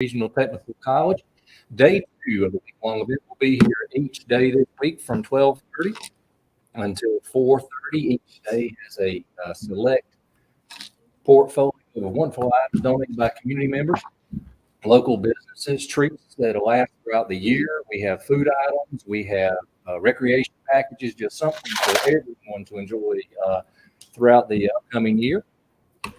Regional Technical College. Day 2 of the week-long event will be here each day this week from 12:30 until 4:30. Each day has a select portfolio of wonderful items donated by community members, local businesses, treats that'll last throughout the year. We have food items, we have recreation packages, just something for everyone to enjoy throughout the upcoming year.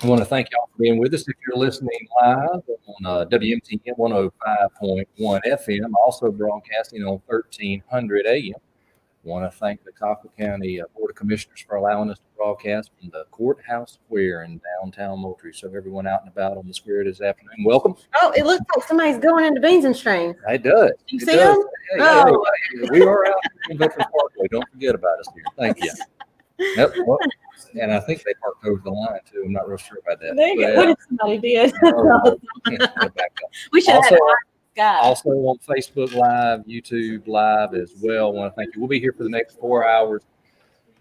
I want to thank y'all for being with us. If you're listening live on WMTN 105.1 FM, also broadcasting on 1300 AM. I want to thank the Colquitt County Board of Commissioners for allowing us to broadcast from the Courthouse Square in downtown Moultrie. So everyone out and about on the square this afternoon, welcome. Oh, it looks like somebody's going into Beans and Strain. It does. You see them? Hey, we are out in Veterans Parkway. Don't forget about us here. Thank you. Yep. Well, and I think they parked over the line too. I'm not real sure about that. There you go. What if somebody did? We should have also on Facebook Live, YouTube Live as well. I want to thank you. We'll be here for the next 4 hours.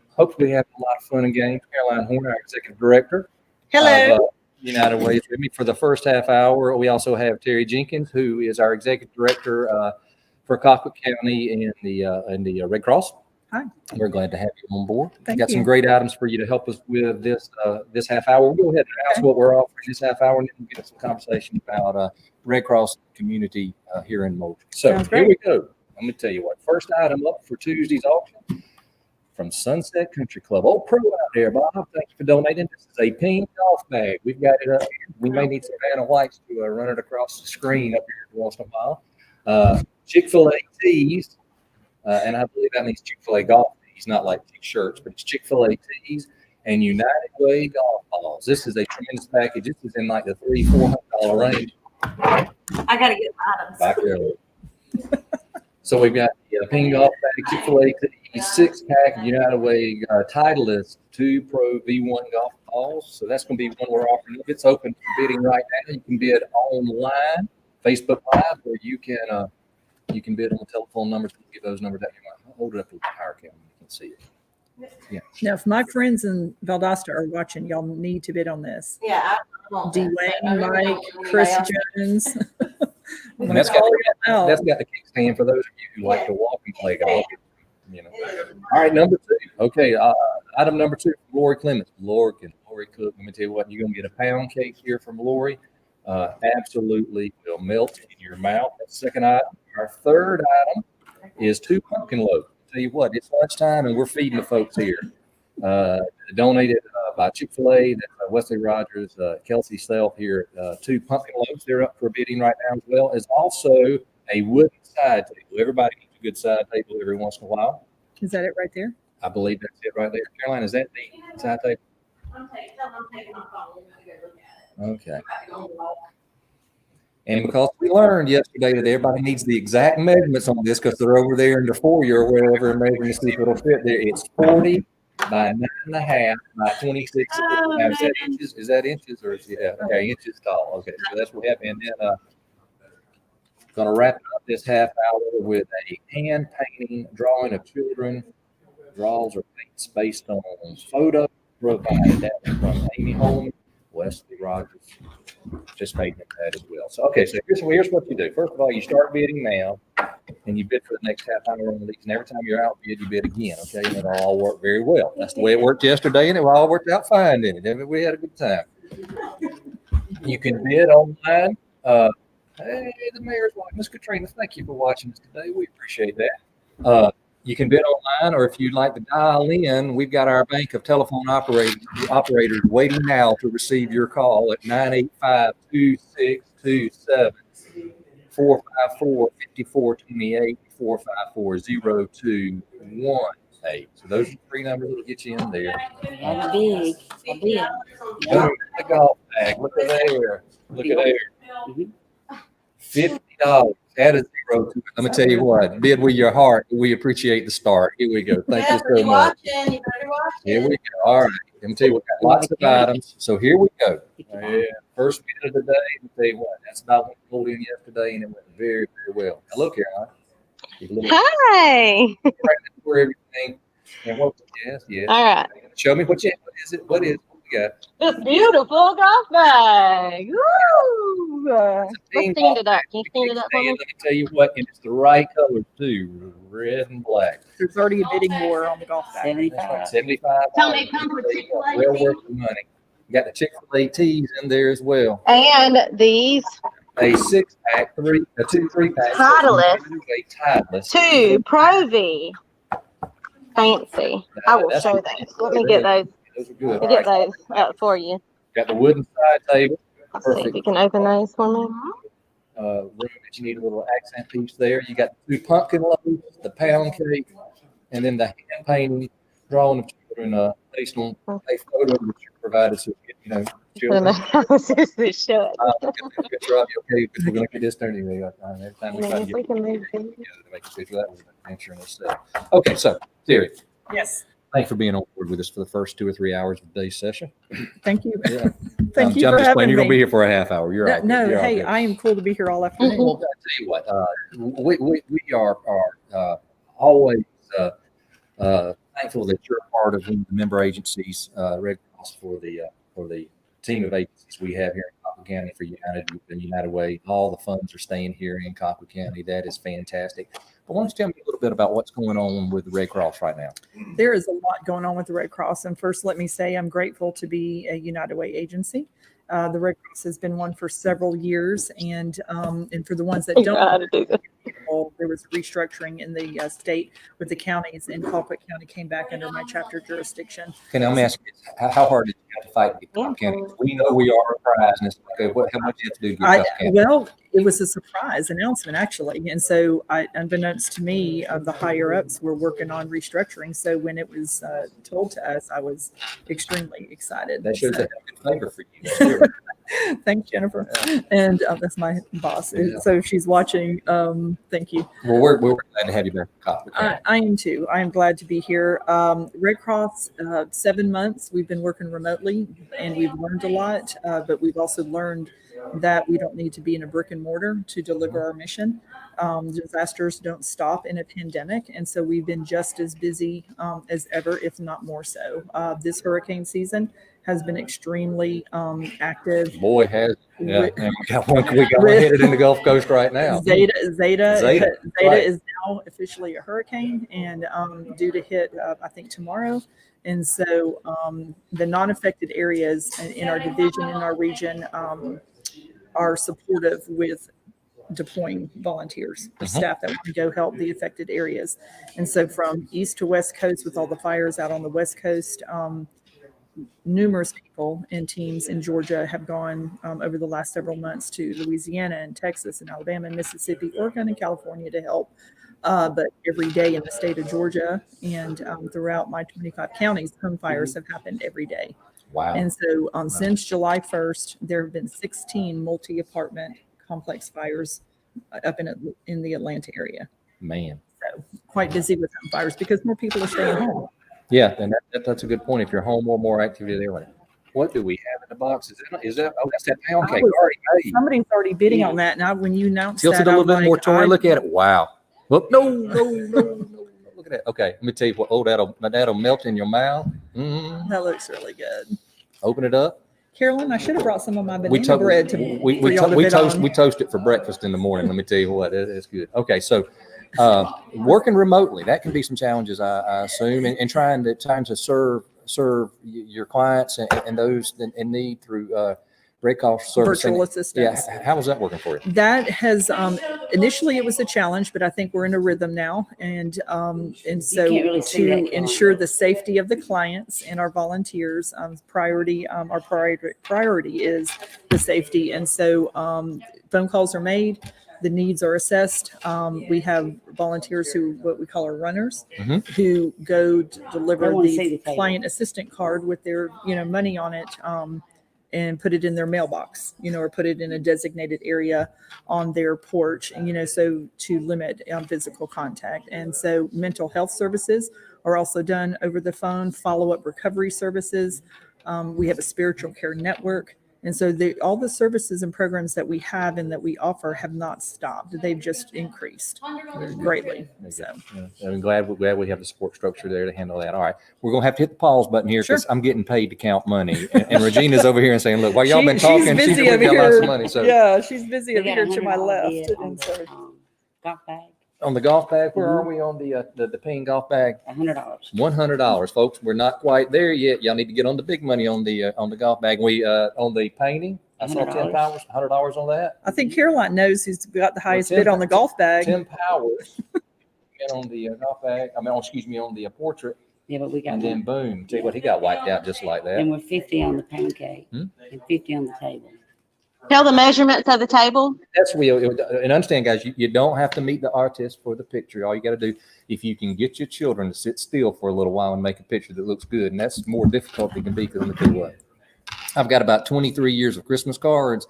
Hopefully having a lot of fun and games. Caroline Horner, our Executive Director. Hello. Of, United Way with me for the first half hour. We also have Terry Jenkins, who is our Executive Director for Colquitt County and the Red Cross. Hi. We're glad to have you on board. Thank Got you. some great items for you to help us with this half hour. We'll go ahead and announce what we're offering this half hour, and then we'll get some conversation about Red Cross community here in Moultrie. So here we go. Let me tell you what. First item up for Tuesday's auction from Sunset Country Club. Old pro out there, Bob. Thank you for donating. This is a pink golf bag. We've got it up here. We may need some Vanna Whites to run it across the screen up here once in a while. Chick-fil-A tees. And I believe that means Chick-fil-A golf tees, not like t-shirts, but it's Chick-fil-A tees and United Way golf balls. This is a tremendous package. This is in like the $300-$400 range. I got to get items. Back there. So we've got the pink golf bag, Chick-fil-A tees, 6-pack of United Way Titleist 2 Pro V1 golf balls. So that's going to be one we're offering. It's open for bidding right now. You can bid online, Facebook Live, or you can bid on the telephone numbers. We'll give those numbers out. You might hold it up to the power cam. You can see it. Yeah. Now, if my friends in Valdosta are watching, y'all need to bid on this. Yeah, I won't. Dwayne, Mike, Chris Jones. That's got the kickstand for those of you who like to walk and play golf. You know. All right, number 2. Okay, item number 2 from Lori Clements. Lori Cook. Let me tell you what, you're gonna get a pound cake here from Lori. Absolutely will melt in your mouth. That's the second item. Our third item is 2 pumpkin loaves. Tell you what, it's lunchtime and we're feeding the folks here. Donated by Chick-fil-A. That's Wesley Rogers, Kelsey Self here. 2 pumpkin loaves. They're up for bidding right now, as well as also a wooden side table. Everybody needs a good side table every once in a while. Is that it right there? I believe that's it right there. Caroline, is that the side table? I'm taking my phone. I'm going to go look at it. Okay. And because we learned yesterday that everybody needs the exact measurements on this because they're over there in the foyer or wherever and measuring to see if it'll fit there. It's 40 by 9.5 by 26. Now, is that inches? Is that inches or is it? Okay, inches tall. Okay, so that's what we have. And then going to wrap up this half hour with a hand painting drawing of children. Draws or paints based on photos provided. That was from Amy Holman. Wesley Rogers participating in that as well. So, okay, so here's what you do. First of all, you start bidding now, and you bid for the next half hour on these. And every time you're outbid, you bid again, okay? And it'll all work very well. That's the way it worked yesterday, and it all worked out fine, didn't it? We had a good time. You can bid online. Hey, the mayor's wife, Miss Katrina, thank you for watching us today. We appreciate that. You can bid online, or if you'd like to dial in, we've got our bank of telephone operators waiting now to receive your call at 985-2627, 454-5428, 454-0218. So those are the 3 numbers that'll get you in there. That's big. The golf bag. Look at there. Look at there. $50. Add a 0 to it. Let me tell you what. Bid with your heart. We appreciate the start. Here we go. Thank you so much. You better watch Here we go. All right. Let me tell you, we got lots of items. So here we go. First bid of the day. Let me tell you what. That's about what we pulled in yesterday, and it went very, very well. Now look, Caroline. Hi. Right for everything. And what? Yes. All right. Show me what is it? What is it? We go. This beautiful golf bag. Woo! Let's stand it up. Can you stand it up for me? Let me tell you what, and it's the right color too, red and black. There's already a bidding war on the golf bag. 75. 75. Tell me, come for Chick-fil-A Well tees? worth the money. You got the Chick-fil-A tees in there as well. And these A 6-pack, a 2-3-pack. Titleist. A Titleist. 2 Pro V. Fancy. I will show those. Let me get those. Those are good. Let me get those up for you. Got the wooden side table. Let's see if you can open those for me. Room that you need a little accent piece there. You got the 2 pumpkin loaves, the pound cake, and then the hand painting drawing of children based on a photo that you provided. So you know, children. This is shut. Good job, okay? Because we're gonna get this done anyway. Every time we try to If get we can move these. together to make a picture of that, we're answering this stuff. Okay, so Terry, Yes. thanks for being on board with us for the first 2 or 3 hours of today's session. Thank you. Yeah. Thank you I'm for just having playing. You're gonna be me. here for a half hour. You're No, all good. no, You're all hey, good. I am cool to be here all afternoon. Well, I tell you what, we are always thankful that you're a part of one of the member agencies, Red Cross, for the team of agencies we have here in Colquitt County for United Way. All the funds are staying here in Colquitt County. That is fantastic. But why don't you tell me a little bit about what's going on with the Red Cross right now? There is a lot going on with the Red Cross. And first, let me say I'm grateful to be a United Way agency. The Red Cross has been one for several years. And for the ones that You know how don't, to do this. there was a restructuring in the state with the counties, and Colquitt County came back under my chapter jurisdiction. Can I ask you, how hard did you have to fight to get Colquitt County? We know we are a prize, and it's like, okay, how much do you have to do to get Colquitt County? Well, it was a surprise announcement, actually. And so, unbeknownst to me, the higher ups were working on restructuring. So when it was told to us, I was extremely excited. That shows So- that good flavor for you. Thanks, Jennifer. And that's my boss. Yeah. So if she's watching, thank you. Well, we're glad to have you back in Colquitt County. I am too. I am glad to be here. Red Cross, 7 months, we've been working remotely and we've learned a lot, but we've also learned that we don't need to be in a brick and mortar to deliver our mission. Disasters don't stop in a pandemic. And so we've been just as busy as ever, if not more so. This hurricane season has been extremely active. Boy, has yeah. Ri- And we got one headed in the Gulf Coast right now. Zeta right. is now officially a hurricane and due to hit, I think, tomorrow. And so the non-affected areas in our division, in our region, are supportive with deploying volunteers or staff that want to go help the affected areas. And so from east to west coast, with all the fires out on the west coast, numerous people and teams in Georgia have gone over the last several months to Louisiana and Texas and Alabama and Mississippi, Oregon and California to help. But every day in the state of Georgia and throughout my 25 counties, home fires have happened every day. Wow. And so since July 1st, there have been 16 multi-apartment complex fires up in the Atlanta area. Man. So quite busy with home fires because more people are staying home. Yeah, and that's a good point. If you're home, more activity there. What do we have in the box? Is that? Oh, that's that pound cake already made. Somebody's already bidding on that. Now, when you announced Tilt that, it a little I'm bit like, more, Tori. Look at it. Wow. Whoop. No. Look at that. Okay, let me tell you what. Oh, that'll melt in your mouth. Mm. That looks really good. Open it up. Carolyn, I should have brought some of my banana bread to we toast it for breakfast in the morning. Let me tell you what, it's good. Okay, so working remotely, that can be some challenges, I assume, and trying to serve your clients and those in need through Red Cross service. virtual assistance. Yeah, how was that working for you? That has initially it was a challenge, but I think we're in a rhythm now, and so can't really see that, to can you? ensure the safety of the clients and our volunteers, our priority is the safety, and so phone calls are made. The needs are assessed. We have volunteers what we call our runners, who go to deliver the client assistant card with their money on it. And put it in their mailbox, or put it in a designated area on their porch, and so to limit physical contact. And so mental health services are also done over the phone, follow-up recovery services. We have a spiritual care network And so all the services and programs that we have and that we offer have not stopped. They've just increased greatly. So Yeah, I'm glad we have the support structure there to handle that. All right, we're gonna have to hit the pause button here because I'm getting paid to count money, and Regina's over here and saying, "Look, while y'all been talking, she's she's busy over got lots of here. money." So Yeah, she's busy We over got here to my $100 left. bid on And the, so golf bag, on the golf bag, where are we on the ping golf bag? $100. $100, folks. We're not quite there yet. Y'all need to get on the big money on the golf bag. We on the painting. I saw $100. $100 on that. I think Caroline knows who's got the highest Tim- bid on the golf bag. Tim Powers. And on the golf bag. I mean, excuse me, on the portrait. Yeah, but we got And then boom, tell you what, he got wiped out just like that. and we're 50 on the pound cake and 50 on the table. Tell the measurements of the table. That's real. And understand, guys, you don't have to meet the artist for the picture. All you got to do, if you can get your children to sit still for a little while and make a picture that looks good, and that's more difficult than it can be, because let me tell you what, I've got about 23 years of Christmas cards.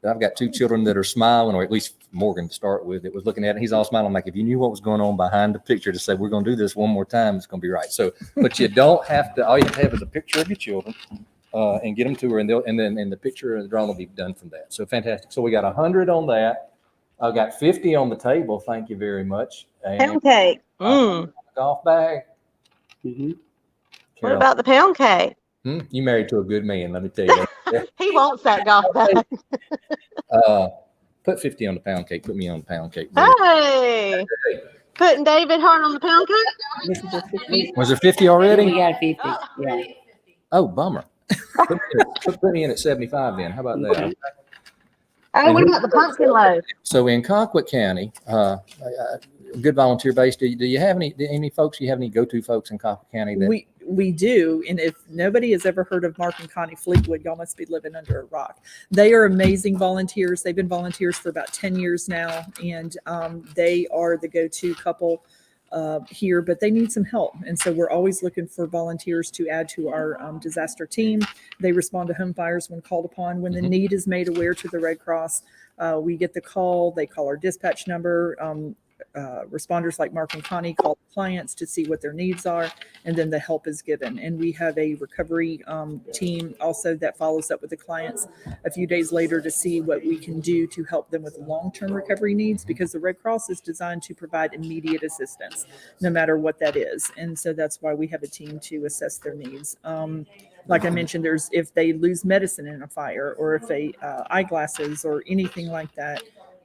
I've got 2 children that are smiling, or at least Morgan to start with, that was looking at it. He's all smiling. I'm like, if you knew what was going on behind the picture to say, we're going to do this one more time, it's going to be right. So, but you don't have to, all you have to have is a picture of your children. And get them to her, and then the picture and the drawing will be done from that. So fantastic. So we got 100 on that. I've got 50 on the table. Thank you very much. And Pound cake. Mm. golf bag. Mm-hmm. What Carol, about the pound cake? you married to a good man, let me tell you that. He wants that golf bag. Put 50 on the pound cake. Put me on the pound cake. Hey, putting David Hart on the pound cake. Was there 50 We already? got 50. Yeah. Oh, bummer. Put me in at 75 then. How about that? Oh, what about the pumpkin loaf? So in Colquitt County, good volunteer base. Do you have any folks? You have any go-to folks in Colquitt County? That we do. And if nobody has ever heard of Mark and Connie Fleetwood, y'all must be living under a rock. They are amazing volunteers. They've been volunteers for about 10 years now, and they are the go-to couple here, but they need some help. And so we're always looking for volunteers to add to our disaster team. They respond to home fires when called upon. When the need is made aware to the Red Cross, we get the call. They call our dispatch number. Responders like Mark and Connie call clients to see what their needs are, and then the help is given. And we have a recovery team also that follows up with the clients a few days later to see what we can do to help them with long-term recovery needs, because the Red Cross is designed to provide immediate assistance, no matter what that is. And so that's why we have a team to assess their needs. Like I mentioned, if they lose medicine in a fire, or if they eyeglasses or anything like that,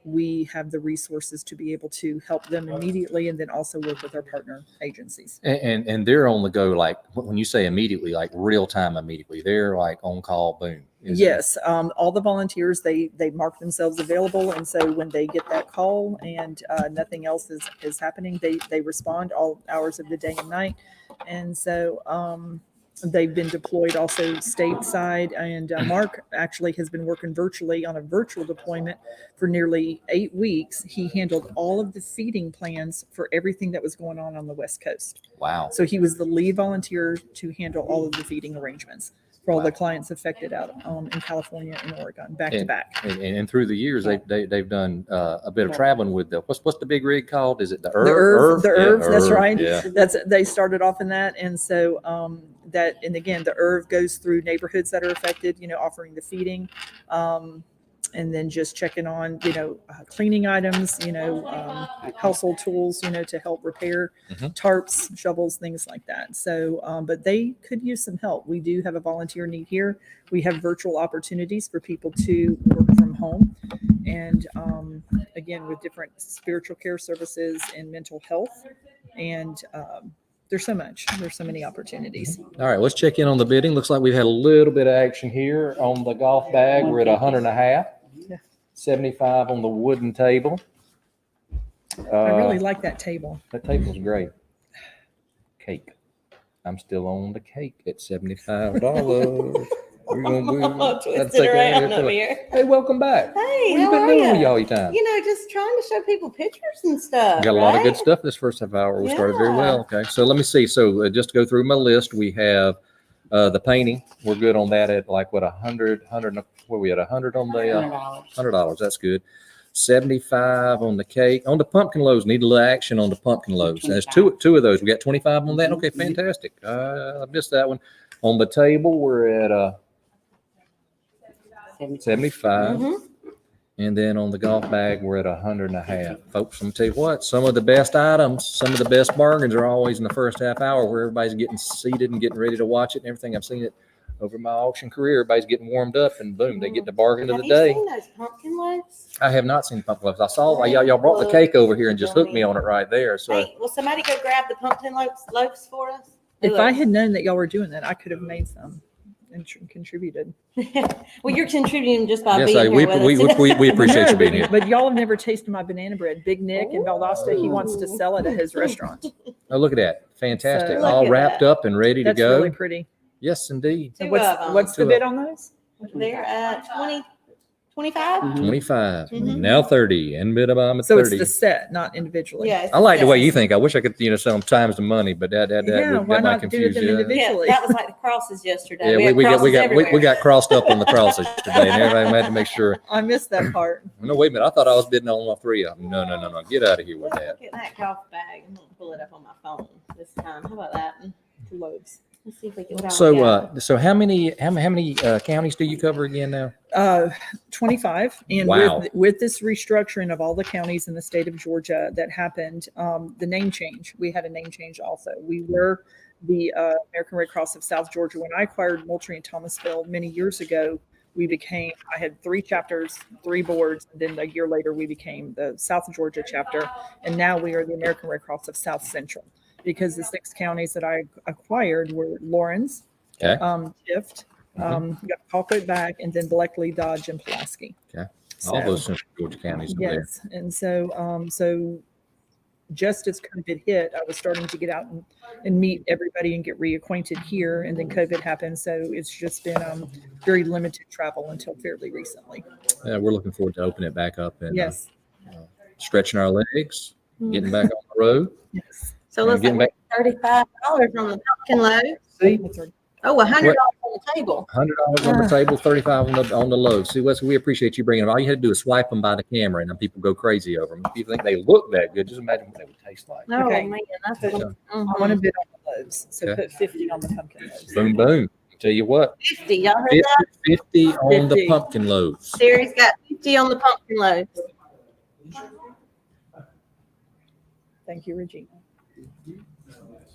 we have the resources to be able to help them immediately, and then also work with our partner agencies. and they're on the go, like when you say immediately, like real time immediately. They're like on call, boom. Yes, all the volunteers, they mark themselves available, and so when they get that call and nothing else is happening, they respond all hours of the day and night. And so they've been deployed also stateside, and Mark actually has been working virtually on a virtual deployment for nearly 8 weeks. He handled all of the feeding plans for everything that was going on the West Coast. Wow. So he was the lead volunteer to handle all of the feeding arrangements for all the clients affected out in California and Oregon, back to back. And through the years, they've done a bit of traveling with the what's the big rig called? Is it the The Irv? Irvs, that's Irv, right. Yeah. They started off in that, and so and again, the Irv goes through neighborhoods that are affected, offering the feeding, and then just checking on, cleaning items, household tools, to help repair tarps, shovels, things like that. So, but they could use some help. We do have a volunteer need here. We have virtual opportunities for people to work from home, and again, with different spiritual care services and mental health, and there's so many opportunities. All right, let's check in on the bidding. Looks like we've had a little bit of action here on the golf bag. We're at 100.5. 75 on the wooden table. I really like that table. That table's great. Cake. I'm still on the cake at $75. We're gonna Twisted around up here. Hey, welcome back. Hey, What you how been are doing you? with y'all your time? Just trying to show people pictures and stuff. Got a lot of good right? stuff this first half hour. We started very Yeah. well. Okay, so let me see. So just to go through my list, we have the painting. We're good on that at like what 100. Where we at 100 on the $100. $100. That's good. 75 on the cake. On the pumpkin loaves, need a little action on the pumpkin loaves. There's two of those. We got 25 on that. Okay, fantastic. I missed that one. On the table, we're at 75. Mhm. And then on the golf bag, we're at 100.5. Folks, I'm gonna tell you what, some of the best items, some of the best bargains are always in the first half hour where everybody's getting seated and getting ready to watch it and everything. I've seen it over my auction career. Everybody's getting warmed up and boom, they get the bargain of Have the you day. seen those pumpkin loaves? I have not seen pumpkin loaves. I saw like y'all brought the cake over here and just hooked me on it right there. So Hey, will somebody go grab the pumpkin loaves for us? If I had known that y'all were doing that, I could have made some and contributed. Well, you're contributing just by yes, being here with us. we appreciate you No, being here. But y'all have never tasted my banana bread. Big Nick in Valdosta, he wants to sell it at his restaurant. Oh, look at that. Fantastic. So- Look All at wrapped that. up and ready to That's go. really pretty. Yes, indeed. And Two of 'em. what's the Two bid on those? They're at 25? Mhm. 25. Mhm. Now 30. And bid about So 30. it's the set, not individually. Yeah. I like the way you think. I wish I could, sell them times the money, but that Yeah, would, why that might not do confuse them you. individually? Yeah, that was like the crosses yesterday. Yeah, had we crosses got everywhere. crossed up on the crosses today, and everybody had to make sure. I missed that part. No, wait a minute. I thought I was bidding on all three of them. No. Get out of here with Let's that. look at that golf bag. I'm gonna pull it up on my phone this time. How about that? Loads. Let's see if we can. what all we got. So how many counties do you cover again now? 25. And Wow. with this restructuring of all the counties in the state of Georgia that happened, the name change, we had a name change also. We were the American Red Cross of South Georgia. When I acquired Moultrie and Thomasville many years ago, I had 3 chapters, 3 boards, and then a year later we became the South Georgia chapter. And now we are the American Red Cross of South Central, because the 6 counties that I acquired were Lawrence, Okay. Tift, got Colquitt back, and then Bleckley, Dodge, and Pulaski. Okay. So, All those Central Georgia counties are there. yes, and so just as COVID hit, I was starting to get out and meet everybody and get reacquainted here, and then COVID happened, so it's just been very limited travel until fairly recently. Yeah, we're looking forward to opening it back up and Yes, stretching our legs, getting back on the road. yes. So it looks getting like $35 on the pumpkin loaf. See, Oh, $100 on the table. $100 on the table, 35 on the load. See, Wes, we appreciate you bringing them. All you had to do is swipe them by the camera, and then people go crazy over them. If you think they look that good, just imagine what they would taste like. Oh, Okay. man, that's Yeah. I want to bid on the loaves, so Okay. put 50 on the pumpkin loaves. Boom, boom. Tell you what, 50. Y'all heard 50, that? 50 on the 50. pumpkin loaves. Sherry's got 50 on the pumpkin loaves. Thank you, Regina.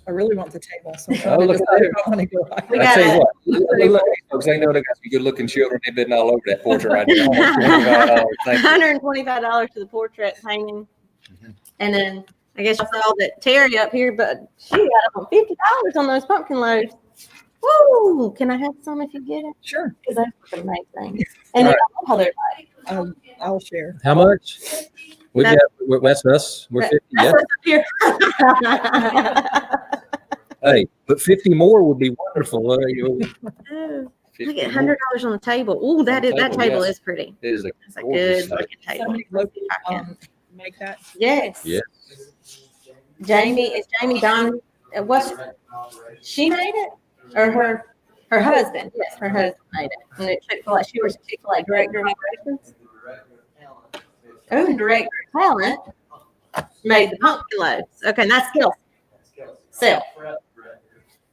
I really want the table, so I'm Oh, trying to look at decide that. if I want to go higher. We I got tell you it. what, look, folks, they know they got some good-looking children. They've been all over that portrait right there. $125. Thank you. $125 for the portrait hanging. And then I guess I saw that Terry up here, but she got up $50 on those pumpkin loaves. Woo! Can I have some if you get it? Sure, Because that's what make things. And then I love how they're like, I'll share. How much? We No. got, that's us. We're 50. that's Yeah. what's up here. Hey, but 50 more would be wonderful. Look 50 at more. $100 on the table. Ooh, that table yes. is pretty. It is a That's a gorgeous good looking table. Somebody local, make that. Yes. Yeah. Jamie Don? What's she made it, or her husband? Yes, her husband made it. And at Chick-fil-A, she was Chick-fil-A director of operations. Oh, director of talent made the pumpkin loaves. Okay, and that's Kelsey. Self.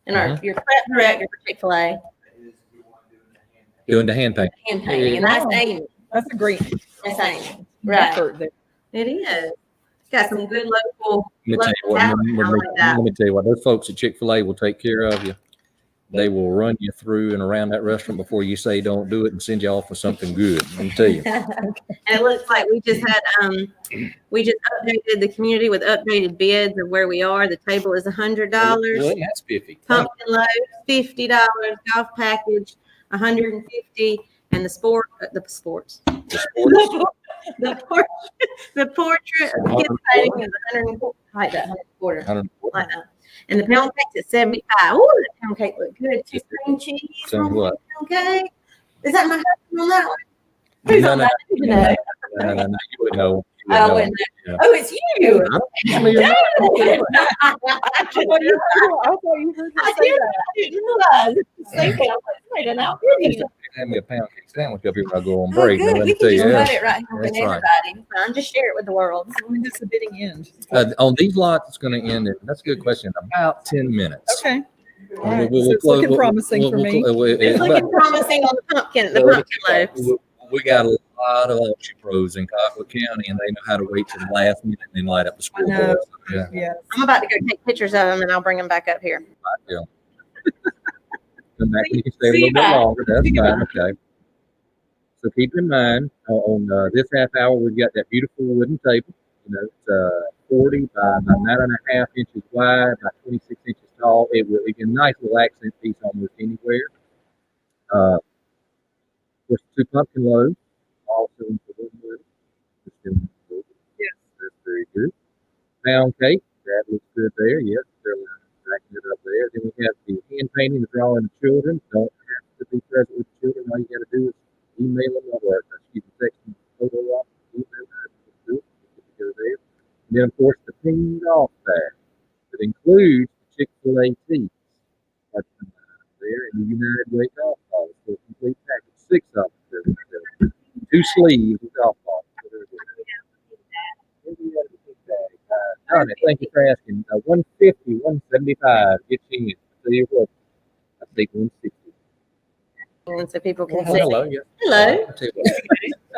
And your prep director for Chick-fil-A, Doing the hand paint. hand painting, and that's Amy. That's a great That's Amy. Right. effort there. It is. Got some good local. Let me tell you what, talent. I like that. let me tell you what, those folks at Chick-fil-A will take care of you. They will run you through and around that restaurant before you say don't do it and send you off with something good. Let me tell you. And it looks like we just updated the community with updated bids of where we are. The table is $100. Well, that's 50. Pumpkin loaf, $50. Golf package, $150. And the sports. The sports. The portrait of the kid painting is $140. Like that, $140. 140. Like that. And the pound cake's at $75. Oh, the pound cake look good. 2 cream cheese So on the what? pound cake. Is that my husband on that one? Who's No, on no, that? You know. No, you wouldn't know. You Oh, wouldn't and know. Yeah. oh, it's you. I mean, Dang. I thought you heard her I say did. that. I didn't realize. Thinking, I was like, wait, now, really? Have me a pound cake sandwich up here when I go on Oh, break. good. Now, let We me tell can you, just yeah. put it right here with That's right. everybody. Fine, just share it with the world. When does the bidding end? On these lots, it's going to end in, that's a good question, about 10 minutes. Okay. Right. So it's looking promising for me. It's looking promising on the pumpkin loaves. We got a lot of auction pros in Colquitt County, and they know how to wait to the last minute and then light up the school I know. board. So, yeah. Yeah. I'm about to go take pictures of them and I'll bring them back up here. Yeah. Come back and you can stay a little bit longer. That's fine. Okay. So keep in mind, on this half hour, we've got that beautiful wooden table. You know, it's 40 by 9.5 inches wide by 26 inches tall. It can a nice little accent piece almost anywhere. There's 2 pumpkin loaves, also in the wood. Yes, that's very good. Pound cake, that looks good there. Yes, they're backing it up there. Then we have the hand painting, the drawing of children. Don't have to be present with children. All you got to do is email them or text them photo off, email them, go there. And then, of course, the ping golf bag that includes the Chick-fil-A tees. That's there, and the United Way golf balls. So a complete package. 6 of them. 2 sleeves of golf balls. Done it. Thank you for asking. 150, 175. Get you in. So you what? I think 160. And so people can Oh, see. hello. Yeah. Hello. I'll tell you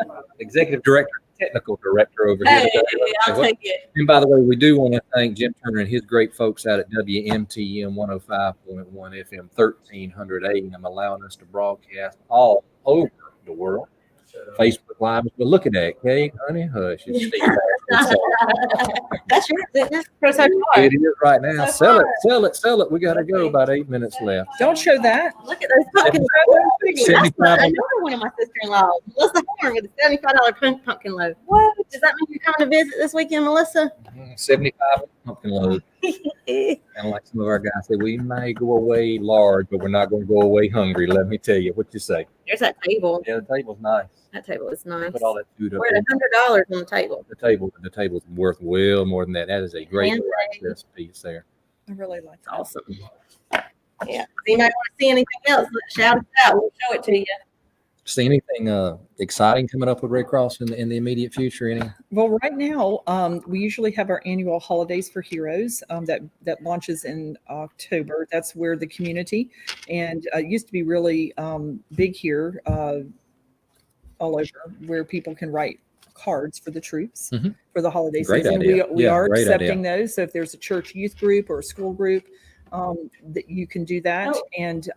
what. Executive director, technical director over here. Hey, Today. I'll take it. And by the way, we do want to thank Jim Turner and his great folks out at WMTM 105.1 FM 1300 AM, allowing us to broadcast all over the world. Facebook Live. But look at that, Kate, honey, hush. It's Steve. That's yours, isn't it? For so far. It is right now. So Sell it, far. sell it, sell it. We got to go. About 8 minutes left. Don't show that. Look at those pumpkin loaves. 75. That's another one of my sister-in-law, Melissa Horn, with a $75 pumpkin loaf. What? Does that mean you're coming to visit this weekend, Melissa? 75 pumpkin load. And like some of our guys say, we may go away large, but we're not going to go away hungry. Let me tell you what you say. There's that table. Yeah, the table's nice. That table is nice. Put all that food up We're there. at $100 on the table. The table's worth well more than that. That is a great Handmade. access piece there. I really like that. Awesome. Yeah. If anybody want to see anything else, shout it out. We'll show it to you. See anything exciting coming up with Red Cross in the immediate future? Any? Well, right now, we usually have our annual Holidays for Heroes that launches in October. That's where the community, and it used to be really big here all over, where people can write cards for the troops for the holiday Great season. idea. We Yeah, are great accepting those. So if there's a church youth group or a school group, that you can do that, and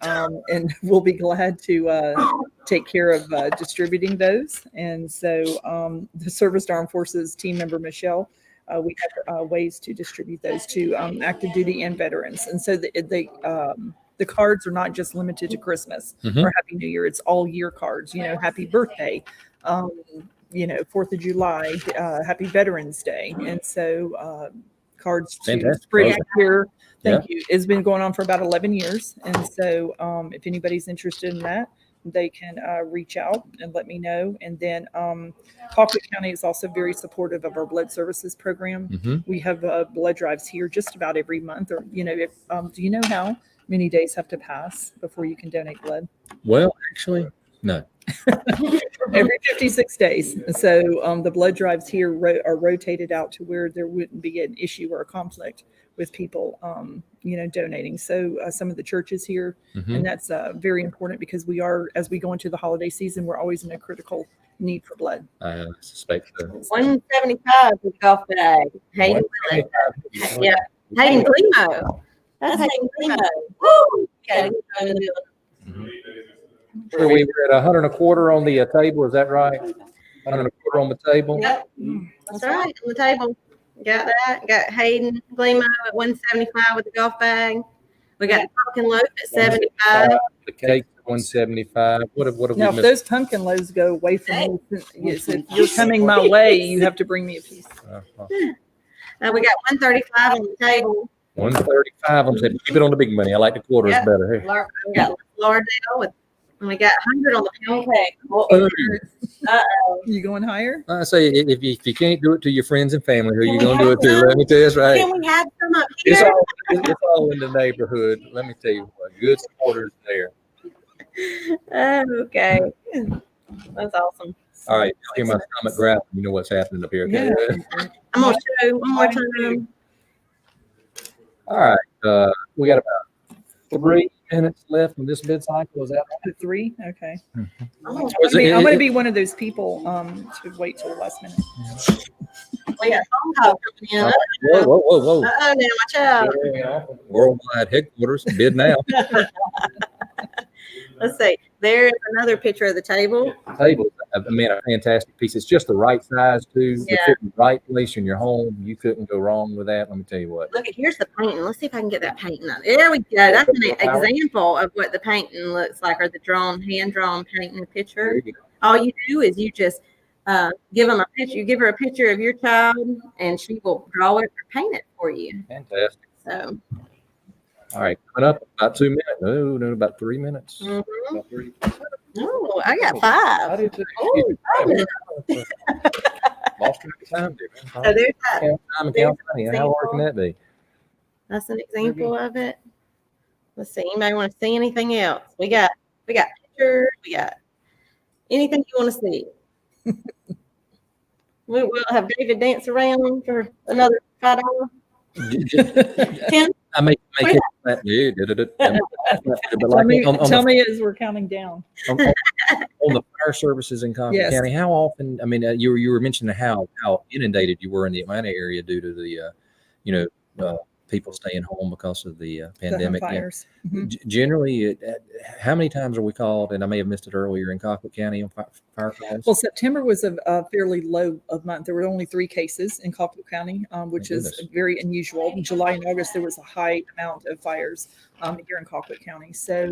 we'll be glad to take care of distributing those. And so the Service Armed Forces team member Michelle, we have ways to distribute those to active duty and veterans. And so the cards are not just limited to Christmas or Happy New Year. It's all year cards. You know, Happy Birthday. 4th of July, Happy Veterans Day, and so cards to Fantastic. spread here. Thank you. It's been going on for about 11 years. And so if anybody's interested in that, they can reach out and let me know. And then Colquitt County is also very supportive of our blood services program. We have blood drives here just about every month. Or, do you know how many days have to pass before you can donate blood? Well, actually, no. Every 56 days. So the blood drives here are rotated out to where there wouldn't be an issue or a conflict with people, donating. So some of the churches here, and that's very important because we are, as we go into the holiday season, we're always in a critical need for blood. I suspect so. 175 for the golf bag. Hayden Willis. Yeah. Hayden Climo. That's Hayden Climo. Woo! Okay. Sure, we were at 100 and a quarter on the table. Is that right? 100 and a quarter on the table. Yep. That's right. On the table. Got that. Got Hayden Glemo at 175 with the golf bag. We got the pumpkin loaf at 75. The cake at 175. What have we Now, if missed? those pumpkin loaves go away from me, yes, if you're coming my way, you have to bring me a piece. We got 135 on the table. 135 on the table. Keep it on the big money. I like the quarters Yep. better. Hey. We got Lauderdale and we got 100 on the pound cake. Uh-oh. You going higher? I say if you can't do it to your friends and family, who you gonna do it to? Let me tell you, that's right. Can we have some up It's here? all in the neighborhood. Let me tell you what, good supporters there. Okay. That's awesome. All right, you hear my stomach growling. You know what's happening up here. Okay? Yeah. I'm going to show one more time. All right, we got about 3 minutes left in this bid cycle. Is that right? 3? Okay. Oh, Was it- I'm going to it- be one of those people to wait till the last minute. we got a phone call coming in. Whoa, whoa, whoa, whoa. Uh-oh, now watch out. Worldwide headquarters, bid now. Let's see. There's another picture of the table. Table, I mean, a fantastic piece. It's just the right size too. It Yeah. fit in the right place in your home. You couldn't go wrong with that. Let me tell you what. Look, here's the painting. Let's see if I can get that painting up. There we go. That's an example of what the painting looks like, or the hand-drawn painting picture. There you go. All you do is you just give them a picture. You give her a picture of your child, and she will draw it or paint it for you. Fantastic. So, All right, coming up about 2 minutes. No, about 3 minutes. mhm. About 3. Oh, I got I 5. did too. Oh, Lost track of time, dude. So there's that. Count time and count money. How hard can that be? That's an example of it. Let's see. Anybody want to see anything else? We got pictures. We got anything you want to see. We'll have David dance around for another $5. 10. I make it that dude. But like Tell me as we're counting down. on the fire services in Colquitt Yes. County, how often? I mean, you were mentioning how inundated you were in the Atlanta area due to the people staying home because of the pandemic. The fires. Mhm. Generally, how many times are we called? And I may have missed it earlier in Colquitt County on fire calls. Well, September was a fairly low of month. There were only 3 cases in Colquitt County, which My is goodness. very unusual. In July and August, there was a high amount of fires here in Colquitt County. So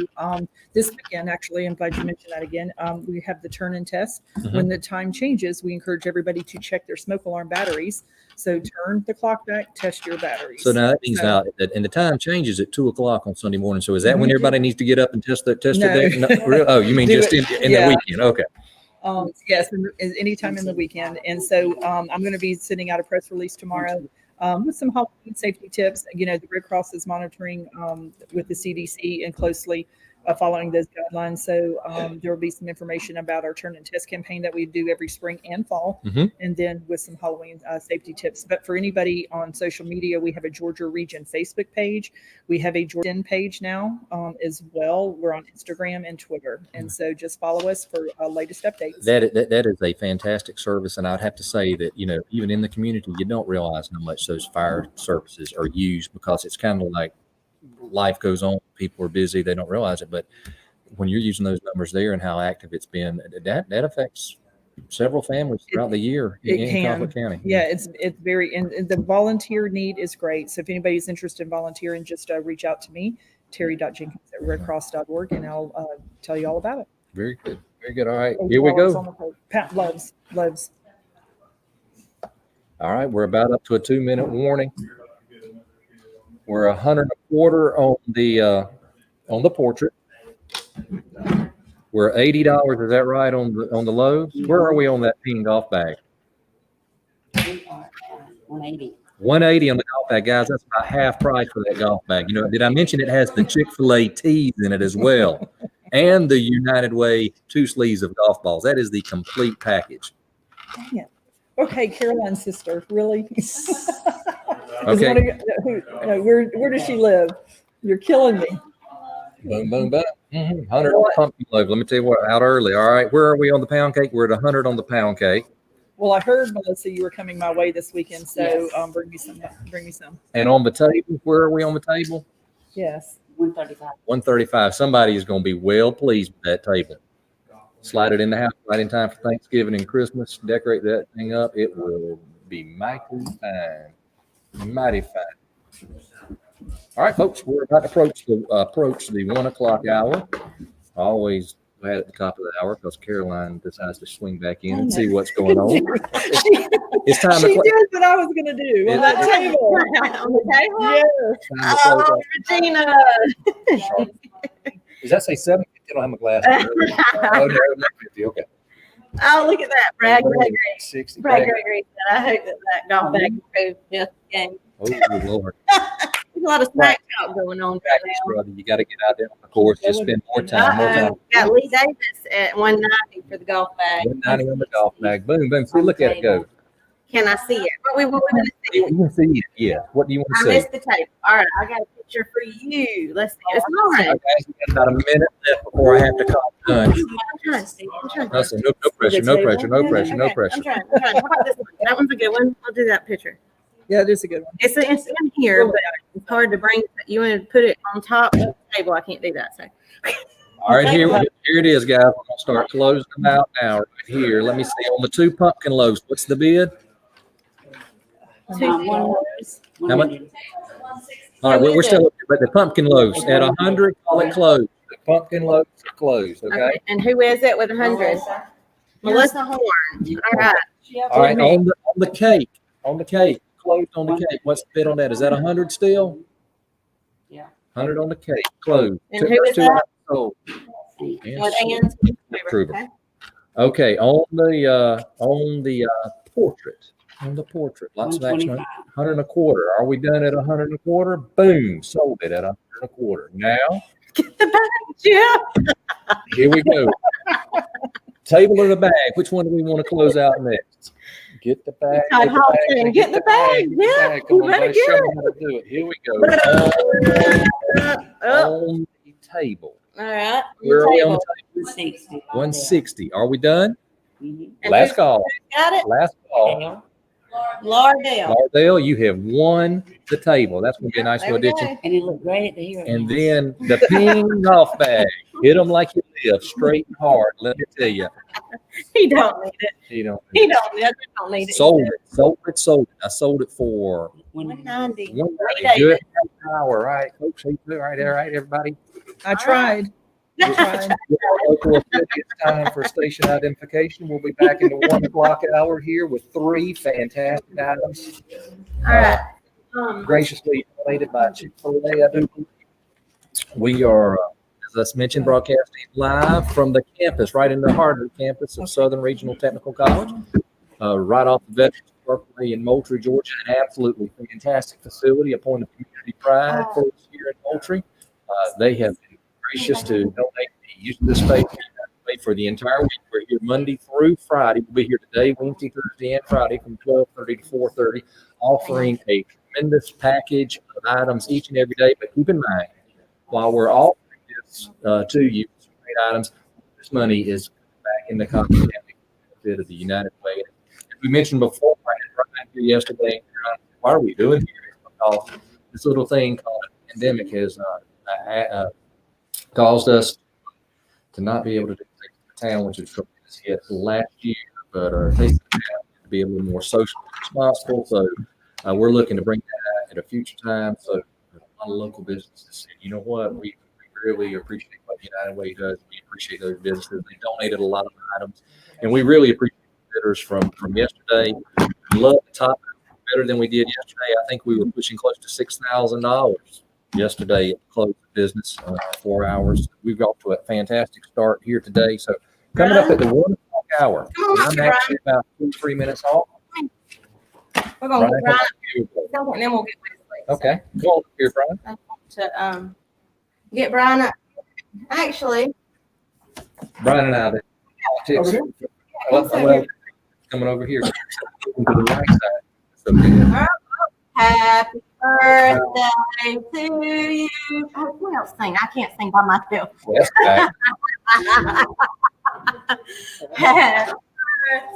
this weekend, actually, I'm glad you mentioned that again. We have the turn-in test. Mhm. When the time changes, we encourage everybody to check their smoke alarm batteries. So turn the clock back, test your batteries. So now that means now that, and the time changes at 2:00 on Sunday morning. So is that when everybody needs to get up and test their No. day? No, really? Oh, you mean Do just it. in Yeah. the weekend? Okay. Yes, anytime in the weekend. And so I'm going to be sending out a press release tomorrow with some Halloween safety tips. You know, the Red Cross is monitoring with the CDC and closely following those guidelines. So there will be some information about our turn and test campaign that we do every spring and fall, Mhm. and then with some Halloween safety tips. But for anybody on social media, we have a Georgia Region Facebook page. We have a Georgia page now as well. We're on Instagram and Twitter. And so just follow us for latest updates. That is a fantastic service, and I'd have to say that even in the community, you don't realize how much those fire services are used because it's kind of like life goes on. People are busy; they don't realize it. But when you're using those numbers there and how active it's been, that affects several families throughout the year in Colquitt County. Yeah, it's very, and the volunteer need is great. So if anybody's interested in volunteering, just reach out to me, terry.jenkins@redcross.org, and I'll tell you all about it. Very good. Very good. All right, here we go. Pat loves. All right, we're about up to a 2-minute warning. We're 100 a quarter on the portrait. We're $80. Is that right on the loaves? Where are we on that ping golf bag? We are 180. 180 on the golf bag, guys. That's about half price for that golf bag. Did I mention it has the Chick-fil-A tees in it as well, and the United Way 2 sleeves of golf balls? That is the complete package. Dang it. Okay, Caroline's sister, really? Okay. Where does she live? You're killing me. Boom, boom, boom. 100 on the pumpkin loaf. Let me tell you what, out early. All right, where are we on the pound cake? We're at 100 on the pound cake. Well, I heard, Melissa, you were coming my way this weekend, so Yes. bring me some. And on the table, where are we on the table? Yes. 135. 135. Somebody is going to be well pleased with that table. Slide it in the house right in time for Thanksgiving and Christmas. Decorate that thing up. It will be mighty fine. Mighty fine. All right, folks, we're about to approach the 1 o'clock hour. Always glad at the top of the hour because Caroline decides to swing back in and see what's going on. It's time She to did what I was going to do on that table. On the table? Yes. Oh, Regina. Does that say 750? I don't have my glasses. Oh, no, not 50. Okay. Oh, look at that. Brad Gregory. 60. Brad Gregory said, I hope that golf bag improved this game. Oh, Lord. There's a lot of smack talk going on right Practice, now. brother. You got to get out there on the course. Just spend more time. More time. Got Lee Davis at 190 for the golf bag. 190 on the golf bag. Boom, boom. See, look at it go. Can I see it? What we gonna see? You can see it, yeah. What do you want I to see? missed the tape. All right, I got a picture for you. Let's see. It's all Okay, right. we got about a minute left before I have to call it done. I'm trying to see. I'm trying. Listen, no pressure, no pressure, no pressure, no Okay, pressure. I'm trying. How about this one? That one's a good one. I'll do that picture. Yeah, it is a good one. It's in here, but it's hard to bring. You want to put it on top of the table. I can't do that. So. All right, here it is, guys. We're gonna start closing them out now. Right here. Let me see on the 2 pumpkin loaves. What's the bid? One How much? 100. All right, we're still, but the pumpkin loaves at 100, call it closed. The pumpkin loaves are closed, okay? And who is it with 100? Melissa Horn. All right. All right, on the cake, closed on the cake. What's the bid on that? Is that 100 still? Yeah. 100 on the cake, closed. And who is that? Sold. With Ann's Kruger. Okay, on the portrait. On the portrait, lots of action. 125. 100 and a quarter. Are we done at 100 and a quarter? Boom, sold it at 100 and a quarter. Now, Get the bag, Jim. here we go. Table or the bag? Which one do we want to close out next? Get the bag. Todd Hawkins, get the bag. Yeah, Come you on, better let's get show it. them how to do it. Here we go. Oh, On the table. all right. Where are we on the table? 160. 160. Are we done? Mhm. And Last who's call. got it? Last call. Lardell. Lardell, you have won the table. That's going to be a nice There little we addition. go. And it looked great at the hearing. And then the ping golf bag. Hit them like you live, straight and hard. Let me tell you. He don't need it. You know, He don't need it. sold it. I sold it for 190. one David. good hour, right? Folks, all right, everybody. I tried. I tried. Local affiliate, it's time for station identification. We'll be back in the 1 o'clock hour here with 3 fantastic items. All right. Graciously donated by Chick-fil-A. I do believe. We are, as I mentioned, broadcasting live from the campus, right in the heart of the campus of Southern Regional Technical College, right off the Veterans Parkway in Moultrie, Georgia. An absolutely fantastic facility, a point of community pride for us here in Moultrie. They have been gracious to donate the use of this space for the entire week. We're here Monday through Friday. We'll be here today, Wednesday, Thursday, and Friday from 12:30 to 4:30, offering a tremendous package of items each and every day. But keep in mind, while we're offering this to you, some great items, this money is back in the Colquitt County benefit of the United Way. As we mentioned before, I had Brian here yesterday. Why are we doing here? Because this little thing called a pandemic has caused us to not be able to do things in the town, which is tremendous hit last year, but are taking the town to be a little more socially responsible. So we're looking to bring that at a future time. So a lot of local businesses said, you know what, we really appreciate what the United Way does. We appreciate those businesses. They donated a lot of items, and we really appreciate the bidders from yesterday. Love the top better than we did yesterday. I think we were pushing close to $6,000 yesterday at the close of business, 4 hours. We've got to a fantastic start here today. So coming up at the 1 o'clock hour, I'm actually about 2-3 minutes off. We're going to Brian, get Brian, and then we'll get Wesley. okay, go on up here, Brian. To get Brian up. Actually, Brian and I, politics. Well, coming over here to the right side. So good. happy birthday to you. Oh, who else sing? I can't sing by myself. Yes, guy. Happy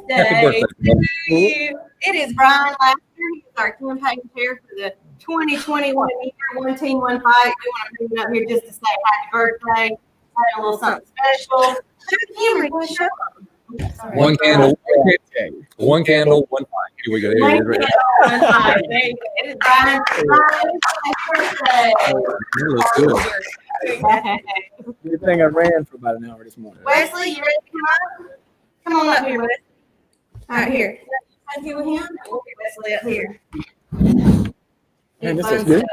Happy birthday birthday. to you. It is Brian Laster. He's our campaign chair for the 2021 year. One team, one fight. We want to bring him up here just to say happy birthday. Have a little something special. Show the camera. Show them. One candle, one candle, one fight. Here we go. There it is. Right One fight. There you go. It is Brian's birthday. It looks good. Good thing I ran for about an hour this morning. Wesley, you ready to come up? Come on up here, Wesley. All right, here. Thank you with him. We'll get Wesley up here. Man, this is good.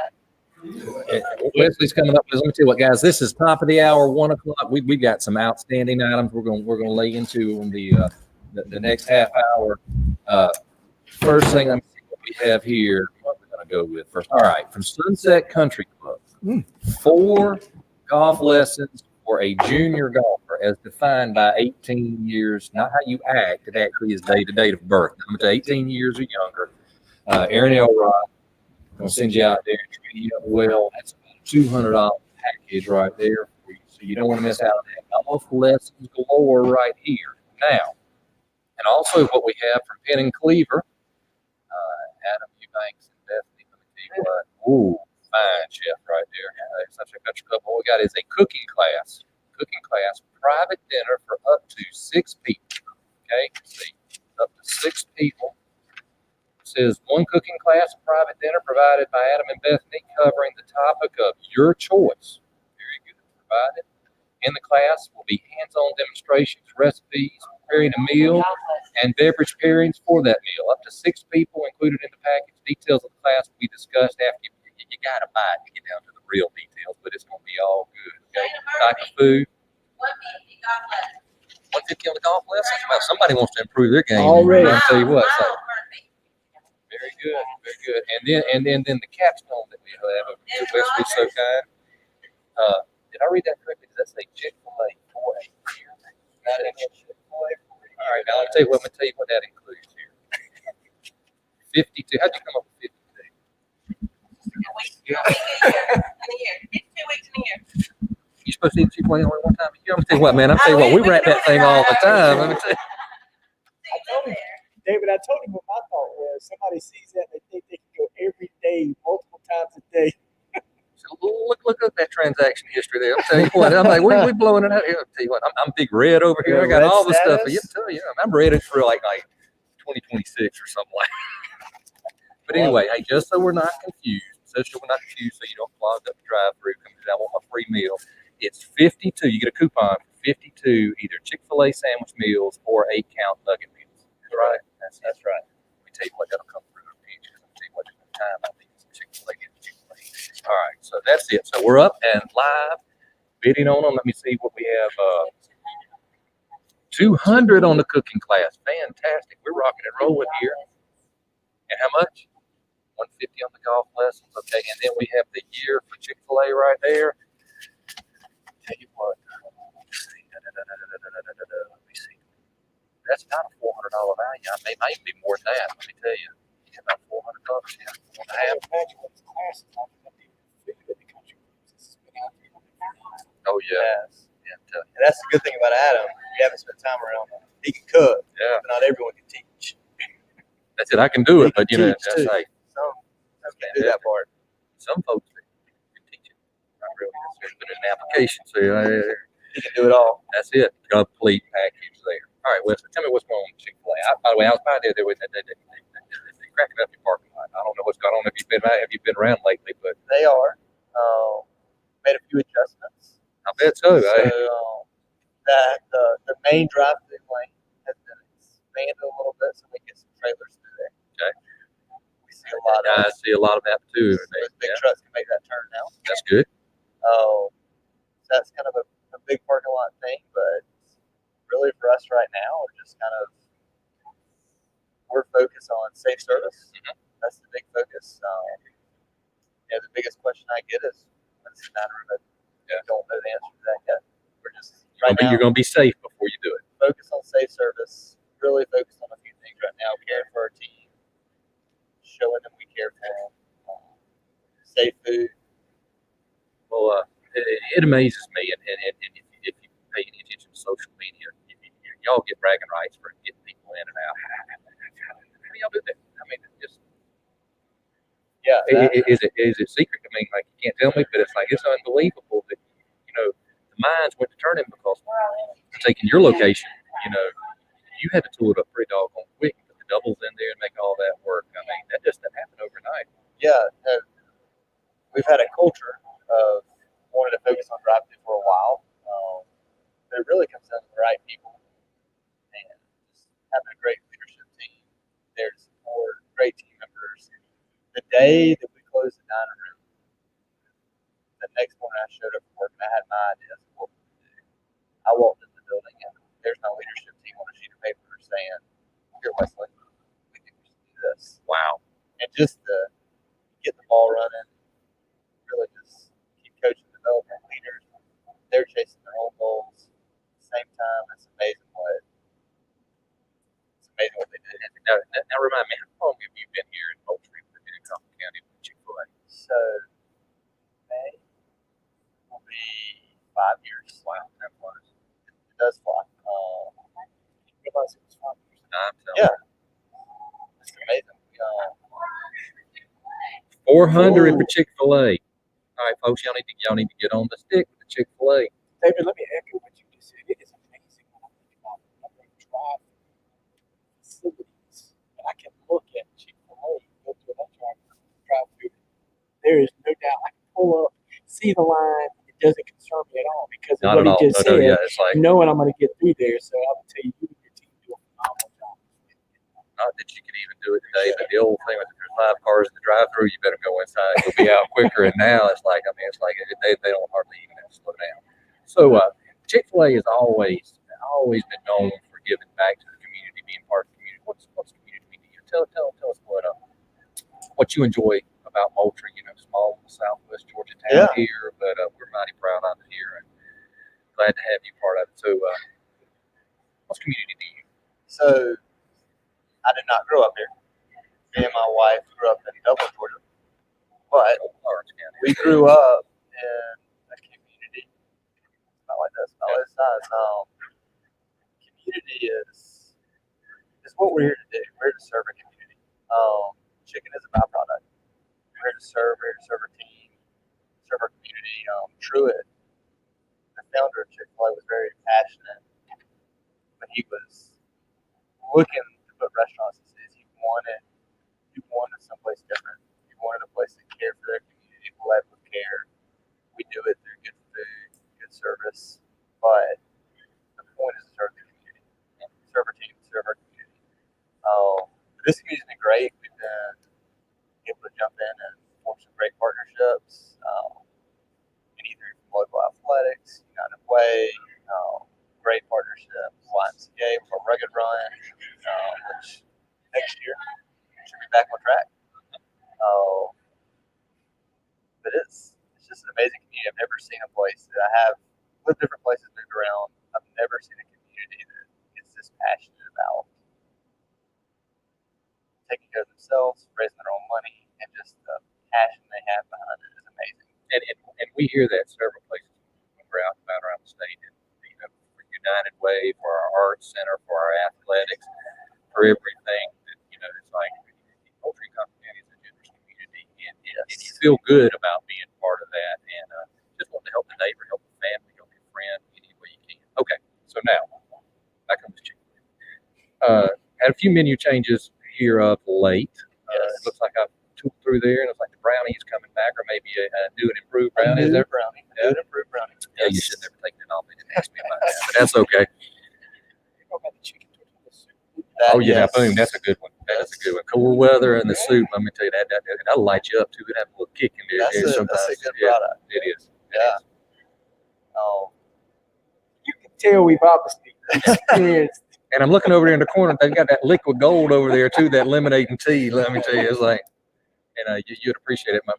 Wesley's coming up. Let me tell you what, guys. This is top of the hour, 1 o'clock. We've got some outstanding items. We're going to lay into on the next half hour. First thing, let me see what we have here. What we're going to go with first. All right, from Sunset Country Club, 4 golf lessons for a junior golfer as defined by 18 years, not how you act, it actually is date of birth. I'm going to 18 years or younger. Aaron Elrod, I'm going to send you out there and treat you up well. That's about a $200 package right there for you. So you don't want to miss out on that. Golf lessons galore right here. Now, and also what we have from Penn and Cleaver, Adam Eubanks and Bethany. Let me tell you what. Ooh, fine chef right there. Such a country club. What we got is a cooking class. Private dinner for up to 6 people. Okay, see, up to 6 people. It says one cooking class, private dinner provided by Adam and Bethany, covering the topic of your choice. Very good. Provided. In the class will be hands-on demonstrations, recipes, preparing a meal, and beverage pairings for that meal. Up to 6 people included in the package. Details of the class will be discussed after you got to buy it to get down to the real details, but it's going to be all good. Okay, type of food. 150 on the golf lessons. Well, somebody wants to improve their game. Already. I'll tell you what. So, very good, very good. And then the capstone that we have of Wesley So Kind. Did I read that correctly? Does that say Chick-fil-A for a year? Not in Chick-fil-A for a year. All right, now let me tell you what that includes here. 52. How'd you come up with 52? You supposed to eat Chick-fil-A only one time a year? I'm gonna tell you what, man. I'm tell you what, we wrap that thing all the time. Let me tell you. David, I told him what my thought was. Somebody sees that and they think they can go every day, multiple times a day. So look at that transaction history there. I'm telling you what, I'm like, we blowing it out here. I'll tell you what, I'm big red over here. I got Red all the stuff. status? I'm telling you, I'm ready for like 2026 or something like that. But anyway, hey, just so we're not confused, so you don't clog up the drive-through, come down, want a free meal. It's 52. You get a coupon for 52 either Chick-fil-A sandwich meals or 8-count nugget meals. That's right. That's right. Let me tell you what, that'll come through a pinch. Let me tell you what, at the time I think it's Chick-fil-A. All right, so that's it. So we're up and live, bidding on them. Let me see what we have. 200 on the cooking class. Fantastic. We're rocking and rolling here. And how much? 150 on the golf lessons. Okay, and then we have the year for Chick-fil-A right there. Tell you what. Let's see. Let me see. That's about a $400 value. It might even be more than that. Let me tell you. Yeah, about $400. Yeah, $4.50. Oh yeah. Yeah, And that's the good thing about Adam. You haven't spent time around him. He can cook, yeah. but not everyone can teach. That's it. I can do it, He but can you know, teach, that's too. like Some can't do that part. some folks can teach it. Not really necessarily put it in an application. So He can do it all. that's it. Complete package there. All right, Wesley, tell me what's going on with Chick-fil-A. By the way, I was by there with they cracking up your parking lot. I don't know what's going on. Have you been around lately? But They are. Made a few adjustments. I bet so. That the main drive-through lane has been expanded a little bit, so we can get some trailers through there. Okay. We see a lot of. I see a lot of that too. Those big Yeah, trucks can make that turn now. that's good. So that's kind of a big parking lot thing, but really for us right now, we're focused on safe service. Mhm. That's the big focus. The biggest question I get is, when's the 9 room? I don't know the answer to that yet. We're just You're going to be safe before you do it. focused on safe service. Really focused on a few things right now. Caring for our team, showing them we care for them. Safe food. Well, it amazes me, and if you pay any attention to social media, y'all get bragging rights for getting people in and out. How do y'all do that? I mean, it's just is it secret? I mean, like, you can't tell me, but it's like it's unbelievable that the minds went to turning because taking your location, you had to tool it up pretty doggone quick, put the doubles in there and make all that work. I mean, that just didn't happen overnight. Yeah, we've had a culture of wanting to focus on drive-through for a while, but it really comes down to the right people and just having a great leadership team there to support, great team members. The day that we closed the dining room, the next morning I showed up for work and I had my ideas of what we would do. I walked in the building and there's my leadership team on a sheet of paper saying, "Here, Wesley, we think we should do this." Wow. And just to get the ball running, really just keep coaching, developing leaders. They're chasing their own goals. same time, it's amazing what they do. Now remind me, how long have you been here in Moultrie in Colquitt County with Chick-fil-A? So May will be 5 years. Wow, that was. It does fly. Realize it was 5 years. I'm telling Yeah, it's amazing. 400 for Chick-fil-A. All right, folks, y'all need to get on the stick with the Chick-fil-A. David, let me echo what you just said. It is amazing when I think about the number of drive facilities. And I can look at Chick-fil-A, go to that drive through. There is no doubt I can pull up, see the line. It doesn't concern me at all because of Not what at he all. just No, said. yeah, it's like Knowing I'm going to get through there. So I would tell you, you and your team do a phenomenal job. not that you could even do it today, but the old thing was if there's 5 cars in the drive-through, you better go inside. You'll be out quicker. And now it's like, they don't hardly even slow down. So Chick-fil-A has always been known for giving back to the community, being part of the community. What's community mean to you? Tell us what you enjoy about Moultrie. Small Southwest Georgia town here, but we're mighty proud of it here and glad to have you part of it. So, what's community to you? So I did not grow up here. Me and my wife grew up in Dublin, Georgia, but Orange County. we grew up in a community not like this, not this size. Community is what we're here to do. We're here to serve a community. Chicken is a byproduct. We're here to serve. We're here to serve our team, serve our community. Truett, the founder of Chick-fil-A, was very passionate when he was looking to put restaurants in cities. He wanted someplace different. He wanted a place that cared for their community, led with care. We do it through good food, good service, but the point is to serve the community, serve our team, serve our community. This community's been great. We've been able to jump in and form some great partnerships. Anything from local athletics, United Way, great partnerships, YMCA with our rugged run, which next year should be back on track. But it's just an amazing community. I've never seen a place that I have lived different places, moved around. I've never seen a community that is this passionate about taking care of themselves, raising their own money, and just the passion they have behind it is amazing. And we hear that several places when we're out and about around the state. And, for United Way, for our arts center, for our athletics, for everything. It's like Moultrie County is a generous community, and you feel good about being part of that, and just want to help the neighbor, help the family, help your friend any way you can. Okay, so now back on this chicken. Had a few menu changes here of late. It looks like I've took through there, and it's like the brownie is coming back, or maybe a new and improved brownie. Is there? Brownie. Yeah. New and improved brownie. Yeah, you should never take it off. They didn't ask me about that, but that's okay. You know about the chicken tortilla soup? Oh yeah, boom, that's a good one. That is a good one. Cool weather and the soup. Let me tell you that'll light you up too. It has a little kick in there. That's a good product. It is. Yeah. You can tell we've obviously experienced. And I'm looking over there in the corner. They've got that liquid gold over there too. That lemonade and tea. Let me tell you, it's like, and you'd appreciate it. My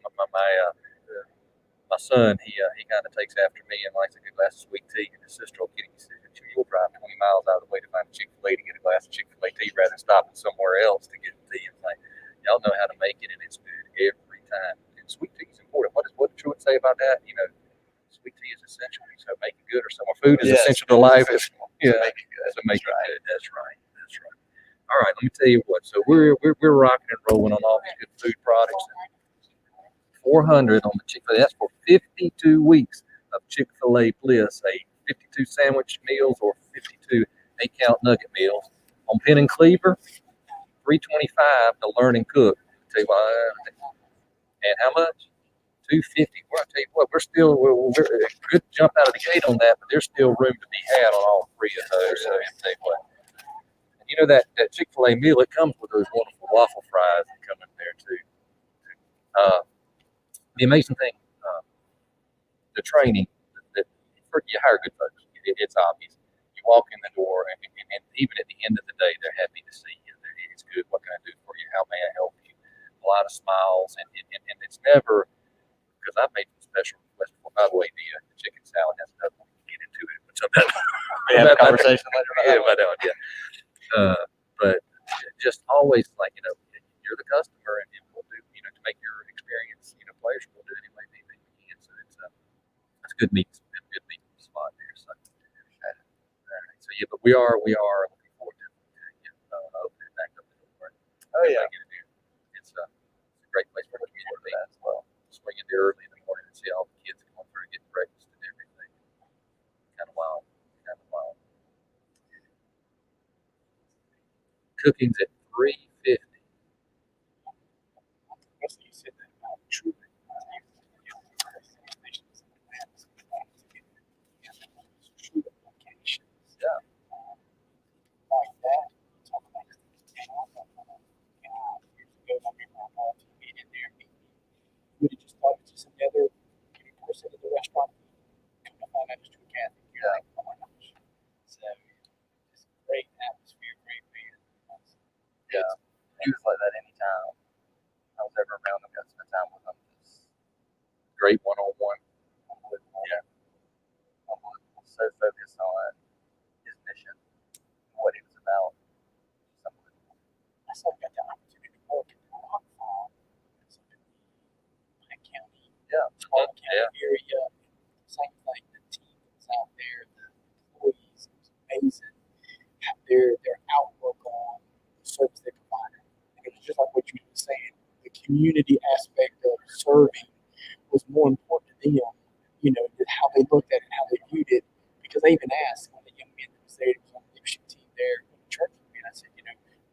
son, he kind of takes after me and likes a good glass of sweet tea. And his sister will get him. He says, "You'll drive 20 miles out of the way to find a Chick-fil-A to get a glass of Chick-fil-A tea rather than stopping somewhere else to get the tea." It's like, y'all know how to make it, and it's good every time. And sweet tea is important. What does Truett say about that? Sweet tea is essential. So make it good, or some more food is essential to life. Make it good. So make it good. That's right. All right, let me tell you what. So we're rocking and rolling on all these good food products. 400 on the Chick-fil-A. That's for 52 weeks of Chick-fil-A Bliss, a 52 sandwich meals or 52 8-count nugget meals. On Penn and Cleaver, $3.25 to learn and cook. Tell you what, and how much? $2.50. Well, I tell you what, we're a good jump out of the gate on that, but there's still room to be had on all 3 of those. So I'll tell you what. And that Chick-fil-A meal, it comes with those wonderful waffle fries that come in there too. The amazing thing, the training, that you hire good folks. It's obvious. You walk in the door, and even at the end of the day, they're happy to see you. It's good. What can I do for you? How may I help you? A lot of smiles, and it's never, because I've made some special requests before. By the way, the chicken salad has another one. Get into it. But something. We have a conversation later about Yeah, that. about that one, yeah. But just always like, you're the customer and we'll do, to make your experience, pleasurable, we'll do anything we can. So it's a good meeting spot there. So, all right. So yeah, but we are looking forward to opening it back up. Oh yeah. It's a great place for the community as well. Swing in there early in the morning and see all the kids going through, getting breakfast and everything. Kind of wild. Cooking's at 3:50. You said that about truly. Yeah. Like that. Talk about years ago, I remember my mom being in there meeting. We would have just thought it was just another person at the restaurant. Come to find out it's true Catholic. You're like, oh my gosh. So just great atmosphere, great beer. Yeah. He was like that anytime I was ever around him, got to spend time with him. Just Great one-on-one. unbelievable. Yeah. Unbelievable. So focused on his mission, what he was about. Just unbelievable. I saw got the opportunity to work in the rock farm. It's up in Colquitt County, Yeah. Colquitt Yeah. County area. Same thing. The team that was out there, the employees, it was amazing. Their outlook on the service they provided. And it was just like what you were saying. The community aspect of serving was more important to them, than how they looked at it, how they viewed it. Because they even asked one of the young men that was there, who was on the leadership team there in the church with me, and I said,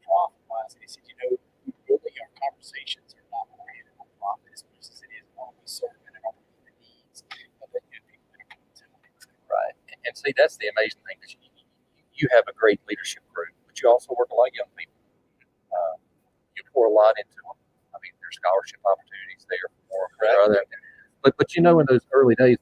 profit wise, and he said, really our conversations are not oriented on profit as much as it is on we serve and our the needs of the people that are coming to it. Right. And see, that's the amazing thing. That you have a great leadership group, but you also work with a lot of young people. You pour a lot into them. I mean, there's scholarship opportunities there for other. But in those early days,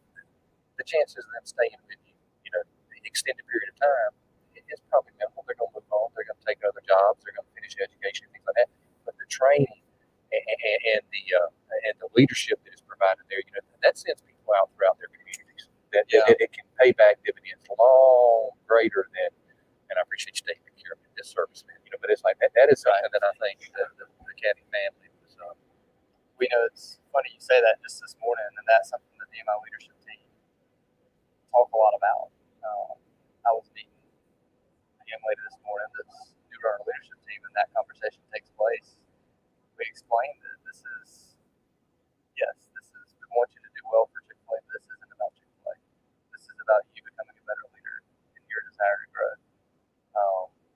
the chances of them staying with you, an extended period of time, it's probably minimal. They're going to move on. They're going to take other jobs. They're going to finish education, things like that. But the training and the leadership that is provided there, that sends people out throughout their communities. That it can pay back dividends long greater than. And I appreciate you taking care of this serviceman, but it's like that is something that I think the Caddy family was. We know it's funny you say that just this morning, and that's something that the my leadership team talk a lot about. I was meeting a young lady this morning that's new to our leadership team, and that conversation takes place. We explained that we want you to do well for Chick-fil-A, but this isn't about Chick-fil-A. This is about you becoming a better leader and your desire to grow.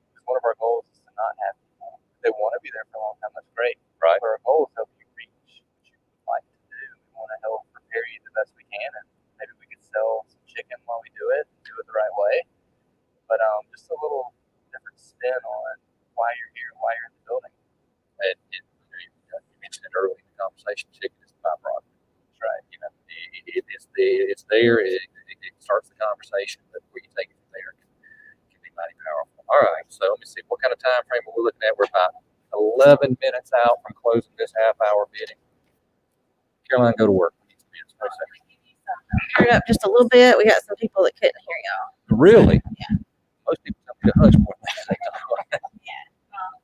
Because one of our goals is to not have people, they want to be there for a long time, that's great. Right. But our goal is to help you reach what you would like to do. We want to help prepare you the best we can, and maybe we could sell some chicken while we do it and do it the right way. But just a little different spin on why you're here, why you're in the building. And you mentioned it early in the conversation. Chicken is the byproduct. That's right. It's there. It starts the conversation, but where you take it from there can be mighty powerful. All right. So let me see. What kind of time frame are we looking at? We're about 11 minutes out from closing this half-hour meeting. Caroline, go to work. Turn it up just a little bit. We got some people that couldn't hear y'all. Really? Yeah. Most people tell me to hush more than they say.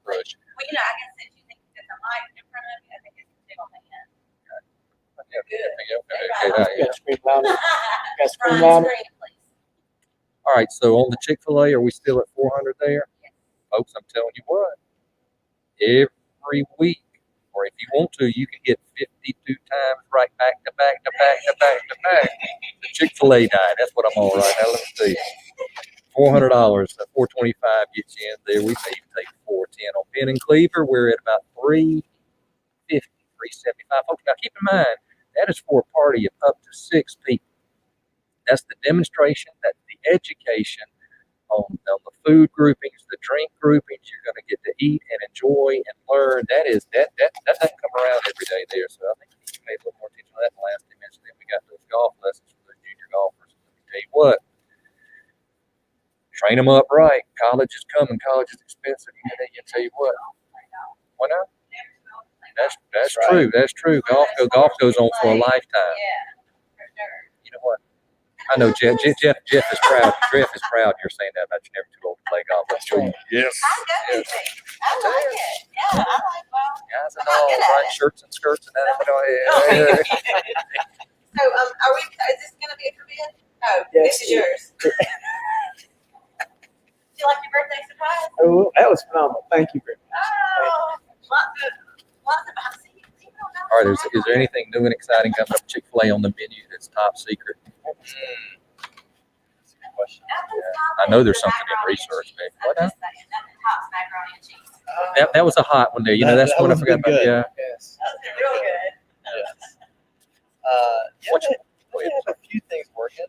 Rush. Well, I guess if you think there's a mic in front of you, I think it's still on the end. Okay. Got screen louder. Got screen Run louder. screen, please. All right. So on the Chick-fil-A, are we still at 400 there? Yes. Folks, I'm telling you what. Every week, or if you want to, you can get 52 times right back to back to back to back to back. The Chick-fil-A diet. That's what I'm on right now. Let me see. $400, $425 gets you in there. We may even take $410 on Penn and Cleaver. We're at about $350, $375. Folks, now keep in mind that is for a party of up to 6 people. That's the demonstration. That's the education on the food groupings, the drink groupings. You're going to get to eat and enjoy and learn. That doesn't come around every day there. So I think you paid a little more attention to that last dimension. Then we got those golf lessons for those junior golfers. Let me tell you what. Train them up right. College is coming. College is expensive. You tell you what. Why not? That's right. true. That's true. Golf goes on for a lifetime. Yeah, for sure. You know what? I know Jeff is proud. Jeff is proud you're saying that about you never too old to play golf. That's right. Yes. I like it. Yeah, I like golf. Guys and I'm not all, good at right? it. Shirts and skirts and that. So, are we? Is this going to be for bid? No, Yes. this is yours. Do you like your birthday surprise? Oh, that was phenomenal. Thank you very much. Oh, lots of. I see. You don't know. All right, is there anything new and exciting coming up Chick-fil-A on the menu that's top secret? That's a good question. I know there's something in research, man. What now? That was a hot one there. You know, that's That what I was forgot about. good. Yeah. Yes. Real good. Yes. Yeah, we have a few things working.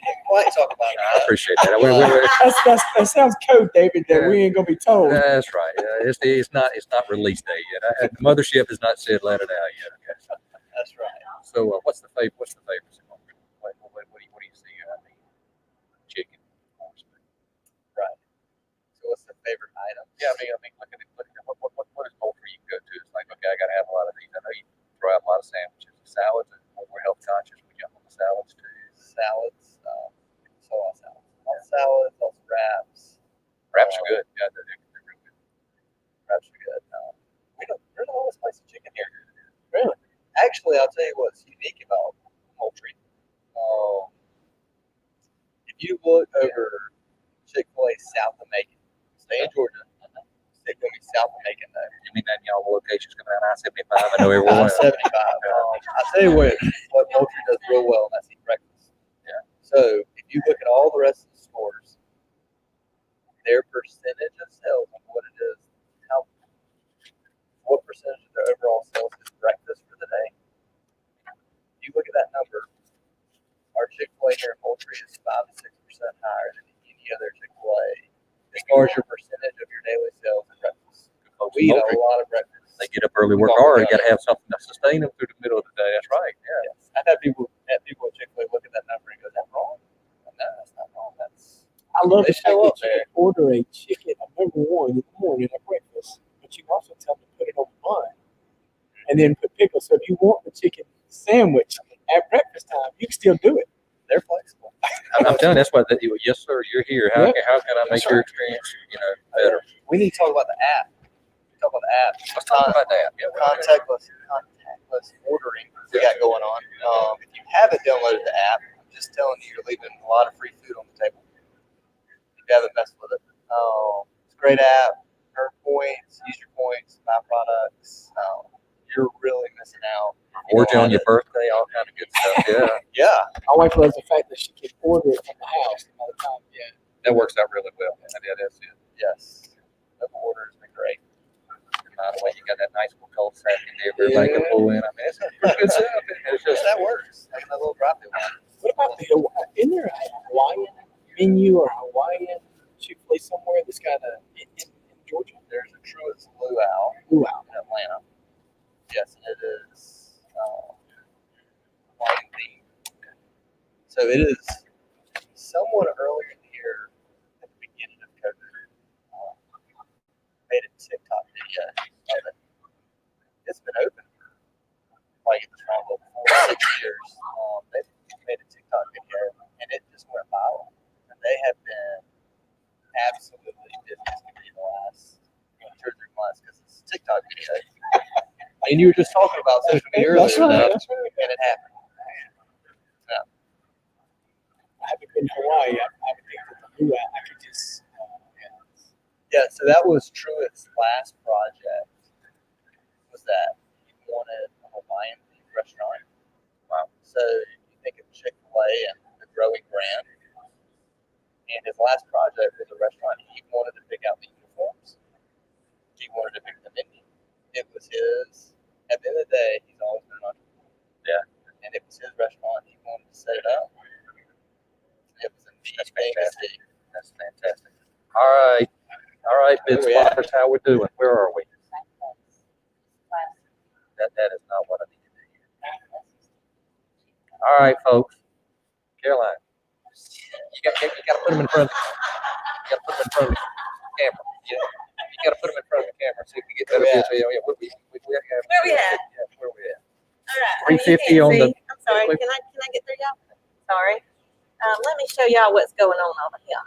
Can't quite talk about I that. appreciate that. That sounds code, David, that we ain't gonna be told. That's right. It's not release day yet. The mothership has not said let it out yet. Okay. That's right. So what's the favorite? What do you see? I mean, chicken, of course. Right. So what's the favorite item? Yeah, I mean, look at what is poultry you can go to? It's like, okay, I got to have a lot of these. I know you throw out a lot of sandwiches, salads, and when we're health conscious, we jump on the salads too. Salads, so all salads. All salads, all wraps. Wraps are good. Yeah, they're real good. Wraps are good. There's a lot of spicy chicken here. Really? Actually, I'll tell you what's unique about poultry. If you look over Chick-fil-A south of Macon, stay in Georgia. It's going to be south of Macon though. You mean that y'all locations coming out I-75? I know everyone. I-75. I'll tell you what poultry does real well, and that's eat breakfast. Yeah. So if you look at all the rest of the stores, their percentage of sales and what it is, what percentage of their overall sales is breakfast for the day. You look at that number, our Chick-fil-A here in poultry is 5 to 6% higher than any other Chick-fil-A as far as your percentage of your daily sales and breakfast. We eat a lot of breakfast. They get up early, work hard. You got to have something to sustain them through the middle of the day. That's right. Yeah. Yes. I've had people at Chick-fil-A look at that number and go, "Is that wrong?" No, that's not wrong. I love They the fact show that up you there. can order a chicken, number one, in the morning at breakfast, but you can also tell them to put it on the bun and then put pickles. So if you want the chicken sandwich at breakfast time, you can still do it. They're flexible. I'm telling you, that's why. Yes, sir. You're here. How can I make That's your right. experience, better? We need to talk about the app. Talk about the app. Let's talk about that. Yeah. Contactless ordering we got going on. If you haven't downloaded the app, I'm just telling you, you're leaving a lot of free food on the table. If you haven't messed with it, it's a great app. Earn points, use your points, buy products. You're really missing out. Reward you on your birthday, all kind of good stuff. Yeah. Yeah. My wife loves the fact that she can order it from the house by the time. Yeah. That works out really well. That's it. Yes. The order has been great. By the way, you got that nice little cul-de-sac in there. Everybody can pull in. I mean, it's pretty good stuff. It's just That works. Like a little drop-in one. What about isn't there a Hawaiian menu or Hawaiian Chick-fil-A somewhere that's kind of in Georgia? There's a Truist Luau Luau. in Atlanta. Yes, and it is Hawaiian themed. So it is somewhat earlier in the year, at the beginning of COVID, made a TikTok video of it. It's been open for like it's around 4 to 6 years. They made a TikTok video and it just went viral. And they have been absolutely busy in the last 2 or 3 months because it's a TikTok video. And you were just talking about social media earlier, That's right. That's right. and it happened. Yeah. I haven't been to Hawaii. I would think that the Luau, I could just. Yeah, so that was Truist's last project. Was that he wanted a Hawaiian themed restaurant? Wow. So you think of Chick-fil-A and the growing brand, and his last project was a restaurant. He wanted to pick out the uniforms. He wanted to pick the menu. It was his. At the end of the day, he's always been an entrepreneur. Yeah. And it was his restaurant. He wanted to set it up. It was a neat thing to see. That's fantastic. All right, bid spotters, how we doing? Where are we? That is not what I need to do here. All right, folks. Caroline, you got to put them in front. You got to put them in front of the camera. Yeah, you got to put them in front of the camera. See if we get better. Yeah, where we at? Yeah, where we at? Yeah, where we at? All right. 350 on the. I'm sorry. Can I get through y'all? Sorry. Let me show y'all what's going on over here.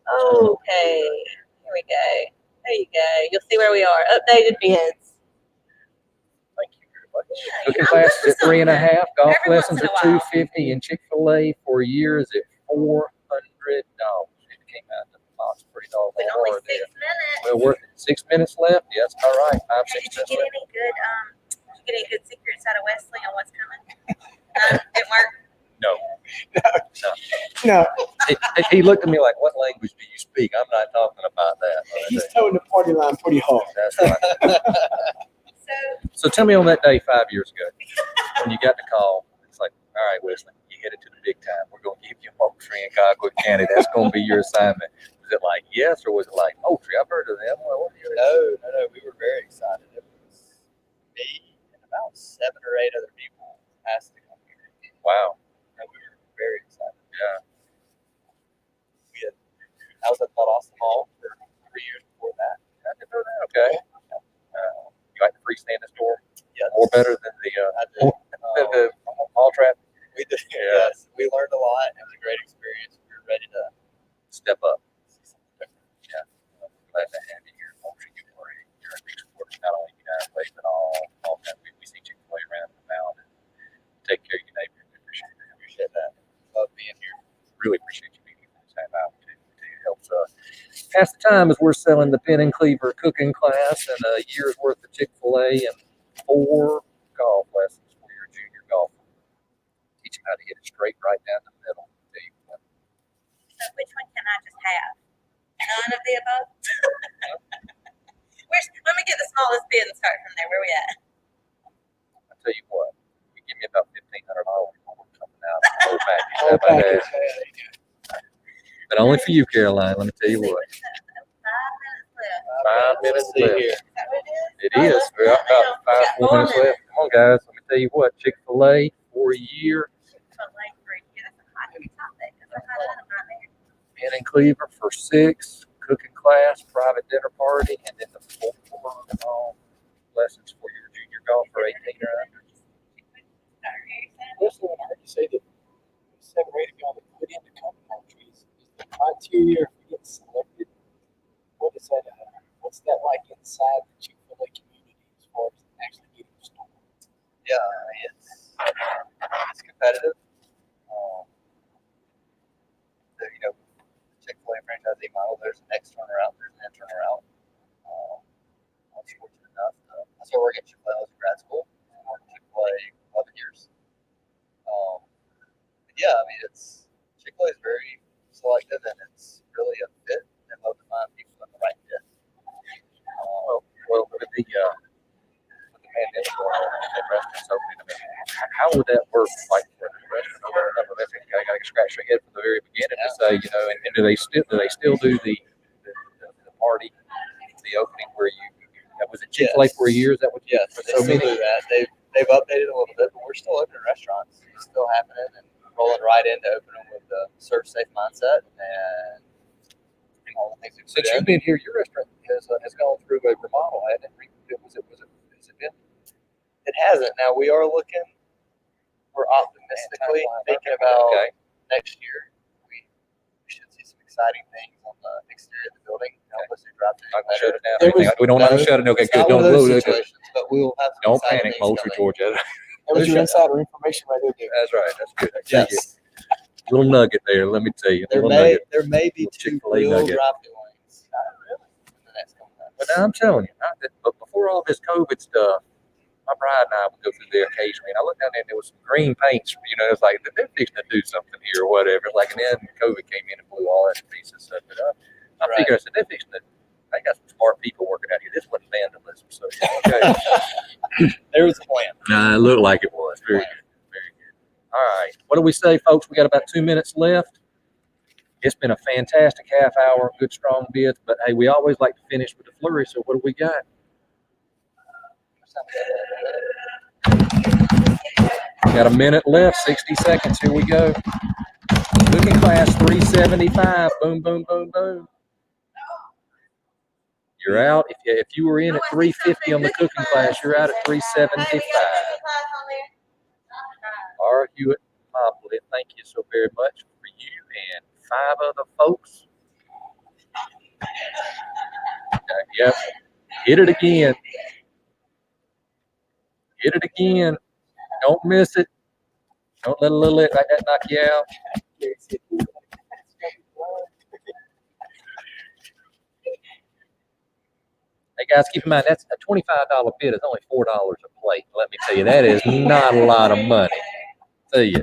Okay, here we go. There you go. You'll see where we are. Updated bids. Thank you very much. Cooking classes at 3.5, golf Every lessons once at in a while. $250, and Chick-fil-A for a year is at $400. It came out to cost pretty doggone With only hard 6 there. minutes. Well, worth it. 6 minutes left. Yes, all right. 5, Hey, 6 did you minutes get left. any good secrets out of Wesley on what's coming? It worked. No. No, He looked at me like, "What language do you speak?" I'm not talking about that. he's towing the party line pretty hard. That's right. So tell me on that day 5 years ago, when you got the call, it's like, all right, Wesley, you headed to the big time. We're going to give you Moultrie in Colquitt County. That's going to be your assignment. Was it like yes, or was it like Moultrie? I've heard of them. Well, what are you? No. We were very excited. It was me and about 7 or 8 other people asked to come here. Wow. And we were very excited. Yeah. I was at the Austin Mall for 3 years before that. I didn't know that. Okay. You like the freestanding store? Yes. More better than the mall traffic? We did. Yeah. Yes. We learned a lot. It was a great experience. We were ready to Step up. see something different. Yeah. I'm glad to have you here. Moultrie, you're a big supporter, not only United Way, but all time. We see Chick-fil-A around and about and take care of your neighbors. We appreciate that. Appreciate that. Love being here. Really appreciate you being here for this half hour too. It helps pass the time as we're selling the Penn and Cleaver cooking class and a year's worth of Chick-fil-A and 4 golf lessons for your junior golfer. Teach them how to hit it straight right down the middle. Tell you what. So which one can I just have? None of the above? Let me get the smallest bid and start from there. Where we at? I tell you what, you give me about $1,500 more coming out of the whole package. How about that? But only for you, Caroline. Let me tell you what. 5 minutes See left. here. Is that what it is? It is. We're about 5 more minutes left. Come on, guys. Let me tell you what. Chick-fil-A for a year. Penn and Cleaver for 6. Cooking class, private dinner party, and then the 4 lessons for your junior golf for 18 or under. Listen, I heard you say that 7 or 8 of y'all that put in to come to Moultrie is the criteria for getting selected. What is that? What's that like inside the Chick-fil-A community as far as actually getting started? Yeah, it's competitive. Chick-fil-A franchisee model. There's an external route. There's an internal route. I was fortunate enough. I started working at Chick-fil-A. I was in grad school. I worked at Chick-fil-A 11 years. It's Chick-fil-A is very selective, and it's really a fit. They love to find people in the right fit. Well, with the pandemic going on and restaurants opening, I mean, how would that work? Like for the restaurant opening up, I got to scratch their head from the very beginning to say, and do they still do the party, the opening where you was it Chick-fil-A for a year? Is that what? Yes, for they so still many? do that. They've updated a little bit, but we're still opening restaurants. It's still happening and rolling right into opening with the serve safe mindset and all the things we Since put you've in. been here, your restaurant has gone through a remodel, hasn't it? Has it been? It hasn't. Now we are looking. We're optimistically thinking about next year. We should see some exciting things on the exterior of the building. Help us to drive through. I can shut it down. There was- We don't know how to shut it. Okay, It's good. not one Don't of those blow it. situations, but we'll have some Don't exciting panic, things Moultrie, coming. Georgia. That was your insider information right there, dude. That's right. That's good. I tell you, Yes, little nugget there. Let me tell you, there little may nugget. be Little 2 Chick-fil-A real nugget. drive-through lanes. In the next couple months. But now I'm telling you, but before all this COVID stuff, my bride and I would go through there occasionally, and I looked down there and there was some green paints. It's like they're fixing to do something here or whatever. Like, and then COVID came in and blew all that to pieces. So, but I figured, I said, they're fixing to. I got some smart people working out here. This wasn't vandalism, so okay. There was a plan. No, it looked like it was. Very good. Very good. All right. What do we say, folks? We got about 2 minutes left. It's been a fantastic half hour, good strong bids. But hey, we always like to finish with the flurry. So what do we got? Got a minute left, 60 seconds. Here we go. Cooking class 375. Boom, boom, boom, boom. You're out. If you were in at 350 on the cooking class, you're out at 375. Argue it, Poplar. Thank you so very much for you. and 5 other folks. Yep. Hit it again. Hit it again. Don't miss it. Don't let a little hit like that knock you out. Hey guys, keep in mind that's a $25 bid is only $4 a plate. Let me tell you, that is not a lot of money. Tell you.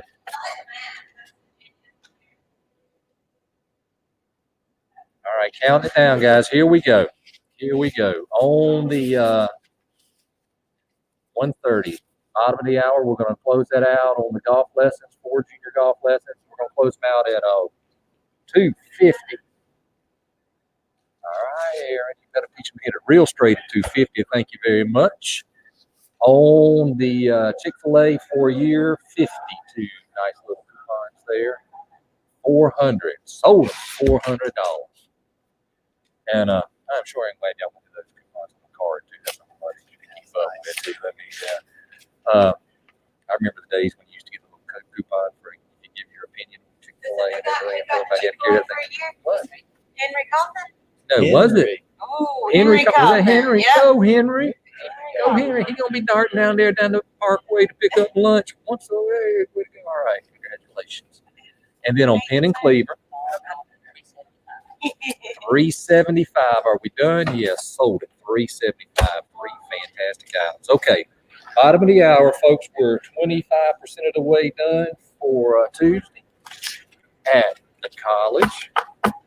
All right, count it down, guys. Here we go. Here we go. On the 1:30, bottom of the hour, we're going to close that out on the golf lessons, 4 junior golf lessons. We're going to close them out at 250. All right, Aaron, you better teach me to hit it real straight at 250. Thank you very much. On the Chick-fil-A 4-year, 52. Nice little coupons there. 400. Sold them $400. And I'm sure I'm glad y'all wanted those coupons on the card too. That's something hard to keep up with too. I remember the days when you used to get a little coupon for you give your opinion on Chick-fil-A and everything. Everybody had to carry that thing. What? Henry Coffin? No, was it? Oh, Henry, was Coffin. that Henry? Yep. Go, Henry. Go, Henry. He's going to be darting down there down the parkway to pick up lunch once a week. All right. Congratulations. And then on Penn and Cleaver, 375. Are we done? Yes, sold at 375. 3 fantastic items. Okay. Bottom of the hour, folks. We're 25% of the way done for Tuesday at the college.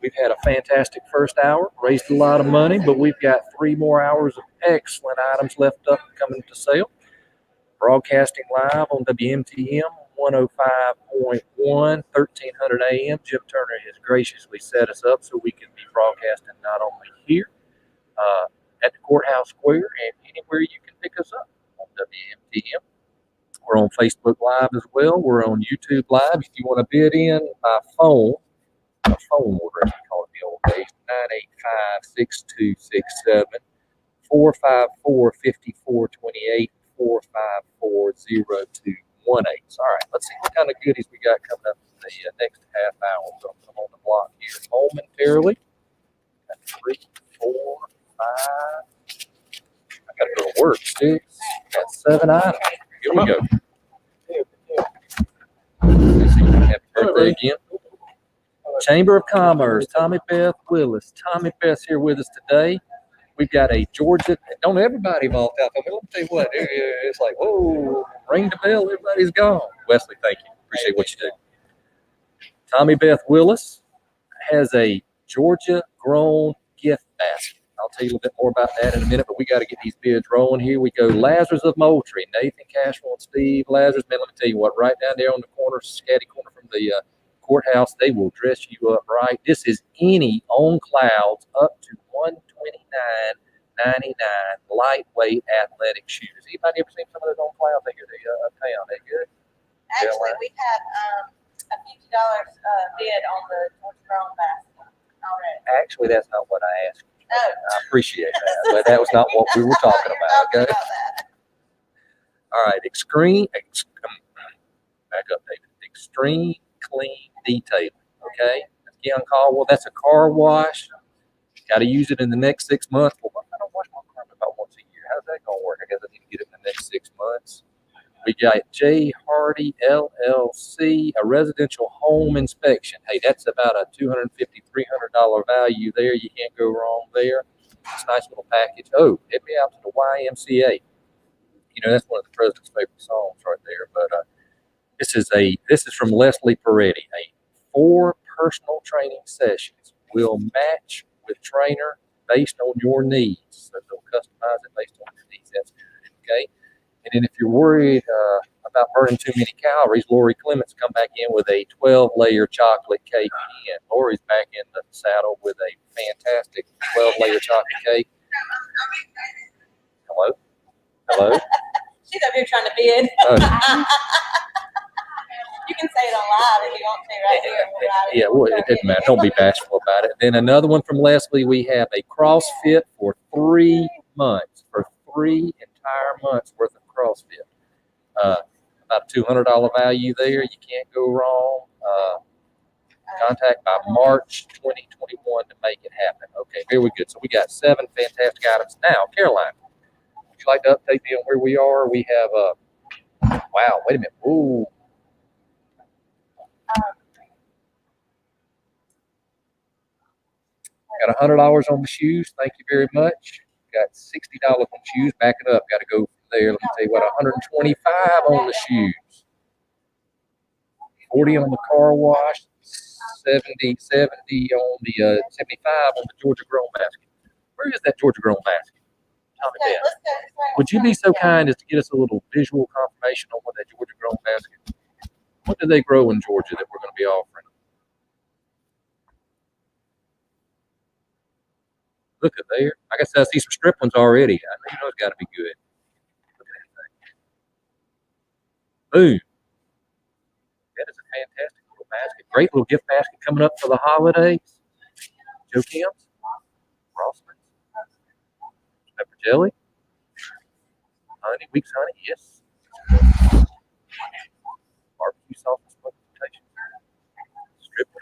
We've had a fantastic first hour, raised a lot of money, but we've got 3 more hours of excellent items left up coming to sale. Broadcasting live on WMTM 105.1, 1300 AM. Jim Turner has graciously set us up so we can be broadcasting not only here at the Courthouse Square and anywhere you can pick us up on WMTM. We're on Facebook Live as well. We're on YouTube Live. If you want to bid in by phone, a phone order, as we call it in the old days, 985-6267, 454-5428, 454-0218. All right, let's see what kind of goodies we got coming up in the next half hour. We're going to come on the block here momentarily. Got 3, 4, 5. I got to go to work, 6. Got 7 items. Here we go. Happy birthday again. Chamber of Commerce, Tommy Beth Willis. Tommy Beth's here with us today. We've got a Georgia. Don't everybody vault out. Let me tell you what. It's like, whoa, ring the bell. Everybody's gone. Wesley, thank you. Appreciate what you do. Tommy Beth Willis has a Georgia-grown gift basket. I'll tell you a little bit more about that in a minute, but we got to get these bids rolling here. We go Lazarus of Moultrie, Nathan Cashwell and Steve Lazarus. Man, let me tell you what, right down there on the corner, scatty corner from the courthouse, they will dress you up right. This is any on clouds up to $129.99 lightweight athletic shoes. Anybody ever seen some of those on clouds? They hear the uptown. They good? Actually, we had a $50 bid on the Georgia Grown basket already. Actually, that's not what I asked. Oh. I appreciate that, but that was not what we were talking about. Okay. All right. Back up, David. Extreme Clean Detailing. Okay. Again, Caldwell, that's a car wash. Got to use it in the next 6 months. Well, I don't wash my car about once a year. How's that going to work? I guess I need to get it in the next 6 months. We got J. Hardy LLC, a residential home inspection. Hey, that's about a $250, $300 value there. You can't go wrong there. It's a nice little package. Oh, hit me out to the YMCA. You know, that's one of the president's favorite songs right there. But this is from Leslie Peretti. 4 personal training sessions will match with trainer based on your needs. So they'll customize it based on your needs. That's good. Okay. And then if you're worried about burning too many calories, Lori Clements come back in with a 12-layer chocolate cake. And Lori's back in the saddle with a fantastic 12-layer chocolate cake. Hello? Hello? She's up here trying to bid. Oh. You can say it on live if you want to right here. Yeah, well, it doesn't matter. Don't be bashful about it. Then another one from Leslie. We have a CrossFit for 3 months. For 3 entire months worth of CrossFit. About $200 value there. You can't go wrong. Contact by March 2021 to make it happen. Okay, very good. So we got 7 fantastic items. Now, Caroline, would you like to update me on where we are? We have, wow, wait a minute. Ooh. Got $100 on the shoes. Thank you very much. Got $60 on shoes. Back it up. Got to go from there. Let me tell you what, 125 on the shoes. 40 on the car wash. 70 on the 75 on the Georgia Grown basket. Where is that Georgia Grown basket? Tell me that. Would you be so kind as to get us a little visual confirmation on what that Georgia Grown basket? What do they grow in Georgia that we're going to be offering? Look at there. I guess I see some strip ones already. I know it's got to be good. Look at that thing. Boom. That is a fantastic little basket. Great little gift basket coming up for the holidays. Joe Kim's, Rossman's, pepper jelly, honey, week's honey, yes. Barbecue sauce and smoked potato. Stripper.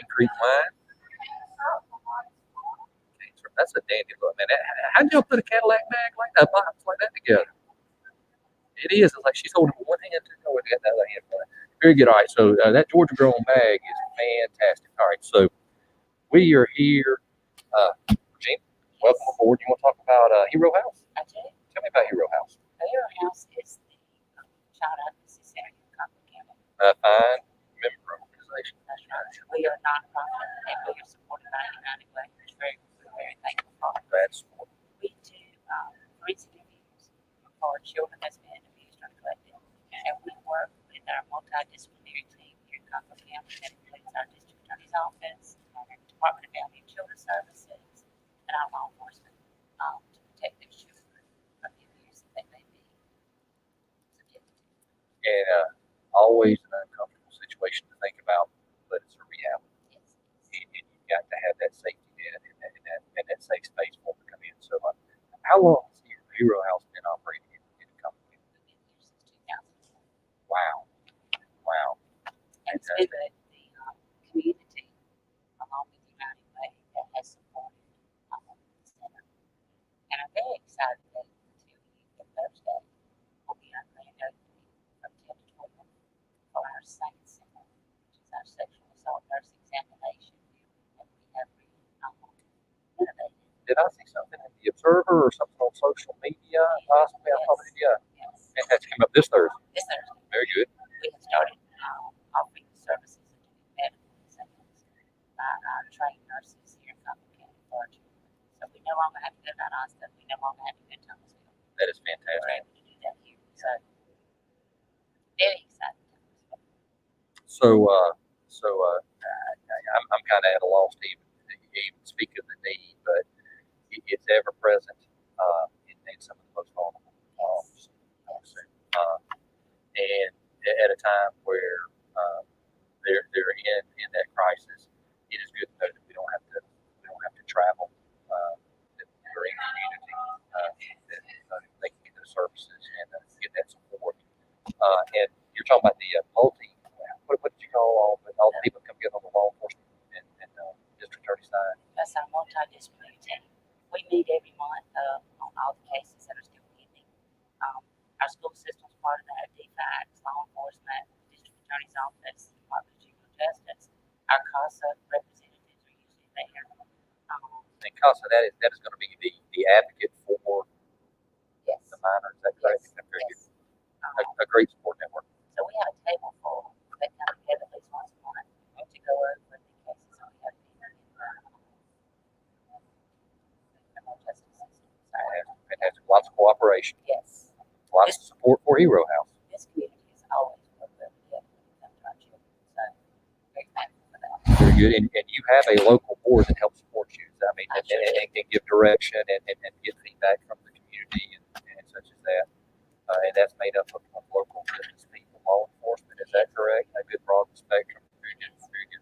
Creek wine. That's a dandy look, man. How'd y'all put a Cadillac bag like that, box like that together? It is. It's like she's holding it with one hand. No, we got that other hand. Very good. All right. So that Georgia Grown bag is fantastic. All right. So we are here. Regina, welcome aboard. You want to talk about Hero House? I do. Tell me about Hero House. The Hero House is the child advocacy center in Colquitt County. Fine member organization. That's right. We are a nonprofit and we are supported by United Way. We're very thankful for it. That's We do forensic reviews for children that's been abused or neglected. And we work with our multidisciplinary team here in Colquitt County that includes our district attorney's office, our Department of Family and Children's Services, and our law enforcement to protect their children from the abuse that they may be subjected to. And always an uncomfortable situation to think about, but it's a reality. Yes. And you've got to have that safety net and that safe space for them to come in. So, how long has Hero House been operating in the company? We've been here since 2004. Wow. Wow. And it's been the community, along with United Way, that has supported the center. And I'm very excited that until the Thursday will be our grand opening from 10 to 12 for our second center, which is our sexual assault nurse examination that we have renovated. Did I see something in the Observer or something on social media? Possibly, I probably yeah. Yes. And that's coming up this Thursday. This Thursday, Very good. we have started offering services and doing medical exams by our trained nurses here in Colquitt County for our children. So we no longer have to go down Austin. We no longer have to go to Thomasville. That is We're fantastic. able to do that here. So very excited. I'm kind of at a loss to even speak of the need, but it's ever present in some of the most vulnerable. And at a time where they're in that crisis, it is good to know that we don't have to travel. That we're in the community, that they can get those services and get that support. And you're talking about the what did you call all the people that come together on the law enforcement and district attorney side? That's our multidisciplinary team. We meet every month on all the cases that are still pending. Our school system's part of that, DFACS, law enforcement, district attorney's office, Department of Juvenile Justice. Our CASA representatives are usually there. And CASA, that is going to be the advocate for Yes. the minors. Is that correct? Yes. Very good. Yes. A great support network. So we have a table full that come together at least once a month to go over the cases that we have in the criminal justice system. So, Fantastic. Lots of cooperation. yes, Lots of support for Hero House. this community is always worked well together when it comes to our children. So very thankful for that. Very good. And you have a local board that helps support you. I mean, and can give direction and get feedback from the community and such as that. And that's made up of local business people, law enforcement. Is that correct? A good broad spectrum. Very good. Very good.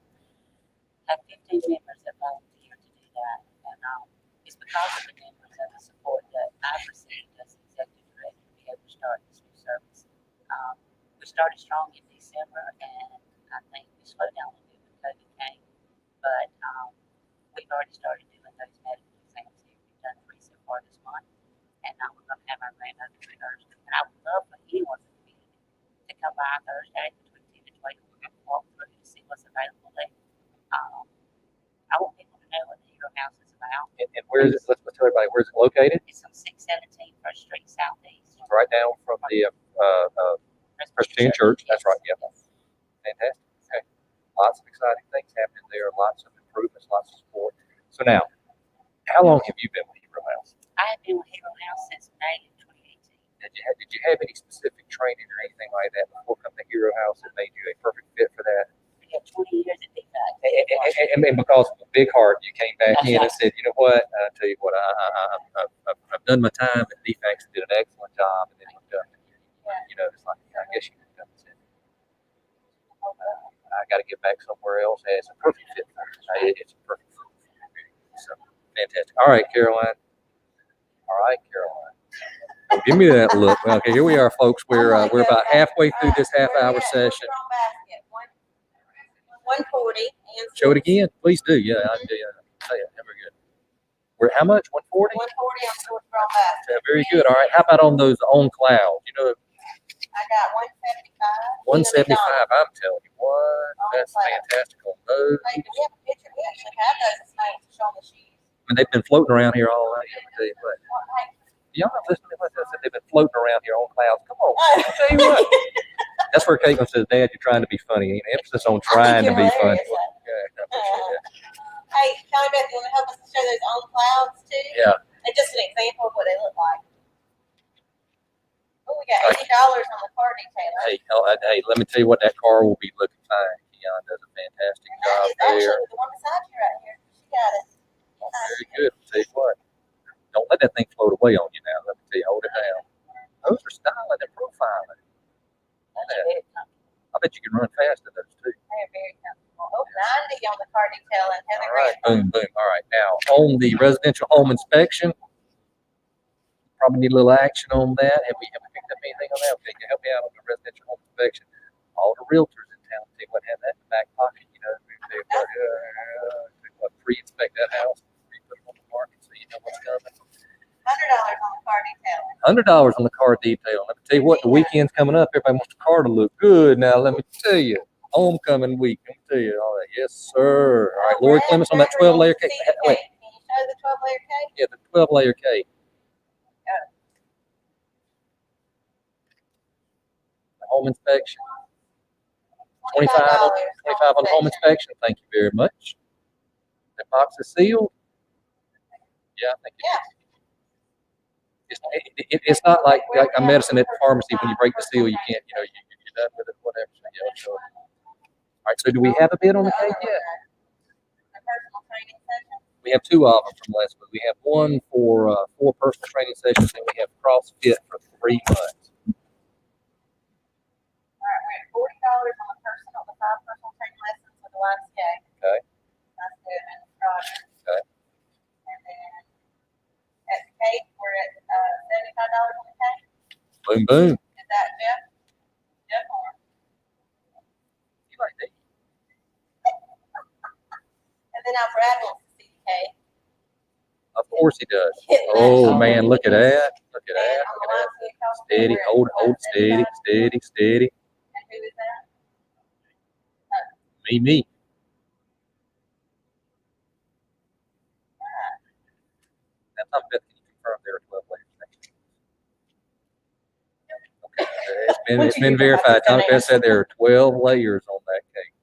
Have 15 members that volunteer to do that. And it's because of the members and the support that I've received as executive director to be able to start this new service. We started strong in December, and I think we slowed down a little bit when COVID came, but we've already started doing those medical exams here. We've done 3 so far this month, and we're going to have our grand opening Thursday. And I would love for anyone in the community to come by Thursday between 10 and 12 and walk through to see what's available there. I want people to know what the Hero House is about. And where is it? Let's tell everybody, where is it located? It's on 617 First Street Southeast. Right down from the Presbyterian Church. That's right. Yep. Fantastic. Okay. Lots of exciting things happening there. Lots of improvements. Lots of support. So now, how long have you been with Hero House? I have been with Hero House since May of 2018. Did you have any specific training or anything like that before coming to Hero House that made you a perfect fit for that? We have 20 years at DFAC. And because of a big heart, you came back in and said, you know what? I tell you what, I've done my time at DFAX and did an excellent job, and then looked up, you know, it's like, I guess you could come and say, I got to get back somewhere else. And it's a perfect fit for me. It's a perfect fit. So fantastic. All right, Caroline. Oh, give me that look. Okay, here we are, folks. We're about halfway through this half-hour session. 140. Show it again, please do. Yeah, I do. Say it. Very good. We're how much? 140. 140 on Silver Straw basket. Yeah, very good. All right. How about on those on clouds? You know, I got 175. 175. I'm telling you what, that's fantastic on those. Hey, do we have a picture? We actually have those snakes to show the shoes. I mean, they've been floating around here all night. Let me tell you what. Y'all not listening to what I said? They've been floating around here on clouds. Come on. I'll tell you what. That's where Caitlin says, Dad, you're trying to be funny. Emphasis on trying to be funny. Yeah, I appreciate that. Hey, Johnny Beth, you want to help us show those on clouds too? Yeah. And just an example of what they look like. Oh, we got $80 on the car detailer. Hey, let me tell you what, that car will be looking fine. Keon does a fantastic job It's actually there. the one beside you right here. She got it. Very good. I'll tell you what. Don't let that thing float away on you now. Let me tell you, hold it down. Those are styling and profiling. I bet you can run fast in those too. They're very comfortable. Oh, 90 on the car detailing. All right, boom, boom. All right, now on the residential home inspection, probably need a little action on that. Have we picked up anything on that? Okay, can you help me out on the residential home inspection? All the realtors in town, they would have that in the back pocket. You know, they pre-inspect that house, pre-put it on the market, so you know what's coming. $100 on the car detailing. $100 on the car detail. Let me tell you what, the weekend's coming up. Everybody wants the car to look good. Now, let me tell you, homecoming week. Let me tell you all that. Yes, sir. All right, Lori Clements on that 12-layer cake. Wait. Can you show the 12-layer cake? Yeah, the 12-layer cake. The home inspection. 25 on home inspection. Thank you very much. The box is sealed. Yeah, I think it is. It's not like a medicine at the pharmacy when you break the seal, you can't, you know, you're done with it, whatever. So, yeah, so. All right, so do we have a bid on the cake yet? The personal training session? We have 2 of them from last week. We have one for 4 personal training sessions, and we have CrossFit for 3 months. All right, we're at $40 on the personal, the 5 personal training lessons with the YMCA. Okay. That's good. And the Roger. Okay. And then at the cake, we're at $75 on the cake. Boom, boom. Is that Jeff? Jeff Horn. You like that? And then our Brad wants to see the cake. Of course he does. Hit that Oh shoulder. man, look at that. Look at And that. on Look the at that. YMCA costume, Steady, we're at hold, steady, $75. steady, steady. And who is that? Me. That's not Beth. Can you confirm there are 12 layers? Okay. It's been verified. Tommy Beth said there are 12 layers on that cake.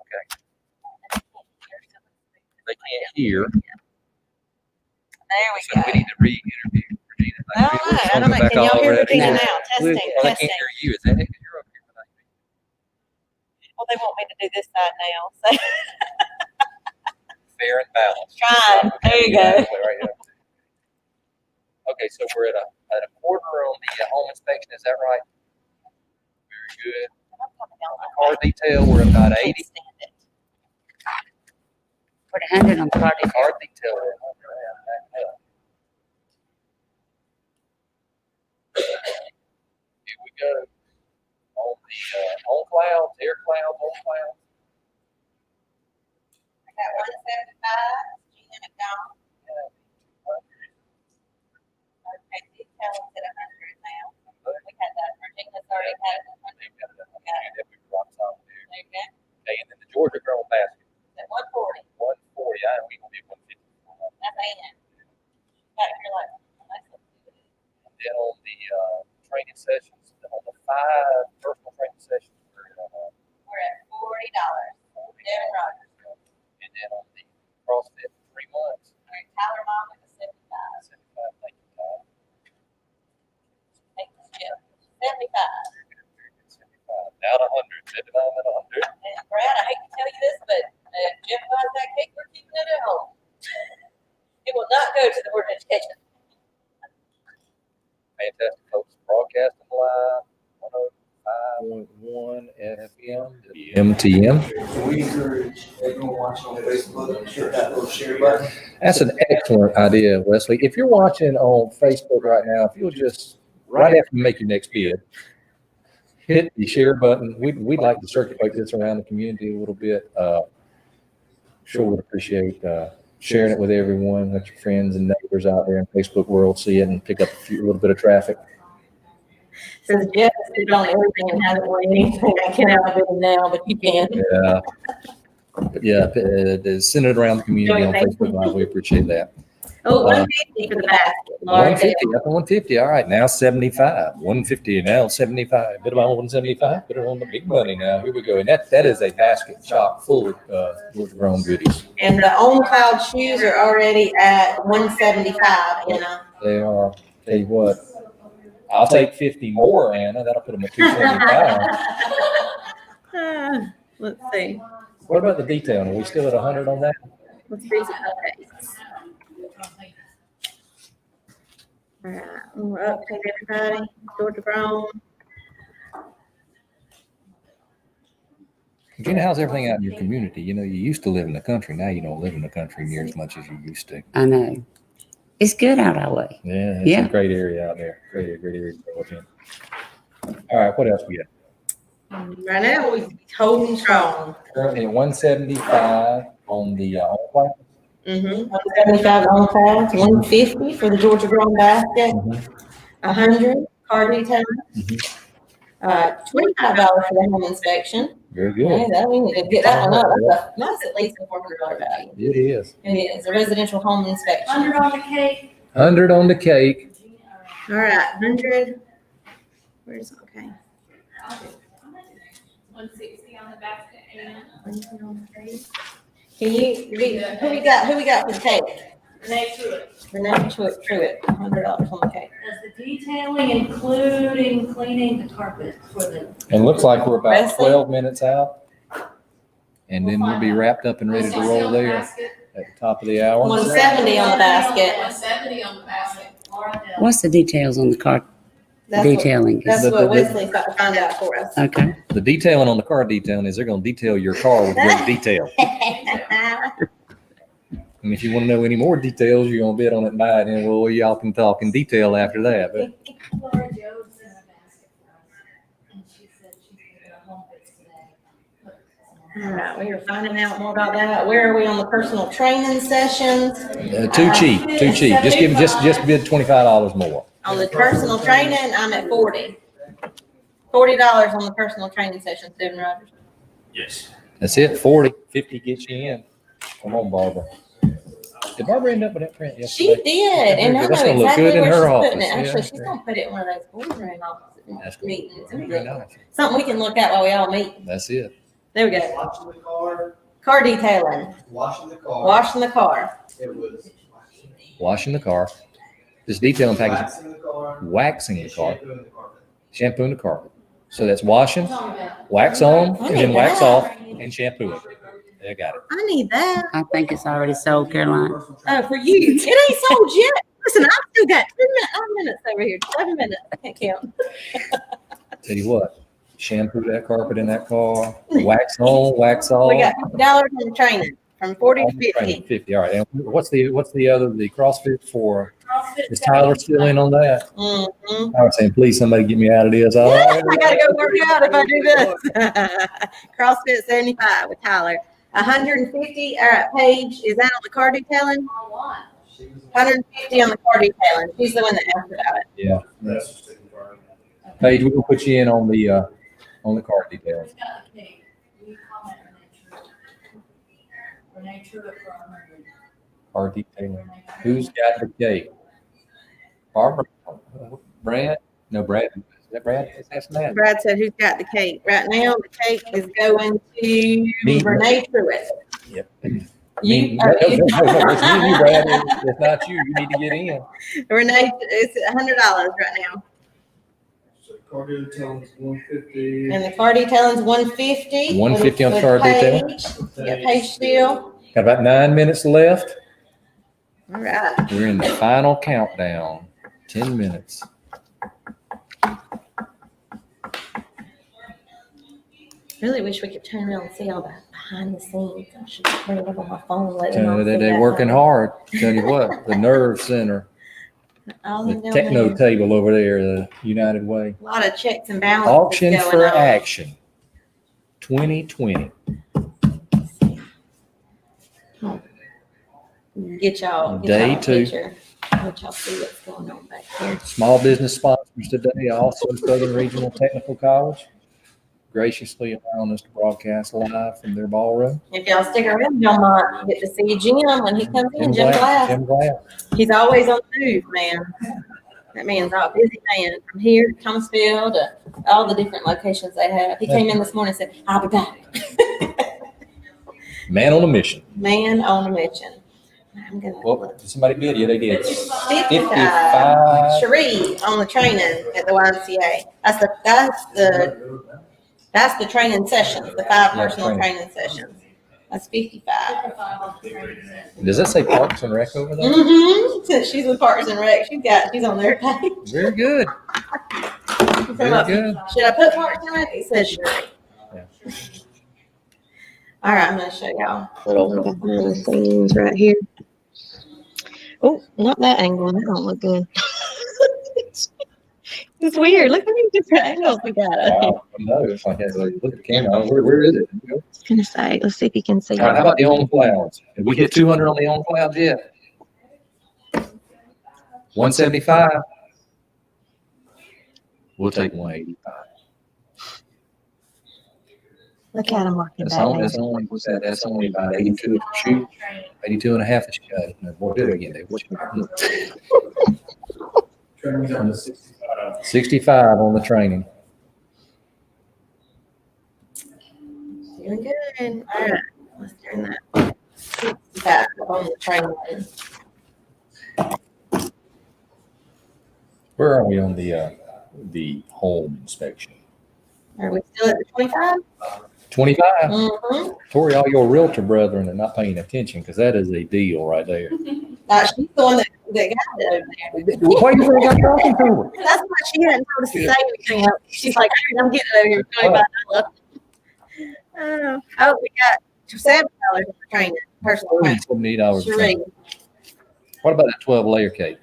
Okay. They can't hear. There we So go. we need to re-interview Regina. I don't know. Can y'all hear Regina now? Testing, Well, I can't testing. hear you. Is that it? You're up here tonight. Well, they want me to do this side now, so. Fair and balanced. Trying. There you go. Right here. Okay, so we're at a quarter on the home inspection. Is that right? Very good. Car detail, we're about 80. Put 100 on the car detail. Car detail, we're 100. Here we go. On the on clouds, air clouds, on clouds. I got 175, Gina McDonald. Okay, details at 100 now. We had that, Virginia's already had it at 100. Okay. Okay, and then the Georgia Girl basket, At 140. 140. We gonna be 150. That's Ann. Got here like, that's a- And then on the training sessions, on the 5 personal training sessions, we're we're at $40. Darren Rogers. and then on the CrossFit 3 months, All right, Tyler Mom is 75. 75. Thank you, Todd. Thank you, Jim. 75. 75. Now to 100. 75 and 100. And Brad, I hate to tell you this, but if Jim buys that cake, we're keeping it at home. It will not go to the Board of Education. Fantastic, folks. Broadcasting live, 105.1 FM, MTM. We encourage everyone watching on Facebook, hit that little share button. That's an excellent idea, Wesley. If you're watching on Facebook right now, if you'll just, right after you make your next bid, hit the share button. We'd like to circulate this around the community a little bit. Sure would appreciate sharing it with everyone. Let your friends and neighbors out there in Facebook world see it and pick up a little bit of traffic. Since Jeff has put on everything and hasn't won anything, I can't outbid him now, but you can. Yeah. But yeah, send it around the community on Facebook Live. We appreciate that. Oh, 150 for the basket. Laura 150, up to 150. All right, now 75. 150, now 75. Bit about 175. Put it on the big money now. Here we go. And that is a basket chock full of Georgia grown goodies. And the On Cloud shoes are already at 175, you know. They are. Tell you what, I'll take 50 more, Anna. That'll put them at 275. Let's see. What about the detailing? Are we still at 100 on that? Let's see some updates. All right, we'll update everybody. Georgia grown. Gina, how's everything out in your community? You know, you used to live in the country. Now you don't live in the country near as much as you used to. I know. It's good out our way. Yeah, it's Yeah. a great area out there. Great area to live in. All right, what else we got? Right now, we're holding strong. Currently at 175 on the on-play. 175 on clouds, 150 for the Georgia grown basket, 100 car detail, $25 for the home inspection. Very Okay, good. that we need to get that one up. That's at least a $400 value. It is. It is a residential home inspection. 100 on the cake. 100 on the cake. All right, 100. Where's okay? 160 on the basket and Can you read who we got for the cake? Renee Truitt. Renee Truitt, $100 on the cake. Does the detailing including cleaning the carpet for the? And looks like we're about Wesley? 12 minutes out. And then we'll be wrapped up and ready to roll there at the top of the hour. 170 on the basket. 170 on the basket. What's the details on the car That's what, detailing? that's what Wesley's got to find out for us. Okay. The detailing on the car detailing is they're going to detail your car with great detail. And if you want to know any more details, you're going to bid on it and buy it. And well, y'all can talk in detail after that. But Laura Jones sent a basket for us, and she said she's going to home fix today. All right, we are finding out more about that. Where are we on the personal training sessions? too cheap. Just bid $25 more. On the personal training, I'm at 40. $40 on the personal training session, Stephen Rogers. Yes. That's it. 40, 50 gets you in. Come on, Barbara. Did Barbara end up with that print She yesterday? did, and I know That's gonna look exactly good in where her she's putting office, it. Actually, yeah. she's gonna put it in one of those boardroom That's office good. meetings. Very nice. Something we can look at while we all meet. That's it. There we go. Washing the car, Car detailing, washing the car. washing the car. It was Washing the car. This detailing package, waxing the car. waxing the car, Shampooing the carpet. shampooing the carpet. So that's washing, wax on, and then wax off, and shampoo it. They got it. I need that. I think it's already sold, Caroline. Oh, for you. It ain't sold yet. Listen, I've still got 9 minutes over here. 7 minutes. I can't count. Tell you what, shampoo that carpet in that car, wax on, wax off. We got $50 in the training from 40 to 50. 50. All right. And what's the other, the CrossFit for Is Tyler still in on that? Mm-hmm. I was saying, please, somebody get me out of this. I gotta go work out if I do this. CrossFit 75 with Tyler. 150, Paige, is that on the car detailing? 150 on the car detailing. She's the one that asked about it. Yeah. Paige, we will put you in on the car details. Car detailing. Who's got the cake? Barbara? Brad? No, Brad. Is that Brad? That's Matt. Brad said, who's got the cake? Right now, the cake is going to Me. Renee Pruitt. Yep. You, No, it's me and you, Brad. It's not you. You need to get in. Renee, it's $100 right now. So car detailing is 150. And the car detailing's 150. 150 on with car detailing. Paige. Yeah, Paige still. Got about 9 minutes left. All right. We're in the final countdown. 10 minutes. Really wish we could turn around and see all that behind the scenes. I should bring it up on my phone and let them all see They're that. working hard. Tell you what, the Nerve Center, All the them down techno there. table over there, the United Way. A lot of checks and balances Auction going for on. Action 2020. Get y'all Day a 2. picture. Let y'all see what's going on back here. Small business sponsors today, also Southern Regional Technical College, graciously allowing us to broadcast live from their ballroom. If y'all stick around, y'all might get to see Jim when he comes in. Jim Glass. Jim Glass. He's always on the move, man. That man's a busy man. From here to Thomasville to all the different locations they have. He came in this morning and said, I'll be back. Man on a mission. Man on a mission. I'm gonna Well, did somebody bid you? They did. 55. Cherie on the training at the YMCA. That's the training sessions, the 5 personal training sessions. That's 55. Does that say Parks and Rec over there? Mm-hmm. Since she's with Parks and Rec, she's on their page. Very good. Very good. Should I put Parks and Rec? It says Cherie. Yeah. All right, I'm going to show y'all a little behind the scenes right here. Oh, not that angle. That don't look good. It's weird. Look how many different angles we got. Wow. No, it's like, look at the camera. Where is it? I was going to say, let's see if you can see. All right, how about the on clouds? Have we hit 200 on the on clouds yet? 175. We'll take 185. Look at him walking That's back only, there. that's only, what's that? That's only about 82 shoot. 82 and a half is cut. No, boy, do it again, Dave. What you- Training's on the 65. 65 on the training. Doing good. All right, let's turn that 65 on the training. Where are we on the home inspection? Are we still at the 25? 25. Mm-hmm. Tori, all your realtor brethren are not paying attention because that is a deal right there. She's the one that got it over there. Why do you think I'm talking to her? That's why she hadn't told us to say anything else. She's like, I'm getting it over here for $25. Oh, we got $7 for training, personal training. $78. Cherie. What about that 12 layer cake?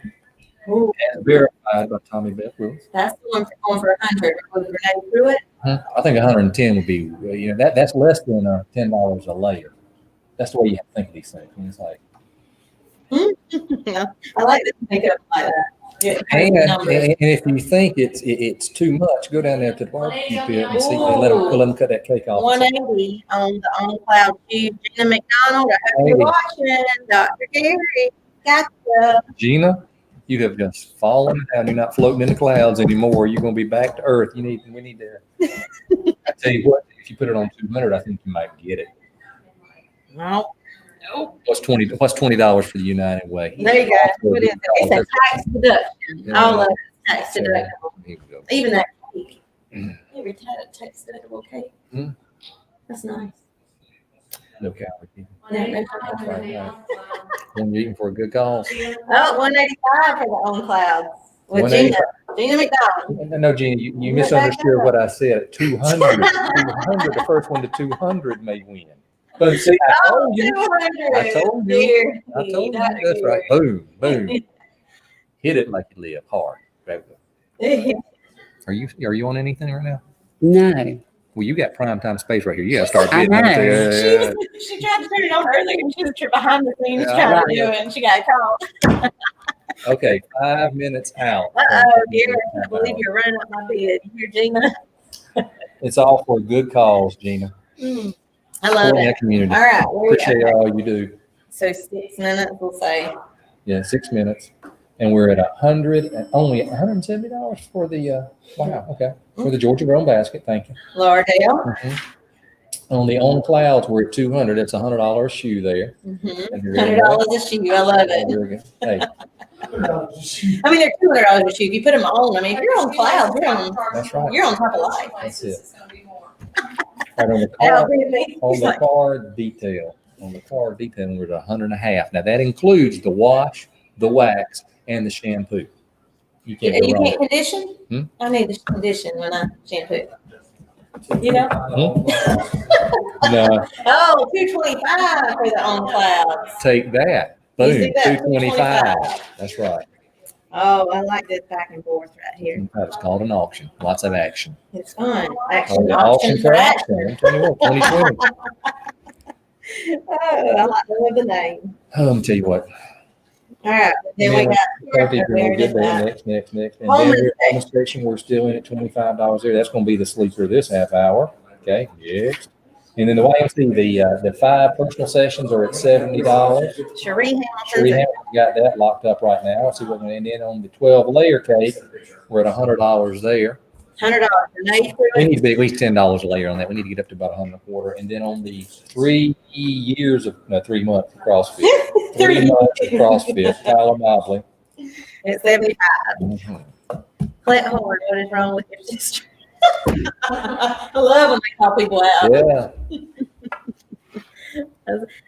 Ooh, And verified by Tommy Beth Rules. that's the one for going for 100. Was Renee Pruitt? I think 110 would be, that's less than $10 a layer. That's the way you have to think of these things. And it's like, Yeah, I like to make it up like that. Yeah, and numbers. if you think it's too much, go down there to the barbecue pit and see. Let them cut that cake off. 180 on the on cloud tube. Gina McDonald, I hope you're watching. Dr. Gary, gotcha. Gina, you have just fallen down. You're not floating in the clouds anymore. You're going to be back to earth. We need to. I tell you what, if you put it on 200, I think you might get it. No. Nope. What's $20 for the United Way? There you go. What is it? It's a tax deduction. Yeah. All of it's tax deductible. Here we go. Even that cake. Every time a tax deductible cake. Mm. That's nice. No calorie. Yeah, no That's calories. right. When you're eating for a good cause. Oh, 185 for the on clouds. With Gina. 185. Gina McDonald. No, Gina, you misunderstood what I said. 200. 200. The first one to 200 may win. But see, I told you. 200. I told you. Dear I told you. Dr. That's right. Gary. Boom, boom. Hit it like you live hard. Are you on anything right now? No. Well, you got prime time space right here. You got to start I bidding. know. She tried to turn it on earlier and she was behind the scenes Yeah, trying right. to do it and she got caught. Okay, 5 minutes out. Uh-oh, dear. I believe you're running up my bed. Here, Gina. It's all for good cause, Gina. I love Supporting it. that community. All right. Appreciate all you do. So 6 minutes, we'll say. Yeah, 6 minutes. And we're at only $170 for the, wow, okay. For the Georgia Grown Basket. Thank you. Lauderdale. On the On Clouds, we're at $200. That's $100 a shoe there. $100 a shoe. I love it. Very good. Hey, I mean, they're $200 a shoe. If you put them on, I mean, if you're on clouds, that's right. you're on top of life. That's it. Right, on the That'll car, be me. on the car detail, we're at $150. Now that includes the wash, the wax, and the shampoo. You can't go You wrong. can't condition? I need to condition when I shampoo. You know? No, Oh, $225 for the on clouds. take that. You Boom, see that? $225. That's right. Oh, I like this back and forth right here. It's called an auction. Lots of action. It's fun. Called Action, the auction for action. I'm telling you what, 2020. Oh, I like the name. Let me tell you what. All right, then we got. We'll get there next. And Home then we're on the station, we're still in at $25 there. That's going to be the sleeper this half hour. Okay, yes. And then the YMC, the 5 personal sessions are at $70. Cherie Sheree Hamilton. Hamilton got that locked up right now. Let's see what we're going to end in on the 12-layer cake. We're at $100 there. $100 for Nate. We need to be at least $10 a layer on that. We need to get up to about $125. And then on the 3 months of CrossFit, 3 months of CrossFit, Tyler Mobley. It's 75. Mm-hmm. Clint Horn, what is wrong with your sister? I love when they call people out. Yeah.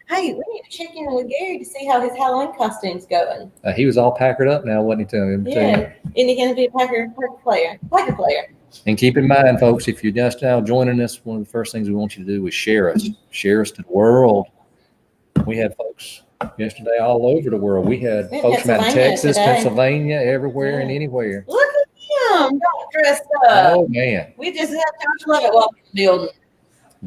Hey, we need to check in with Gary to see how his Halloween costume's going. He was all packered up now, wasn't he? Telling him? Yeah. Isn't he going to be a Packer player? And keep in mind, folks, if you're just now joining us, one of the first things we want you to do is share us. Share us to the world. We had folks yesterday all over the world. We had folks from out of Texas, today. Pennsylvania, everywhere and anywhere. Look at him, got dressed up. Oh, man. We just had Josh Lovett walk in the building.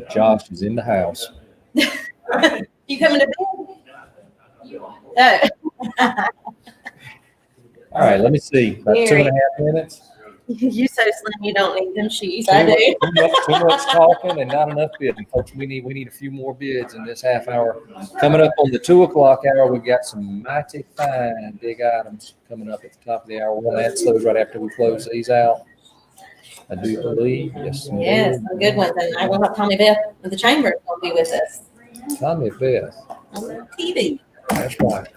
Josh is in the house. You coming to bed? Oh. All right, let me see. About Gary. 2.5 minutes. You so slim, you don't need them shoes. I do. Too much talking and not enough bidding, folks. We need a few more bids in this half hour. Coming up on the 2 o'clock hour, we've got some mighty fine big items coming up at the top of the hour. We'll answer those right after we close these out. I do believe, yes. Yes, some good ones. And I will have Tommy Beth with the Chamber will be with us Tommy Beth. on TV. That's right.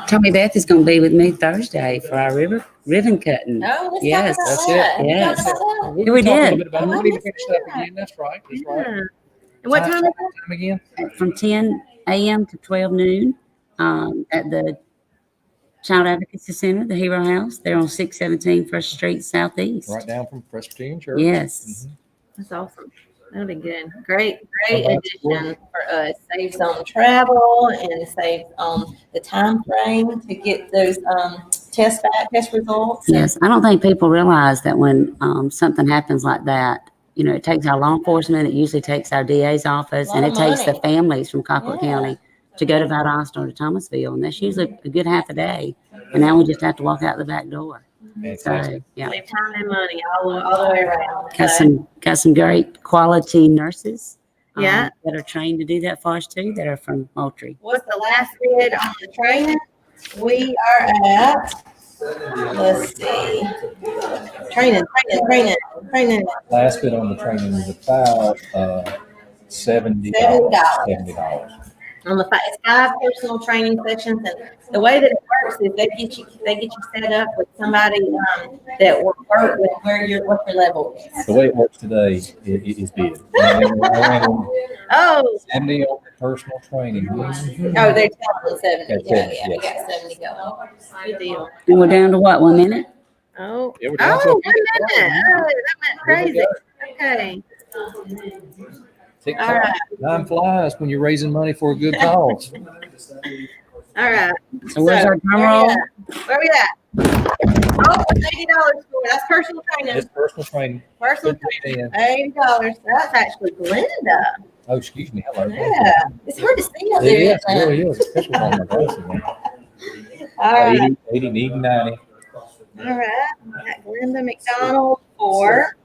Tommy Beth is going to be with me Thursday for our ribbon cutting. Oh, let's Yes, talk about that's that. it. Yes. Talk about that. Yeah, we Talk a little did. bit about it. We need to finish that again. That's right. That's right. Yeah. And what time is it? Time again? From 10 a.m. to 12 noon at the Child Advocacy Center, the Hero House. They're on 617 First Street Southeast. Right down from Presbyterian Church. Yes. That's awesome. That'll be good. Great How about addition for us. Saves on travel and saves on the time frame to get those test results. Yes. I don't think people realize that when something happens like that, it takes our law enforcement, it usually takes our DA's office, and Lot it of takes the money. families from Colquitt Yeah. County to go to Valdosta or to Thomasville. And that's usually a good half a day. And now we just have to walk out the back door. Fantastic. So, yeah. Save time and money all the way around. Got some great quality nurses. Yeah. That are trained to do that for us too, that are from Moultrie. What's the last bid on the training? We are at, let's see, training. Last bid on the training was about $70. $70. On it's 5 personal training sessions, and the way that it works is they get you set up with somebody that will work with what your level is. The way it works today is bid. Oh, 70 on personal training. they're telling us 70. That's Yeah, it, we yes. got 70 going. Good deal. And we're down to what, 1 minute? Oh, Yeah, we're down to a 1 minute. Oh, that went crazy. Okay. All right. Time flies when you're raising money for a good cause. All right. So where's our drum roll? Where we at? Oh, it's $80 for it. That's personal training. It's personal training. Personal Put it in. training. $80. That's actually Glenda. Oh, excuse me. Hello. Yeah. It's hard to see out there. It isn't really is, especially with all my glasses on. All right. 80, need 90. All right. Got Glenda McDonald for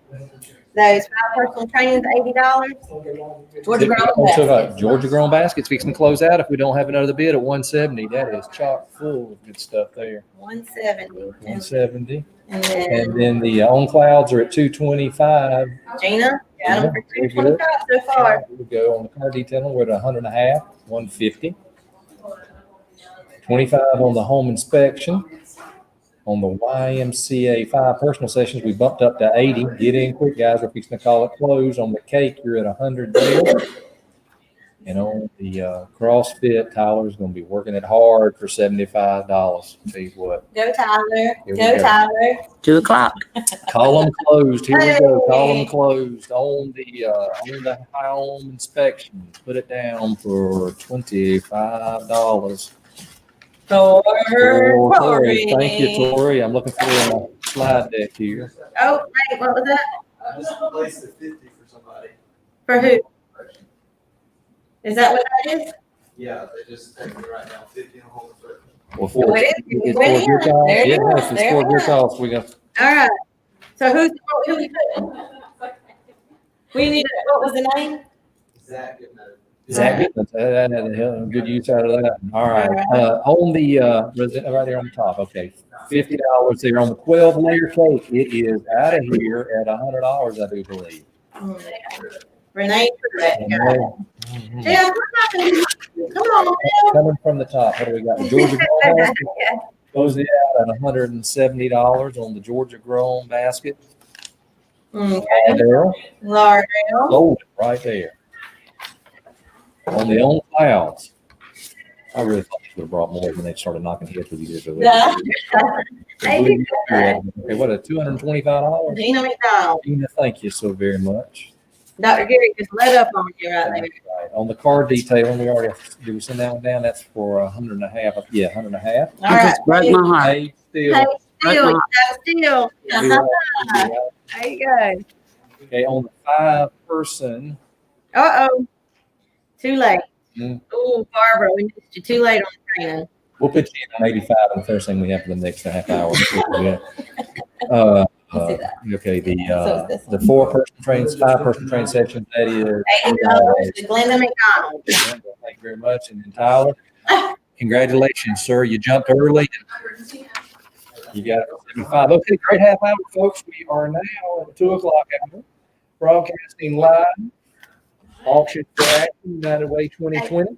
those 5 personal trainings, $80. Georgia Brown. Georgia grown baskets fixing to close out. If we don't have another bid at 170, that is chock full of good stuff there. 170. 170. And And then the on clouds are at 225. Gina, got them for 225 so far. Here we go on the car detailing. We're at 100.5, 150. 25 on the home inspection. On the YMCA 5 personal sessions, we bumped up to 80. Get in quick, guys. We're fixing to call it close. On the cake, you're at 100 there. And on the CrossFit, Tyler's going to be working it hard for $75. Tell you what. Go Tyler. Here we Go go. Tyler. 2 o'clock. Call them closed. Here we go. Call Hey. them closed on the home inspection. Put it down for $25. For Tori. Tori. Thank you, Tori. I'm looking for a slide deck here. Oh, wait, what was that? I just placed a 50 for somebody. For who? Is that what that is? Yeah, they just texted me right now, 50 on the whole foot. Well, Oh, it is. it's Wait, for your yeah, call. there it Yeah, is. it's There for we your go. call. So we got All right. So who we putting? We need, what was the name? Zach getting that. Zach. That had a hell of a good use out of that. All right. On the resident right there on the top. Okay, $50 there on the 12-layer cake. It is out of here at $100, I do believe. Renee. Mhm. Yeah, come on, Bill. Coming from the top, what do we got? The Georgia Grown basket goes it out at $170 on the Georgia Grown basket. Okay. Lardell, Lardell. sold it right there. On the on clouds, I really thought you would have brought more when they started knocking heads with you. Yeah. Thank you. Okay, what a $225. Gina McDonald. Gina, thank you so very much. Dr. Gary just let up on you right there. Right. On the car detailing, did we send that one down? That's for 100.5. Yeah, 100.5. All right. Broke my heart. Hey, still. Hey, still, still. Yeah. There you go. Okay, on the 5-person, Uh-oh. Too late. Mm. Oh, Barbara, we missed you. Too late on the training. we'll put you in on 85 on the first thing we have for the next half hour. Yeah. Okay, the 4-person train, 5-person train section, that is $80 to Glenda McDonald. Thank you very much. And then Tyler, congratulations, sir. You jumped early. You got 75. Okay, great half hour, folks. We are now at 2 o'clock hour, broadcasting live. Auction for Action, United Way 2020.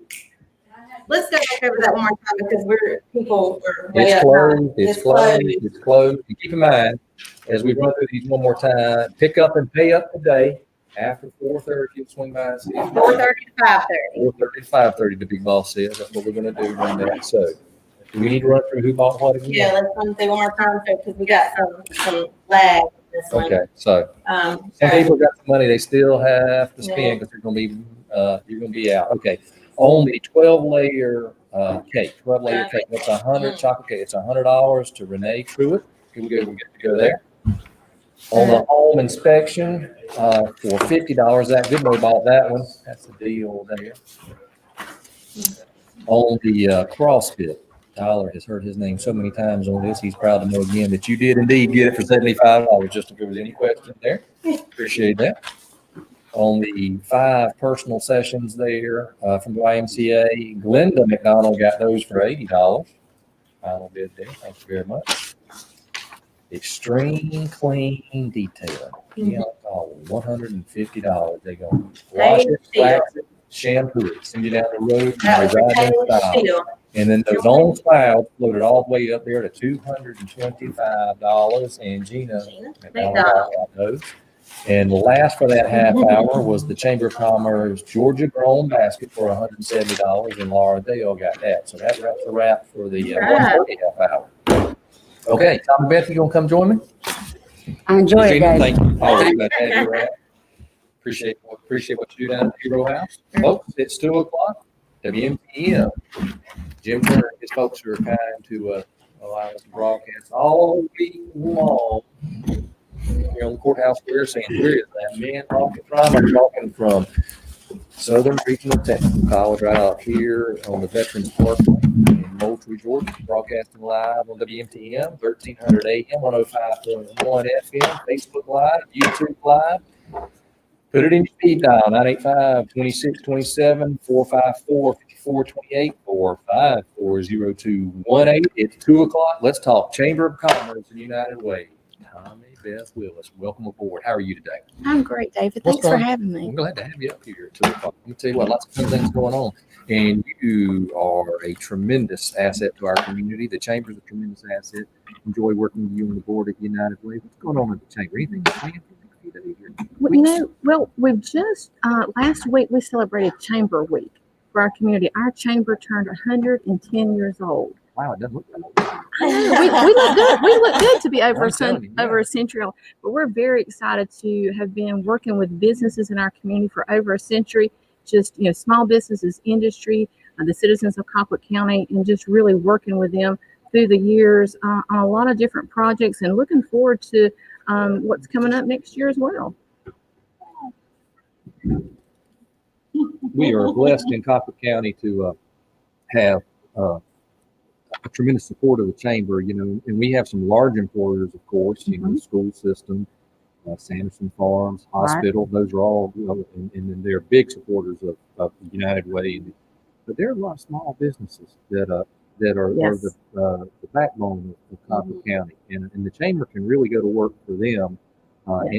Let's go back over that one more time because people were way It's up. closed. It's closed. It's closed. And keep in mind, as we run through these one more time, pick up and pay up today after 4:30. You'll swing by and see us. 4:30 to 5:30. 4:30 to 5:30, the big boss says. That's what we're going to do right now. So, do we need to run through who bought what again? Yeah, let's run through one more time because we got some lag with this one. Okay, so some people got some money they still have to spend because they're going to be you're going to be out. Okay, on the 12-layer cake, 12-layer cake, that's 100 chocolate cake. It's $100 to Renee Truitt. Here we go. We get to go there. On the home inspection for $50, that Goodmo bought that one. That's the deal there. On the CrossFit, Tyler has heard his name so many times on this. He's proud to know again that you did indeed get it for $75. Just if there was any question there, appreciate that. On the 5 personal sessions there from the YMCA, Glenda McDonald got those for $80. Final bid there. Thank you very much. Extreme Clean Detailing. $150. They're going to wash it, wax it, shampoo it, send you down the road. That was Taylor Steele. And then those on clouds floated all the way up there to $225. And Gina McDonald got those. And the last for that half hour was the Chamber of Commerce Georgia Grown basket for $170. And Laura Dale got that. So that wraps the wrap for the 1:30 half hour. Okay, Tom and Beth, you gonna come join me? I enjoy it, Gina, Dave. thank you. Always glad to have you around. Appreciate what you do down at the Hero House. Folks, it's 2 o'clock. WMPM. Jim Turner and his folks are kind to Allow us to broadcast all week long here on the courthouse square, saying, where is that man talking from? I'm talking from Southern Regional Technical College right out here on the Veterans Parkway in Moultrie, Georgia. Broadcasting live on WMTM, 1300 AM, 105.1 FM, Facebook Live, YouTube Live. Put it in your speed dial, 985-2627, 454-5428, 454-0218. It's 2 o'clock. Let's talk Chamber of Commerce and United Way. Tommy Beth Willis, welcome aboard. How are you today? I'm great, David. What's Thanks for going- having me. I'm glad to have you up here at 2 o'clock. Let me tell you what, lots of fun things going on. And you are a tremendous asset to our community. The Chamber's a tremendous asset. Enjoy working with you on the board at United Way. What's going on at the Chamber? Anything planned for the next few days here? Well, we've just, last week we celebrated Chamber Week for our community. Our chamber turned 110 years old. Wow, it doesn't look that old. I know, we look good. We look good to be over I'm telling you, yeah. over a century old. But we're very excited to have been working with businesses in our community for over a century. Just, small businesses, industry, the citizens of Colquitt County, and just really working with them through the years on a lot of different projects, and looking forward to what's coming up next year as well. We are blessed in Colquitt County to have a tremendous support of the Chamber, and we have some large employers, of course, the school system, Sanderson Farms, hospital. Right. Those are all, and then they're big supporters of United Way. But there are a lot of small businesses that are Yes. the backbone of Colquitt County, and the Chamber can really go to work for them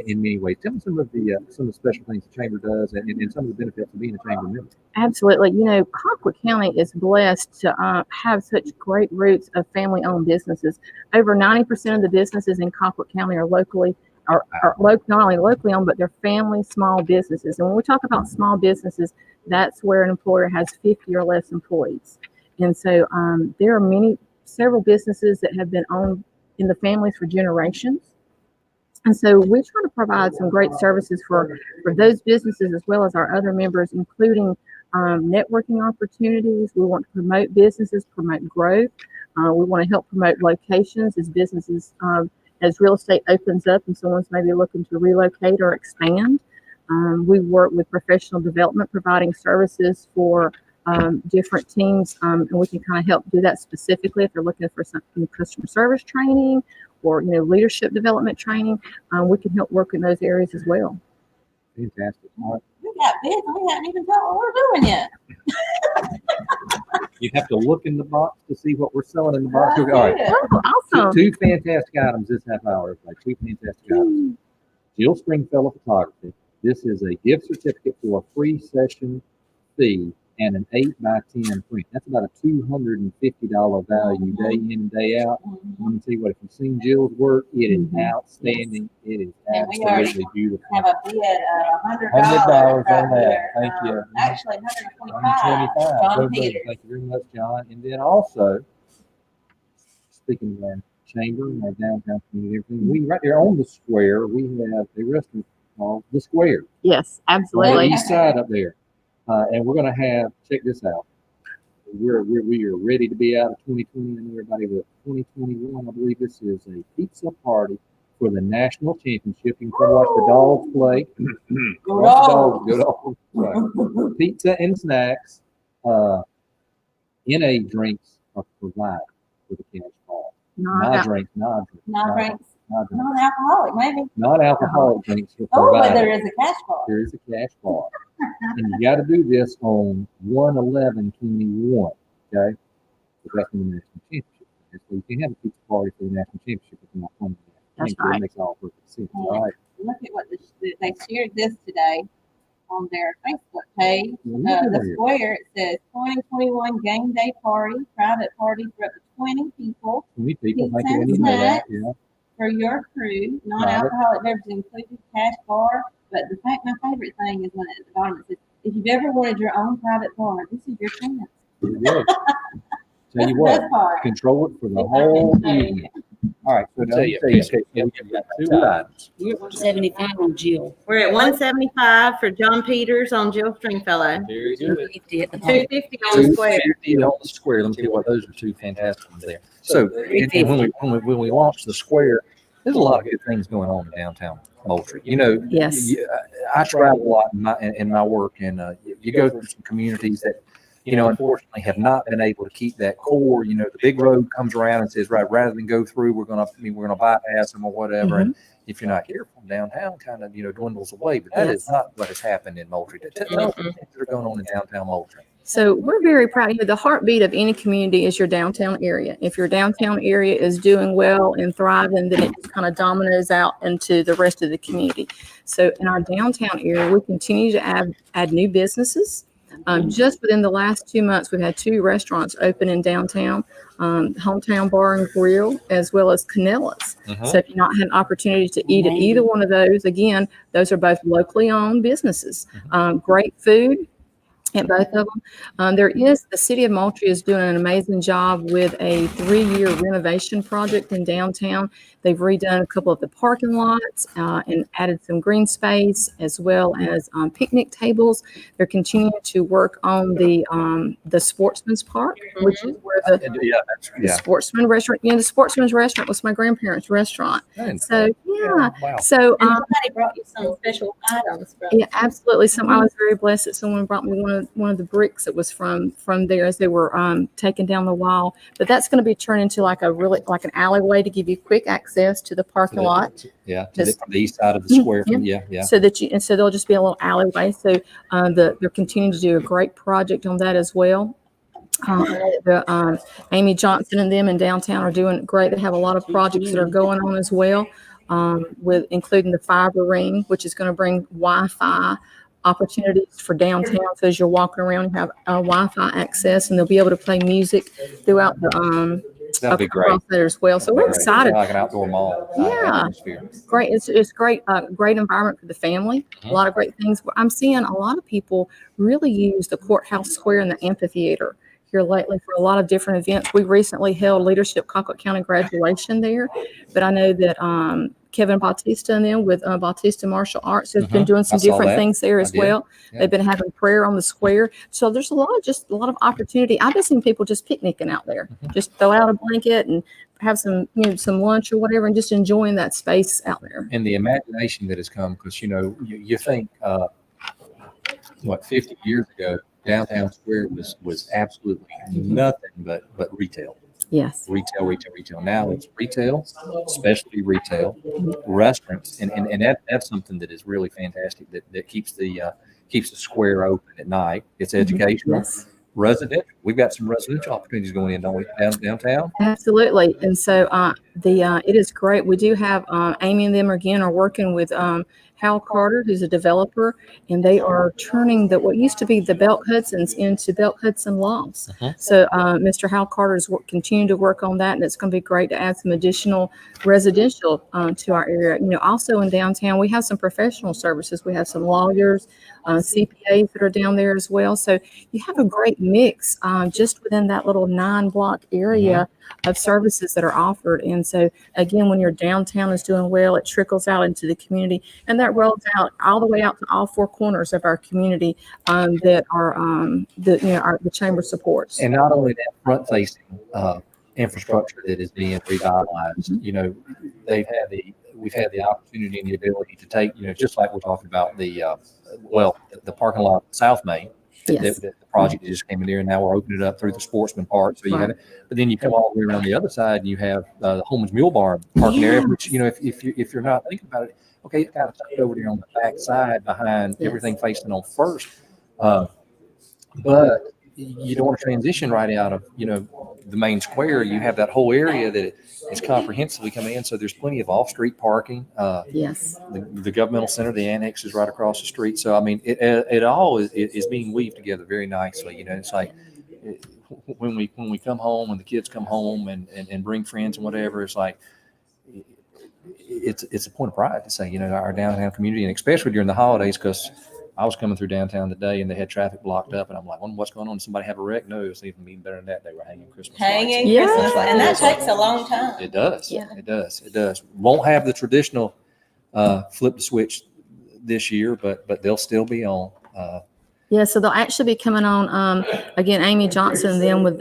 in many ways. Tell me some of the special things the Chamber does, and some of the benefits of being a Chamber member. Absolutely. Colquitt County is blessed to have such great roots of family-owned businesses. Over 90% of the businesses in Colquitt County are not only locally owned, but they're family small businesses. And when we talk about small businesses, that's where an employer has 50 or less employees. And so there are several businesses that have been owned in the families for generations. And so we try to provide some great services for those businesses as well as our other members, including networking opportunities. We want to promote businesses, promote growth. We want to help promote locations as businesses, as real estate opens up and someone's maybe looking to relocate or expand. We work with professional development, providing services for different teams, and we can kind of help do that specifically if they're looking for some customer service training or leadership development training. We can help work in those areas as well. Fantastic. All right. We got bids. We haven't even told what we're doing yet. You have to look in the box to see what we're selling in the box. All right. Oh, awesome. Two fantastic items this half hour. Two fantastic items. Jill Stringfellow Photography. This is a gift certificate for a free session fee and an 8x10 print. That's about a $250 value day in and day out. Let me tell you what, if you've seen Jill's work, it is outstanding. It is absolutely beautiful. Have a bid of $100 on that. Thank you. Actually, $125. John Peters. Thank you very much, John. And then also, speaking of our chamber and our downtown community, everything, we right there on the square, we have a restaurant called The Square. Yes, On the absolutely. east side up there. And we're going to have, check this out. We are ready to be out of 2020 and everybody, but 2021, I believe this is a pizza party for the national championship. You can come watch the dogs play. Watch the dogs. Good old right. Pizza and snacks. NA drinks are provided with a cash bar. Non-alcoholic, maybe. Non-alcoholic drinks are provided. But there is a cash bar. There is a cash bar. And you got to do this on 1/11/21, okay? Because that's when the national championship is. So you can have a pizza party for the national championship if you're not playing the national That's championship. right. It makes all perfect sense. Yeah. All right. Look at what they shared this today on their Facebook page. Well, The Square, it says 2021 game day party, private party for up to 20 people 20 people. Pizza Thank you. and You know that. snacks. Yeah. for your crew. Non-alcoholic beverages included, cash bar. But my favorite thing is when at the bottom it says, if you've ever wanted your own private bar, this is your chance. It is. Tell you what, control it for the whole evening. All right, so Tell let you, me okay, tell you, we've got two items. We're at 175 on Jill. We're at 175 for John Peters on Jill Stringfellow. Very good. 250 at the park. 250 on the square. 250 on the square. Let me tell you what, those are two fantastic ones there. So, and when we launched the square, there's a lot of good things going on in downtown Moultrie. You know, Yes. I travel a lot in my work, and you go through some communities that, you know, unfortunately have not been able to keep that core. You know, the big road comes around and says, right, rather than go through, we're gonna bypass them or whatever. And if you're not careful, downtown kind of, you know, dwindles away. But that is not what has happened in Moultrie. Tell us the things that are going on in downtown Moultrie. So we're very proud. You know, the heartbeat of any community is your downtown area. If your downtown area is doing well and thriving, then it kind of dominoes out into the rest of the community. So in our downtown area, we continue to add new businesses. Just within the last 2 months, we've had 2 restaurants open in downtown, Hometown Bar and Grill, as well as Canella's. So if you've not had an opportunity to eat at either one of those, again, those are both locally owned businesses. Great food at both of them. The city of Moultrie is doing an amazing job with a 3-year renovation project in downtown. They've redone a couple of the parking lots and added some green space as well as picnic tables. They're continuing to work on the Sportsman's Park, which is where the Sportsman restaurant. You know, the Sportsman's restaurant was my grandparents' restaurant. So Wow. so Somebody brought you some special items from. yeah, absolutely. I was very blessed that someone brought me one of the bricks that was from there as they were taking down the wall. But that's going to be turned into like an alleyway to give you quick access to the parking lot. Yeah, from the east side of the square. So there'll just be a little alleyway. So they're continuing to do a great project on that as well. Amy Johnson and them in downtown are doing great. They have a lot of projects that are going on as well, with including the fiber ring, which is going to bring Wi-Fi opportunities for downtown. So as you're walking around, you have Wi-Fi access, and they'll be able to play music throughout the That'd be great. there as well. So we're excited. Like an outdoor mall. Yeah. Atmosphere. Great. It's great. Great environment for the family. A lot of great things. I'm seeing a lot of people really use the courthouse square and the amphitheater here lately for a lot of different events. We recently held Leadership Colquitt County graduation there, but I know that Kevin Bautista and them with Bautista Martial Arts has been doing some different things there as well. Yeah. They've been having prayer on the square. So there's a lot of opportunity. I've been seeing people just picnicking out there, just throw out a blanket and have some lunch or whatever, and just enjoying that space out there. And the imagination that has come, because you think 50 years ago, downtown square was absolutely nothing but retail. Yes. Retail. Now it's retail, specialty retail, restaurants, and that's something that is really fantastic. That keeps the square open at night. It's educational. Yes. Residential. We've got some residential opportunities going in, don't we, downtown? Absolutely. And so it is great. We do have Amy and them again are working with Hal Carter, who's a developer, and they are turning what used to be the Belt Hudsons into Belt Hudson Lofts. So Mr. Hal Carter is continuing to work on that, and it's going to be great to add some additional residential to our area. Also in downtown, we have some professional services. We have some lawyers, CPAs that are down there as well. So you have a great mix just within that little 9-block area of services that are offered. And so again, when your downtown is doing well, it trickles out into the community, and that rolls out all the way out to all 4 corners of our community that are the chamber supports. And not only that front-facing infrastructure that is being revitalized, we've had the opportunity and the ability to take, just like we're talking about the parking lot at South Main. Yes. The project that just came in there, and now we're opening it up through the Sportsman Park. So you have it, but then you come all the way around the other side, and you have the Holman's Mule Barn parking area, which if you're not thinking about it, okay, it's kind of tucked over there on the back side behind everything facing on First, but you don't want to transition right out of the main square. You have that whole area that is comprehensively coming in, so there's plenty of off-street parking. Yes. The governmental center, the annex is right across the street. So I mean, it all is being weaved together very nicely. It's like when we come home, when the kids come home and bring friends and whatever, it's like it's a point of pride to say our downtown community, and especially during the holidays, because I was coming through downtown today and they had traffic blocked up, and I'm like, what's going on? Did somebody have a wreck? No, it was even better than that. They were hanging Christmas lights. Hanging Yeah. Christmas, Like and that this, like- takes a long time. It does. Yeah. It does. It does. Won't have the traditional flip the switch this year, but they'll still be on. Yeah, so they'll actually be coming on, again, Amy Johnson and them with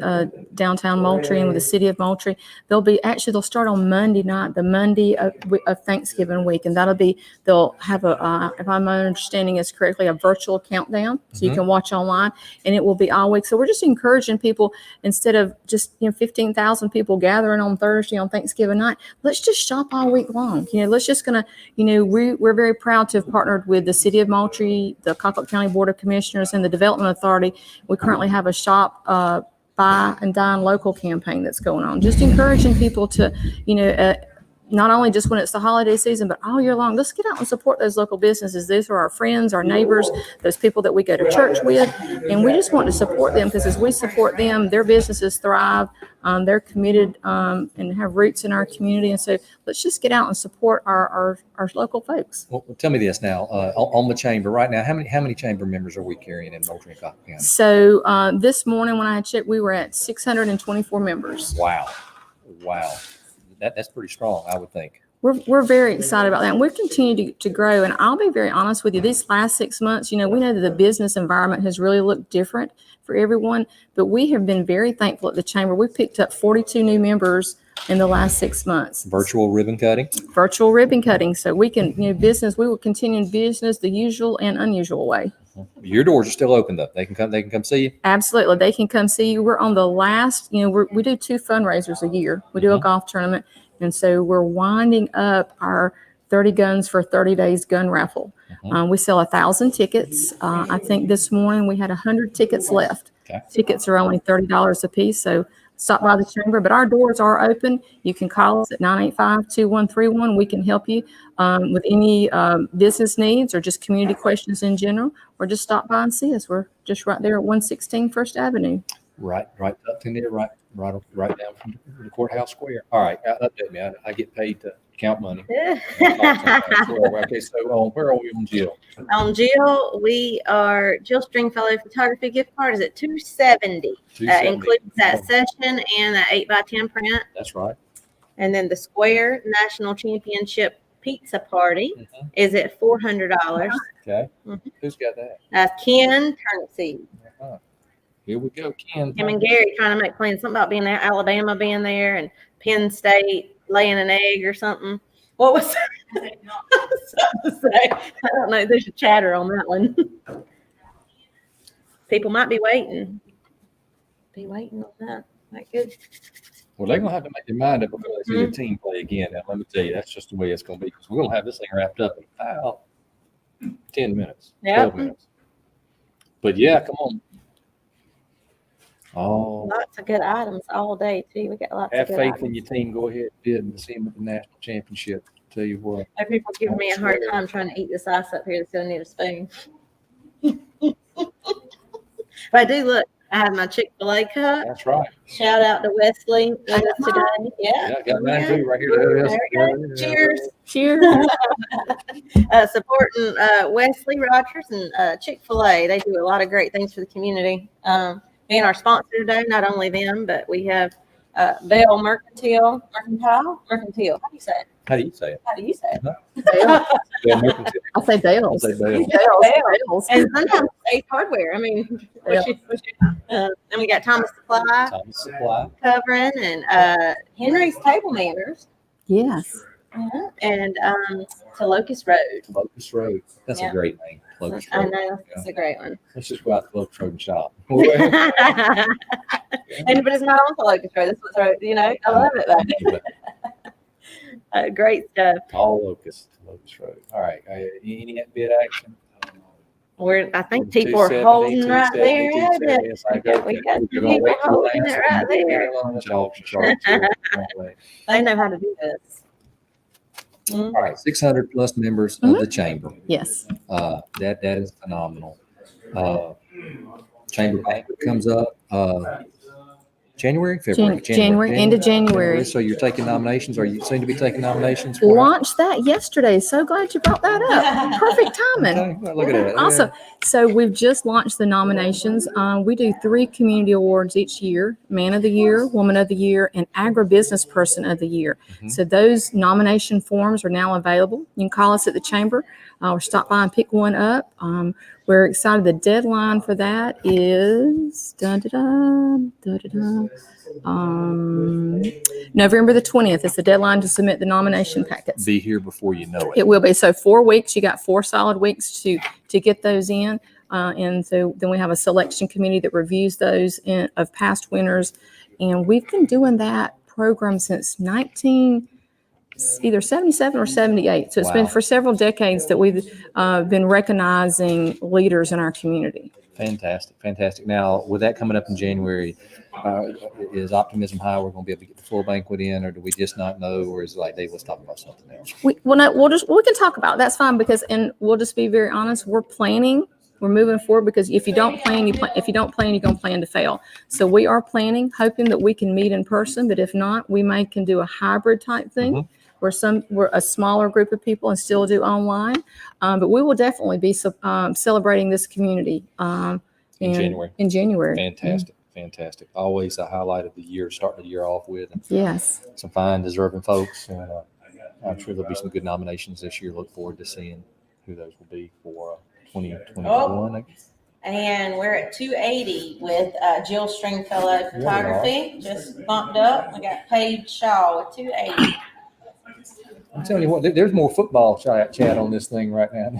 downtown Moultrie and with the city of Moultrie. They'll start on Monday night, the Monday of Thanksgiving week. And they'll have if I'm understanding this correctly, a virtual countdown. So you can watch online, and it will be all week. So we're just encouraging people, instead of just, 15,000 people gathering on Thursday on Thanksgiving night, let's just shop all week long. We're very proud to have partnered with the city of Moultrie, the Colquitt County Board of Commissioners, and the Development Authority. We currently have a shop, buy and dine local campaign that's going on, just encouraging people to, not only just when it's the holiday season, but all year long. Let's get out and support those local businesses. These are our friends, our neighbors, those people that we go to church with, and we just want to support them, because as we support them, their businesses thrive. They're committed and have roots in our community, and so let's just get out and support our local folks. Well, tell me this now, on the chamber right now, how many chamber members are we carrying in Moultrie and Colquitt County? So this morning when I had checked, we were at 624 members. Wow. That's pretty strong, I would think. We're very excited about that. And we've continued to grow. And I'll be very honest with you, these last 6 months, we know that the business environment has really looked different for everyone, but we have been very thankful at the chamber. We've picked up 42 new members in the last 6 months. Virtual ribbon cutting. So we can, we will continue business the usual and unusual way. Your doors are still open though. They can come see you. Absolutely. They can come see you. We're on the last, we do 2 fundraisers a year. We do a golf tournament. And so we're winding up our 30 guns for 30 days gun raffle. We sell 1,000 tickets. I think this morning we had 100 tickets left. Okay. Tickets are only $30 a piece. So stop by the chamber, but our doors are open. You can call us at 985-2131. We can help you with any business needs or just community questions in general, or just stop by and see us. We're just right there at 116 First Avenue. Right up in there, right down from the courthouse square. All right, update me. I get paid to count money. Okay, so where are we on Jill? On Jill, we are Jill Stringfellow Photography gift card is at $270. Includes that session and that 8x10 print. That's right. And then the Square National Championship Pizza Party is at $400. Okay. Who's got that? Ken Turnipseed. Here we go, Ken. Him and Gary trying to make plans. Something about being there, Alabama being there, and Penn State laying an egg or something. What was that? I don't know. There's a chatter on that one. People might be waiting. On that. That good. Well, they're gonna have to make their mind up before they see their team play again. Now, let me tell you, that's just the way it's gonna be, because we're gonna have this thing wrapped up in about 10 minutes, 12 minutes. But yeah, come on. Oh, Lots of good items all day too. We got lots have of good faith items. in your team. Go ahead and bid and see them at the national championship. Tell you what. People giving me a hard time trying to eat this ice up here. They still need a spoon. But I do look. I have my Chick-fil-A cup. That's right. Shout out to Wesley with us today. Yeah, I got mine too right here. There it is. There we go. Cheers. Cheers. Supporting Wesley Rogers and Chick-fil-A. They do a lot of great things for the community. Being our sponsor today, not only them, but we have Bell Mercantile. How do you say it? How do you say it? I say Dales. Dales. And sometimes Ace Hardware. I mean, and we got Thomas Supply covering, and Henry's Table Manners. Yes. And to Locust Road. Locust Road. That's a great name. Locust I Road. know. It's a great one. Let's just go out to Locust Road and shop. But it's not on the Locust Road. This was, I love it though. Great stuff. All Locust Road. All right. Any bid action? I think people are holding right there. We got people holding it right there. They know how to do this. All right, 600 plus members of the chamber. Yes. That is phenomenal. Chamber banquet comes up. January, February, January, end of January. So you're taking nominations? Are you soon to be taking nominations for it? Launched that yesterday. So glad you brought that up. Perfect timing. Okay, well, look at that. Awesome. So we've just launched the nominations. We do 3 community awards each year: Man of the Year, Woman of the Year, and Agribusiness Person of the Year. So those nomination forms are now available. You can call us at the chamber or stop by and pick one up. We're excited. The deadline for that is November the 20th is the deadline to submit the nomination packets. Be here before you know it. It will be. So 4 weeks. You got 4 solid weeks to get those in. And so then we have a selection committee that reviews those of past winners. And we've been doing that program since either 77 or 78. So it's been for several decades that we've been recognizing leaders in our community. Fantastic, fantastic. Now, with that coming up in January, is optimism high we're going to be able to get the full banquet in, or do we just not know, or is it like, Dave, let's talk about something else? We can talk about it. That's fine, because, and we'll just be very honest, we're planning. We're moving forward, because if you don't plan, if you don't plan, you're going to plan to fail. So we are planning, hoping that we can meet in person, but if not, we can do a hybrid type thing. We're a smaller group of people and still do online. But we will definitely be celebrating this community in January. Fantastic. Fantastic. Always a highlight of the year, starting the year off with. And yes. Some fine, deserving folks. And I'm sure there'll be some good nominations this year. Look forward to seeing who those will be for 2021. And we're at 280 with Jill Stringfellow Photography. Just bumped up. We got Paige Shaw with 280. I'm telling you what, there's more football chat on this thing right now.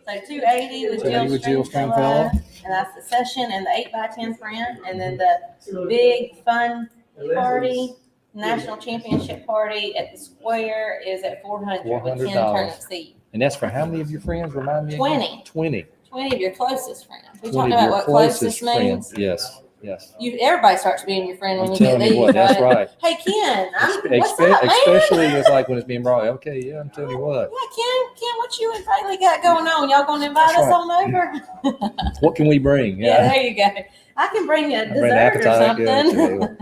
So 280 with Jill Stringfellow, and that's the session and the 8x10 print, and then the big fun party, national championship party at the square is at $400 with 10 turnip seed. And that's for how many of your friends? Remind me. 20. 20. 20 of your closest friends. We talked about what closest means. Yes. Yes. Everybody starts being your friend when you get these. What, that's right. Hey, Ken, what's up, man? Especially it's like when it's being brought. Okay, yeah, I'm telling you what. Yeah, Ken, what you and Bailey got going on? Y'all gonna invite us on over? What can we bring? Yeah, there you go. I can bring you a dessert or something.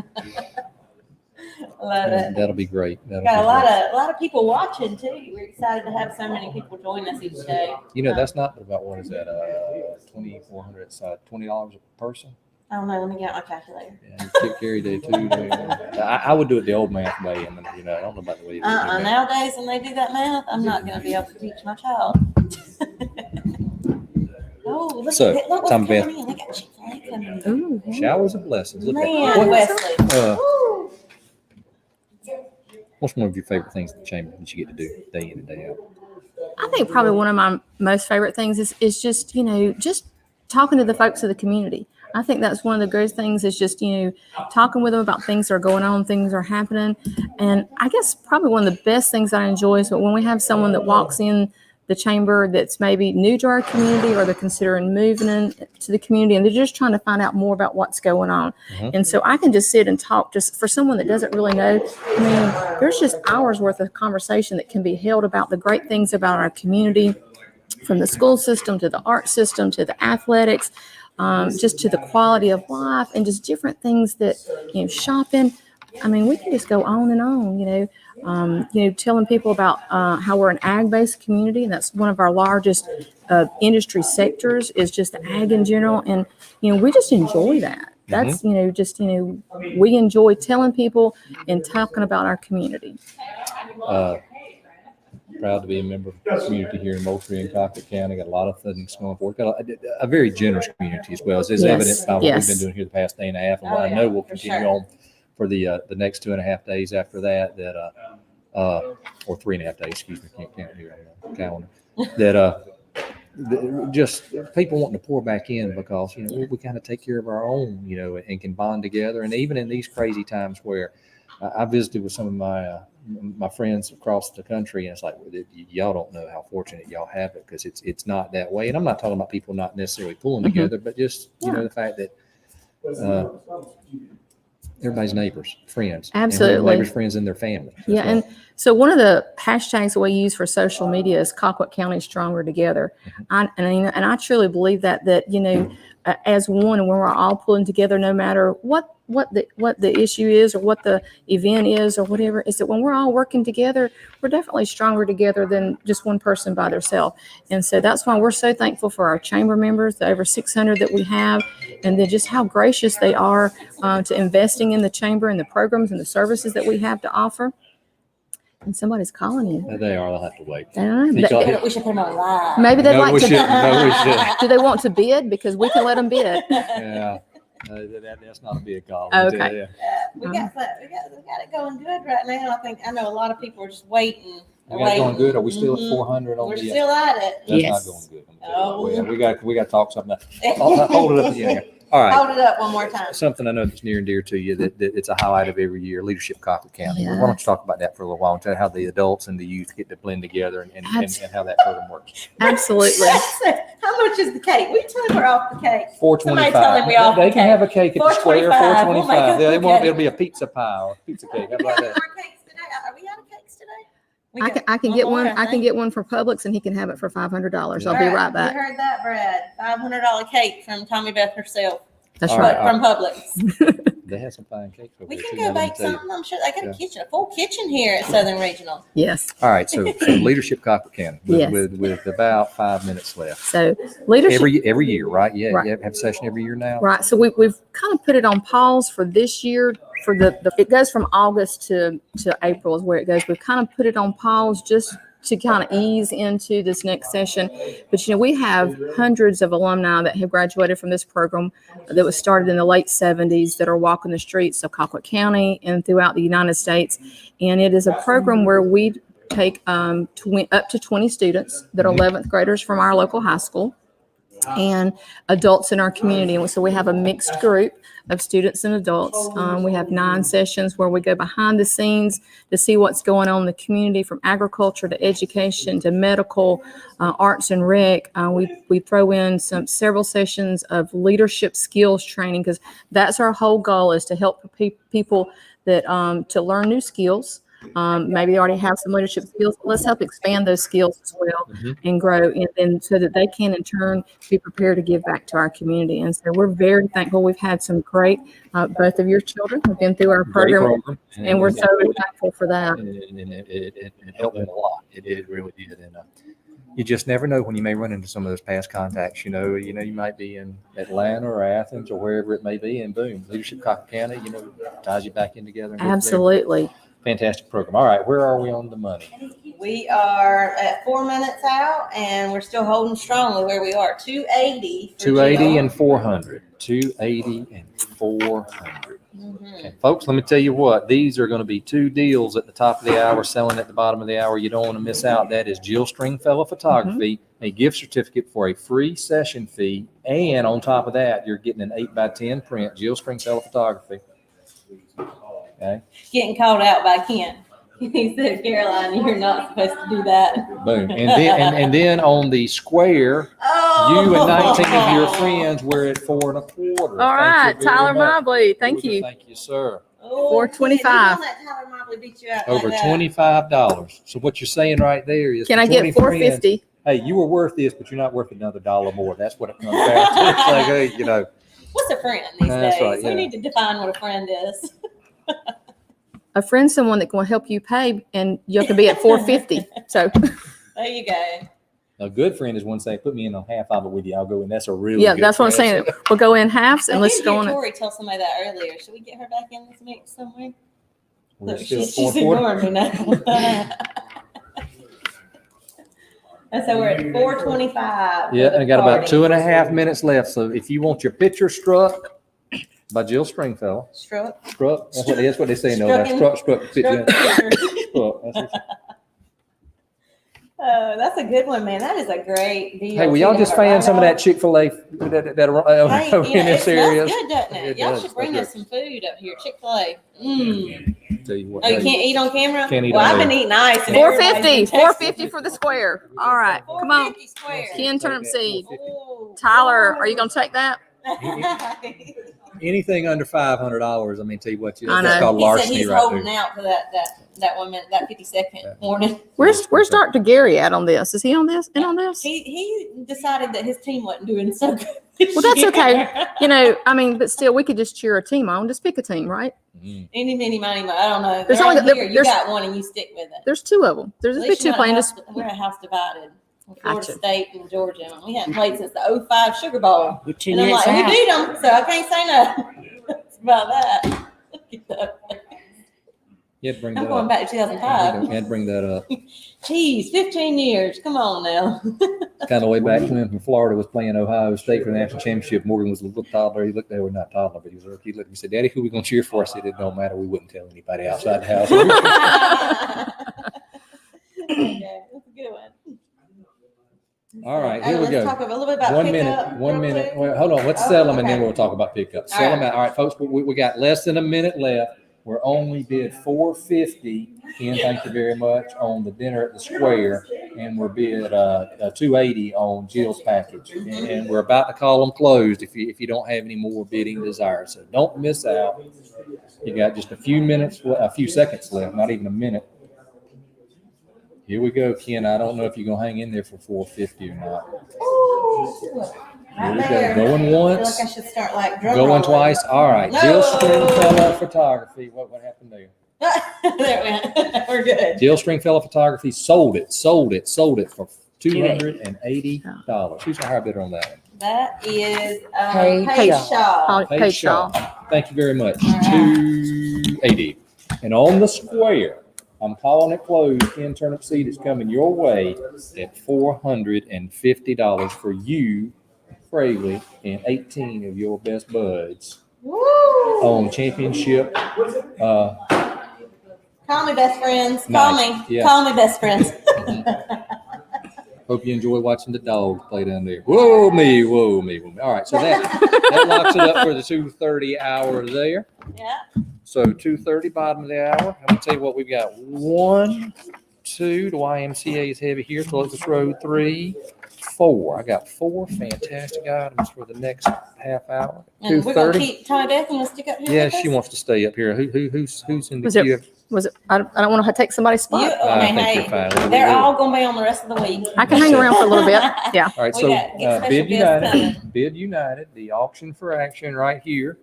Love it. That'll be great. Got a lot of people watching too. We're excited to have so many people join us each day. You know, that's not about, what is that? $2,400. It's $20 a person. I don't know. Let me get my calculator. Yeah, Carrie did too. I would do it the old math way, and I don't know about the way you do it. Nowadays, when they do that math, I'm not going to be able to teach my child. Oh, look so, at look what's Tom coming Beth. in. They got Chick-fil-A coming in. Ooh, showers of blessings. Look Man, Wesley. What's one of your favorite things at the chamber that you get to do day in and day out? I think probably one of my most favorite things is just, just talking to the folks of the community. I think that's one of the greatest things is just, talking with them about things that are going on, things that are happening. And I guess probably one of the best things I enjoy is when we have someone that walks in the chamber that's maybe new to our community, or they're considering moving into the community, and they're just trying to find out more about what's going on. And so I can just sit and talk. Just for someone that doesn't really know, there's just hours worth of conversation that can be held about the great things about our community, from the school system to the art system to the athletics, just to the quality of life, and just different things that, shopping. We can just go on and on, telling people about how we're an ag-based community, and that's one of our largest industry sectors is just the ag in general. And, we just enjoy that. That's, we enjoy telling people and talking about our community. Proud to be a member of the community here in Moultrie and Colquitt County. Got a lot of things going forward. Got a very generous community as well, as is evident by what we've been doing here the past day and a half, and what I know will continue on for the next 2.5 days after that. Or 3.5 days. Excuse me, can't count here on the calendar. Just people wanting to pour back in because we kind of take care of our own, and can bond together. And even in these crazy times where I visited with some of my friends across the country, and it's like, y'all don't know how fortunate y'all have it, because it's not that way. And I'm not talking about people not necessarily pulling together, but just the fact that everybody's neighbors, friends, absolutely, neighbors, friends, and their families. Yeah, and so one of the hashtags that we use for social media is Colquitt County Stronger Together. And I truly believe that as one, and when we're all pulling together, no matter what the issue is or what the event is or whatever, is that when we're all working together, we're definitely stronger together than just one person by themselves. And so that's why we're so thankful for our chamber members, the over 600 that we have, and then just how gracious they are to investing in the chamber and the programs and the services that we have to offer. And somebody's calling you. They are. They'll have to wait. We should put them on live. Maybe they'd like to. No, we should. Do they want to bid? Because we can let them bid. Yeah. That's not a big call. Okay. We got it going good right now. I know a lot of people are just waiting. We got it going good. Are we still at 400 on We're the? still at it. That's Yes. not going good. Oh. We got to talk something. Hold it up again. All right. Hold it up one more time. Something I know that's near and dear to you that it's a highlight of every year, Leadership Colquitt County. Yeah. Why don't you talk about that for a little while and tell how the adults and the youth get to blend together and how that program works. Absolutely. How much is the cake? We tell him we're off the cake. $4.25. tell him we off the They can cake. have a cake at the square. $4.25. We'll make $4.25. up They the won't. cake. It'll be a pizza pie or a pizza cake. How We about got that? more cakes today. Are we out of cakes today? We I can get one. I can get. get one for Publix, and he can have it for $500. I'll be right back. You heard that, Brad? $500 cake from Tommy Beth herself. That's All right. right. From Publix. They have some fine cakes over We there can too, go let me bake tell you. something. I'm sure they got a kitchen, a full kitchen here at Southern Regional. Yes. All right, so Leadership Colquitt County Yes. with about 5 minutes left. So leadership. Every year, right? Yeah, Right. you have a session every year now. Right. So we've kind of put it on pause for this year. For it goes from August to April is where it goes. We've kind of put it on pause just to kind of ease into this next session. But, we have hundreds of alumni that have graduated from this program that was started in the late 70s that are walking the streets of Colquitt County and throughout the United States. And it is a program where we take up to 20 students that are 11th graders from our local high school and adults in our community. And so we have a mixed group of students and adults. We have 9 sessions where we go behind the scenes to see what's going on in the community, from agriculture to education to medical, arts and rec. We throw in several sessions of leadership skills training, because that's our whole goal, is to help people that to learn new skills. Maybe they already have some leadership skills, but let's help expand those skills as well and grow, and so that they can in turn be prepared to give back to our community. And so we're very thankful. We've had some great, both of your children have been through our program, and we're so thankful for that. And it helped them a lot. It really did. And you just never know when you may run into some of those past contacts. You might be in Atlanta or Athens or wherever it may be, and boom, Leadership Colquitt County, ties you back in together. And Absolutely. Fantastic program. All right, where are we on the money? We are at 4 minutes out, and we're still holding strong with where we are. 280. 280 and 400. 280 and 400. Okay, folks, let me tell you what. These are going to be 2 deals at the top of the hour, selling at the bottom of the hour. You don't want to miss out. That is Jill Stringfellow Photography, a gift certificate for a free session fee, and on top of that, you're getting an 8x10 print. Jill Stringfellow Photography. Okay. Getting called out by Ken. He said, Caroline, you're not supposed to do that. Boom. And then on the square, you and 19 of your friends were at 4 1/4. All right, Tyler Mobley, thank you. Thank you, sir. $4.25. Don't let Tyler Mobley beat you out Over like that. $25. So what you're saying right there is, Can for I get 20 friends, $4.50? hey, you were worth this, but you're not worth another $1 more. That's what it comes down to. It's like, hey, What's a friend these That's days? right, yeah. We need to define what a friend is. A friend's someone that can help you pay, and you can be at $4.50. So There you go. a good friend is one saying, put me in on half of it with you. I'll go in. That's a really yeah, good that's what I'm friend. saying. We'll go in halves and I let's did go hear on it. Tori tell somebody that earlier. Should we get her back in this mix somewhere? We're Look, still at she's 440. ignoring me now. And so we're at 425. Yeah, I got about 2.5 minutes left. So if you want your picture struck by Jill Stringfellow, Struck. that's what they say. No, that's struck. Struck. Struck. Oh, that's a good one, man. That is a great deal. Hey, will y'all just fan some of that Chick-fil-A that are Hey, in this area? It smells good, doesn't it? It Y'all does. should bring us some food up here. Chick-fil-A. Tell you what, Oh, you can't eat on camera? Can't eat well, on I've been air. eating ice. and $4.50. everybody's been texting. $4.50 for the square. All right, come on. $4.50 square. Ken turnip seed. Ooh. Tyler, are you gonna take that? anything under $500, I mean, tell you what, I that's know. called He said larceny he's right holding there. out for that 1 minute, that 50-second warning. Where's Dr. Gary at on this? Is he on this? In on this? He decided that his team wasn't doing so good. Well, that's okay. You know, I mean, but still, we could just cheer a team on. Just pick a team, right? Any, many, money, I don't know. There's They're only- on here, there's- you got one and you stick with it. There's two of them. There's At just be least two you're not playing. a Just house- we're a house divided. Florida Gotcha. State and Georgia. We haven't played since the 05 Sugar Bowl. You're 2 And I'm minutes like, we out. beat them, so I can't say nothing. That's about that. You had to bring I'm that going up. back to 2005. You had to bring that up. Geez, 15 years. Come on now. It's kind of the way back when Florida was playing Ohio State for the national championship. Morgan was a little toddler. He looked at her, not toddler, but he was a rookie. He looked at me and said, "Daddy, who we going to cheer for?" I said, "It don't matter. We wouldn't tell anybody outside the house." Okay, that's a good one. All right, here we Let's go. talk a little bit about 1 pickup minute, 1 real minute. quick. Well, hold on. Let's Oh, sell them and then okay. we'll talk about pickup. All Sell them right. out. All right, folks, we got less than a minute left. We're only bid $450. Ken, thank you very much on the dinner at the square. And we're bid $280 on Jill's package. And we're about to call them closed if you don't have any more bidding desires. So don't miss out. You got just a few seconds left, not even a minute. Here we go, Ken. I don't know if you're gonna hang in there for $450 or not. Here we go. Going I feel once, like I should start like drum going rolling. twice. All right. No. Jill Stringfellow Photography. What happened there? There it went. We're good. Jill Stringfellow Photography sold it for $280. Who's the higher bidder on that one? That is Paige Paige Shaw. Shaw. Paige Shaw. Thank you very much. All right. $280. And on the square, I'm calling it closed. Ken Turnip Seed is coming your way at $450 for you, Fraley, and 18 of your best buds Woo! on championship. Call me best friends. Call Nice. me. Yeah. Call me best friends. Hope you enjoy watching the dogs play down there. Whoa me, whoa me, whoa me. All right, so that locks it up for the 2:30 hour there. Yeah. So 2:30, bottom of the hour. I'm gonna tell you what we've got. 1, 2. The YMCA is heavy here. Closest road 3, 4. I got 4 fantastic items for the next half hour. And we're gonna 2:30. keep Tommy Beth. You want to stick up here? Yeah, with she us? wants to stay up here. Who's in the Was it- queue? Was it? I don't want to take somebody's spot. You, I I mean, think hey, you're fine. they're all gonna be on the rest of the week. I can hang around for a little bit. Yeah. All right, We so got- get special Bid guests United, coming. Bid United, the auction for action right here.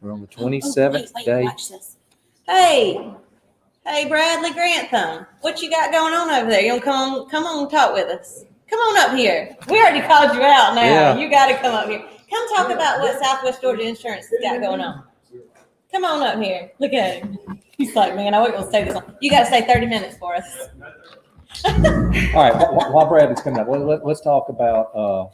We're on the Oh, 27th wait, day. watch this. Hey, Bradley Grantham, what you got going on over there? You want to come on and talk with us? Come on up here. We already called you out now. Yeah. You got to come up here. Come talk about what Southwest Georgia Insurance has got going on. Come on up here. Look at him. He's like, man, I wasn't going to say this one. You got to stay 30 minutes for us. All right, while Bradley's coming up, let's talk about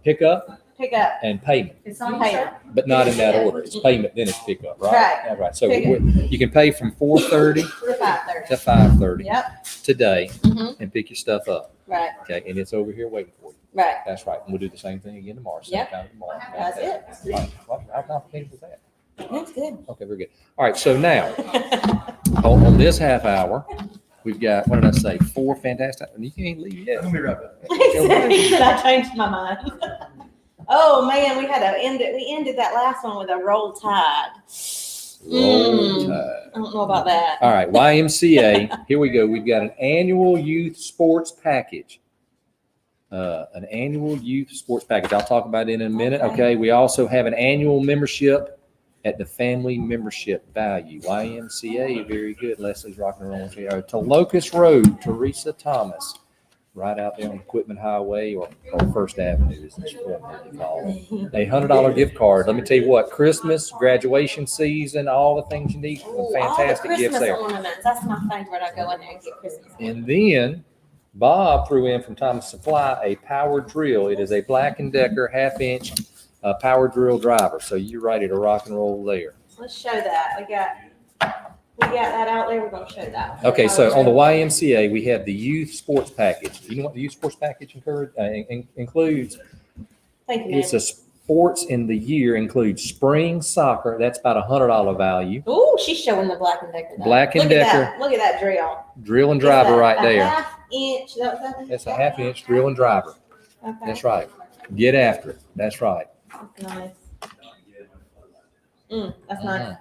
pickup Pick up. and payment, It's on paper. but not in that order. It's payment, then it's pickup, right? Right. Yeah, right. So Pickup. you can pay from 4:30 To 5:30. to 5:30 Yep. today Mhm. and pick your stuff up. Right. Okay, and it's over here waiting for you. Right. That's right. And we'll do the same thing again tomorrow. Same Yep. time tomorrow. That's it. All right. How complicated was that? That's good. Okay, very good. All right, so now on this half hour, we've got, what did I say, 4 fantastic. You can't leave yet. Let me wrap it. He said I changed my mind. Oh man, we ended that last one with a roll tide. Roll Tide. I don't know about that. All right, YMCA. Here we go. We've got an annual youth sports package. An annual youth sports package. I'll talk about it in a minute. Okay. We also have an annual membership at the family membership value. YMCA, very good. Leslie's rocking and rolling here. To Locust Road, Teresa Thomas, right out there on Equipment Highway or First Avenue, is what they call it. A $100 gift card. Let me tell you what, Christmas, graduation season, all the things you need. Ooh, Fantastic all the gifts Christmas there. ornaments. That's my favorite. I go in there and get Christmas. And then Bob threw in from Thomas Supply a power drill. It is a Black & Decker 1/2-inch power drill driver. So you're ready to rock and roll there. Let's show that. We got that out there. We're gonna show that. Okay, so on the YMCA, we have the youth sports package. You know what the youth sports package includes? Thank you, man. It's a sports in the year, includes spring soccer. That's about $100 value. Ooh, she's showing the Black & Decker. though. Black & Look at Decker. that. Look at that drill. Drill and It's driver a- right a there. 1/2 inch. That's a 1/2-inch drill and driver. Okay. That's right. Get after it. That's right. Nice. That's nice.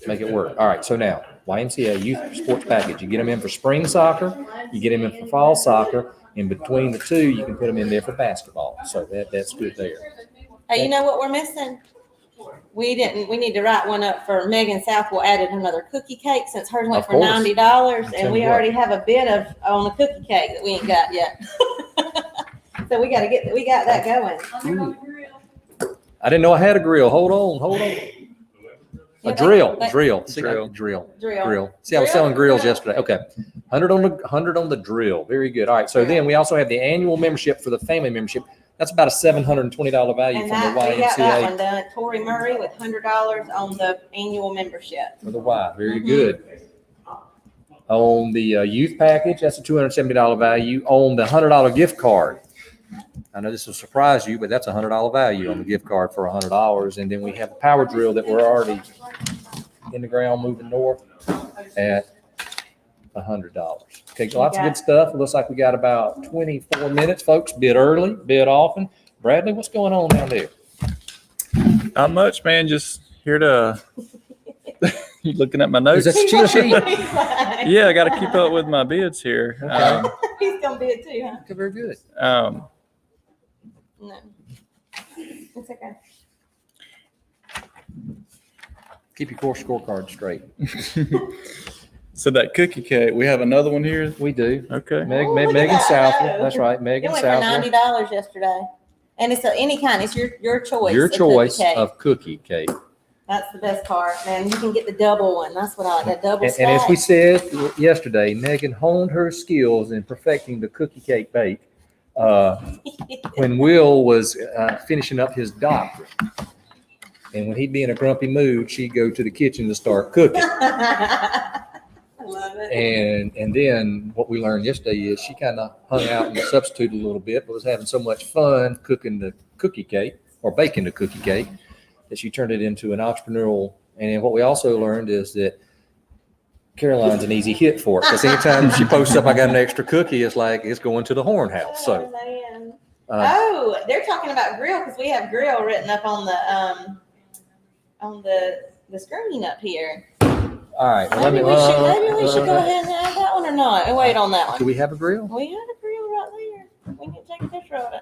Make it work. All right, so now, YMCA youth sports package. You get them in for spring soccer, you get them in for fall soccer. In between the two, you can put them in there for basketball. So that's good there. Hey, you know what we're missing? We need to write one up for Megan Southwell. Added another cookie cake since hers went Of for course. $90, and we what. already have a bid on the cookie cake that we ain't got yet. So we got that going. I didn't know I had a grill. Hold on. A drill. See, drill. See, I was selling grills yesterday. Okay. 100 on the drill. Very good. All right. So then we also have the annual membership for the family membership. That's about a $720 value And from the we got that one YMCA done. Tori Murray with $100 on the annual membership. for the Y. Very good. On the youth package, that's a $270 value. On the $100 gift card, I know this will surprise you, but that's a $100 value on the gift card for $100. And then we have the power drill that we're already in the ground moving north at $100. Okay, lots of good stuff. It looks like we got about 24 minutes, folks. Bid early, bid often. Bradley, what's going on down there? Not much, man. Just here to. You looking at my notes? Is that the cheat sheet? Yeah, I got to keep up with my bids here. Okay. He's gonna bid too, huh? Okay, very good. No, it's okay. Keep your core scorecard straight. So that cookie cake, we have another one here. We do. Okay. Megan Southwell. That's right. It Megan went for Southwell. $90 yesterday, and it's any kind. It's your choice. Your of choice cookie cake. of cookie cake. That's the best part, and you can get the double one. That's what I like. That double And stack. as we said yesterday, Megan honed her skills in perfecting the cookie cake bake when Will was finishing up his doctorate. And when he'd be in a grumpy mood, she'd go to the kitchen to start cooking. I love it. And then what we learned yesterday is she kind of hung out and substituted a little bit, but was having so much fun cooking the cookie cake or baking the cookie cake that she turned it into an entrepreneurial. And then what we also learned is that Caroline's an easy hit for it, because anytime she posts up, I got an extra cookie, it's like it's going to the horn house. So, They're talking about grill because we have grill written up on the screen up here. all right. Well, Maybe we should go ahead and add that one or not, and wait on that Do one. we have a grill? We had a grill right there. We can take a picture of it.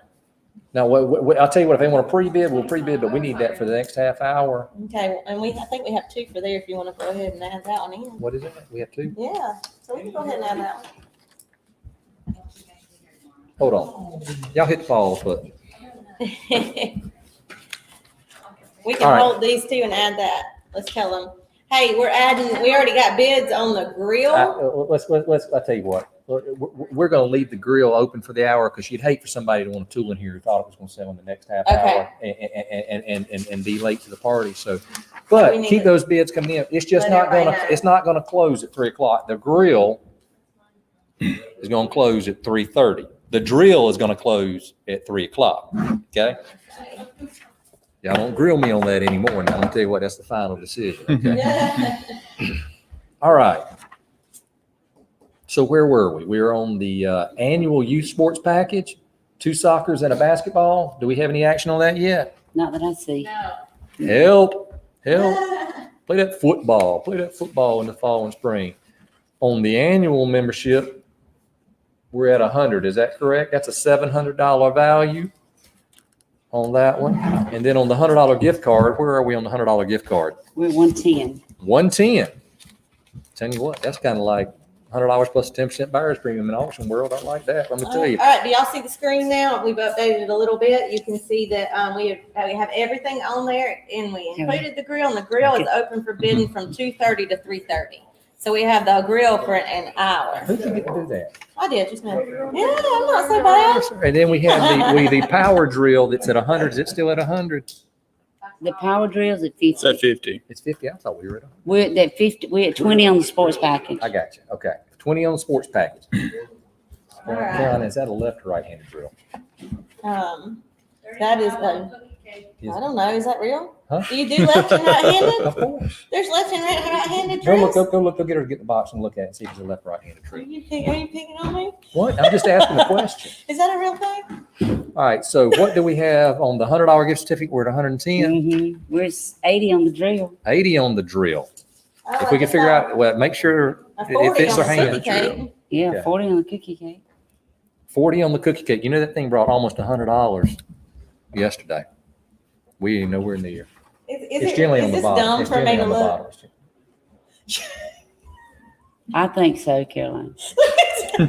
Now, I'll tell you what, if they want to pre-bid, we'll pre-bid, but we need that for the next half hour. Okay, and I think we have two for there if you want to go ahead and add that one in. What is it? We have two? Yeah, so we can go ahead and add that one. Hold on. Y'all hit the pause button. We can All right. hold these two and add that. Let's tell them, hey, we already got bids on the grill. I'll tell you what. We're going to leave the grill open for the hour because you'd hate for somebody to want a tool in here who thought it was going to sell in the next half hour and be late to the party. So, but keep those bids coming in. It's just not going to. It's not going to close at 3:00. The grill is going to close at 3:30. The drill is going to close at 3:00. Okay. Y'all don't grill me on that anymore. And I'm going to tell you what. That's the final decision. Okay. All right. So where were we? We were on the annual youth sports package, 2 soccers and a basketball. Do we have any action on that yet? Not that I see. Help. Play that football in the fall and spring. On the annual membership, we're at 100. Is that correct? That's a $700 value on that one. And then on the $100 gift card, where are we on the $100 gift card? We're 110. 110. Tell you what, that's kind of like $100 plus a 10% buyer's premium in the auction world. I like that. Let me tell you. All right, do y'all see the screen now? We've updated it a little bit. You can see that we have everything on there, and we included the grill, and the grill is open for bidding from 2:30 to 3:30. So we have the grill for an hour. Who did you get to do that? I did just now. Yeah, I'm not so bad. And then we have the power drill that's at 100. Is it still at 100? The power drill's at 50. It's at 50. It's 50. I thought we were at 100. We're at 50. We're at 20 on the sports package. I got you. Okay. 20 on the sports package. All right. Caroline, is that a left or right-handed drill? That is I don't know. Is that real? Huh? Do you do left and right-handed? Of course. There's left and right-handed Go drills? look, go get her to get the box and look at it and see if it's a left or right-handed Are drill. you picking on me? What? I'm just asking a question. Is that a real thing? All right, so what do we have on the $100 gift certificate? We're at 110, We're 80 on the drill. 80 on the drill. Oh, If we can figure out, well, make sure a it 40 fits on our the hand. cookie cake. Yeah, Okay. 40 on the cookie cake. 40 on the cookie cake. You know, that thing brought almost $100 yesterday. We ain't nowhere near. It's generally on the bottom. Dumb It's for me generally to on the look? bottom. I think so, Caroline. I'm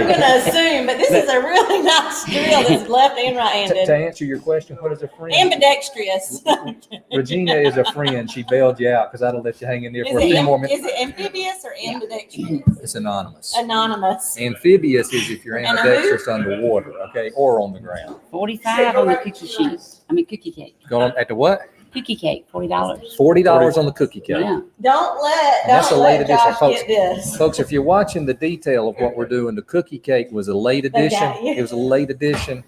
gonna assume, but this is a really nice drill that's left and To right-handed. answer your question, what is a friend? Ambidextrous. Regina is a friend. She bailed you out because I don't let you hang in there for a few more minutes. Is it amphibious or ambidextrous? It's anonymous. Anonymous. Amphibious is if you're And a ambidextrous underwater, okay, or on the ground. 45 on the cookie sheet. Cookie cake. Going at the what? Cookie cake, $40. $40 on the cookie cake. Yeah. Don't let, And that's a don't late let edition, Josh folks. get this. Folks, if you're watching the detail of what we're doing, the cookie cake was a late edition. got you. It was a late edition.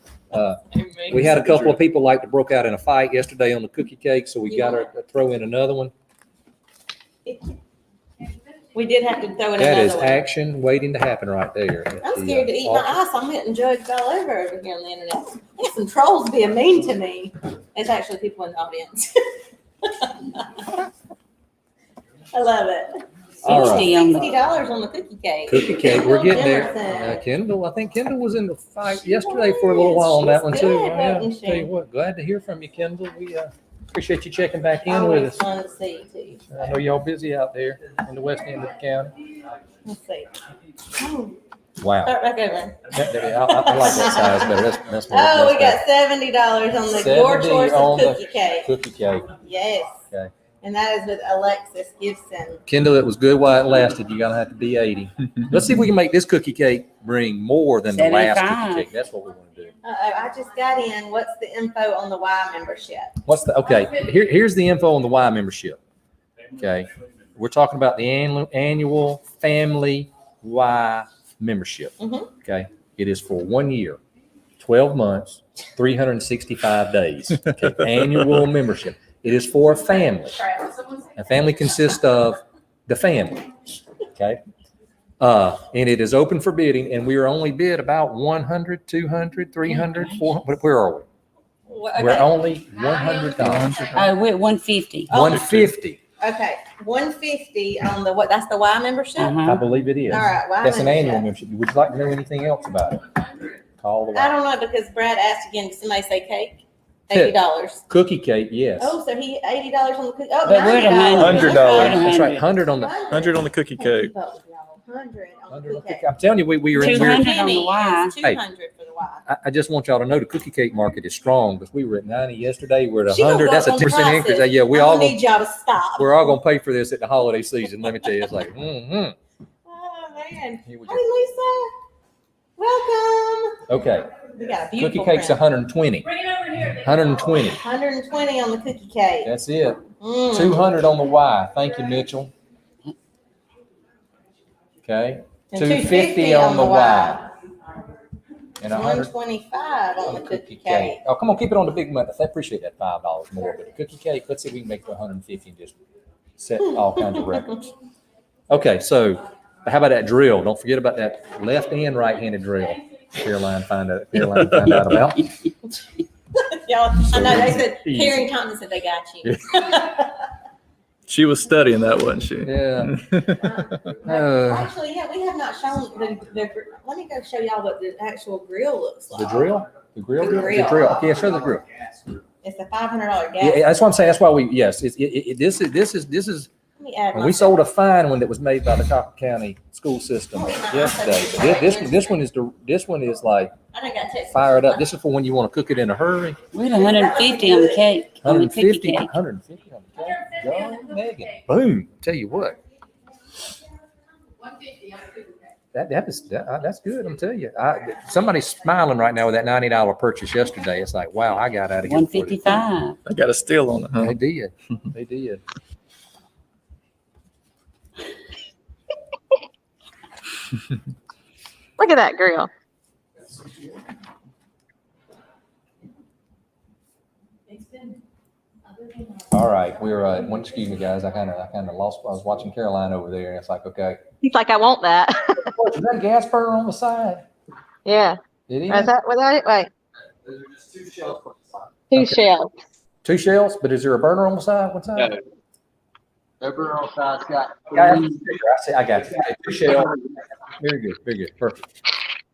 We had a couple of people like that broke out in a fight yesterday on the cookie cake, so we got to throw in another one. We did have to throw in That is another one. action waiting to happen right there. I'm scared to eat my ice. I'm getting judged all over here on the internet. I got some trolls being mean to me. It's actually people in the audience. I love it. All right. $60 on the cookie cake. Cookie cake, we're getting Jennifer there. Kendall, I think Kendall was in the fight yesterday for a little while on that one too. Good, Yeah, wasn't she? tell you what, glad to hear from you, Kendall. We appreciate you checking back in Always with us. fun to see too. I know y'all busy out there in the west end of the county. Let's see. Wow. Start back over. I like that size better. That's more. Oh, we that's got $70 on the 70 your choice on of the cookie cake. cookie cake. Yes. Okay. And that is with Alexis Gibson. Kendall, it was good while it lasted. You're gonna have to be 80. Let's see if we can make this cookie cake bring more than the last 75. cookie cake. That's what we want to do. I just got in. What's the info on the Y membership? Okay? Here's the info on the Y membership. Okay, we're talking about the annual family Y membership. Mhm. Okay, it is for 1 year, 12 months, 365 days. Okay, annual membership. It is for a family. A family consists of the family. Okay. And it is open for bidding, and we are only bid about 100, 200, 300, 400. Where are we? We're only $100. Oh, we're at 150. 150. Okay, 150 on the what? That's the Y membership. I believe it is. All right, Y That's an membership. annual membership. Would you like to know anything else about it? Call the I Y. don't know because Brad asked again. Did somebody say cake? $80. Cookie cake, yes. Oh, so he $80 on the cookie. Oh, But we're at $90. $100. That's right. 100 on the. 100 on the cookie cake. 100 on the 100 on the cookie cake. cookie. I'm telling you, we were in. 200 on the Y. It's 200 for the Y. I just want y'all to know the cookie cake market is strong because we were at 90 yesterday. We're at She gonna 100. That's a go up on 10% increase. prices. Yeah, we I'm all gonna gonna, need y'all to stop. we're all gonna pay for this at the holiday season. Let me tell you, it's like, Oh man. Here we Hey go. Lisa. Welcome. Okay, We got a cookie beautiful cake's friend. 120. 120. 120 on the cookie cake. That's it. Mm. 200 on the Y. Thank you, Mitchell. Okay. And 250 on the Y. And 100 125 on the cookie cake. Oh, come on, keep it on the big month. I appreciate that $5 more. But the cookie cake, let's see if we can make it 150 and just set all kinds of records. Okay, so how about that drill? Don't forget about that left and right-handed drill. Caroline find out about. Y'all, I know they said, Karen Compton said they got you. She was studying that, wasn't she? Yeah. Actually, yeah, we have not shown the let me go show y'all what the actual grill looks like. The drill? The grill? The grill. The drill. Okay, show the grill. It's a $500 gas. Yeah, that's what I'm saying. That's why this is, Let me add and my we sold a fine one that was made by the Colquitt County school system yesterday. But this one is like I done got text. fire it up. This is for when you want to cook it in a hurry. We're at 150 on the cake. On the cookie 150 cake. on the cake. Go, Megan. Boom. Tell you what. That's good. I'm telling you. Somebody's smiling right now with that $90 purchase yesterday. It's like, wow, I got out of here. 155. I got a steal on it, huh? They did. They did. Look at that grill. All right, excuse me, guys. I kind of lost. I was watching Caroline over there, and it's like, okay, He's like, I want that. is that a gas burner on the side? Yeah. It Is is? that without it? Wait, Those are just 2 shells for the side. two Okay. shells. 2 shells, but is there a burner on the side? What side? No. Over on side's got Yeah, three. I see. I got you. Okay, 2 shells. Very good. Very good. Perfect.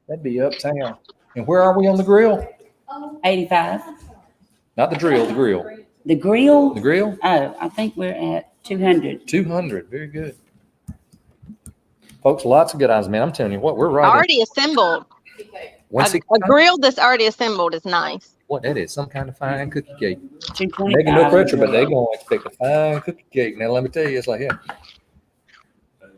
That'd be uptown. And where are we on the grill? 85. Not the drill, the grill. The grill? The grill? Oh, I think we're at 200. 200. Very good. Folks, lots of good eyes, man. I'm telling you what, we're right Already assembled. at A 165. grill that's already assembled is nice. What that is, some kind of fine cookie cake. 225. Making no pressure, but they're going to expect a fine cookie cake. Now, let me tell you, it's like, yeah.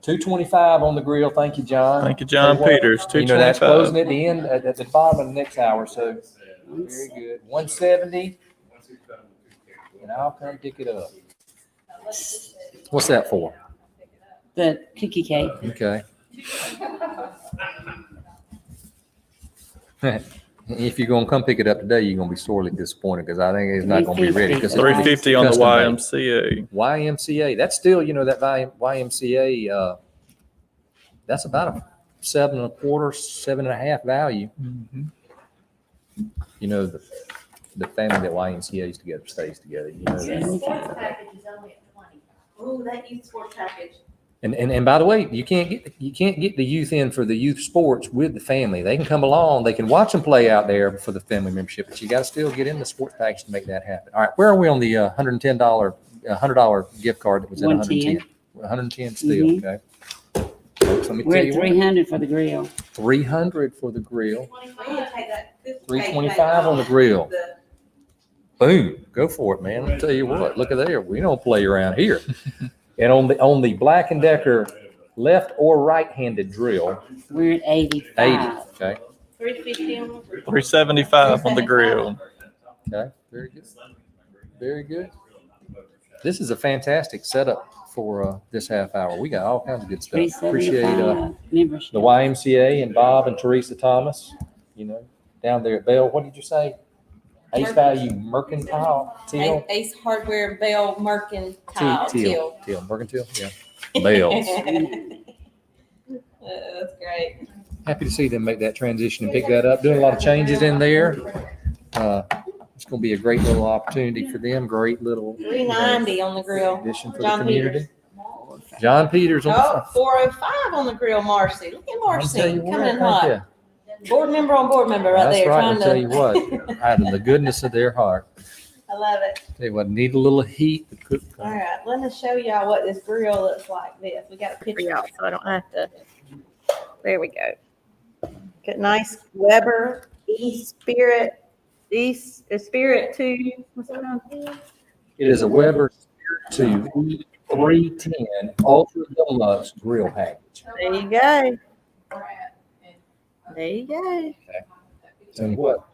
225 on the grill. Thank you, John. Thank you, John Tell you what, Peters. You know, that's closing 225. at the end, at the bottom of the next hour. So, very good. 170. And I'll come pick it up. What's that for? The cookie cake. Okay. If you're gonna come pick it up today, you're gonna be sorely disappointed because I think it's not gonna be ready. 'Cause it's 350 on the custom made. YMCA. YMCA. That's still, you know, that YMCA. That's about a 7.25, 7.5 value. You know, the family that YMCA's together stays together. You know that. Package is only at 20. Oh, that youth sports package. And by the way, you can't get the youth in for the youth sports with the family. They can come along, they can watch them play out there for the family membership, but you got to still get in the sports package to make that happen. All right, where are we on the $100 gift card that was at 110? 110 still, okay. Folks, let me We're tell at you what, 300 for the grill. 300 for the grill, 325 325 on the grill. Boom, go for it, man. Let me tell you what, look at there. We don't play around here. And on the Black & Decker left or right-handed drill, We're at 85. 80, okay? 350 on 375 on the grill. Okay, very good. Very good. This is a fantastic setup for this half hour. We got all kinds of good stuff. Appreciate 375 membership. the YMCA and Bob and Teresa Thomas, you know, down there at Bell. What did you say? Ace Value Mercantile Teal? Ace Hardware Bell Mercantile Teal. Mercantile, yeah. Bells. That's great. Happy to see them make that transition and pick that up. Doing a lot of changes in there. It's going to be a great little opportunity for them. Great little 390 on the grill. addition for John the community. Peters. John Peters on the Oh, front. 405 on the grill, Marcy. Look at I'll Marcy tell you coming what, in hot. thank you. Board member on board member right That's there. right. I'll Trying tell to. you what, out of the goodness of their heart. I love it. Tell you what, need a little heat to cook. All right, let me show y'all what this grill looks like. This we got a picture out, so I don't have to. There we go. Get nice Weber Spirit 2. What's that on? It is a Weber Spirit 2 310 Ultra Deluxe grill package. There you go. There you go. Tell you what,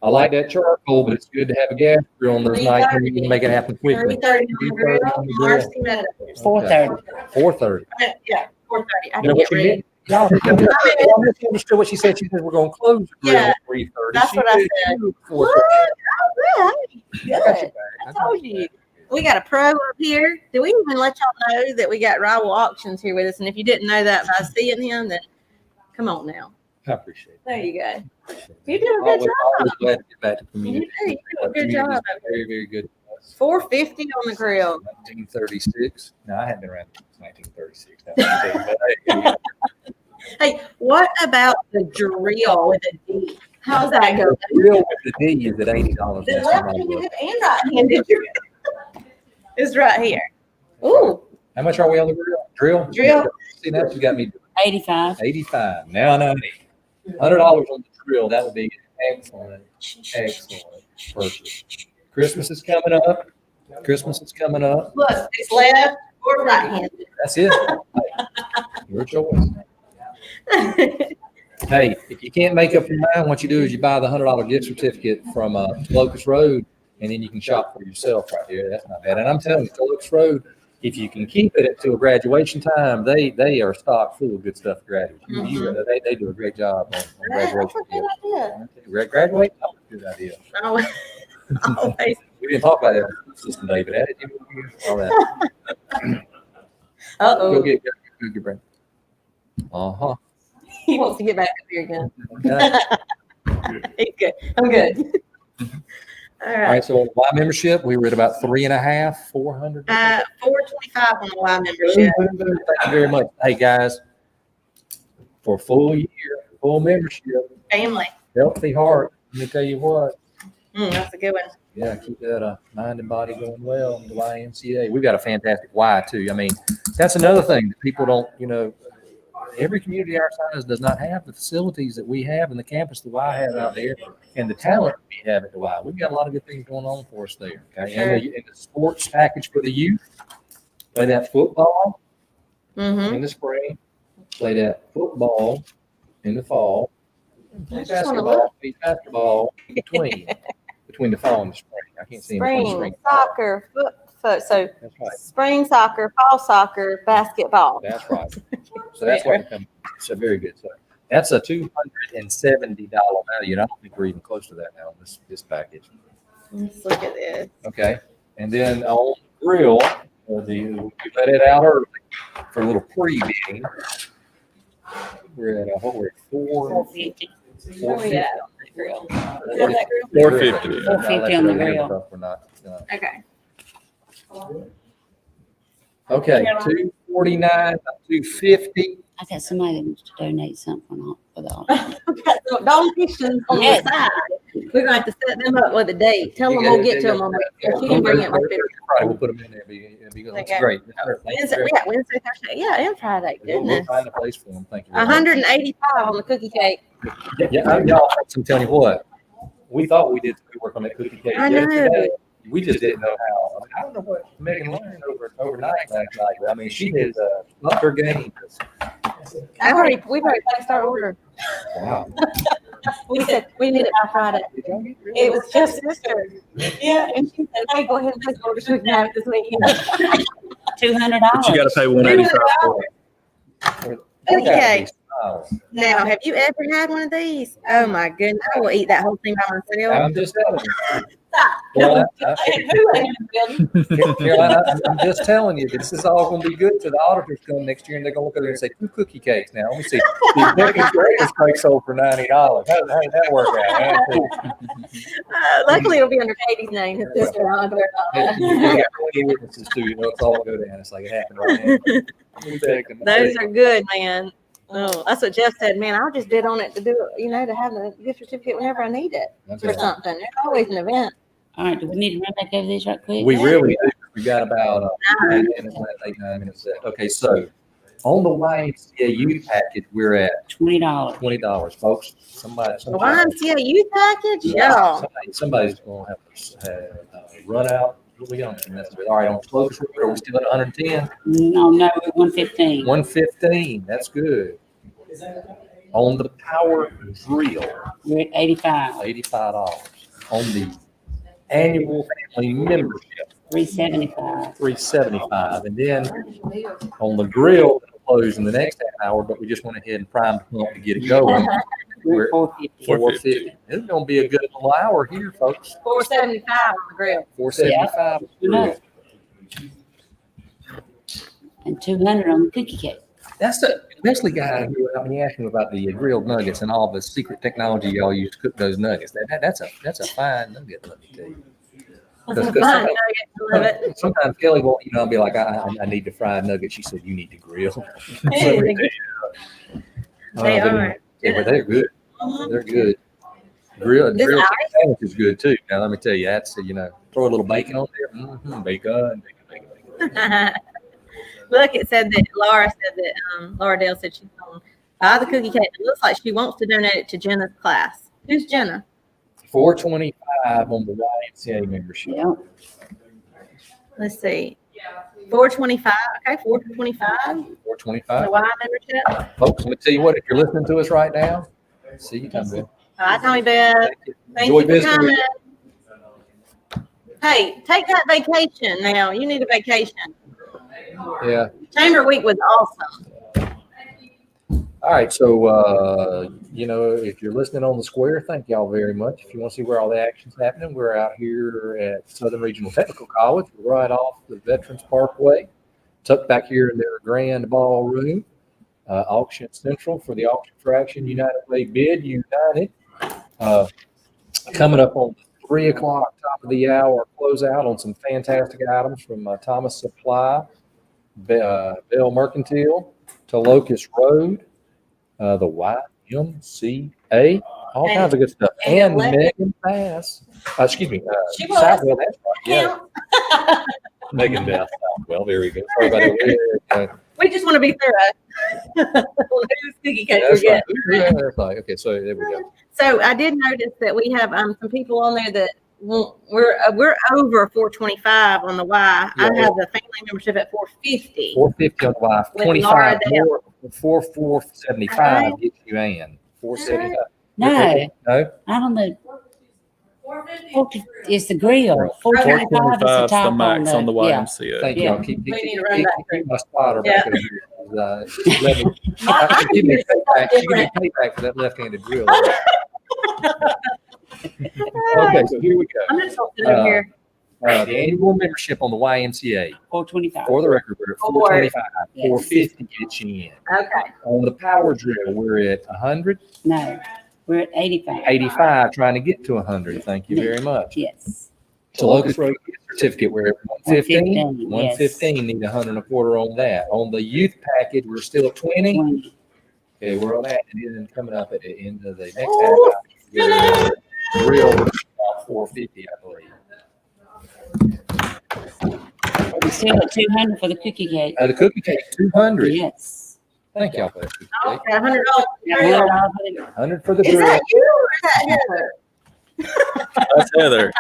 I like that charcoal, but it's good to have a gas grill on those nights when you can make it happen quickly. 330 on the grill. 330 on the grill. Marcy Meadows. 430. 430. Yeah, 430. I You know can what get she ready. did? Y'all understood what she said. She said, we're going to close the grill Yeah, at 330. that's She what I did said. 430. Oh, I got good. you back. I told you. We got a pro up here. Do we even let y'all know that we got Rival Auctions here with us? And if you didn't know that by seeing him, then come on now. I appreciate it. There you go. You do a good job. Always glad to get back to the community. You do a good Community's job. Very, very good. 450 on the grill. 1936. No, I haven't been around since 1936. But, Hey, what about the drill with a D? How's that go? the grill with the D is at $80. The left-handed and right-handed drill is right here. Ooh, How much are we on the grill? Drill. See, that's what got me 85. 85. Now 90. $100 on the drill. That would be excellent. Excellent purchase. Christmas is coming up. Christmas is coming up. look, it's left or right-handed. That's it. Your choice. Hey, if you can't make up your mind, what you do is you buy the $100 gift certificate from Locust Road, and then you can shop for yourself right there. That's not bad. And I'm telling you, Locust Road, if you can keep it until graduation time, they are stocked full of good stuff for graduates. They do a great job on That's graduation. a good idea. Graduate, good idea. Always. We didn't talk about that system, David. All right. Go Uh-oh. get Brent. Uh-huh. He wants to get back up here again. Okay. He's good. I'm good. All All right. right, so on Y membership, we were at about 3.5, 400. 425 on the Y membership. Thank you very much. Hey, guys, for full year, full membership, Family. healthy heart, let me tell you what, That's a good one. yeah, keep that mind and body going well in the YMCA. We've got a fantastic Y too. I mean, that's another thing that people don't, every community our size does not have the facilities that we have in the campus that Y have out there and the talent we have at the Y. We've got a lot of good things going on for us there. Okay. Sure. And the sports package for the youth, play that football Mm-hmm. in the spring, play that football in the fall, play basketball between the fall and the spring. I can't see anything Spring soccer, so That's right. spring soccer, fall soccer, basketball. That's right. So that's what becomes so very good. So that's a $270 value. And I don't think we're even close to that now in this package. Let's look at this. Okay. And then on the grill, we let it out early for a little pre-bidding. We're at we're at 450. 450. Grill. Is that that grill? 450. 450 on the grill. We're not. Okay. Okay, 249, 250. I got somebody that wants to donate something for the office. We've got some donations on the side. We're going to have to set them up with a date. Tell them we'll get to them on the. She can bring it. Friday, we'll put them in there. It'll be good. That's Okay. great. Wednesday, Wednesday, Thursday, and Friday. We'll Goodness. find a place for them. Thank you. very much. 185 on the cookie cake. Yeah, y'all, I'm telling you what, we thought we did work on that cookie cake I know. yesterday. We just didn't know how. I don't know what Megan learned overnight last night. But I mean, she has upped her game. We've already placed our order. Wow. We said we need it by Friday. It was just sister. Yeah, and she said, "Hey, go ahead and place the order so we can have it this weekend." $200. But you got to pay $185 for it. Cookie cake. Now, have you ever had one of these? Oh my goodness, I will eat that whole thing by myself. I'm just telling you. Stop. Well, Caroline, I'm just telling you, this is all going to be good till the auditors come next year and they're going to look at it and say, 2 cookie cakes. Now, let me see. The executive greatest cake sold for $90. How did that work out? Luckily, it'll be under Katie's name. His sister. I'll go about You that. got 20 witnesses too. You know, it's all go down. It's like it happened right now. Those are good, man. Oh, that's what Jeff said. Man, I'll just bid on it to do it, to have the gift certificate whenever I need it for something. There's always an event. All right, do we need to run back over these right quick? We really do. We got about 8 minutes left. Okay, so on the YMCA youth package, we're at $20. $20, folks. Somebody The YMCA youth package? Yeah. somebody's going to have to run out. What we on? All right, on close, are we still at 110? No, we're 115. 115. That's good. On the power drill, We're at 85. $85. On the annual family membership, $375. $375. And then on the grill, it'll close in the next half hour, but we just went ahead and primed the pump to get it going. We're at 450. 450. It's going to be a good little hour here, folks. 475 on the grill. 475. No. And 200 on the cookie cake. That's the Nestle guy who he asked me about the grilled nuggets and all the secret technology y'all use to cook those nuggets. That's a fine nugget, let me tell you. Sometimes Kelly won't, I'll be like, I need the fried nugget. She said, you need to grill. They are. Yeah, but they're good. They're good. Grilled sandwich is good too. Now let me tell you, that's throw a little bacon on there. Bacon. Look, it said that Laura Dale said she's going to buy the cookie cake. It looks like she wants to donate it to Jenna's class. Who's Jenna? $425 on the YMCA membership. Yeah. Let's see. 425. Okay, 425. $425. The Y membership. Folks, let me tell you what, if you're listening to us right now, see you, Tommy Beth. Hi, Tommy Beth. Thank Enjoy you for visiting with coming. Hey, take that vacation now. You need a vacation. Yeah. Chamber Week was awesome. All right. So, if you're listening on the square, thank y'all very much. If you want to see where all the action's happening, we're out here at Southern Regional Technical College. We're right off the Veterans Parkway, tucked back here in their grand ballroom. Auction Central for the Auction for Action United Way bid united. Coming up on 3 o'clock, top of the hour, close out on some fantastic items from Thomas Supply, Bell Mercantile to Locust Road, the YMCA, all kinds of good stuff. And Megan Bass, excuse me, She was. Southwell, that's right, yeah. Megan Bass, Southwell, very good. Sorry about that. We just want to be thorough. Whose cookie cake we're That's right. getting. Yeah, that's right. Okay, so there we go. So I did notice that we have some people on there that we're over 425 on the Y. Yeah. I have the family membership at 450. 450 on the Y, With 25 Laura more, 475 gets you in. 475. No, No? I don't know. It's the grill. 425 is the 425 is the top max on the yeah. YMCA. Thank Yeah. you. Keep We need to run that my spotter Yeah. back in here. Let me, I give me think payback. it's She give me payback for that left-handed drill. Okay, so here we go. I'm just going to sit over here. The annual membership on the YMCA, 425. for the record, we're at 425. Yes. 450 gets you in. Okay. On the power drill, we're at 100. No, we're at 85. 85, trying to get to 100. Thank you very much. Yes. So Locust Road gift certificate, we're at 115. 115, 115, need 100 and a quarter on that. On the youth package, we're still at 20. 20. Okay, we're on that. And then coming up at the end of the next half, we're real about 450, I believe. We're still at 200 for the cookie cake. The cookie cake, 200. Yes. Thank y'all for that cookie Oh, cake. got $100. $100. 100 for the Is drill. that you or is that Heather? That's Heather.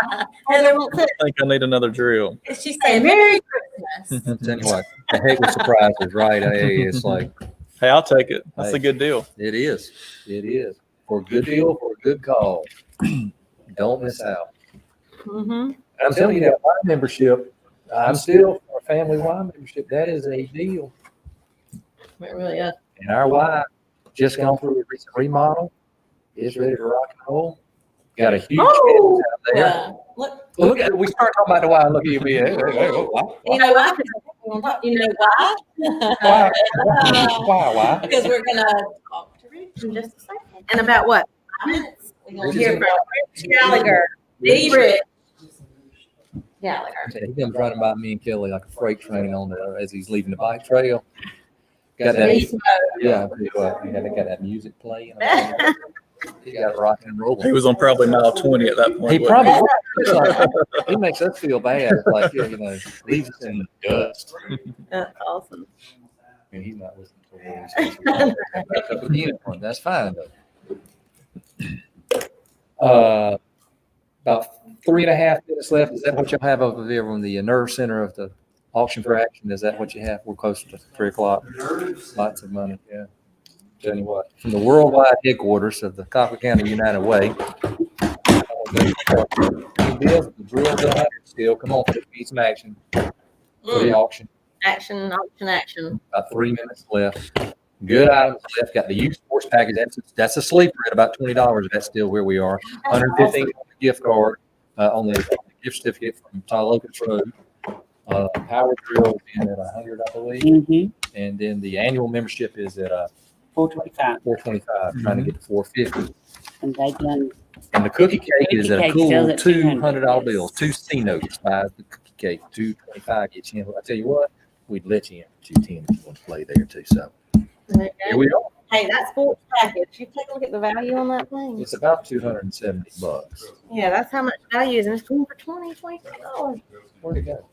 Heather won't cook. I think I need another drill. She's saying Merry Christmas. I'm telling you what, the heck with surprises, right? Hey, it's like, Hey, I'll take it. That's Hey. a good deal. it is. It is. For a good deal, for a good call. Don't miss out. Mm-hmm. I'm telling you that Y membership, I'm still for a family Y membership. That is a deal. It really is. And our Y just gone through a recent remodel. It's ready to rock and roll. Got a huge Oh, campus out there. Look, Look at we start talking about the Y. Look at you, be hey, you know why? You know why? why? Because we're gonna talk to Rich in just a second. And about what? 5 minutes. We're gonna hear from Rich Gallagher. The Rich Gallagher. He comes running by me and Kelly like a freight train on the as he's leaving the bike trail. Got that? Beast Yeah, I'll tell you what, they got that music playing. He got it rocking and rolling. He was on probably mile 20 at that point. He wasn't probably was. It's like, he makes us feel bad, like you know, leaves us in the dust. That's awesome. And he's not listening to what he says. Back up again. That's fine though. About 3.5 minutes left. Is that what y'all have over there on the nerve center of the auction for action? Is that what you have? We're close to 3 o'clock. Lots of money. Yeah. Tell you what, from the worldwide headquarters of the Colquitt County United Way. The drill's 100 still. Come on, let's be some action for the auction. Action, auction, action. About 3 minutes left. Good items left. Got the youth sports package. That's a sleeper at about $20. That's still where we are. 115 on the gift card on the gift certificate from Locust Road. Power drill in at 100, I believe. Mm-hmm. And then the annual membership is at 425. 425. Trying to get to 450. And they've done. And the cookie cake is at a cake cool sells at $200 $200, bills. 2 C notes buys the cookie cake. 225 gets you in. I tell you what, we'd let you in for 210 if you want to play there too. So here we are. Hey, that sports package, you take a look at the value on that thing. It's about $270. Yeah, that's how much value is, and it's going for $25. Where'd it go?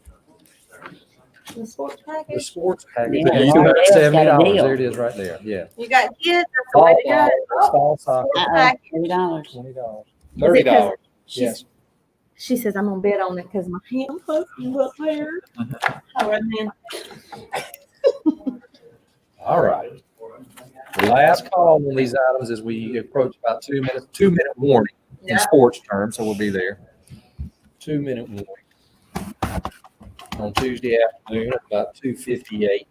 The sports The package. sports package, Yeah, is Martell's got a $270. deal. There it is right there. Yeah. You got kids, that's the way to go. Fall soccer, $30. $20. Is it 'cause $30. she's- Yes. She says, I'm gonna bet on it because my hand husband's up there. All right, man. All right. The last call on these items as we approach about 2 minutes, 2-minute warning in Yeah. sports terms, so we'll be there. 2-minute warning. On Tuesday afternoon at about 2:58.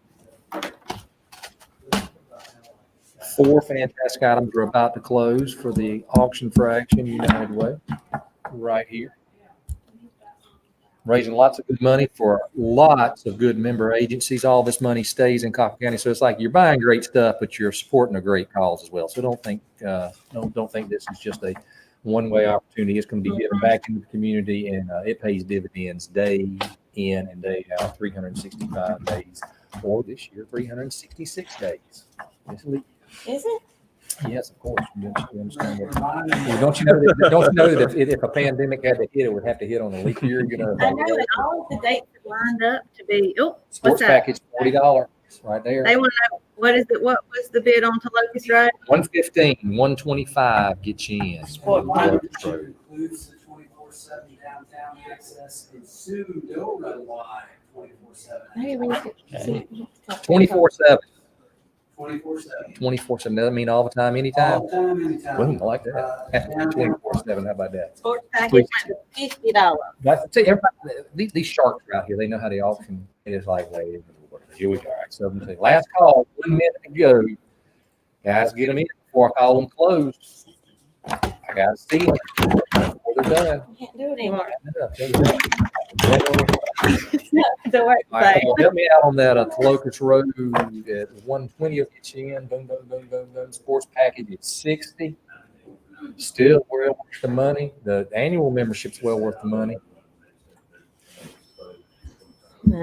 4 fantastic items are about to close for the auction for action United Way, right here. raising lots of good money for lots of good member agencies. All this money stays in Colquitt County. So it's like you're buying great stuff, but you're supporting a great cause as well. So don't think this is just a one-way opportunity. It's going to be given back into the community, and it pays dividends day in and day out, 365 days, or this year, 366 days. Is it? Yes, of course. You understand that. Don't you know that if a pandemic had to hit, it would have to hit on a leap year? You know, I know, and all of the dates are lined up to be. Oh, sports what's that? package, $40 right there. They want to know what is it? What was the bid on to Locust Road? 115, 125 get you in. Locust Road. Includes the 24/7 downtown access and pseudo line 24/7. Maybe we need to- 24/7. 24/7. 24/7. Doesn't mean all the time, anytime. All the time, anytime. Boom, I like that. 24/7. How about that? Sports package went to $50. See, everybody, these sharks are out here. They know how to auction. It's like, wait, here we go. All right, 17. Last call, 1 minute to go. Guys, get them in before I call them closed. I got to see them before they're done. Can't do it anymore. All right, come on, help me out on that Locust Road at 120 will get you in. Boom, boom, boom, boom, boom. Sports package at 60. Still well worth the money. The annual membership's well worth the money.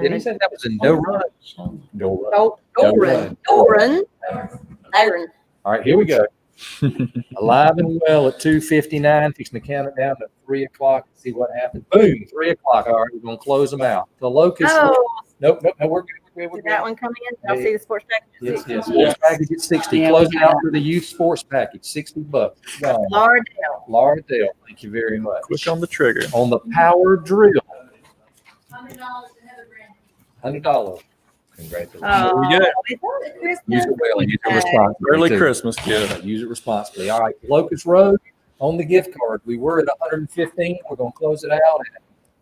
Did he say that was in Doran? Doran. All right, here we go. Alive and well at 2:59. Fixing to count it down to 3 o'clock. See what happens. Boom, 3 o'clock. All right, we're going to close them out. The Locust. Oh, Nope, we're good. did that one come in? I'll see the sports package. Yes. Sports package at 60. Yeah, Closing out for the youth sports package, $60. Gone. Laura Dale. Thank you very much. Click on the trigger. On the power drill, $100 to Heather Brand. $100. Congratulations. Oh, we get? Use it well. Use it responsibly. Early too. Christmas gift. Use it responsibly. All right, Locust Road on the gift card. We were at 115. We're going to close it out at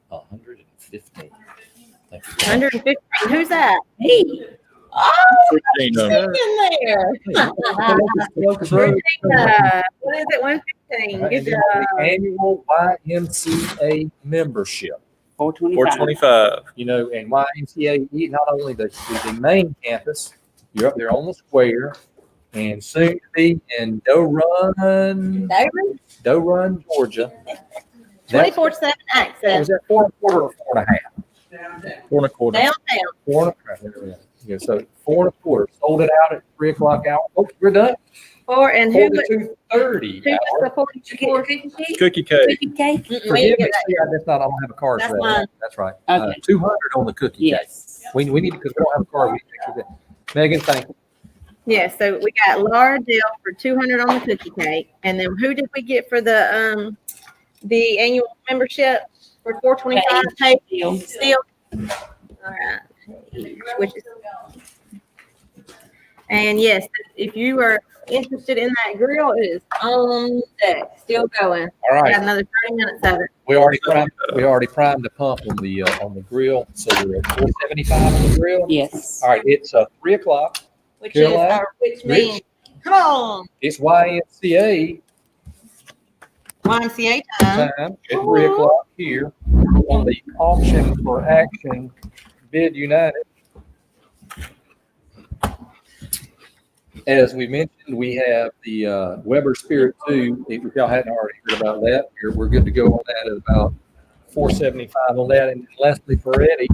115. Thank you. 150. Who's that? Me. Oh, 15 of them. in there. Locust Road. What is it? 115. And Good then job. the annual YMCA membership. 425. You know, and YMCA, not only the main campus, you're up there on the square, and soon to be in Doran, Georgia. 24/7 access. Was that 4 1/4 or 4 1/2? 4 1/4. Downtown. 4 1/4. Yeah, so 4 1/4. Sold it out at 3 o'clock hour. Oh, we're done. And 4 who to was 2:30 who was hour. the 450? Cookie cake. Mm-mm, we Forgive didn't me, get that. see, that's not. I don't have a card That's for that. mine. That's right. Okay. 200 on the cookie cake. Yes. We need to, because we don't have a card. We need to do that. Megan, thank you. Yeah, so we got Laura Dale for 200 on the cookie cake, and then who did we get for the annual membership for 425? Steel. All right, which is, and yes, if you are interested in that grill, it is on deck, still going. All right. Got another 30 minutes of it. We already primed the pump on the grill, so we're at 475 on the grill. Yes. All right, it's 3 o'clock. Which Caroline, which means, come on, It's YMCA YMCA time. time at 3 o'clock here on the Auction for Action Bid United. As we mentioned, we have the Weber Spirit 2. If y'all hadn't already heard about that, we're good to go on that at about 475 on that. And Leslie Peretti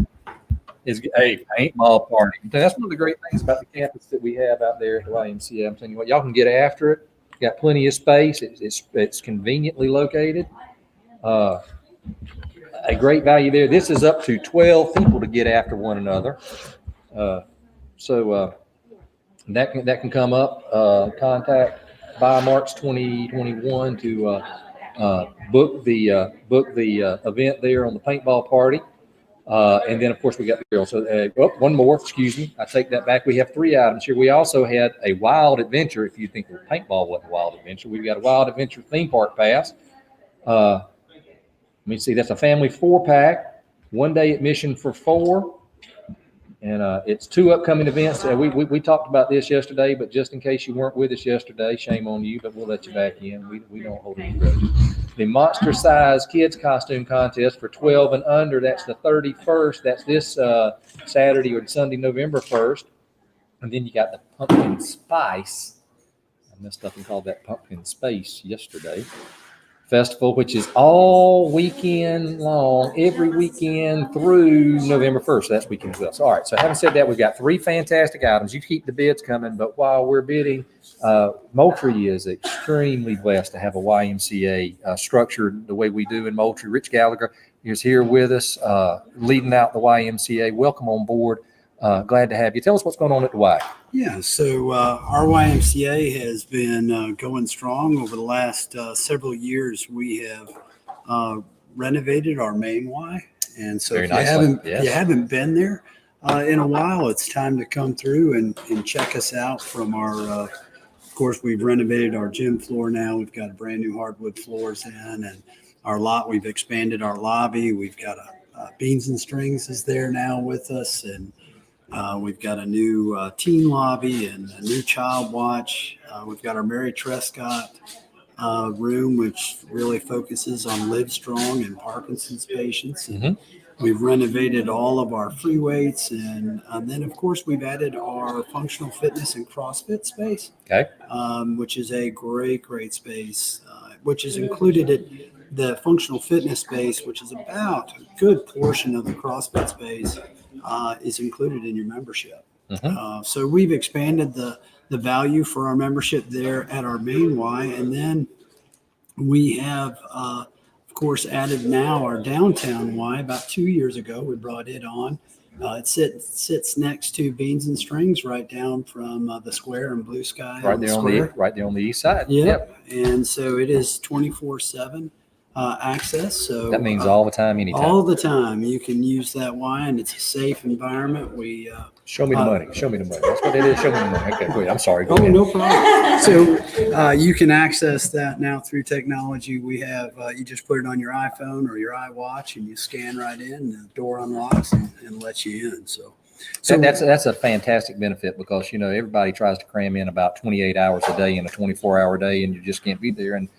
is a paintball party. That's one of the great things about the campus that we have out there at the YMCA. I'm telling you what, y'all can get after it. Got plenty of space. It's conveniently located. A great value there. This is up to 12 people to get after one another. So that can come up. Contact by March 2021 to book the event there on the paintball party. And then, of course, we got the grill. So, one more, excuse me. I take that back. We have 3 items here. We also had a wild adventure. If you think the paintball wasn't a wild adventure, we've got a wild adventure theme park pass. Let me see. That's a family 4-pack, 1 day admission for 4. And it's 2 upcoming events. We talked about this yesterday, but just in case you weren't with us yesterday, shame on you, but we'll let you back in. We don't hold any grudges. The Monster Size Kids Costume Contest for 12 and under. That's the 31st. That's this Saturday or Sunday, November 1st. And then you got the Pumpkin Spice. I messed up and called that Pumpkin Space yesterday. Festival, which is all weekend long, every weekend through November 1st. So that's weekend as well. So, all right. So having said that, we've got 3 fantastic items. You keep the bids coming, but while we're bidding, Moultrie is extremely blessed to have a YMCA structured the way we do in Moultrie. Rich Gallagher is here with us, leading out the YMCA. Welcome on board. Glad to have you. Tell us what's going on at the Y. Yeah, so our YMCA has been going strong over the last several years. We have renovated our main Y, and so if you haven't been there in a while, it's time to come through and check us out. From our, of course, we've renovated our gym floor now. We've got brand new hardwood floors in, and our lot. We've expanded our lobby. We've got a Beans and Strings is there now with us, and we've got a new teen lobby and a new child watch. We've got our Mary Trescott room, which really focuses on Live Strong and Parkinson's patients. And we've renovated all of our free weights. And then, of course, we've added our functional fitness and CrossFit space, which is a great space, which is included in the functional fitness space, which is about a good portion of the CrossFit space. Is included in your membership. So we've expanded the value for our membership there at our main Y. And then we have, of course, added now our downtown Y. About 2 years ago, we brought it on. It sits next to Beans and Strings right down from the square and Blue Sky. Right there on the east side. Yep. And so it is 24/7. Access. So that means all the time, anytime. All the time. You can use that Y, and it's a safe environment. We show me the money. Show me the money. That's what it is. Show me the money. Okay, wait. I'm sorry. Go ahead. No problem. So you can access that now through technology. We have you just put it on your iPhone or your iWatch, and you scan right in. And the door unlocks and lets you in. So that's a fantastic benefit because everybody tries to cram in about 28 hours a day in a 24-hour day, and you just can't be there. And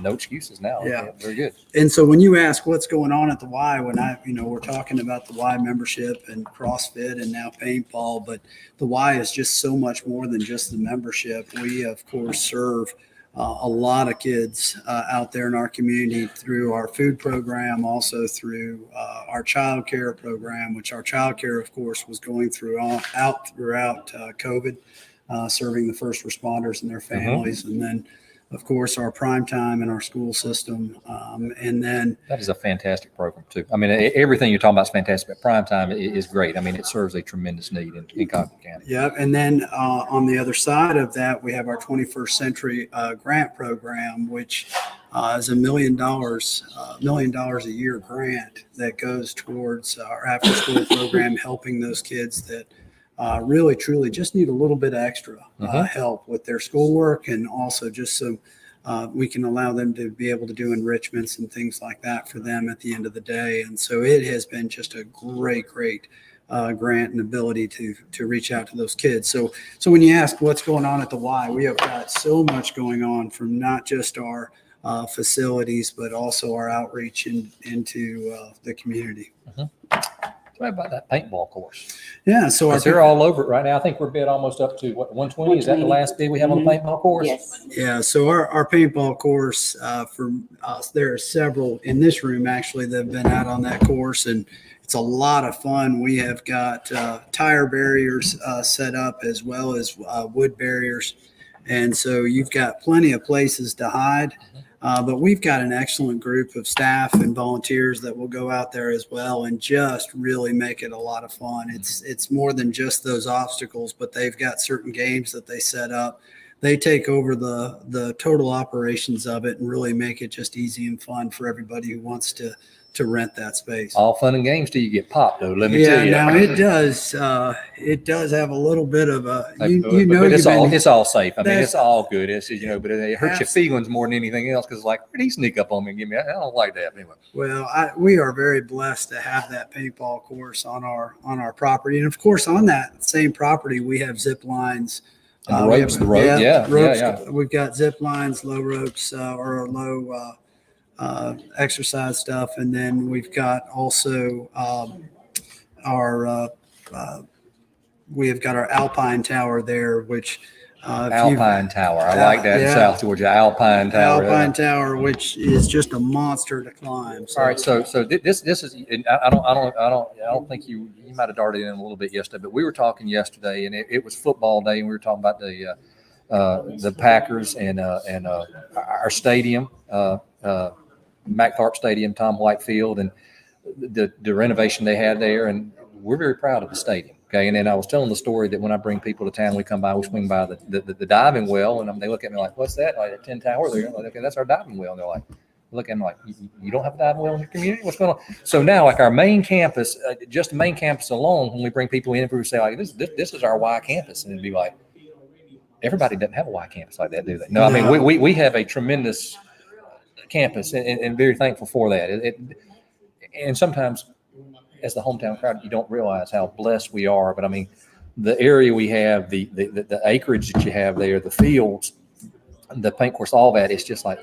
no excuses now. Yeah, very good. And so when you ask what's going on at the Y, when we're talking about the Y membership and CrossFit and now paintball, but the Y is just so much more than just the membership. We of course serve a lot of kids out there in our community through our food program, also through our child care program, which our child care, of course, was going throughout COVID, serving the first responders and their families, and then of course, our prime time in our school system. And then that is a fantastic program too. I mean, everything you're talking about is fantastic, but prime time is great. I mean, it serves a tremendous need in Colquitt County. Yeah. And then on the other side of that, we have our 21st Century grant program, which is $1 million a year grant that goes towards our after school program, helping those kids that really, truly just need a little bit of extra help with their schoolwork, and also just so we can allow them to be able to do enrichments and things like that for them at the end of the day. And so it has been just a great grant and ability to reach out to those kids. So when you ask what's going on at the Y, we have got so much going on from not just our facilities, but also our outreach into the community. What about that paintball course? Yeah, so they're all over it right now. I think we're bid almost up to 120. Is that the last bid we have on the paintball course? Yes. Yeah, so our paintball course for us, there are several in this room actually that have been out on that course, and it's a lot of fun. We have got tire barriers set up as well as wood barriers, and so you've got plenty of places to hide. But we've got an excellent group of staff and volunteers that will go out there as well and just really make it a lot of fun. It's more than just those obstacles, but they've got certain games that they set up. They take over the total operations of it and really make it just easy and fun for everybody who wants to to rent that space. All fun and games till you get popped, though. Let me Yeah, tell you. now it does. It does have a little bit of a. But it's all safe. I mean, it's all good. It's but it hurts your feelings more than anything else because like, where'd he sneak up on me and give me? I don't like that anyway. Well, we are very blessed to have that paintball course on our property, and of course, on that same property, we have zip lines. And the rope, yeah. We've got zip lines, low ropes, or low exercise stuff, and then we've got also we have got our Alpine Tower there, which Alpine Tower. I like that in South Georgia. Alpine Tower. Alpine Tower, which is just a monster to climb. So. All right, so this is. I don't think you might have darted in a little bit yesterday, but we were talking yesterday, and it was football day, and we were talking about the Packers and our stadium, MacTharp Stadium, Tom White Field, and the renovation they had there, and we're very proud of the stadium. Okay, and then I was telling the story that when I bring people to town, we swing by the diving well, and they look at me like, "What's that?" Like a 10 tower there. I'm like, "Okay, that's our diving well." And they're like, look at me like, "You don't have a diving well in your community? What's going on?" So now, like our main campus, just the main campus alone, when we bring people in, we say like, "This is our Y campus," and it'd be like, everybody doesn't have a Y campus like that, do they? No, I mean we have a tremendous campus, and very thankful for that. And sometimes, as the hometown crowd, you don't realize how blessed we are. But I mean, the area we have, the acreage that you have there, the fields, the paint course, all that, it's just like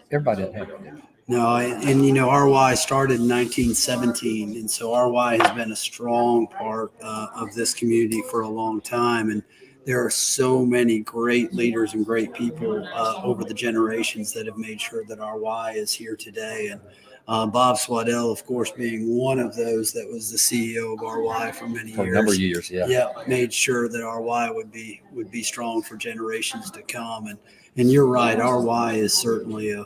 everybody doesn't have that. No, and RY started in 1917, and so RY has been a strong part of this community for a long time. And there are so many great leaders and great people over the generations that have made sure that RY is here today. And Bob Swaddell, of course, being one of those that was the CEO of RY for many years. For a number of years, yeah. Yeah, made sure that RY would be strong for generations to come. And you're right, RY is certainly a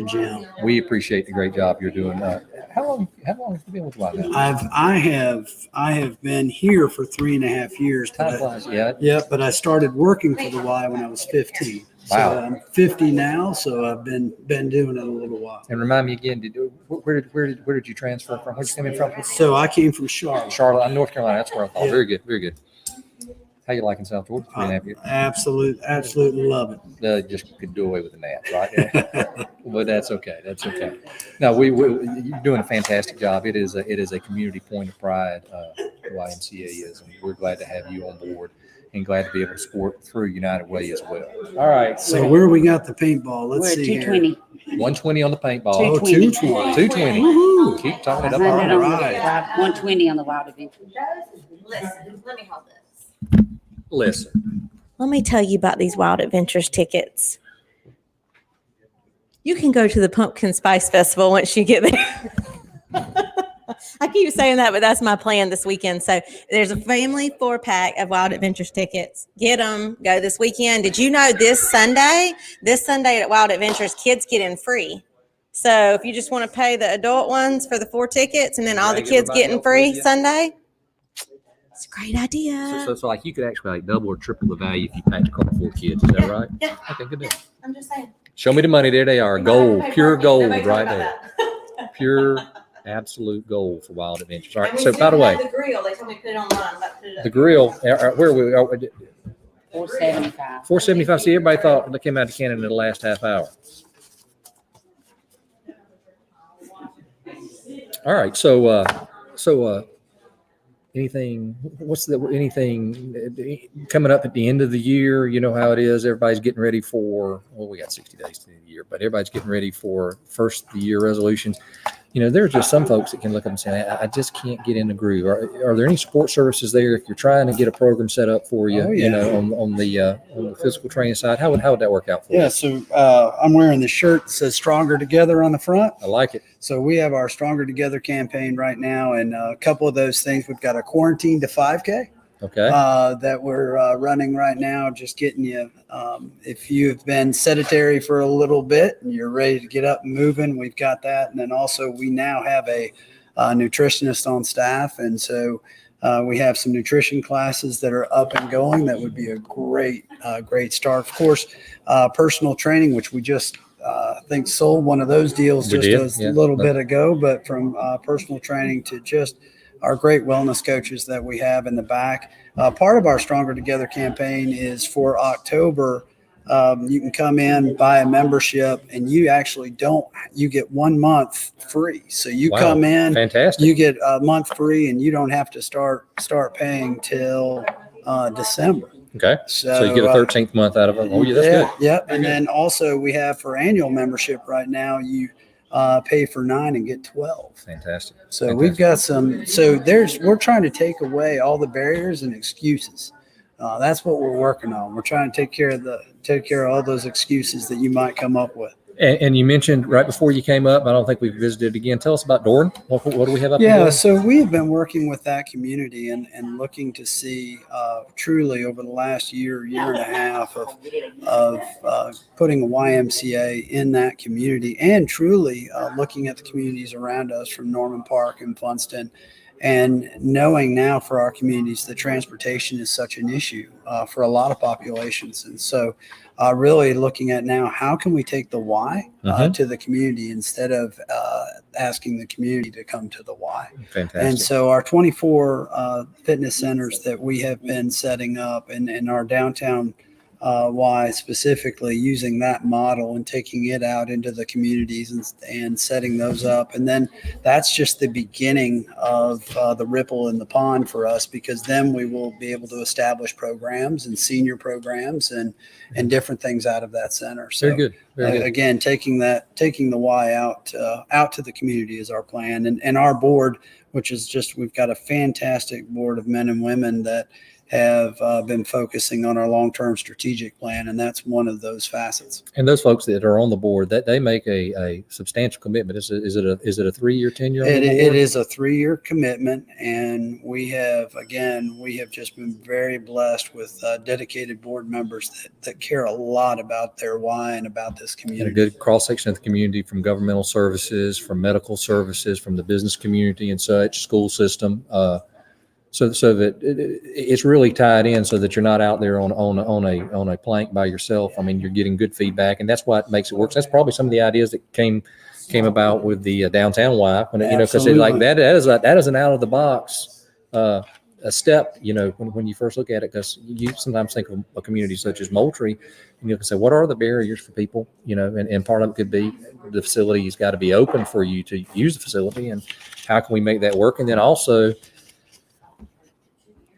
gem. We appreciate the great job you're doing. How long have you been with Y now? I have been here for 3.5 years. Time flies, yeah. Yeah, but I started working for the Y when I was 15. Wow. So I'm 50 now, so I've been doing it a little while. And remind me again, where did you transfer from? Where'd you come in from? So I came from Charlotte. Charlotte, I'm North Carolina. That's where I thought. Yeah. Very good, very good. How you liking South Georgia? 3.5 years. Absolutely love it. Just could do away with the nap, right? But that's okay. That's okay. No, you're doing a fantastic job. It is a community point of pride. YMCA is, and we're glad to have you on board, and glad to be able to support through United Way as well. All right. So where we got the paintball? Let's We're see 220. here. 120 on the paintball. 220. 220. Woohoo. Keep talking it up. 100 All on right. the 120 on the Wild Adventure. Listen, let me hold this. Listen. Let me tell you about these Wild Adventures tickets. You can go to the Pumpkin Spice Festival once you get there. I keep saying that, but that's my plan this weekend. So there's a family 4-pack of Wild Adventures tickets. Get them. Go this weekend. Did you know this Sunday at Wild Adventures, kids get in free. So if you just want to pay the adult ones for the 4 tickets and then all the kids getting free Sunday, it's a great idea. So like you could actually like double or triple the value if you packed a car full of kids. Is that right? Yeah. Okay, good deal. I'm just saying. Show me the money. There they are. Gold, pure gold Nobody right talk there. about Pure, absolute gold for Wild Adventures. All right. And we So by the way, the grill, they told me to put it online. the grill, where are we? 475. 475. See, everybody thought they came out to Canada in the last half hour. All right. So anything coming up at the end of the year? You know how it is. Everybody's getting ready for, we got 60 days to the end of the year, but everybody's getting ready for first of the year resolutions. There's just some folks that can look up and say, I just can't get in the groove. Are there any support services there if you're trying to get a program set up for you, on the physical training side? How would that work out for you? Yeah, so I'm wearing the shirt that says Stronger Together on the front. I like it. So we have our Stronger Together campaign right now, and a couple of those things. We've got a Quarantine to 5K. Okay. That we're running right now, just getting you, if you've been sedentary for a little bit and you're ready to get up and moving, we've got that. And then also we now have a nutritionist on staff. And so we have some nutrition classes that are up and going. That would be a great start. Of course, personal training, which we just I think sold one of those deals We just did, a yeah. little bit ago, but from personal training to just our great wellness coaches that we have in the back. Part of our Stronger Together campaign is for October. You can come in, buy a membership, and you get 1 month free. So you Wow, come in, fantastic. you get a month free, and you don't have to start paying till December. Okay. So you get a 13th month out of it. Oh, yeah, that's good. Yeah. Very And good. then also we have for annual membership right now, you pay for 9 and get 12. Fantastic. So we've got we're trying to take away all the barriers and excuses. That's what we're working on. We're trying to take care of all those excuses that you might come up with. And you mentioned right before you came up, I don't think we've visited again. Tell us about Doran. What do we have up in Yeah, Doran? so we've been working with that community and looking to see truly over the last year and a half of putting a YMCA in that community and truly looking at the communities around us from Norman Park and Funston and knowing now for our communities that transportation is such an issue for a lot of populations. And so really looking at now, how can we take the why to the community instead of asking the community to come to the why. Fantastic. And so our 24 fitness centers that we have been setting up in our downtown Y specifically using that model and taking it out into the communities and setting those up. And then that's just the beginning of the ripple in the pond for us, because then we will be able to establish programs and senior programs and different things out of that center. So Very good. Very good. Again, taking the Y out to the community is our plan. And our board, which is we've got a fantastic board of men and women that have been focusing on our long-term strategic plan, and that's one of those facets. And those folks that are on the board, that they make a substantial commitment. Is it a 3-year tenure? It is a 3-year commitment, and we have just been very blessed with dedicated board members that care a lot about their why and about this community. And a good cross section of the community, from governmental services, from medical services, from the business community and such, school system. So that it's really tied in, so that you're not out there on a plank by yourself. I mean, you're getting good feedback, and that's what makes it work. So that's probably some of the ideas that came about with the downtown Y, because like that is an out of the box a step, when you first look at it, because you sometimes think of a community such as Moultrie, and you can say, what are the barriers for people, and part of it could be the facility's got to be open for you to use the facility, and how can we make that work? And then also,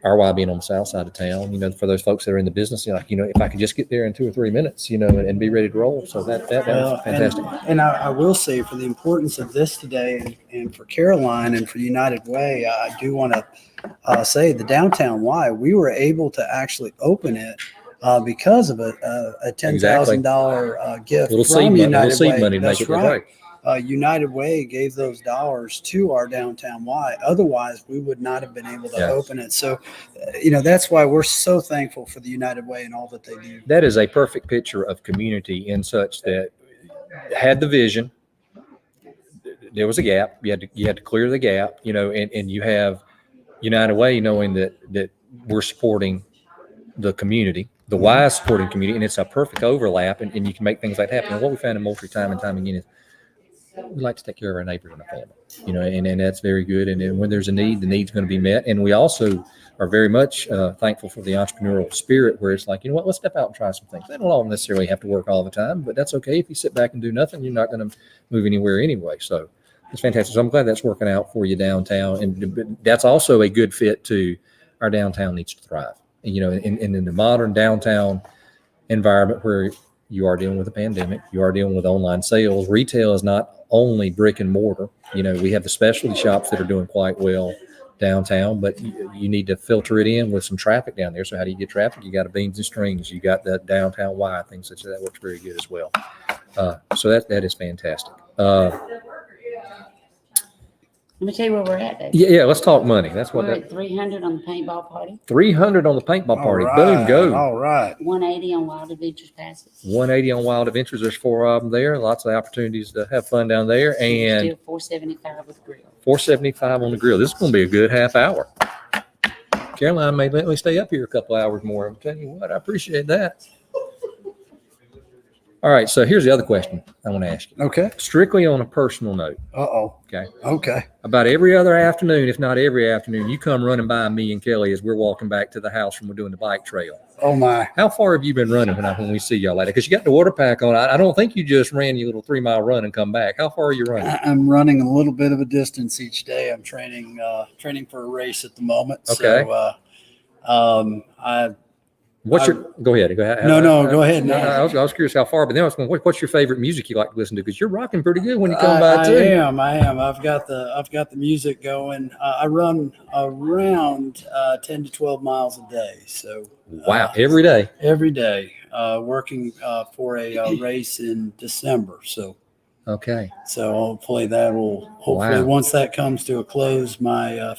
RY being on the south side of town, for those folks that are in the business, if I could just get there in 2 or 3 minutes, and be ready to roll. So that's fantastic. And I will say, for the importance of this today and for Caroline and for United Way, I do want to say the downtown Y, we were able to actually open it because of a $10,000 gift from United Way. That's right. United Way gave those dollars to our downtown Y. Otherwise, we would not have been able to open it. So, that's why we're so thankful for the United Way and all that they do. That is a perfect picture of community, in such that had the vision, there was a gap. You had to clear the gap, and you have United Way knowing that we're supporting the community. The Y is supporting community, and it's a perfect overlap, and you can make things like that happen. And what we found in Moultrie time and time again is, we like to take care of our neighbors and our family, and that's very good. And then when there's a need, the need's going to be met. And we also are very much thankful for the entrepreneurial spirit, where it's like, let's step out and try some things. They don't all necessarily have to work all the time, but that's okay. If you sit back and do nothing, you're not going to move anywhere anyway. So it's fantastic. So I'm glad that's working out for you downtown. And that's also a good fit to our downtown needs to thrive. And, in the modern downtown environment, where you are dealing with a pandemic, you are dealing with online sales. Retail is not only brick and mortar. We have the specialty shops that are doing quite well downtown, but you need to filter it in with some traffic down there. So how do you get traffic? You got a Beans and Strings, you got that downtown Y, things such as that works very good as well. So that is fantastic. Let me tell you where we're at, Dave. Yeah, let's talk money. That's what we're at 300 on the paintball party. 300 on the paintball party. Right, Boom, go. All right. 180 on Wild Adventures passes. 180 on Wild Adventures. There's 4 of them there. Lots of opportunities to have fun down there. And still 475 with grill. 475 on the grill. This is going to be a good half hour. Caroline may let me stay up here a couple hours more. I'm telling you what, I appreciate that. All right. So here's the other question I want to ask you. Okay. Strictly on a personal note. Uh-oh. Okay. Okay. About every other afternoon, if not every afternoon, you come running by me and Kelly as we're walking back to the house when we're doing the bike trail. Oh my. How far have you been running when we see y'all later? Because you got the water pack on. I don't think you just ran your little 3-mile run and come back. How far are you running? I'm running a little bit of a distance each day. I'm training for a race at the moment. Okay. So Go ahead. No, go ahead. No. I was curious how far, but then I was going, what's your favorite music you like to listen to? Because you're rocking pretty good when you come by too. I am. I've got the music going. I run around 10 to 12 miles a day. So wow, every day. Every day, working for a race in December. So okay. So hopefully once that comes to a close, my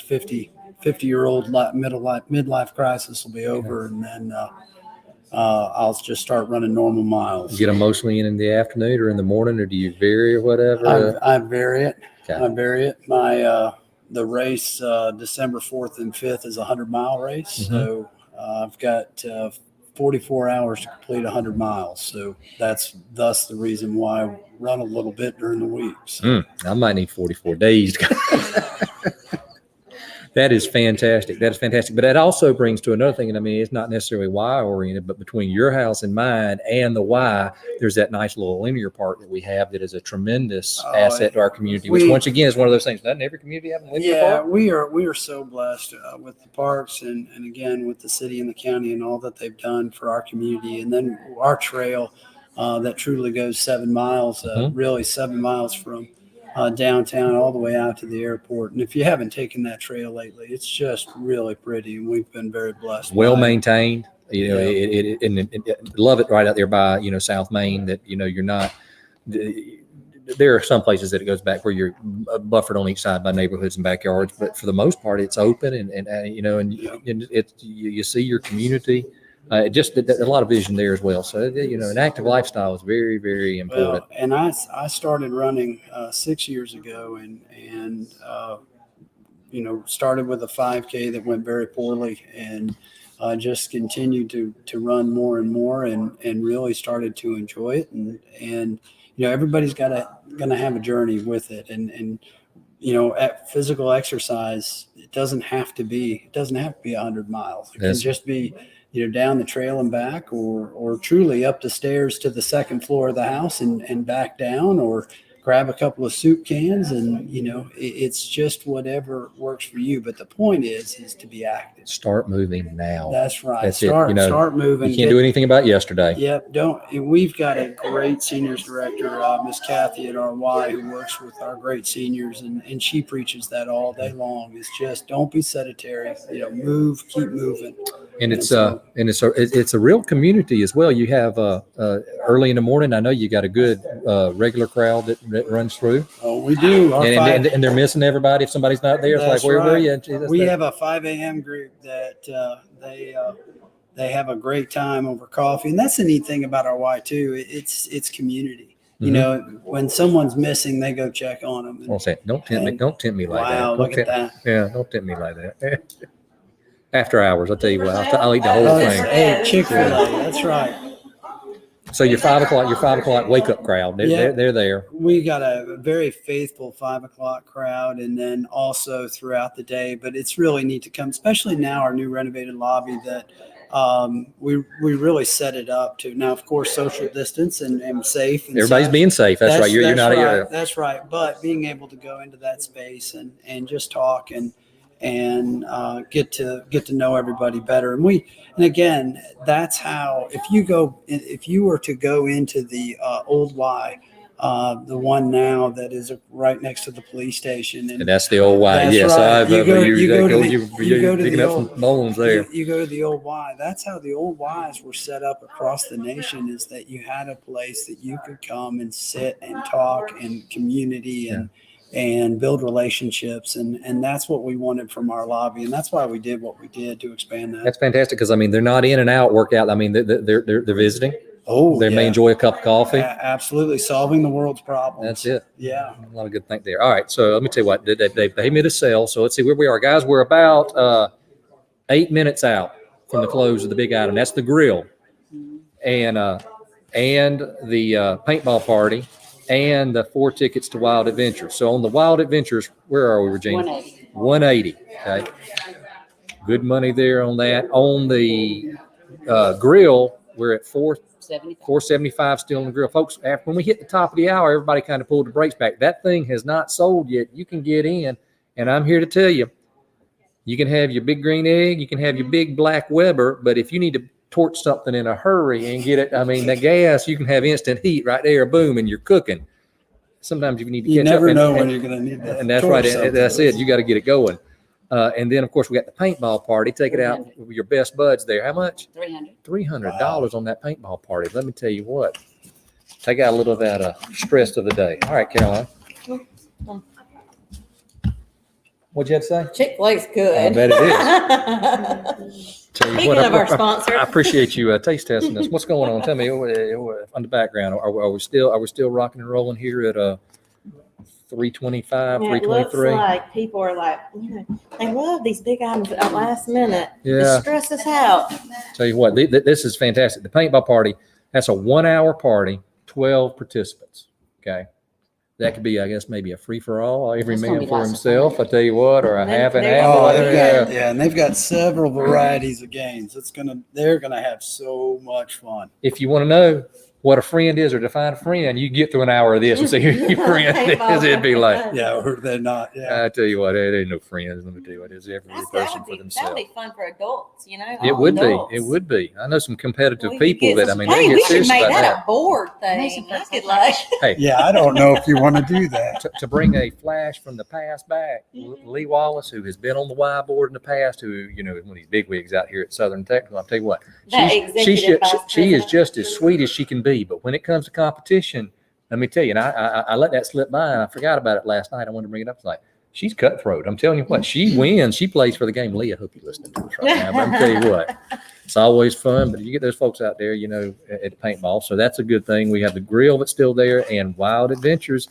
50-year-old midlife crisis will be over, and then I'll just start running normal miles. You get them mostly in the afternoon or in the morning, or do you vary or whatever? I vary it. Okay. I vary it. The race December 4th and 5th is a 100-mile race. Mm-hmm. So I've got 44 hours to complete 100 miles. So that's thus the reason why I run a little bit during the week. So. I might need 44 days. That is fantastic. That is fantastic. But that also brings to another thing. And I mean, it's not necessarily Y oriented, but between your house and mine and the Y, there's that nice little linear park that we have that is a tremendous asset to our community, which once again is one of those things. Doesn't every community have a linear park? Yeah, we are so blessed with the parks and again, with the city and the county and all that they've done for our community. And then our trail that truly goes 7 miles, really 7 miles from downtown all the way out to the airport. And if you haven't taken that trail lately, it's just really pretty, and we've been very blessed. Well maintained. You know, it love it right out there by South Main. That you're not. There are some places that it goes back where you're buffered on each side by neighborhoods and backyards, but for the most part, it's open and you see your community. Just a lot of vision there as well. So, an active lifestyle is very, very important. Well, and I started running 6 years ago and started with a 5K that went very poorly and just continued to run more and more and really started to enjoy it. And everybody's gonna have a journey with it. And at physical exercise, it doesn't have to be 100 miles. It can just be down the trail and back, or truly up the stairs to the second floor of the house and back down, or grab a couple of soup cans, and it's just whatever works for you. But the point is to be active. Start moving now. That's right. That's start moving. You can't do anything about yesterday. Yep. We've got a great seniors director, Miss Kathy at RY, who works with our great seniors, and she preaches that all day long. It's just don't be sedentary. Move, keep moving. And it's a real community as well. You have early in the morning. I know you got a good regular crowd that runs through. Oh, we do. And they're missing everybody if somebody's not there. It's like, where were you? We have a 5 a.m. group that they have a great time over coffee, and that's the neat thing about our Y too. It's community. Mm-hmm. When someone's missing, they go check on them. Don't tempt me like that. Wow, look at that. Yeah, don't tempt me like that. After hours, I'll tell you what, I'll eat the whole thing. Hey, Chick-fil-A, that's right. So your 5 o'clock wake up crowd, they're there. We got a very faithful 5 o'clock crowd, and then also throughout the day. But it's really neat to come, especially now our new renovated lobby that we really set it up to. Now, of course, social distance and safe. And everybody's being safe. That's right. You're not right. That's right. But being able to go into that space and just talk and get to know everybody better. And again, that's how, if you were to go into the old Y, the one now that is right next to the police station, and that's the old Y. Yes, right. You go to the old Y. That's how the old Ys were set up across the nation, is that you had a place that you could come and sit and talk and community and build relationships. And that's what we wanted from our lobby. And that's why we did what we did to expand that. That's fantastic. Cause I mean, they're not in and out workout. I mean, they're visiting. Oh, they may enjoy a cup of coffee. Absolutely. Solving the world's problems. That's it. Yeah. A lot of good things there. All right. So let me tell you what, they paid me to sell. So let's see where we are, guys. We're about 8 minutes out from the close of the big item. That's the grill. And and the paintball party, and the 4 tickets to Wild Adventures. So on the Wild Adventures, where are we, Regina? 180. 180. Okay. Good money there on that. On the grill, we're at 475 still on the grill. Folks, when we hit the top of the hour, everybody kind of pulled the brakes back. That thing has not sold yet. You can get in, and I'm here to tell you, you can have your big green egg, you can have your big black Weber, but if you need to torch something in a hurry and get it, I mean, the gas, you can have instant heat right there, boom, and you're cooking. Sometimes you need to catch up. You never know when you're going to need that. And that's right. That's it. You got to get it going. And then, of course, we got the paintball party. Take it out with your best buds there. How much? $300 on that paintball party. Let me tell you what. Take out a little of that stress of the day. All right, Caroline. What'd you have to say? Chick-fil-A's good. I bet it is. Speaking of our sponsor. I appreciate you taste testing us. What's going on? Tell me on the background. Are we still rocking and rolling here at 325, Yeah, 323? it looks like people are like, they love these big items at last minute. Yeah. It stresses out. Tell you what, this is fantastic. The paintball party, that's a 1 hour party, 12 participants. Okay. That could be, I guess, maybe a free for all, every man for himself. I tell you what, or a half and half. Oh, and they've got several varieties of games. They're gonna have so much fun. If you want to know what a friend is or define a friend, you get through an hour of this and see who your friend is. It'd be like, yeah, or they're not. Yeah, I tell you what, it ain't no friends. Let me tell you what, it's every person for themselves. That would be fun for adults, you know. It would be. It would be. I know some competitive people that, I mean, hey, they we get serious should make about that that. a board thing. I could like. Hey, yeah, I don't know if you want to do that. To bring a flash from the past back, Lee Wallace, who has been on the Y board in the past, who, you know, is one of these bigwigs out here at Southern Technical, I'll tell you what, she is just as sweet as she can be. But when it comes to competition, let me tell you, and I let that slip by, and I forgot about it last night. I wanted to bring it up tonight. She's cutthroat. I'm telling you what, she wins. She plays for the game. Lee, I hope you're listening to us right now. But I'm telling you what, it's always fun. But you get those folks out there, you know, at the paintball. So that's a good thing. We have the grill that's still there and Wild Adventures.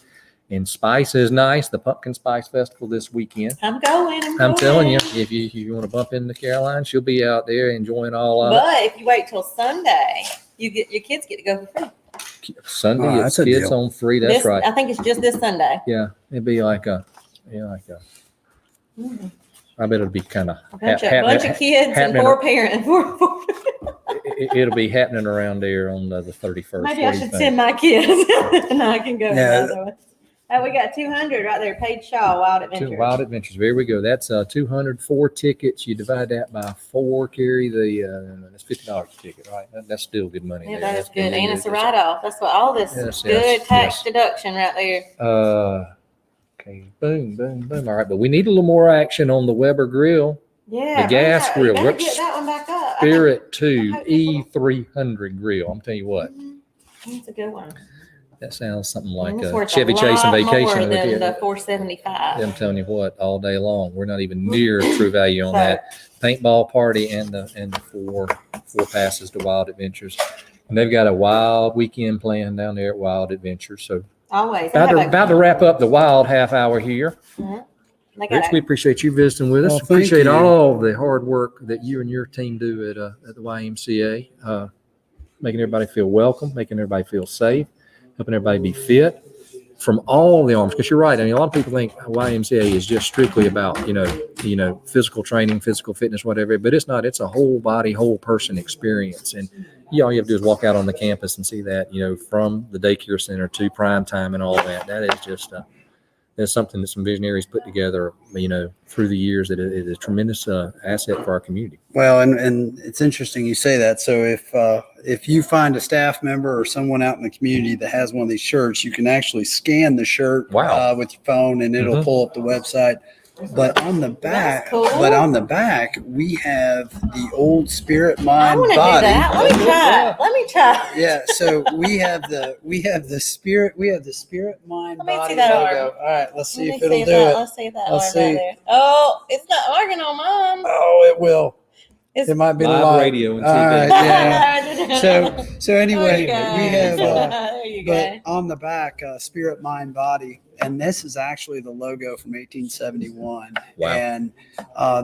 And Spice is nice. The Pumpkin Spice Festival this weekend. I'm going. I'm telling you, if you want to bump into Caroline, she'll be out there enjoying all of it. But if you wait till Sunday, your kids get to go for free. Sunday, it's kids on free. That's right. I think it's just this Sunday. Yeah, it'd be like a. I bet it'll be kind of a bunch of kids and 4 parents. It'll be happening around there on the 31st. Maybe I should send my kids, and I can go. Yeah. We got 200 right there. Paid Shaw Wild Adventures. Wild Adventures. There we go. That's 204 tickets. You divide that by 4. Carry that's $50 a ticket, right? That's still good money. Yeah, that's good. And it's a write-off. That's what all this good tax deduction right there. Okay, boom, boom, boom. All right, but we need a little more action on the Weber grill. Yeah, the gas grill. We're get that one back up. Spirit 2 E300 grill. I'm telling you what. That's a good one. That sounds something like a Chevy Chase and Vacation. More than the 475. I'm telling you what, all day long. We're not even near true value on that. Paintball party and the four passes to Wild Adventures. And they've got a wild weekend plan down there at Wild Adventures. So always about to wrap up the wild half hour here. Rich, we appreciate you visiting with us. Well, appreciate all the hard work that you and your team do at the YMCA, making everybody feel welcome, making everybody feel safe, helping everybody be fit from all the arms. Because you're right. I mean, a lot of people think YMCA is just strictly about, you know, physical training, physical fitness, whatever. But it's not. It's a whole body, whole person experience. And all you have to do is walk out on the campus and see that, you know, from the daycare center to prime time and all that. That is just that's something that some visionaries put together, you know, through the years. That it is a tremendous asset for our community. Well, and it's interesting you say that. So if you find a staff member or someone out in the community that has one of these shirts, you can actually scan the shirt with your phone, and it'll pull up the website. But on the back, we have the old Spirit Mind Body. Let me try. Yeah, so we have the Spirit Mind Let me Body see that logo. arm. All right, let's see if it'll do that. it. Let's see that arm right there. Oh, it's not working on mine. Oh, it will. It might be live radio and TV. All right, yeah. So anyway, we have there you go. on the back Spirit Mind Body, and this is actually the logo from 1871. Wow. And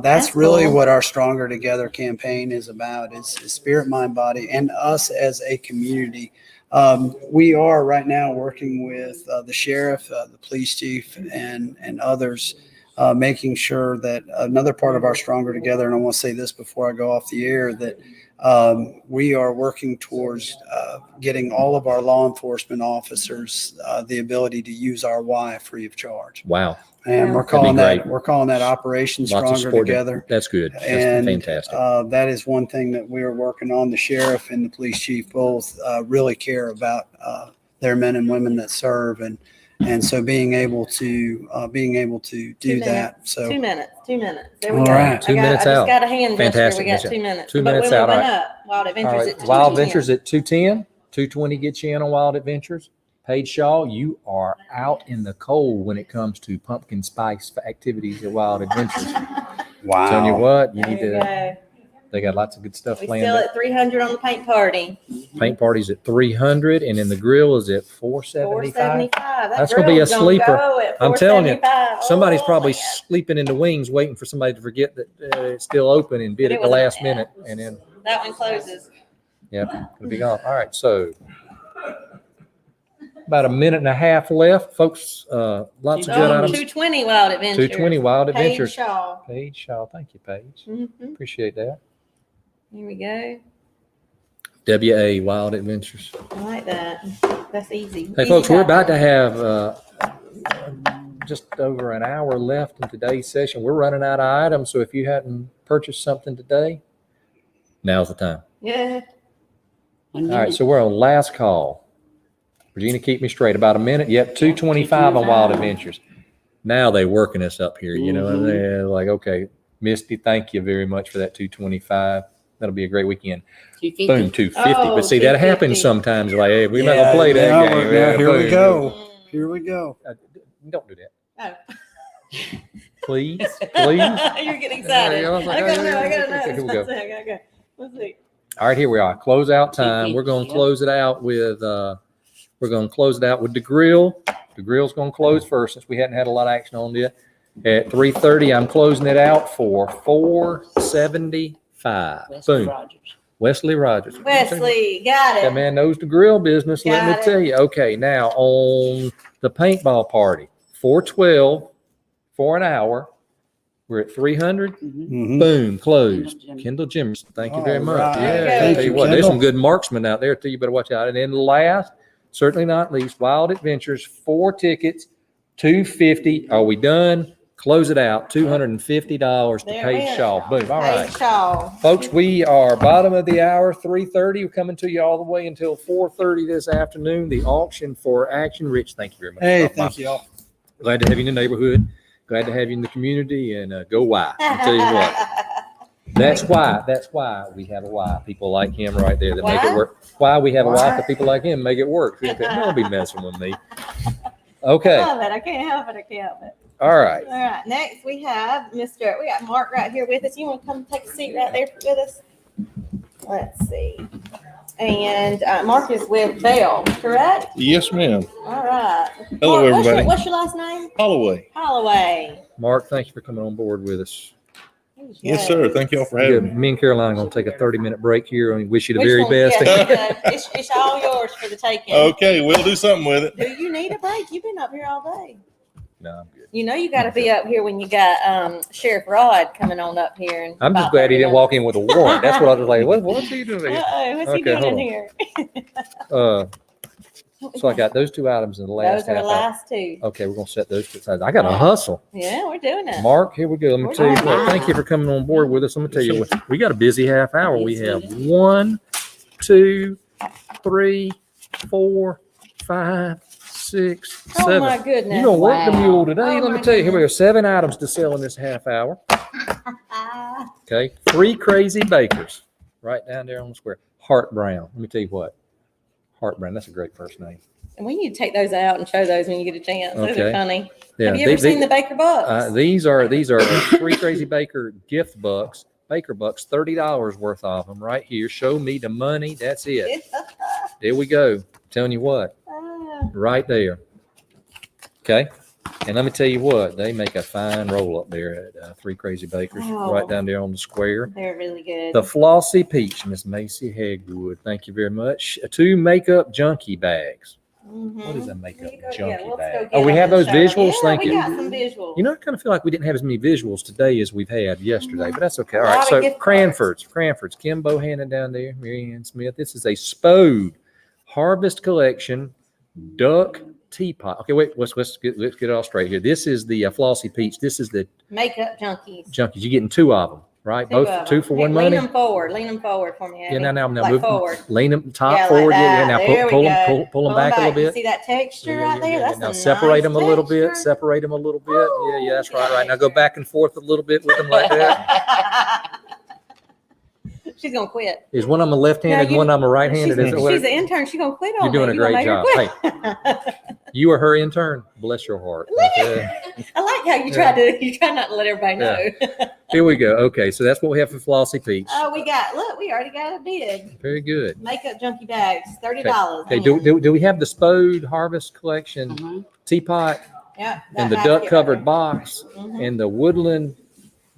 that's really what our Stronger Together campaign is about. Is Spirit Mind Body and us as a community We are right now working with the sheriff, the police chief, and others, making sure that another part of our Stronger Together, and I want to say this before I go off the air, that we are working towards getting all of our law enforcement officers the ability to use our Y free of charge. Wow. And we're calling that Operation Stronger Together. That's good. That's fantastic. That is one thing that we are working on. The sheriff and the police chief both really care about their men and women that serve, and so being able to do that. So 2 minutes. There we All go. right. 2 minutes I out. just got a hand gesture. Fantastic. We got 2 minutes. 2 But minutes we out. went All right. up. Wild Adventures at Wild 2:10. Adventures at 210. 220 gets you in on Wild Adventures. Paige Shaw, you are out in the cold when it comes to pumpkin spice activities at Wild Adventures. Wow. Telling you what, you There need you to. go. They got lots of good stuff We planned. still at 300 on the paint party. Paint party's at 300, and then the grill is at 475. 475. That's gonna be a grill's gonna sleeper. go at I'm telling you, 475. somebody's Oh, probably my God. sleeping in the wings, waiting for somebody to forget that it's still open and bid But it at the was- last minute, and then That one closes. it'll be gone. All right, so about a minute and a half left, folks. Lots of good items. 220 Wild Adventures. 220 Wild Adventures. Paige Shaw. Paige Shaw, thank you, Paige. Mhm. Appreciate that. Here we go. WA Wild Adventures. I like that. That's easy. Hey, folks, we're about to have just over an hour left in today's session. We're running out of items, so if you hadn't purchased something today, now's the time. Yeah. All right, so we're on last call. Regina, keep me straight. About a minute. Yep, 225 on Wild Adventures. Now they're working us up here, you know, and they're like, okay, Misty, thank you very much for that 225. That'll be a great weekend. 250. Boom, 250. Oh, But see, that 250. happens sometimes. Like, hey, we're not gonna play that now game. now here we boom. go. Here we go. Don't do that, Oh. please. You're getting excited. Yeah, I was like, I gotta know. okay, here we go. I gotta go. Let's see. All right, here we are. Closeout time. We're going to Yep. close it out with the grill. The grill's going to close first since we hadn't had a lot of action on it. At 3:30, I'm closing it out for 475. Wesley Boom. Rogers. Wesley Rogers. Wesley, got it. That man knows the grill business. Let Got me it. tell you. Okay, now on the paintball party, 412 for an hour. We're at 300. Mhm. Boom, closed. Kendall Jimerson. Kendall Jimerson, thank you very All much. right. Yeah, Thank tell you you, what, there's Kendall. some good marksmen out there too. You better watch out. And then last, certainly not least, Wild Adventures, 4 tickets, $250. Are we done? Close it out. $250 to There Paige it is. Shaw. Boom. All right. Paige Shaw. Folks, we are bottom of the hour, 3:30. We're coming to you all the way until 4:30 this afternoon. The auction for action. Rich, thank you very much. Hey, thank you all. Glad to have you in the neighborhood. Glad to have you in the community, and go Y. I'll tell you what. That's why we have a Y. People like him right there that make it Why? work. Why we have a Y Why? for people like him make it work. Don't be messing with me. I Okay. love it. I can't help it. All right. All right. Next, we got Mark right here with us. You want to come take a seat right there with us? Let's see. And Mark is with Bell, correct? Yes, ma'am. All right. Hello, Mark, everybody. What's your last name? Holloway. Holloway. Mark, thank you for coming on board with us. Yes, sir. Thank y'all for having me. Me and Caroline are going to take a 30-minute break here and wish you the Which very one? best. Yeah, it's all yours for the taking. Okay, we'll do something with it. Do you need a break? You've been up here all day. No, I'm good. You know you got to be up here when you got Sheriff Rod coming on up here. And I'm just about glad he 30 didn't walk in with a warrant. That's what I was like. What's he doing here? Uh-oh, what's he Okay, doing hold in on. here? So I got those 2 items in the last Those are the half hour. last 2. Okay, we're going to set those to the side. I got to hustle. Yeah, we're doing it. Mark, here we go. Let me We're tell you doing what. it. Thank you for coming on board with us. Let me tell you what. We got a busy half hour. We have 1, 2, 3, 4, 5, 6, 7. Oh my goodness. You're going to work the Wow. mule today. Oh Let me my tell you, here we go. 7 items to sell in this half hour. Okay. 3 crazy bakers right down there on the square. Hart Brown. Let me tell you what. Hart Brown. That's a great first name. And we need to take those out and show those when you get a chance. Those Okay. are funny. Yeah, Have you ever seen the Baker Bucks? These are 3 Crazy Baker gift bucks, Baker Bucks, $30 worth of them right here. Show me the money. That's it. There we go. Telling you what, right there. Okay. And let me tell you what, they make a fine roll up there at Three Crazy Bakers, Oh. right down there on the square. They're really good. The Flossy Peach, Miss Macy Hegwood. Thank you very much. 2 makeup junkie bags. What is a makeup junkie bag? Oh, we have those visuals. Thank you. We got some visuals. You know, I kind of feel like we didn't have as many visuals today as we've had yesterday, but that's okay. All A right, lot of so gift Cranford's, Kim Bohannon down there, Mary Ann Smith. This is a Spode Harvest Collection duck teapot. Okay, wait, let's get it all straight here. This is the Flossy Peach. This is the Makeup junkies. You're getting 2 of them, right? Two for one money. Lean them forward for me. Yeah, Abby. now like move forward. Lean them top Yeah, forward. like Yeah, now that. pull them back a little You bit. see that texture right there? That's Now a separate nice them a little bit. texture. Separate them a little bit. Yeah, that's right. Now go back and forth a little bit with them like that. She's gonna quit. Is one of them a left-handed and one of them a right-handed? She's an intern. She's gonna quit on You're doing me. a great job. Hey, you are her intern. Bless your heart. Okay. I like how you try not to let everybody know. Here we go. Okay, so that's what we have for Flossy Peach. Oh, we already got a bid. Very good. Makeup junkie bags, $30. Okay, do we have the Spode Harvest Collection teapot Yeah. and the duck covered box and the woodland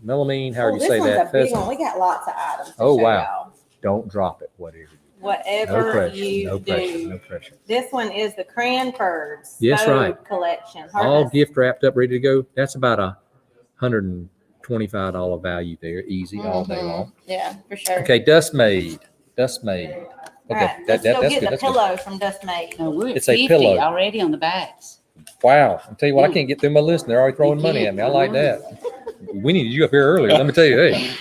melamine, however you say that. This one's a big one. We got lots of items. To Oh show wow! y'all. Don't drop it. Whatever you No do. pressure. No pressure. This one is the Cranford's Yes, right. collection. All Harvest. gift wrapped up, ready to go. That's about $125 value there, easy all day long. Yeah, for sure. Okay, Dust Made. Okay, All right, let's go get the pillow from Dust Made. No, we're at It's a 50 pillow. already on the backs. Wow! I'll tell you what, I can't get through my list. They're already throwing money at me. I like that. We needed you up here earlier. Let me tell you. Hey,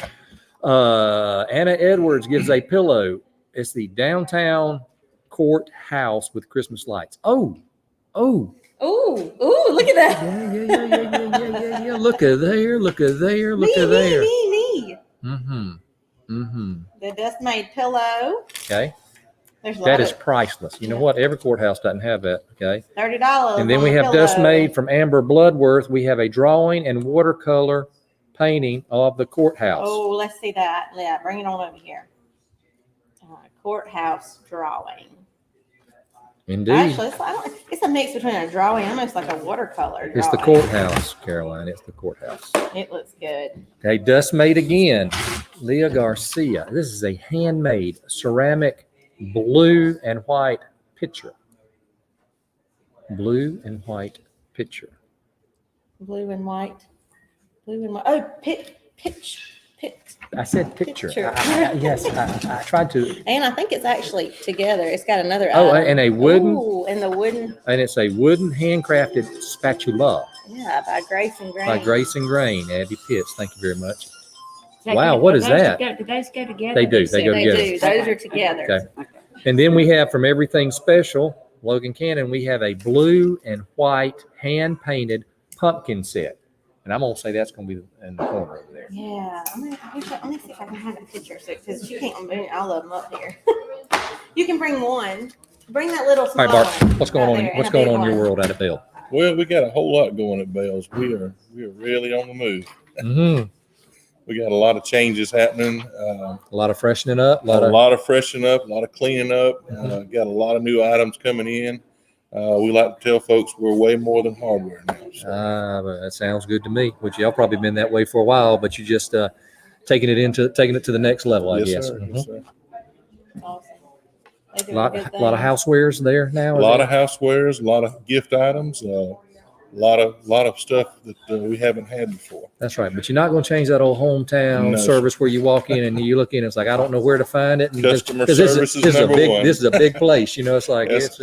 Anna Edwards gives a pillow. It's the downtown courthouse with Christmas lights. Oh. Ooh, look at that. Yeah. Look at there. Me. The Dust Made pillow. Okay. There's a That lot is of priceless. You know what? Every courthouse doesn't have that. Okay. $30. And then on we the have Dust pillow. Made from Amber Bloodworth. We have a drawing and watercolor painting of the courthouse. Oh, let's see that. Yeah, bring it on over here. Courthouse drawing. Indeed. Actually, it's a mix between a drawing, almost like a watercolor drawing. It's the courthouse, Caroline. It's the courthouse. It looks good. Okay, Dust Made again. Leah Garcia. This is a handmade ceramic blue and white pitcher. Blue and white pitcher. Blue and white. Oh, pitch. I said picture. Picture. Yes, I tried to. And I think it's actually together. It's got another Oh, item. and a wooden. Ooh, and the wooden. And it's a wooden handcrafted spatula Yeah, by Grace and Grain. by Grace and Grain. Abby Pitts. Thank you very much. that Wow, go- what is do those that? Do those go together? They do. They said go They together. do. Those are together. Okay. And then we have from Everything Special, Logan Cannon, we have a blue and white hand painted pumpkin set. And I'm going to say that's going to be in the corner over there. Yeah. Let me see if I can have a picture. Because you can't bring all of them up here. You can bring one. Bring that little All small right, Bart, one. what's going right on? there, What's and a going big on in your one. world out at Bell? Well, we got a whole lot going at Bell's. We are really on the move. Mm-hmm. We got a lot of changes happening. A lot of freshening up. A lot of freshening up, a lot of cleaning up. Got a lot of new items coming in. We like to tell folks we're way more than hardware now. So. That sounds good to me. Which y'all probably been that way for a while, but you just taking it to the next level, I Yes, guess. sir. Mhm. Yes, sir. Awesome. They do A lot good of things. housewares there now. A lot of housewares, a lot of gift items, a lot of stuff that we haven't had before. That's right, but you're not going to change that old hometown No, service where you walk in and you look in. It's like I don't know where to find it. And Customer 'cause service is number one. This is a big place. You know, it's like Yes.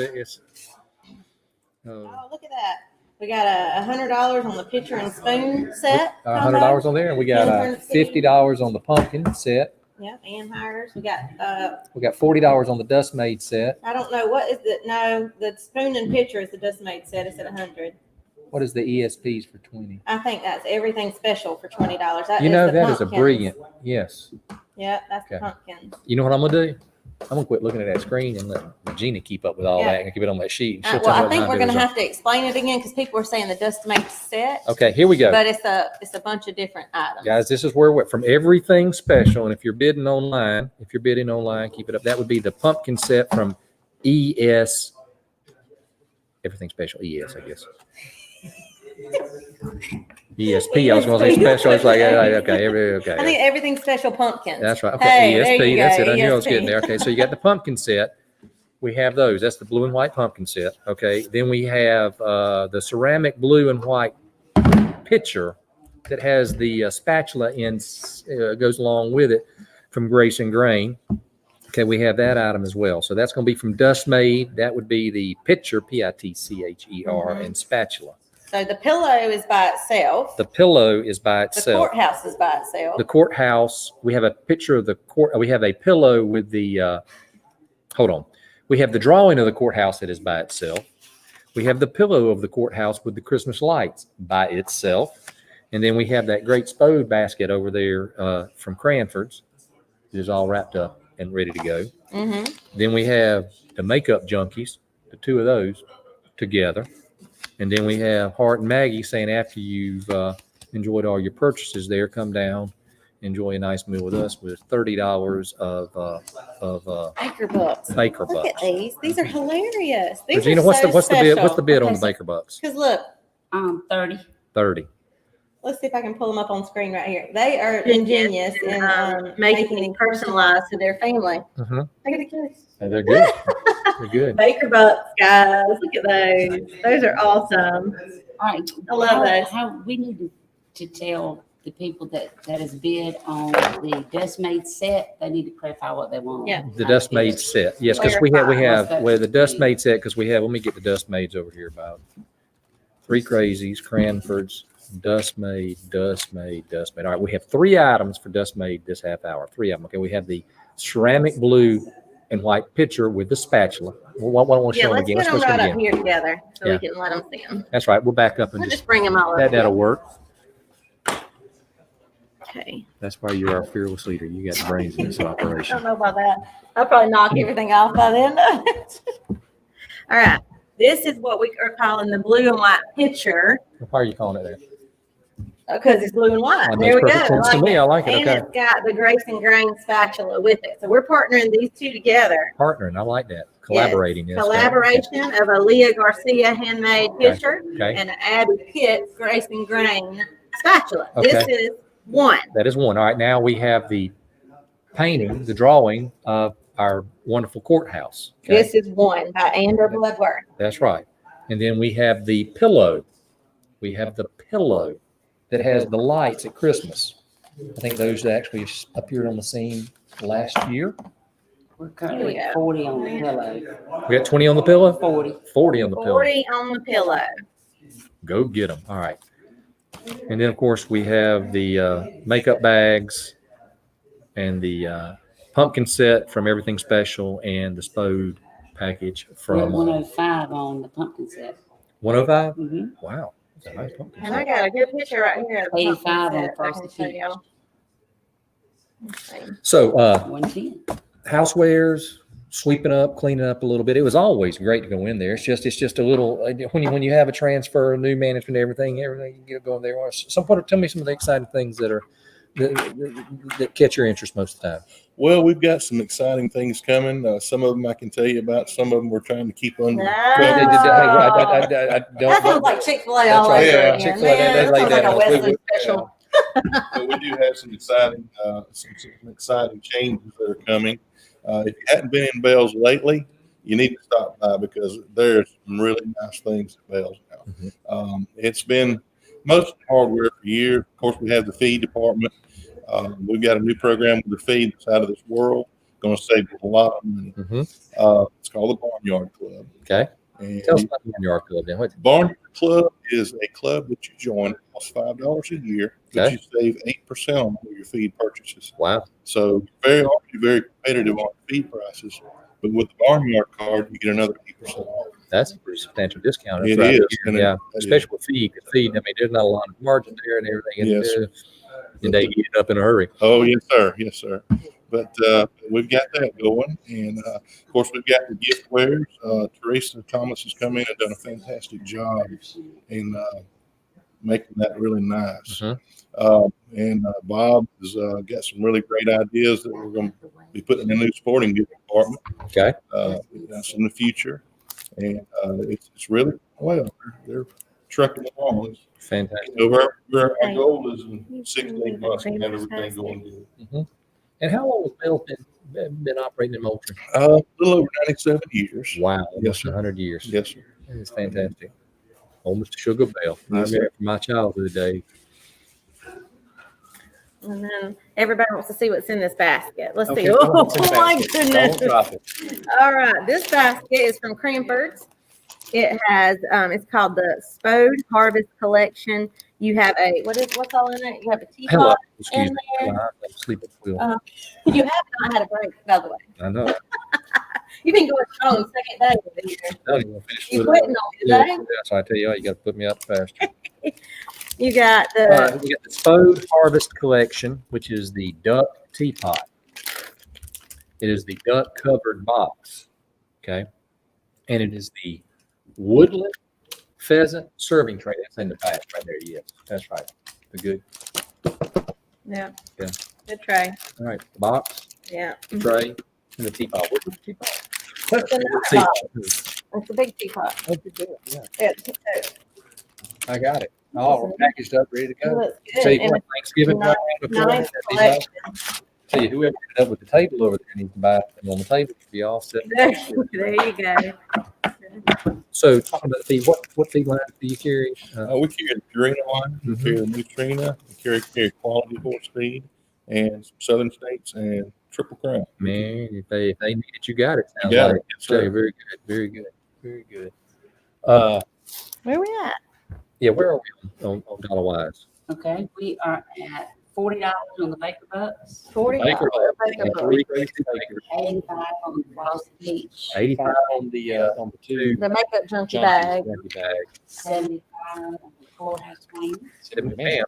Oh, look at that. We got $100 on the pitcher and spoon set. $100 on there, and we got $50 on the pumpkin set. Yeah, and hires. We got We got $40 on the Dust Made set. I don't know what is it. No, the spoon and pitcher is the Dust Made set. It's at 100. What is the ESPs for 20? I think that's everything special for $20. You know, that is a brilliant. Yes. Yeah, that's Okay. the pumpkin. You know what I'm gonna do? I'm gonna quit looking at that screen and let Regina keep up with all that and keep it on that sheet. She'll tell Well, me I what think mine we're going is. to have to explain it again because people are saying the Dust Made set. Okay, here we go. But it's a bunch of different items. Guys, this is where we're from Everything Special. And if you're bidding online, keep it up. That would be the pumpkin set from ES. Everything Special ES, I guess. ESP. I was going to say special. It's like, okay, okay. I think everything's special pumpkins. That's right. Okay, Hey, there ESP. you That's go, it. I knew I was ESP. getting there. Okay, so you got the pumpkin set. We have those. That's the blue and white pumpkin set. Okay. Then we have the ceramic blue and white pitcher that has the spatula in goes along with it from Grace and Grain. Okay, we have that item as well. So that's going to be from Dust Made. That would be the pitcher, Pitcher, and spatula. So the pillow is by itself. The pillow is by The itself. courthouse is by itself. The courthouse, we have a picture of the court. We have a pillow with the, hold on. We have the drawing of the courthouse that is by itself. We have the pillow of the courthouse with the Christmas lights by itself. And then we have that great Spode basket over there from Cranford's. It is all wrapped up and ready to go. Mm-hmm. Then we have the Makeup Junkies, the two of those together. And then we have Hart and Maggie saying after you've enjoyed all your purchases there, come down, enjoy a nice meal with us with $30 of Baker Bucks. Baker Look Bucks. at these. These are hilarious. These Regina, are what's the bid? special. What's the bid on Okay, the Baker Bucks? Because look, 30. 30. let's see if I can pull them up on screen right here. They are ingenious in making them personalized to their family. Mm-hmm. Look at the kids. They're good. They're good. Baker Bucks, guys. Look at those. Those are awesome. All right. I love those. How we need to tell the people that has bid on the Dust Made set, they need to clarify what they want. Yeah. The Dust Made set. Yes, because we have well, the Dust Made set, because we have, let me get the Dust Mades over here about Three Crazies, Cranford's, Dust Made. All right, we have 3 items for Dust Made this half hour. 3 of them. Okay, we have the ceramic blue and white pitcher with the spatula. Why don't we show them again? Let's get them show them right up again. here together so Yeah. we can let them see them. That's right. We'll back up and We'll just bring them all up. that'll work. Okay. That's why you're our fearless leader. You got the brains in this I operation. don't know about that. I'll probably knock everything off by then. All right. This is what we are calling the blue and white pitcher Why are you calling it that? because it's blue and white. That There we makes go. perfect sense to me. I like it. And Okay. it's got the Grace and Grain spatula with it. So we're partnering these two together. Partnering. I like that. Collaborating. Yes. Collaboration of a Leah Garcia handmade pitcher Okay. and an Abby Pitt Grace and Grain spatula. Okay. This is one. That is one. All right. Now we have the painting, the drawing of our wonderful courthouse. Okay? This is one by Andrew Bloodworth. That's right. And then we have the pillow. We have the pillow that has the lights at Christmas. I think those actually appeared on the scene last year. We're currently at 40 on the pillow. We got 20 on the pillow? 40. 40 on the pillow. 40 on the pillow. Go get them. All right. And then, of course, we have the makeup bags and the pumpkin set from Everything Special and the Spode package We're at from 105 on the pumpkin set. 105? Mm-hmm. Wow. That's a nice pumpkin And I set. got a good picture right here. Of the 85 on pumpkin the set I first can show peach. y'all. Let's see. So, 110. housewares, sweeping up, cleaning up a little bit. It was always great to go in there. It's just a little when you have a transfer, new management, everything you get going there. Tell me some of the exciting things that catch your interest most of the time. Well, we've got some exciting things coming. Some of them I can tell you about. Some of them we're trying to keep under. That sounds like Chick-fil-A all over right. again. Yeah, Chick-fil-A, Man, they that laid sounds like that a on. Wesley special. But we do have some exciting changes that are coming. If you hadn't been in Bell's lately, you need to stop by because there's some really nice things at Bell's now. Mm-hmm. It's been most hardware for years. Of course, we have the feed department. We've got a new program with the feed that's out of this world. Going to save a lot of money. Mm-hmm. It's called the Barnyard Club. Okay. And Tell us about the Barnyard Club then. What? Barnyard Club is a club that you join. It costs $5 a year, but Okay. you save 8% on all your feed purchases. Wow. So very competitive on feed prices. But with the Barnyard card, you get another 8% off. That's a pretty substantial discount. It That's is, right. and Yeah. it Especially with feed. 'Cause feed, I mean, there's not a lot of margin there and everything. Yes. And they eat it up in a hurry. Oh, yes, sir. Yes, sir. But we've got that going. And, of course, we've got the gift wares. Teresa Thomas has come in and done a fantastic job in making that really nice. Mhm. And Bob has got some really great ideas that we're going to be putting in the new sporting goods department. Okay. That's in the future. And it's really, well, they're trucking along. Fantastic. So our goal is in 6 to 8 months to have everything going good. Mm-hmm. And how long has Bill been operating in Moultrie? A little over 97 years. Wow, Yes, almost sir. 100 years. Yes, sir. It's fantastic. Home Mr. Sugar Bell. I Yes, remember sir. from my childhood days. And then everybody wants to see what's in this basket. Let's Okay, see. come on, Oh what's in the my basket? goodness. Don't drop it. All right. This basket is from Cranford's. It has, it's called the Spode Harvest Collection. You have what's all in it? You have a Hello. teapot Excuse in me. there. I'm asleep at the wheel. You have not had a break, by the way. I know. You've been going strong second day over here. No, you want to finish You with quitting on me yeah, today? so I tell you what, you got to put me up faster. You got We the got the Spode Harvest Collection, which is the duck teapot. It is the duck covered box. Okay. And it is the woodland pheasant serving tray. That's in the back right there. Yes, that's right. The good. yeah. Yeah. Good tray. All right. The box, Yeah. the tray, and the teapot. Where's the teapot? It's in the Teapot. box. It's a big teapot. Oh, good deal. Yeah. Yeah, it's I got it. All packaged up, ready to It go. looks good. Tell you And what, Thanksgiving nice- before, nice these out. collection. Tell you, whoever ended up with the table over there needs to buy it on the table to be all set. There you go. So talking about feed, what feed lines do you carry? We carry the Purina line, we carry the Nutrina, we carry Quality Horse Feed, and some Southern States and Triple Crown. Man, if they need it, you got it. Sounds You got like. it. Yes, sir. Very good, very good, very good. Where we at? Yeah, where are we on dollar wise? Okay, we are at $40 on the Baker Bucks, $40. Baker Baker Bucks. 3 crazy Baker, 85 on the Frosty Peach, 85 on the two The makeup junkie junkies bag. junkie bag. 75 on the Courthouse Queen, Man,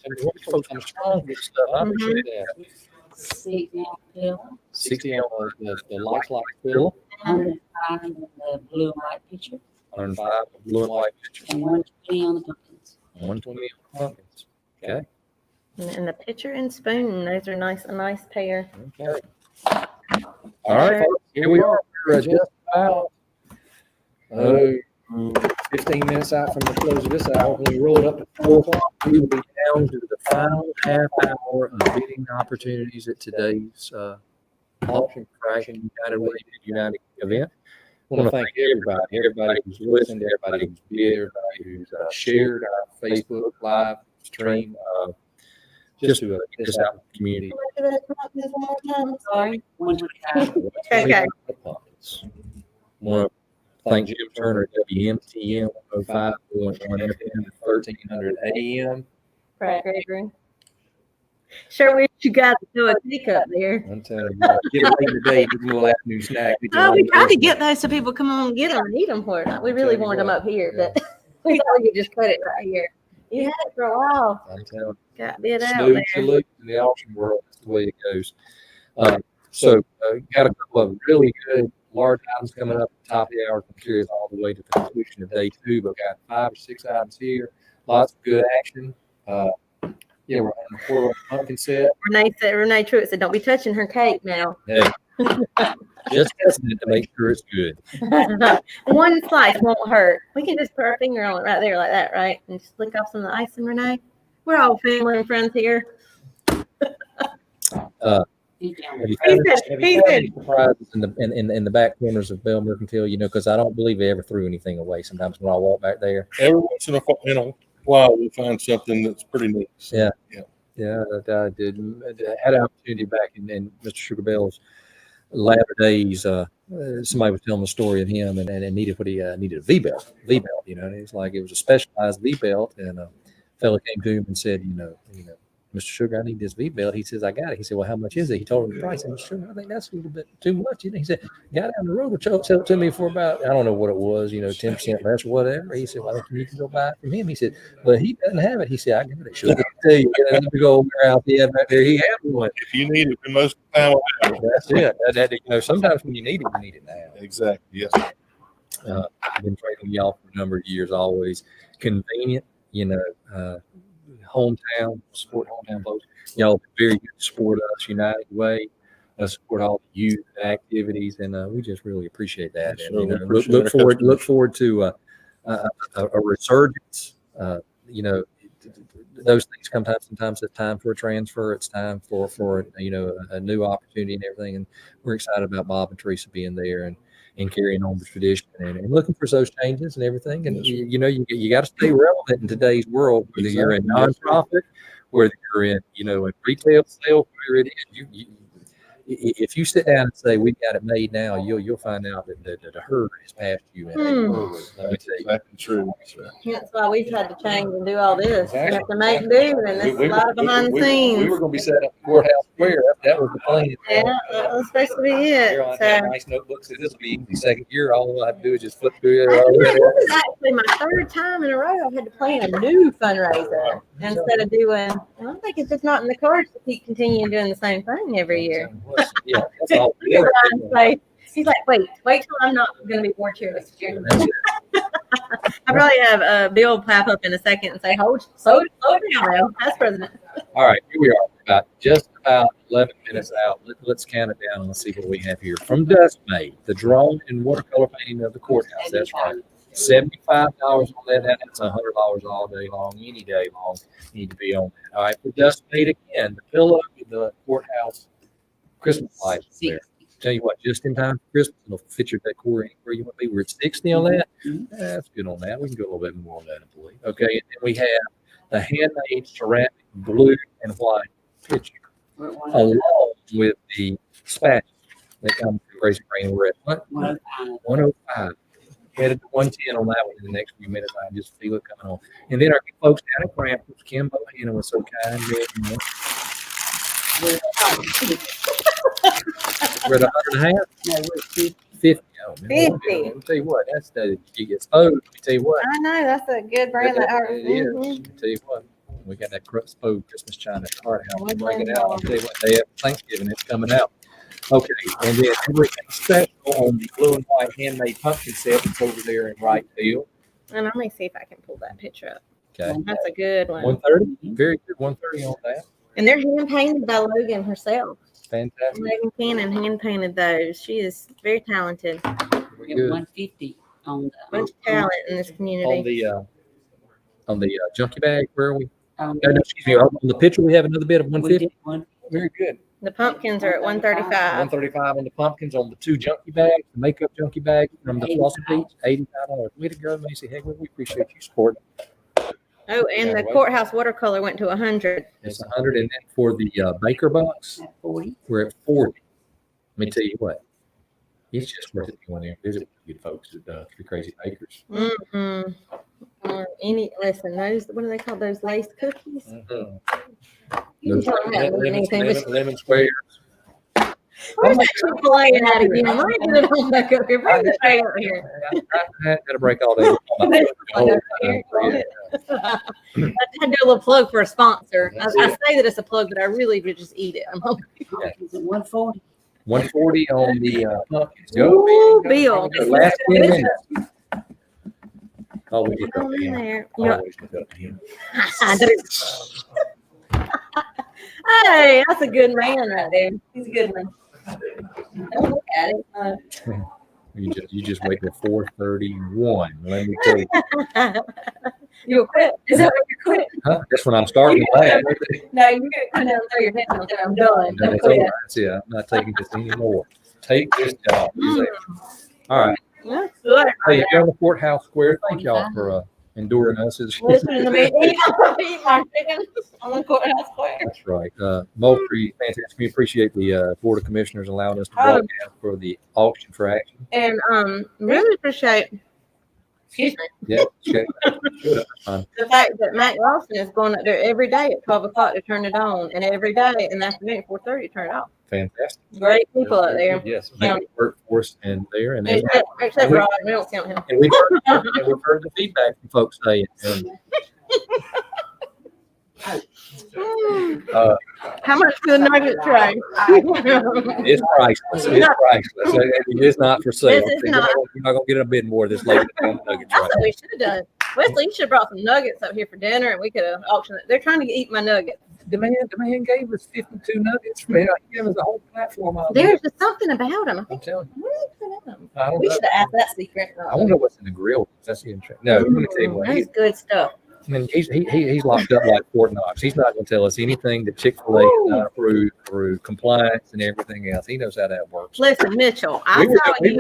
folks, I'm strong with stuff. I appreciate that. 60 on the Pill, 60 on the life like pill, 105 on the Blue and White Pitcher, 105 on the blue and white picture, and 120 on the Pumpkins. 120 on the pumpkins. Okay. And the pitcher and spoon. Those are a nice pair. Okay. All right, folks, here we are. We're just about 15 minutes out from the close of this hour. When we roll it up at 4 o'clock, we will be down to the final half hour of bidding opportunities at today's auction fraction United event. I want to thank everybody who's listened, everybody who's bid, everybody who's shared our Facebook live stream, just to get this out in the community. One more time. Sorry. 125. Okay. Want to thank Jim Turner at WMTM 105.1 FM, 1300 AM. Right, Gregory. Sure wish you got to do a cake up there. I'm telling you, get a later date, a little afternoon snack. Oh, we tried to get those so people come on and get them and eat them for it. We really wanted them up here, but we thought we could just cut it right here. You had it for a while. I'm telling you. Got bit out Snooze there. salute in the auction world. That's the way it goes. So got a couple of really good large items coming up at the top of the hour. I'm curious all the way to the conclusion of day two, but got 5 or 6 items here. Lots of good action. Yeah, we're on the quarter pumpkin set. Renee Truitt said, "Don't be touching her cake now." Hey, just testing it to make sure it's good. One slice won't hurt. We can just put our finger on it right there like that, right? And just lick off some of the icing, Renee. We're all family and friends here. Have you found any surprises in the back corners of Bell Mercantile? You know, because I don't believe they ever threw anything away. Sometimes when I walk back there, Every once in a while, we find something that's pretty neat. Yeah. Yeah. Yeah, I did. I had an opportunity back in Mr. Sugar Bell's latter days. Somebody was telling the story of him and needed what he needed a V-belt. You know, and it's like it was a specialized V-belt, and a fellow came to him and said, you know, Mr. Sugar, I need this V-belt. He says, I got it. He said, well, how much is it? He told him the price. And Mr. Sugar, I think that's a little bit too much. You know, he said, guy down the road will sell it to me for about, I don't know what it was, 10% less or whatever. He said, well, I think you can go buy it from him. He said, but he doesn't have it. He said, I got it. Sugar, I tell you, get a big old warehouse he had back there. He had one. If you need it, we most of the time we'll have it. That's it. Sometimes when you need it now. Exactly. Yes. I've been trading with y'all for a number of years, always convenient, hometown, support hometown folks. Y'all been very good to support us United Way, support all the youth activities, and we just really appreciate that. Sure, And we appreciate look forward to a resurgence you know, those things come time. Sometimes it's time for a transfer. It's time for you know, a new opportunity and everything. And we're excited about Bob and Teresa being there and carrying on the tradition and looking for those changes and everything. And you know, you got to stay relevant in today's world, whether you're in nonprofit, whether you're in, you know, in retail sales, whatever it is. If you sit down and say we got it made now, you'll find out that the herd has passed you. In a whirlwind. Let me tell you. Exactly true. That's why we've had to change and do all this. We have to make do, and it's a lot of behind the scenes. We were going to be set up at Courthouse Square. That was the plan. Yeah, that was supposed to be it. Caroline So had nice notebooks. So this will be the second year. All I have to do is just flip through this it. is actually my third time in a row I've had to plan a new fundraiser instead of doing. I don't think it's just not in the cards to keep continuing doing the same thing every year. Yeah, that's all. He's like, wait till I'm not going to be board chair this year. I probably have Bill pop up in a second and say, slow down, though. That's president. All right, here we are, just about 11 minutes out. Let's count it down and let's see what we have here. From Dust Made, the drawing and watercolor painting of the courthouse. That's right. $75 on that. That's $100 all day long, any day long. You need to be on that. All right, for Dust Made again, the pillow, the courthouse Christmas lights there. Tell you what, just in time for Christmas, it'll fit your decor anywhere you want to be. We're at 60 on that. That's good on that. We can go a little bit more on that, I believe. Okay, and then we have the handmade ceramic blue and white picture, along with the spatula that comes from Gracie Green. We're at what? 105. Headed to 110 on that one in the next few minutes. I just feel it coming on. And then our folks down at Crampton, Kim Bohanna was so kind. We're at 100.5. No, we're at 50. Oh, man. 50. I'll tell you what, that's you get exposed. Let me tell you what. I know that's a good brand. It is. Let me tell you what. We got that exposed Christmas china at the Heart House. We'll bring it out. I'll tell you what, day after Thanksgiving, it's coming out. Okay, and then everything special on the blue and white handmade pumpkin set that's over there in Wright Field. And let me see if I can pull that picture up. Okay. That's a good one. 130. Very good. 130 on that. And they're hand painted by Logan herself. Fantastic. Logan Cannon hand painted those. She is very talented. We got 150 on the Much talent in this community. On the junkie bag, where are we? No, excuse me. On the picture, we have another bit of 150. Very good. The pumpkins are at 135. 135 on the pumpkins, on the 2 junkie bags, the makeup junkie bags from the Flossy Beach, $85. Way to go, Macy Hegler. We appreciate you supporting. Oh, and the courthouse watercolor went to 100. It's 100, and then for the Baker box, 40. we're at 40. Let me tell you what, it's just worth it to go in there and visit with good folks at Three Crazy Bakers. Mm-hmm. Or listen, those, what do they call those lace cookies? Mm-hmm. You can tell them how to do anything. Lemon squares. Where's that Chick-fil-A at again? Why did it come back up here? Bring the tray over here. I had a break all day. I had to do a little plug for a sponsor. I say that it's a plug, but I really would just eat it. I'm hungry. Is it 140? 140 on the pumpkins. Go, Ooh, Bill. Last 10 minutes. Always look Go up to in him. there. Always look up to him. Hey, that's a good man right there. He's a good one. Don't look at it. You just wait till 4:31. Let me tell you. You'll quit. Is that what you're quitting? Huh? That's when I'm starting to laugh. No, you're gonna come down and throw your hands out there. I'm done. No, Don't it's over. quit. That's it. I'm not taking this anymore. Take this job. All right. That's good. Hey, you're on the courthouse square. Thank y'all for enduring us. Listen to me. Eat my chicken on the courthouse square. That's right. Moultrie, fantastic. We appreciate the Board of Commissioners allowing us to broadcast for the auction for action. And really appreciate, excuse me, Yeah. Okay. the fact that Matt Lawson is going up there every day at 12 o'clock to turn it on, and every day in the afternoon at 4:30 to turn it off. Fantastic. Great people up there. Yes. Great workforce in there. And Except Rod, we don't count him. And we've heard the feedback from folks saying. How much for the nugget tray? It's priceless. It's priceless. It's not for sale. This is not. You're not going to get a bid more this late on the nugget tray. That's what we should have done. Wesley, you should have brought some nuggets up here for dinner, and we could have auctioned it. They're trying to eat my nuggets. The man gave us 52 nuggets. Man, he gave us a whole platform. There's just something about them. I'm telling you. Where did they put them? I don't We know. should have asked that secret. I wonder what's in the grill. That's the interest. No, let me tell you what. That's good stuff. And he's locked up like Fort Knox. He's not going to tell us anything that Chick-fil-A is not approved through compliance and everything else. He knows how that works. Listen, Mitchell, We were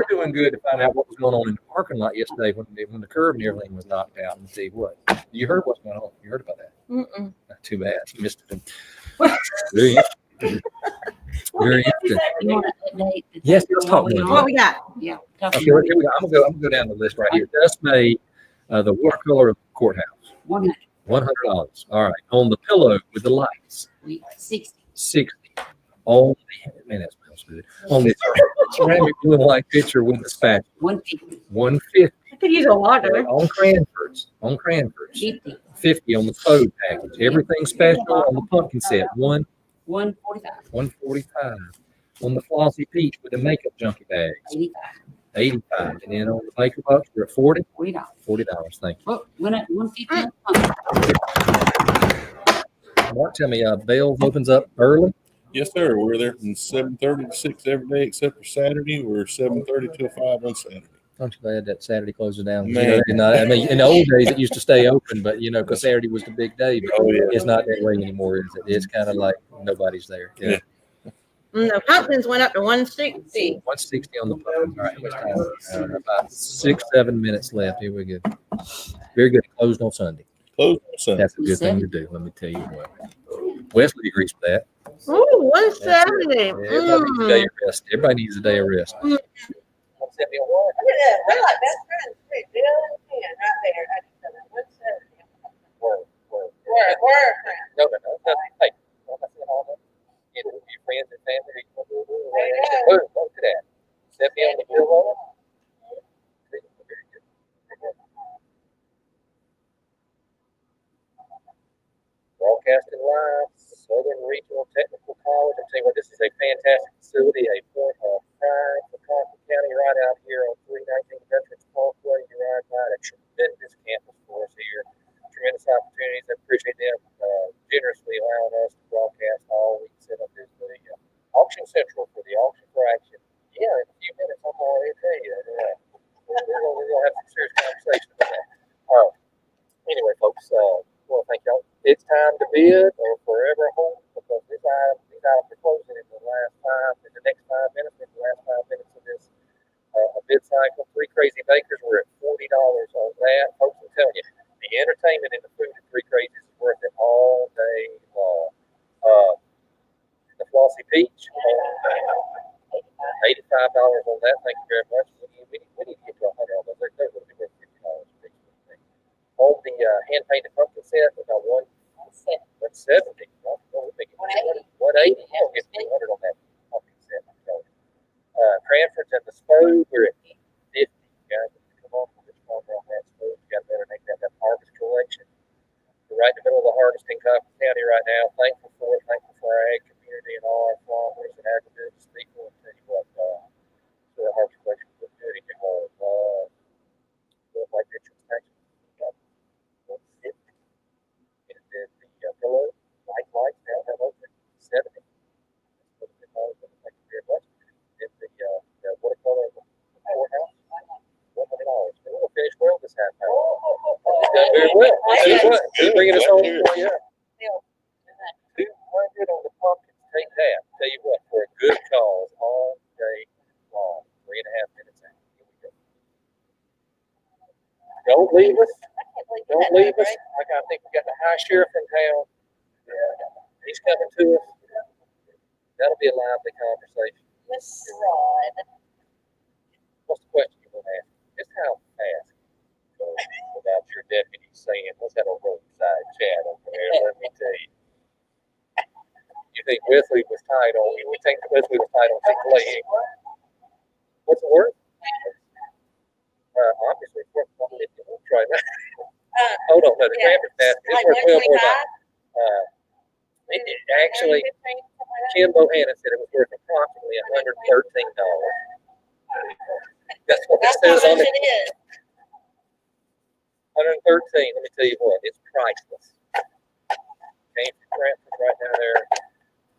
doing good to find out what was going on in the parking lot yesterday when the curb and everything was knocked out. And see what you heard what's going on. You heard about that? Mm-mm. Not too bad. You missed it. Very interesting. Very interesting. You want to update? Yes, let's talk more. What we got? Yeah. Okay, here we go. I'm gonna go down the list right here. Just made the watercolor of the courthouse. $100. All right. On the pillow with the lights. 60. On the man, that smells good. On the ceramic blue and white pitcher with the spatula. 150. I could use a water. On Cranford's. 50 on the code package. Everything special on the pumpkin set. 145. On the flossy peach with the makeup junkie bags. 85. And then on the maker bucks, we're at 40. $40. Thank you. Well, went up 150. Mark, tell me, Bell's opens up early. Yes, sir. We're there from 7:30 to 6 every day except for Saturday. We're 7:30 till 5 on Saturday. I'm so glad that Saturday closes down. Man. I mean, in the old days, it used to stay open, but because Saturday was the big day. But Oh, yeah. it's not that way anymore, is it? It's kind of like nobody's there. Yeah. The pumpkins went up to 160. 160 on the pumpkins. All right, how much time? About 6-7 minutes left. Here we go. Very good. Closed on Sunday. Closed on Sunday. That's a good thing to do. Let me tell you what. Wesley agrees with that. Ooh, 170. Everybody needs a day of rest. Everybody needs a day of rest. Look at that. We're like best friends. Bill and Ken right there. I just said 170. Word. We're friends. No. Hey, I'm not saying all that. Your friends and family. Look at that. Stephanie on the bill. Broadcasting live, Southern Regional Technical College. I'm telling you what, this is a fantastic facility, a point of pride for Colquitt County, right out here on 319 Veterans Parkway. You're right by a tremendous campus for us here. Tremendous opportunities. I appreciate them generously allowing us to broadcast all week. Set up this video. Auction Central for the auction for action. Yeah, in a few minutes, I'm already tell you. We're gonna have some serious conversation about that. All right. Anyway, folks, well, thank y'all. It's time to bid or forever hold because these items are closing in the next 5 minutes, in the last 5 minutes of this bid cycle. Three Crazy Bakers, we're at $40 on that. Folks, I'm telling you, the entertainment and the food at Three Crazies is worth it all day long. The Flossy Peach, $85 on that. Thank you very much. We need to get to 100 on those. They're going to be worth $50 a piece. On the hand-painted pumpkin set, we got 170. 180. We'll get 200 on that pumpkin set. Cranford's and the Spode, we're at 50. Guys, come on, we're on that Spode. You got better make that harvest collection. We're right in the middle of the harvesting Colquitt County right now. Thankful for it. Thankful for our ag community and all our farmers and agribusiness people. And tell you what, so the harvest collection was good in your home. Like that, and then the pillow, lights now have open 70. Thank you very much. And the watercolor of the courthouse, $100. And we'll finish well this half hour. Done very well. Who's bringing us home for you? 200 on the pumpkins. Take that. Tell you what, for a good cause all day long. 3.5 minutes out. Here we go. Don't leave us. Don't leave us. I think we got the high sheriff in town. He's coming to us. That'll be a lively conversation. Mr. Rod. What's the question you want to ask? Just how fast go without your deputy saying, let's have a roadside chat over there. Let me tell you. You think Wesley was tied on? We think Wesley was tied on Chick-fil-A. What's the word? Obviously, it's worth try that. Hold on, no, the Cranford basket is worth well more than actually, Kim Bohannon said it was worth approximately $113. That's what it says on it. 113. Let me tell you what, it's priceless. Came from Cranford right down there,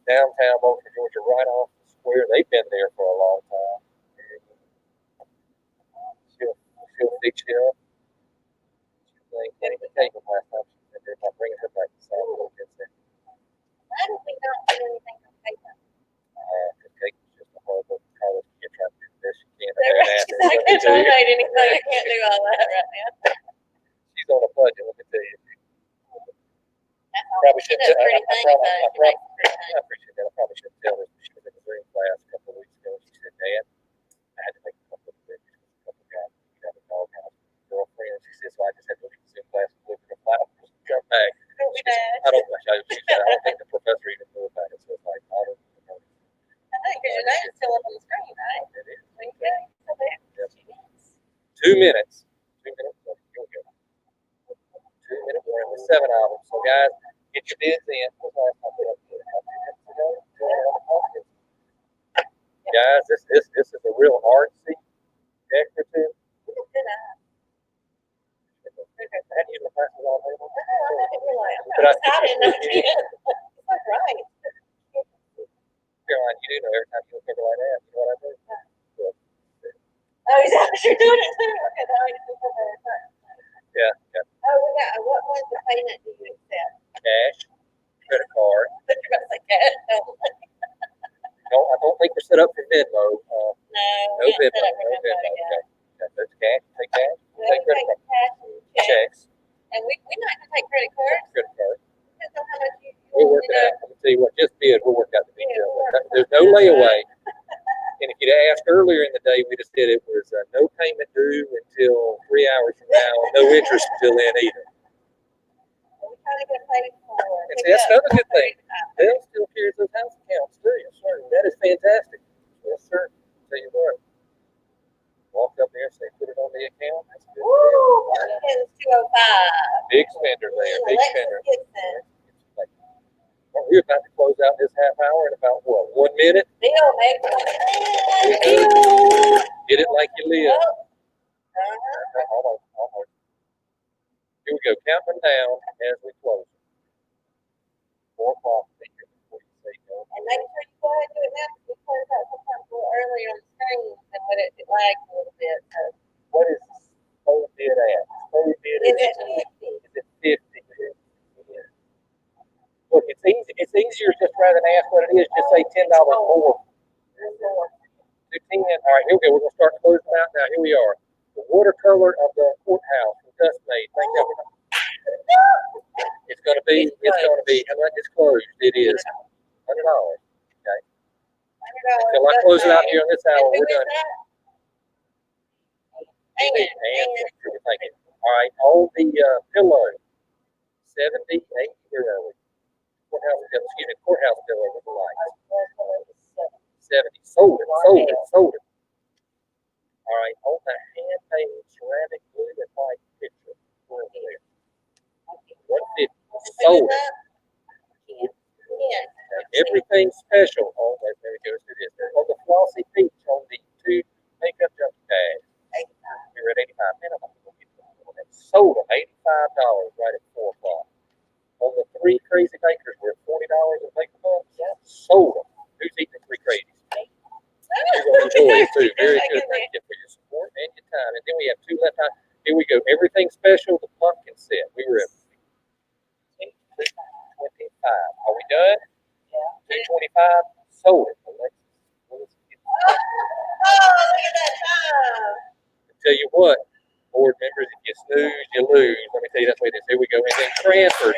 downtown Moultrie, Georgia, right off the square. They've been there for a long time. She'll fix you up. Can't even take them last time she bringing her back to South Florida. Why did we not do anything on paper? Kate was just a horrible college kid trying to do this. She can't I can't donate anything. I can't do all that right now. She's on a budget, let me tell you. Probably shouldn't. That's pretty thing, though. I appreciate that. I probably shouldn't tell her. She was in the Zoom class a couple of weeks ago. She said, Dad, I had to make a couple of pictures with a couple of guys who got a dog house girlfriend. She said, so I just had to leave the Zoom class and look at the file and jump back. I don't think the professor even knew about it. So it's like, I don't know. I think because your name's still up on the screen, right? It is. Okay. So there. Yes. 2 minutes. 2 minutes. Here we go. 2 minutes. We're in the 7 hour. So guys, get your bids in. Guys, this is a real artsy, decorative. How do you look like all day? I didn't know you. That's right. Caroline, you do know every time you look over like that, you know what I do? Oh, is that what you're doing it too? Okay, now you do that. Yeah, yeah. Oh, we got, what was the payment do you accept? Cash, credit card. But you're going to say cash. No, I don't think we're set up for Venmo. No, No Venmo. No Venmo. Okay. There's cash. Take cash. Take credit card. Cash and Checks. And we're not going to take credit cards. Credit card. Depends on how much you We'll work it out. I'm gonna tell you what, just bid, we'll work out the details. There's no layaway. And if you'd asked earlier in the day, we just said it was no payment due until 3 hours from now, no interest until then either. We're trying to get paid for. And see, that's another good thing. They'll still carry those house accounts too. Yes, sir. That is fantastic. Yes, sir. Tell you what. Walk up there and say, put it on the account. That's good. Woo! It's 205. Big spender there. Big spender. Gibson. We're about to close out this half hour in about what, 1 minute? Deal, make Get it like you live. Uh-huh. Almost. Here we go. Counting down as we close. 4 o'clock. Before you say go. And make sure you go ahead and do it now. We close out sometimes a little earlier on the screen than when it lags a little bit. So. What is full bid at? Full bid is it 50? Is it 50? Yeah. Look, it's easy. It's easier just rather than ask what it is. Just say $10 more. 210. All right, here we go. We're gonna start closing out now. Here we are. The watercolor of the courthouse from Dust Made. Thank you. It's gonna be. How much is closed? It is $100. Okay. Until I close it out here on this hour, we're done. And thank you. All right, on the pillow, 70, 80, where are we? Courthouse pillow with the lights. 70. Sold it. All right, on the handmade ceramic blue and white picture. Where are we there? 150. Sold it. Everything special on that. There we go. On the flossy peach, on the 2 makeup junk tags. You're at 85 minimum. Sold them $85 right at 4 o'clock. On the 3 crazy bakers, we're at $40 a bake bucks. Sold them. Who's eating the 3 crazies? You're going to enjoy it too. Very good. Thank you for your support and your time. And then we have 2 left out. Here we go. Everything special, the pumpkin set. We were at 225. Are we done? Yeah. 225. Sold it. Look at that time. Tell you what, board members, if you snooze, you lose. Let me tell you that's the way it is. Here we go. And then transfers.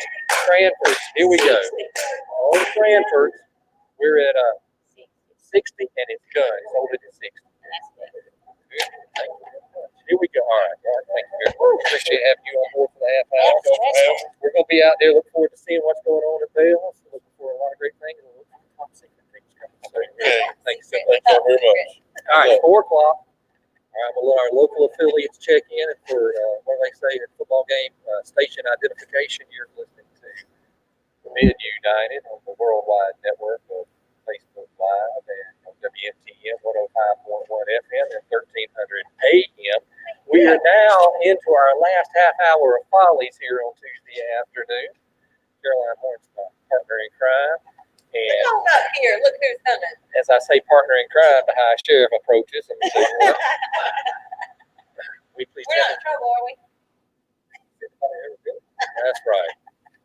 Here we go. All the transfers, we're at 60 and it's done. It's over to 60. Here we go. All right. Thank you very much. Appreciate having you on board for the half hour. We're going to be out there looking forward to seeing what's going on at Bell's. Looking for a lot of great things. And we're looking for top secret things coming. So, thank you so much. Thank you very much. All right, 4 o'clock. All right, we'll let our local affiliates check in for what they say at football game station identification. You're listening to Mid United on the worldwide network of Facebook Live and on WMTM 105.1 FM and 1300 AM. We are now into our last half hour of follies here on Tuesday afternoon. Caroline Horn's my partner in crime. And come up here. Look who's coming. As I say, partner in crime, the high sheriff approaches. And we say, We're not in trouble, are we? That's right.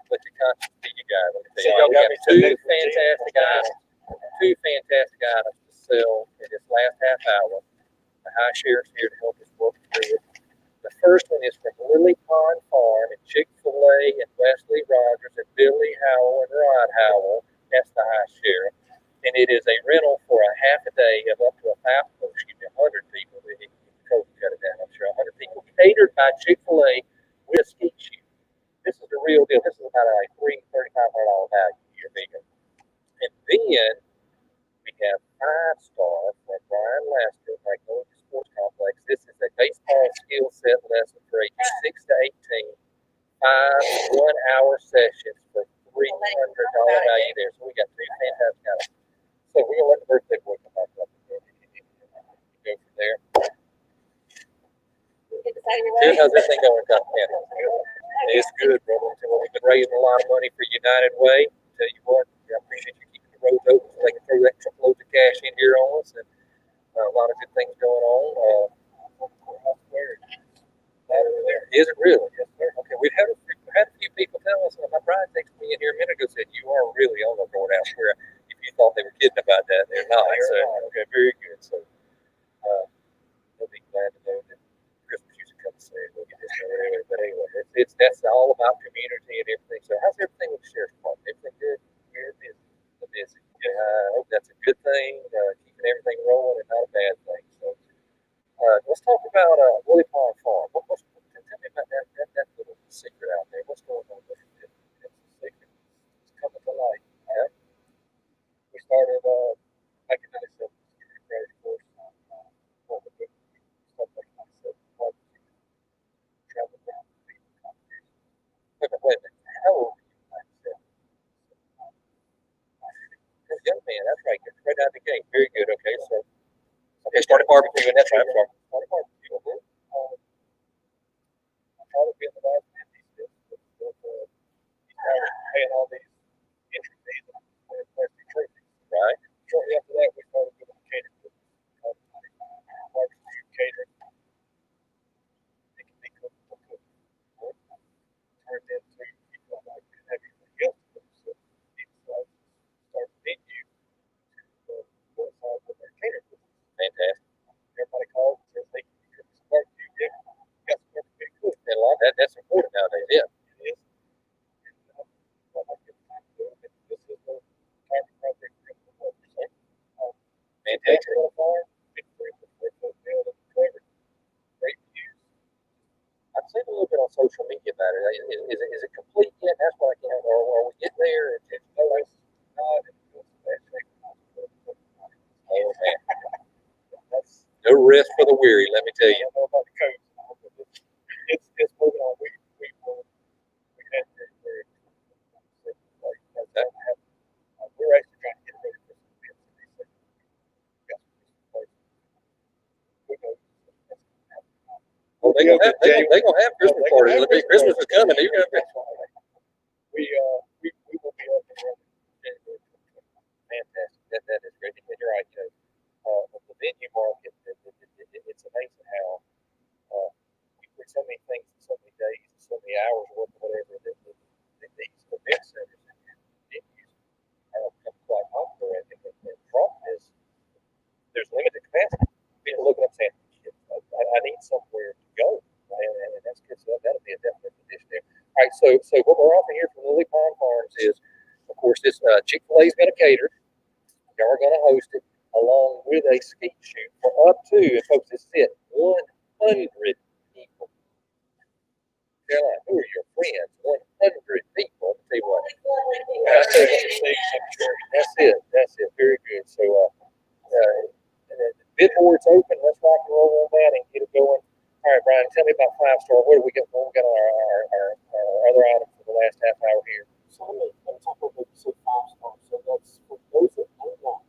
let your conscience be you guys. Let me tell you, we got two fantastic items to sell in this last half hour. The high sheriff's here to help us work through it. The first one is from Lily Pond Farm and Chick-fil-A and Wesley Rogers and Billy Howell and Rod Howell. That's the high sheriff. And it is a rental for a half a day of up to 100 people. COVID cut it down, I'm sure. 100 people catered by Chick-fil-A with ski shoot. This is the real deal. This is about a $3,500 value here, bigger. And then we have 5-star from Brian Laster, Magnolia Sports Complex. This is a baseball skill set lesson for ages 6 to 18. 5 1-hour sessions for $300 value there. So we got 2 fantastic guys. So we're gonna let the birthday boy come back up and go from there. Jen, how's this thing going, Colquitt County? It's good, brother. So we've been raising a lot of money for United Way. Tell you what, I appreciate you keeping the roads open so they can throw that truckloads of cash in here on us, and a lot of good things going on. Is it really? Yes, sir. Okay, we've had a few people tell us. My bride texted me in here a minute ago, said you are really on the road out where if you thought they were kidding about that, they're not. So okay, very good. So they'll be glad to know that Christmas used to come and say, look at this. But anyway, that's all about community and everything. So how's everything with the sheriff's department? Everything good? Very busy. Busy. Yeah, I hope that's a good thing. Keeping everything rolling and not a bad thing. So let's talk about Willie Pond Farm. Tell me about that little secret out there. What's going on with it? It's a secret. It's coming to light. Yeah. We started back in 97. Credit course. Stuff like 97. Travel around. Wait a minute. How old are you? 97. Young man. That's right. Get right out of the gate. Very good. Okay. So, started barbecuing. That's right. I'm sorry. Started barbecuing. Probably in the last 50s, paying all these entry fees and plastic trophies, right? Shortly after that, we started doing catering business. Barbecue catering. It can be cooked for cooking. Turned into people like everything else. So it's started venue to go inside with our catering business. Fantastic. Everybody calls and says they can cook some barbecue. Yeah. Got some barbecue cooked. And a lot of that's important nowadays. Yeah. It is. Fantastic. Great views. I've seen a little bit on social media about it. Is it complete yet? That's what I can't. Or are we getting there? Oh man, that's no rest for the weary. Let me tell you. I don't know about the coach. It's moving on. We had we're actually trying to get ready for some events. Oh, they gonna have Christmas parties. Christmas is coming. We will be up and running. Fantastic. That is great. And you're right. The venue market. It's amazing how we put so many things, so many days, so many hours worth of whatever that these event centers and venues have become quite popular. And the problem is there's limited capacity. People looking up saying, I need somewhere to go. And that's good. So that'll be a definite addition there. All right. So what we're offering here from Lily Pond Farms is, of course, this Chick-fil-A is going to cater. Y'all are going to host it along with a ski shoot for up to, and folks, this is it, 100 people. Caroline, who are your friends? 100 people. I'll tell you what. That's it. Very good. So, the bid board's open. Let's rock and roll on that and get it going. All right, Brian, tell me about 5-star. What do we got? What we got on our other item for the last half hour here? So let me talk about what you said 5-star. So that's for those that may not.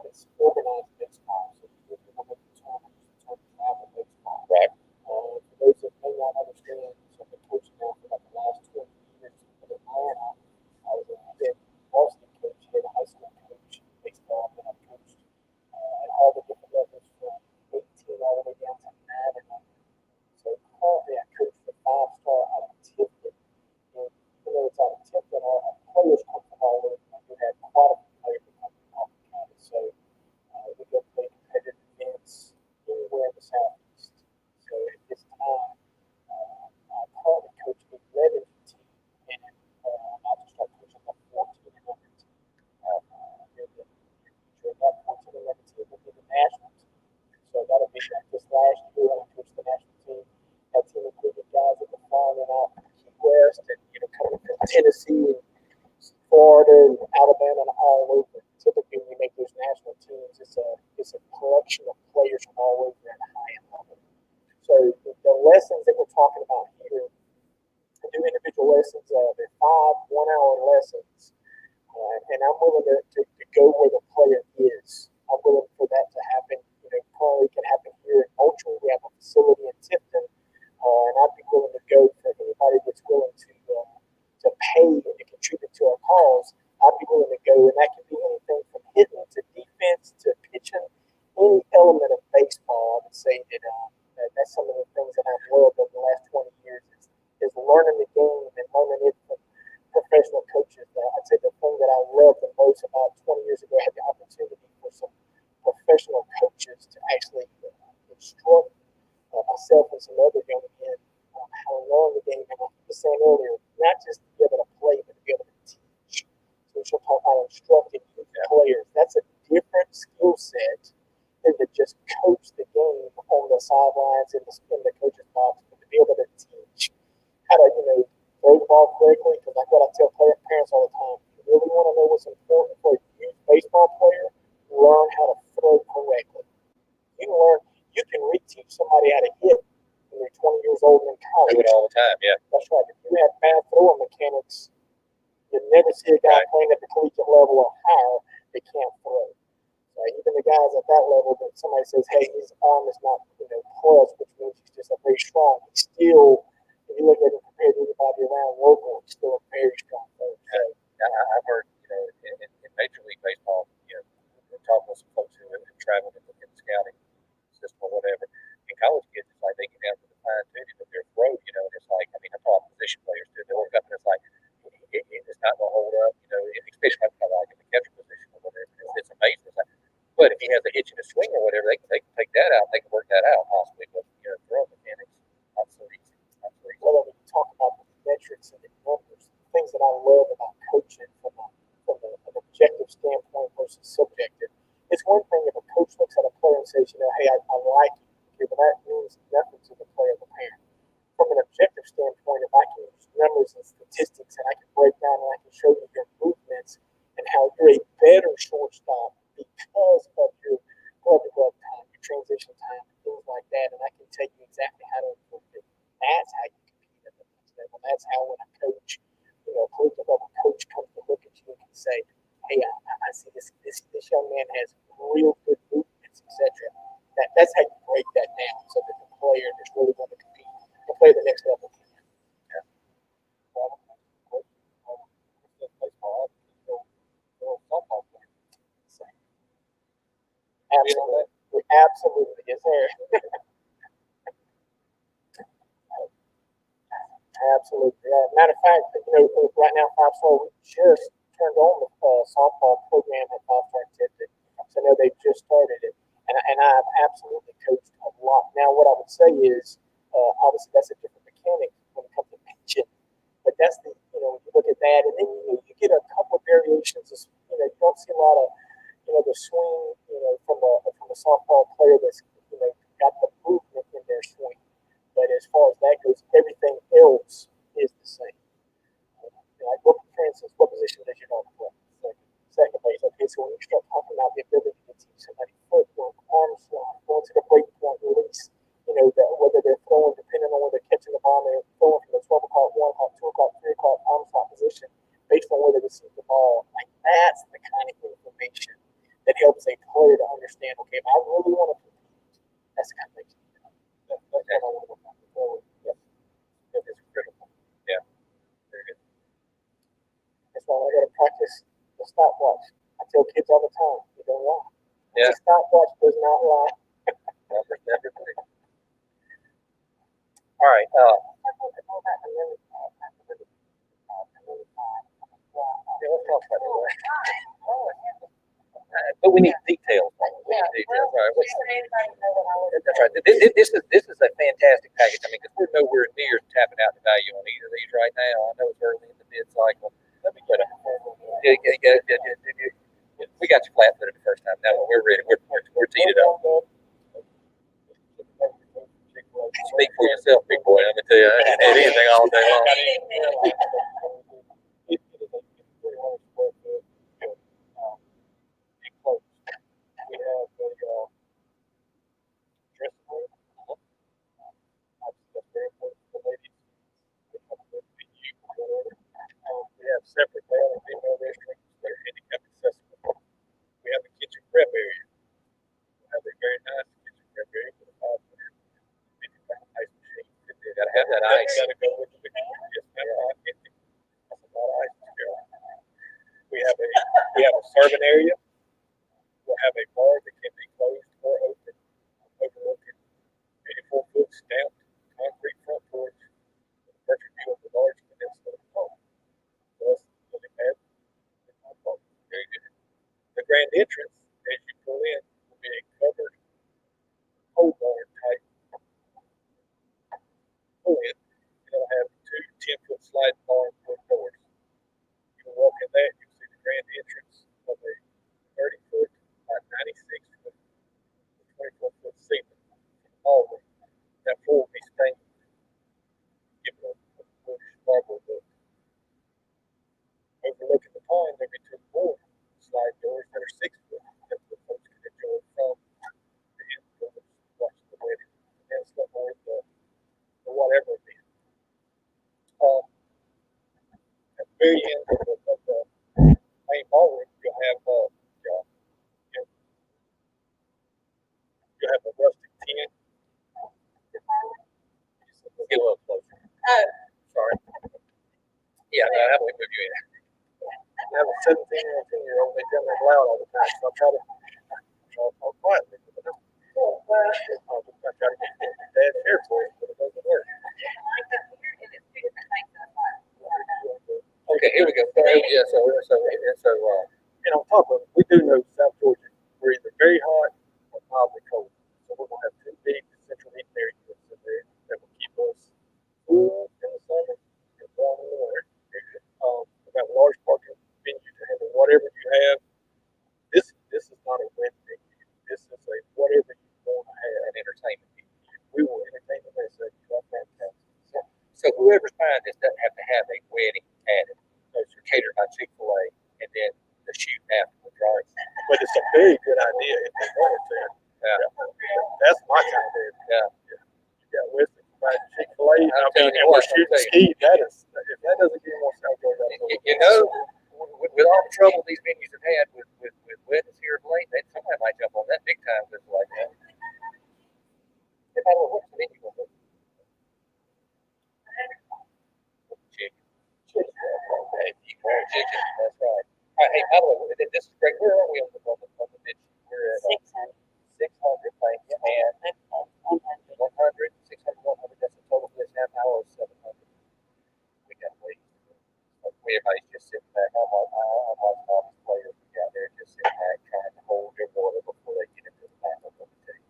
It's organized baseball. So you can make the tournaments, travel baseball. Right. For those that may not understand, so I've been coaching now for like the last 20 years in Atlanta. I was a varsity coach, then a high school coach, baseball, and I've coached at all the different levels from 18 all the way down to 9. So currently I coach for 5-star out of Tifton. And even though it's out of Tifton, Midwest and, coming from Tennessee and Florida and Alabama and all over. Typically, when you make those national teams, it's a collection of players from all over at a high level. So the lessons that we're talking about here, I do individual lessons. They're 5 1-hour lessons, and I'm willing to go where the player is. I'm willing for that to happen. Currently can happen here in Moultrie. We have a facility in Tifton, and I'd be willing to go for anybody that's willing to pay and to contribute to our cause. I'd be willing to go, and that can be anything from hitting to defense to pitching, any element of baseball. I would say that that's some of the things that I've loved over the last 20 years is learning the game and learning it from professional coaches. I'd say the thing that I loved the most about 20 years ago, I had the opportunity for some professional coaches to actually instruct myself and some other young men on how to learn the game. And like you were saying earlier, not just to be able to play, but to be able to teach. So she'll talk about instructing youth players. That's a different skill set than to just coach the game on the sidelines in the coach's box, but to be able to teach how to, throw the ball correctly. Because like what I tell parents all the time, if you really want to know what's important for a youth baseball player, learn how to throw correctly. You can reteach somebody how to hit when you're 20 years old in college. Do it all the time, yeah. That's right. If you have bad throwing mechanics, you never see a guy playing at the collegiate level or higher that can't throw. Even the guys at that level, that somebody says, hey, his arm is not, plus, which means he's just a very strong. He's still, if you look at him compared to anybody around local, he's still a very strong player. I've heard, in Major League Baseball, we're talking with some folks who have traveled in the scouting system or whatever. In college kids, it's like they get down to the fine tuning of their throw, and it's like, I talk position players too. They work up and it's like, it's not going to hold up, especially like in the catcher position or whatever. It's amazing. It's like, but if he has a hitch in a swing or whatever, they can take that out. They can work that out possibly. But throwing mechanics, not so easy. Well, when you talk about the metrics and the numbers, the things that I love about coaching from an objective standpoint versus subjective, it's one thing if a coach looks at a player and says, hey, I like you, okay, but that means nothing to the player, the parent. From an objective standpoint, if I can use numbers and statistics and I can break down and I can show you your movements and how you're a better shortstop because of your glove-to-glove time, your transition time, things like that, and I can tell you exactly how to improve it. That's how you compete at the next level. That's how when a coach, collegiate level coach comes to look at you and can say, hey, I see this young man has real good movements, etc. That's how you break that down so that the player that's really going to compete can play the next level. Absolutely. Yes, sir. Absolutely. Matter of fact, right now, 5-star, we just turned on the softball program at 5-star Tifton. So I know they've just started it. And I've absolutely coached a lot. Now, what I would say is, obviously, that's a different mechanic when it comes to pitching. But that's when you look at that, and then you get a couple of variations. You don't see a lot of, the swing, from a softball player that's, got the movement in their swing. But as far as that goes, everything else is the same. Like, for instance, what position does your dog play? Second base. Okay, so when you start talking about the ability to teach somebody footwork, arm slide, going to the break point release, that whether they're throwing, depending on whether they're catching the ball, they're throwing from the 12 o'clock, 1 o'clock, 2 o'clock, 3 o'clock arm slide position based on where they receive the ball. Like, that's the kind of information that helps a player to understand, okay, if I really want to compete, that's the kind of thing. That's what I want to look forward. Yes. That is critical. Yeah. Very good. That's why I got to practice the stopwatch. I tell kids all the time, you don't lie. Yeah. The stopwatch does not lie. Never. All right. But we need details. We need details. All right. That's right. This is a fantastic package. Because we're nowhere near tapping out the value on either of these right now. I know it's early in the bid cycle. Let me put it. We got you flat-footed the first time. Now we're ready. We're teed it up. Speak for yourself, big boy. Let me tell you, I ain't had anything all day long. It is a 300 square foot building, enclosed. We have a dressing room. Obviously, that's very important for the ladies. They come with the youth or whatever. We have separate male and female restrooms that are handicap accessible. We have a kitchen prep area. We have a very nice kitchen prep area with a 550-pound ice machine. You gotta have that ice. Gotta go with the yes, ma'am, 550. That's a lot of ice to go. We have a serving area. We'll have a bar that can be closed or open, overlooking 84-foot stamped concrete front porch with a perfect view of the large peninsula of home. Thus, living at very good. The grand entrance, as you pull in, will be a covered pole barn type pull in, and it'll have two 10-foot slide barn doors. You will walk in that, you'll see the grand entrance of a 30-foot by 96-foot, 24-foot ceiling from the hallway. That floor will be stained, giving a British marble look. Overlooking the pond, there'll be two more slide doors that are 6 foot that the folks can enjoy from the indoors, watching the wedding, and stuff or whatever it is. At the very end of the main ballroom, you'll have a rustic tin. Get a little closer. Sorry. Yeah, no, I won't move you in. I have a 17 and a 10-year-old. They tell me I'm loud all the time, so I try to talk quietly. I try to get Dad's hair for it, but it doesn't work. Okay, here we go. Yeah, and on top of it, we do know South Georgia, we're either very hot or mildly cold. So we're gonna have two big central heating air units in there that will keep us cool in the summer and warm in the winter. We've got a large parking venue to handle whatever you have. This is not a win venue. This is a whatever you want to have. An entertainment venue. We will entertain the message. So whoever's buying this doesn't have to have a wedding added. It's catered by Chick-fil-A and then the shoot afterwards, right? But it's a very good idea if they wanted to. Yeah. That's my kind of idea. Yeah. You got Western by Chick-fil-A. And we're shooting ski. If that doesn't get more South Georgia, you know, with all the trouble these venues have had with weddings here of late, somebody might jump on that big time just like that. If I don't know what's the venue going to be. Chicken. Hey, you want chicken? That's right. All right. Hey, by the way, this is great. Where are we on the pitch? We're at 600. 600, thank you. And 100. 600, 100. That's a total of this half hour of 700. We got to wait. Everybody's just sitting back. I'm watching all these players we got there just sitting back trying to hold their water before they get into the battle. Let me tell you.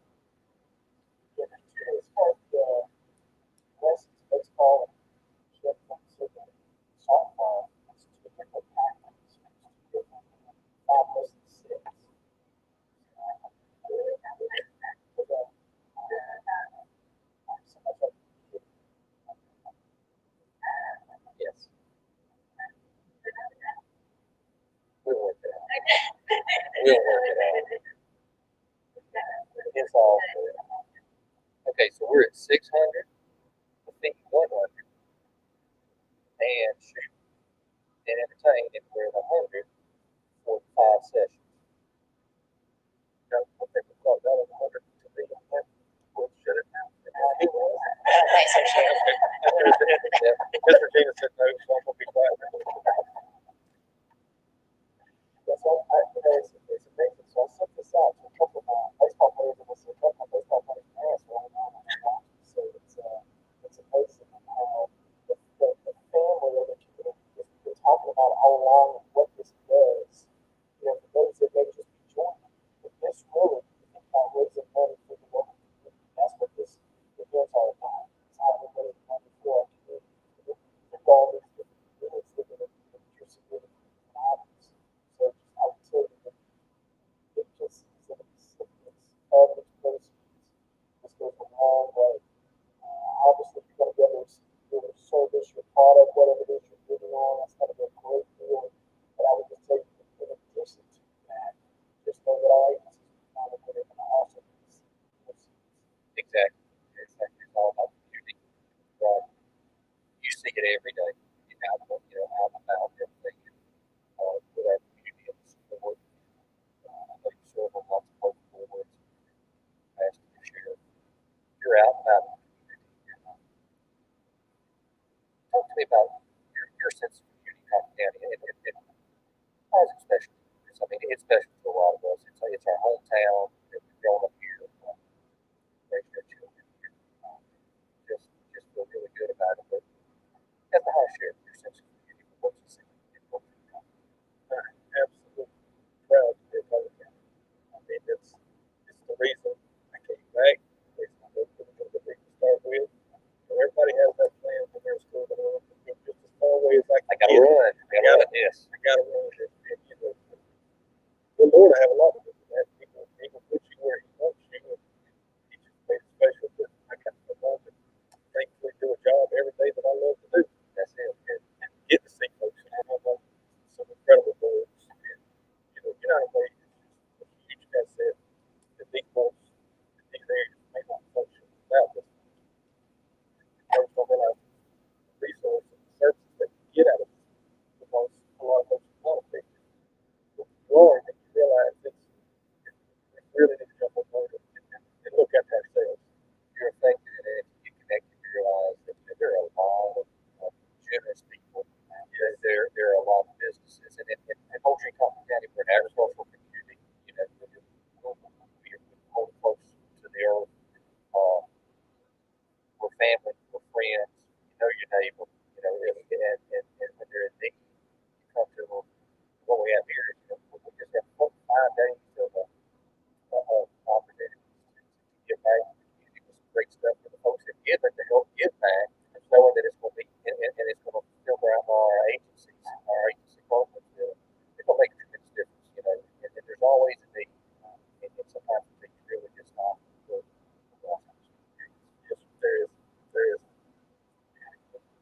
It's called West Baseball. Softball. It's two different packets. Almost 6. Yes. We'll work it out. It's all good. Okay, so we're at 600. I think 100. And shoot. And entertain if we're at 100 for 5 sessions. I think we called that 100 to be 100. We'll shut it down. Mr. Gina said no, so I'm going to be quiet. That's all. It's amazing. So I sent this out to a couple of my baseball players, and I said, "Look, my baseball players can ask right now." So it's amazing how the family of the community has been talking about all along what this does. You know, for those that may just be joining, but this really is about raising money for the local community. That's what this is all about. It's how we raise money for our community. Regardless of the units that are in your significant items. So I would say that it just is an acceptance of the proceeds. This goes a long way whatever it is you're moving on. That's kind of a great deal. But I would just say, in addition to that, just know that all agencies are kind of put in an awesome Exactly. It's all about community. Right. You see it every day. Out and about everything. With our community and support. I know you serve on lots of local boards. Past this year, you're out and about in the community. Talk to me about your sense of community in Colquitt County, and why is it special? I mean, it's special to a lot of us. It's our hometown. We've grown up here, raised our children here. Just feel really good about it. But as the house share your sense of community for what you see and what you come. I'm absolutely proud to be a part of it. I mean, it's the reason I came back. It's the big to start with. Everybody has that plan when they're still going to go just as far away as I can. I gotta run. I gotta run. And you know, the Lord I have a lot to do with that. He will put you where He wants you, and He just made it special. But I got to go home and thankfully do a job every day that I love to do. That's it. And get to see folks. And I have some incredible boards. And you know, United Way is just a huge asset that these folks in these areas may not function without this. Folks don't realize the resources and the services that you get out of it, because a lot of folks are not affected. But growing, and you realize we really need to jump on board and look at ourselves. You're affected, and if you get connected, you realize that there are a lot of generous people. There are a lot of businesses, and Colquitt County, we're an agricultural community. You know, we're close to the earth. We're family, we're friends. You know your neighbor. You know, and when they're in need, you come to them. What we have here is, we just have 5 days of opportunities to give back to the community with some great stuff for the folks that give it to help give back, knowing that it's going to be and it's going to fill around our agency programs. It's going to make a tremendous difference. You know, and there's always a need, and sometimes things really just not good. Yes, there is.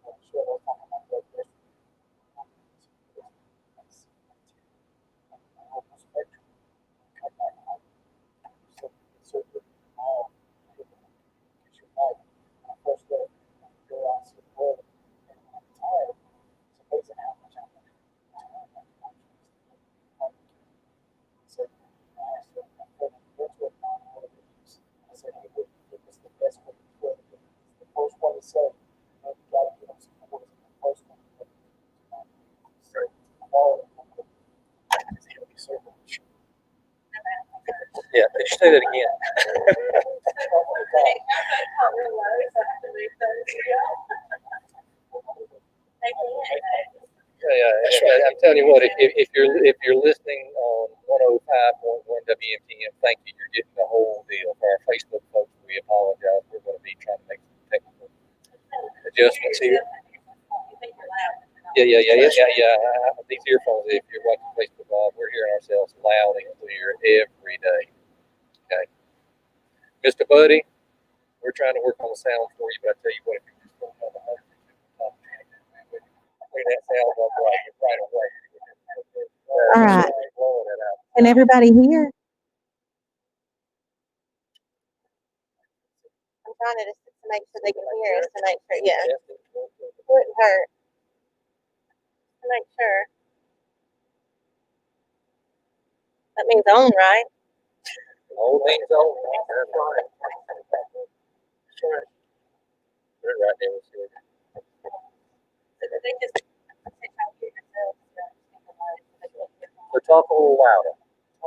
I'm sure they'll talk about that. Spectrum. Come back home. So all because you're right. When I first got realized the world and I'm tired. It's amazing how much I'm going to so I asked him, I told him, what's what mom wanted to use? I said, hey, what do you think is the best way to put it? The first one to say, you know, you got to give them some poison. The first one to put it. So all of them is going to be so much. Yeah, could you say that again? Yeah, I'm telling you what, if you're listening on 105.1 WMTM, thank you. You're getting the whole deal. For our Facebook folks, we apologize. We're going to be trying to make some technical adjustments here. Yeah. These earphones, if you're watching Facebook Live, we're hearing ourselves loud and clear every day. Okay, Mr. Buddy, we're trying to work on the sound for you, but I tell you what, if you just don't have a heart, that sound right away. All right. Can everybody hear? I'm trying to just to make sure they can hear us, to make sure, yeah. It wouldn't hurt. To make sure. That means on, right? All things on. That's right. We're right there with you. They just So talk a little louder.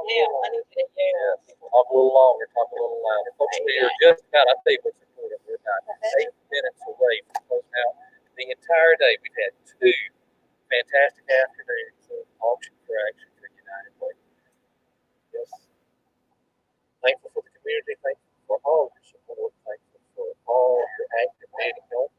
yeah, I need to hear. Talk a little longer, talk a little louder. Folks, we are just about, I think what's important, we're about 8 minutes away from closing out. The entire day, we've had 2 fantastic afternoons of auction for action for United Way. Yes. Thankful for the community, thankful for all your support, thankful for all your active duty help.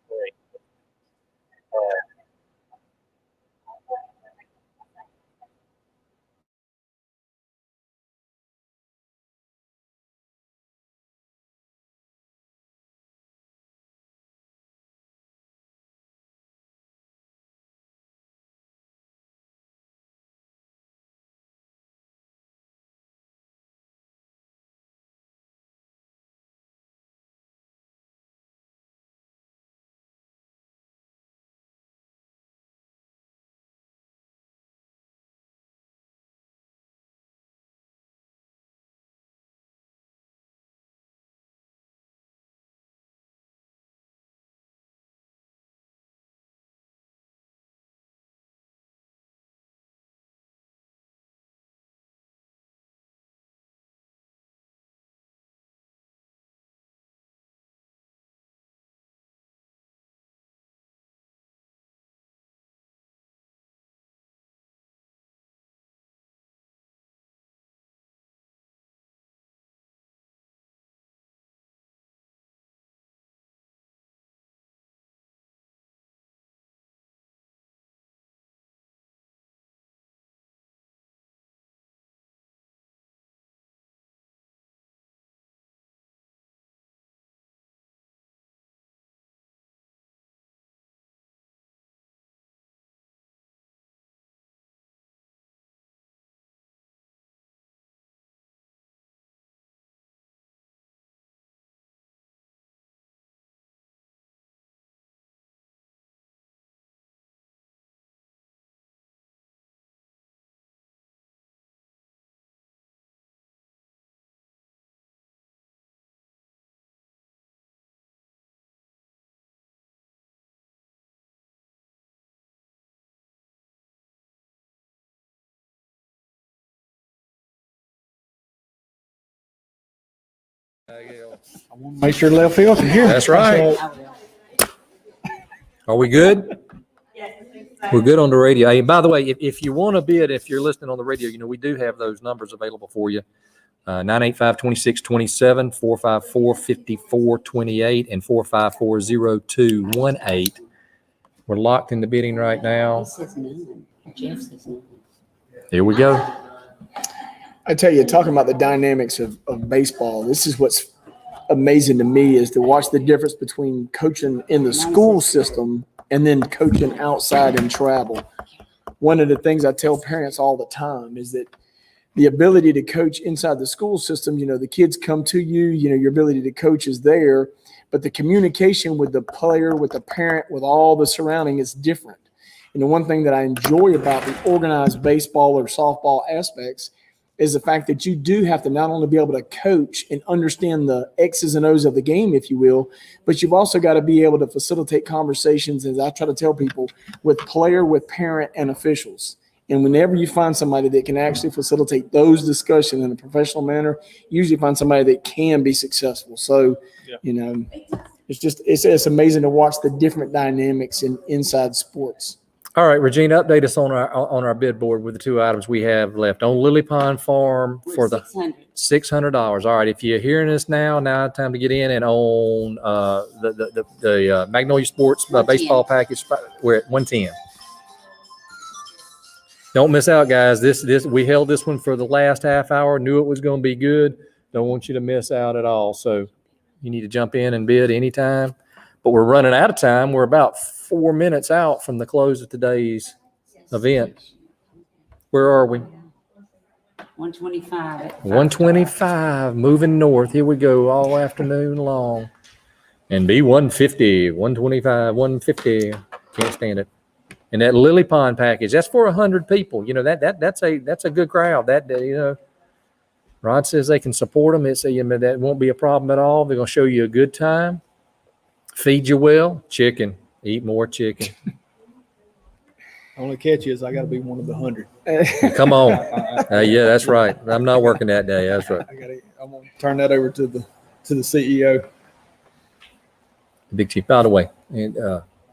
Make sure left field can hear. That's right. Are we good? We're good on the radio. Hey, by the way, if you want to bid, if you're listening on the radio, we do have those numbers available for you. 985-2627, 454-5428, and 454-0218. We're locked into bidding right now. Here we go. I tell you, talking about the dynamics of baseball, this is what's amazing to me is to watch the difference between coaching in the school system and then coaching outside and travel. One of the things I tell parents all the time is that the ability to coach inside the school system, the kids come to you, your ability to coach is there, but the communication with the player, with the parent, with all the surrounding is different. And the one thing that I enjoy about the organized baseball or softball aspects is the fact that you do have to not only be able to coach and understand the X's and O's of the game, if you will, but you've also got to be able to facilitate conversations, as I try to tell people, with player, with parent, and officials. And whenever you find somebody that can actually facilitate those discussions in a professional manner, you usually find somebody that can be successful. So, it's amazing to watch the different dynamics inside sports. All right, Regina, update us on our bid board with the two items we have left on Lily Pond Farm for the $600. All right, if you're hearing us now time to get in, and on the Magnolia Sports baseball package, we're at 110. Don't miss out, guys. This we held this one for the last half hour. Knew it was going to be good. Don't want you to miss out at all. So you need to jump in and bid anytime. But we're running out of time. We're about 4 minutes out from the close of today's event. Where are we? 125. 125. Moving north. Here we go all afternoon long. And B150, 125, 150. Can't stand it. And that Lily Pond package, that's for 100 people. That's a good crowd. Rod says they can support them. That won't be a problem at all. They're going to show you a good time. Feed you well. Chicken. Eat more chicken. Only catch is I got to be one of the 100. Come on. Yeah, that's right. I'm not working that day. That's right. I'm going to turn that over to the CEO. Big Chief. By the way,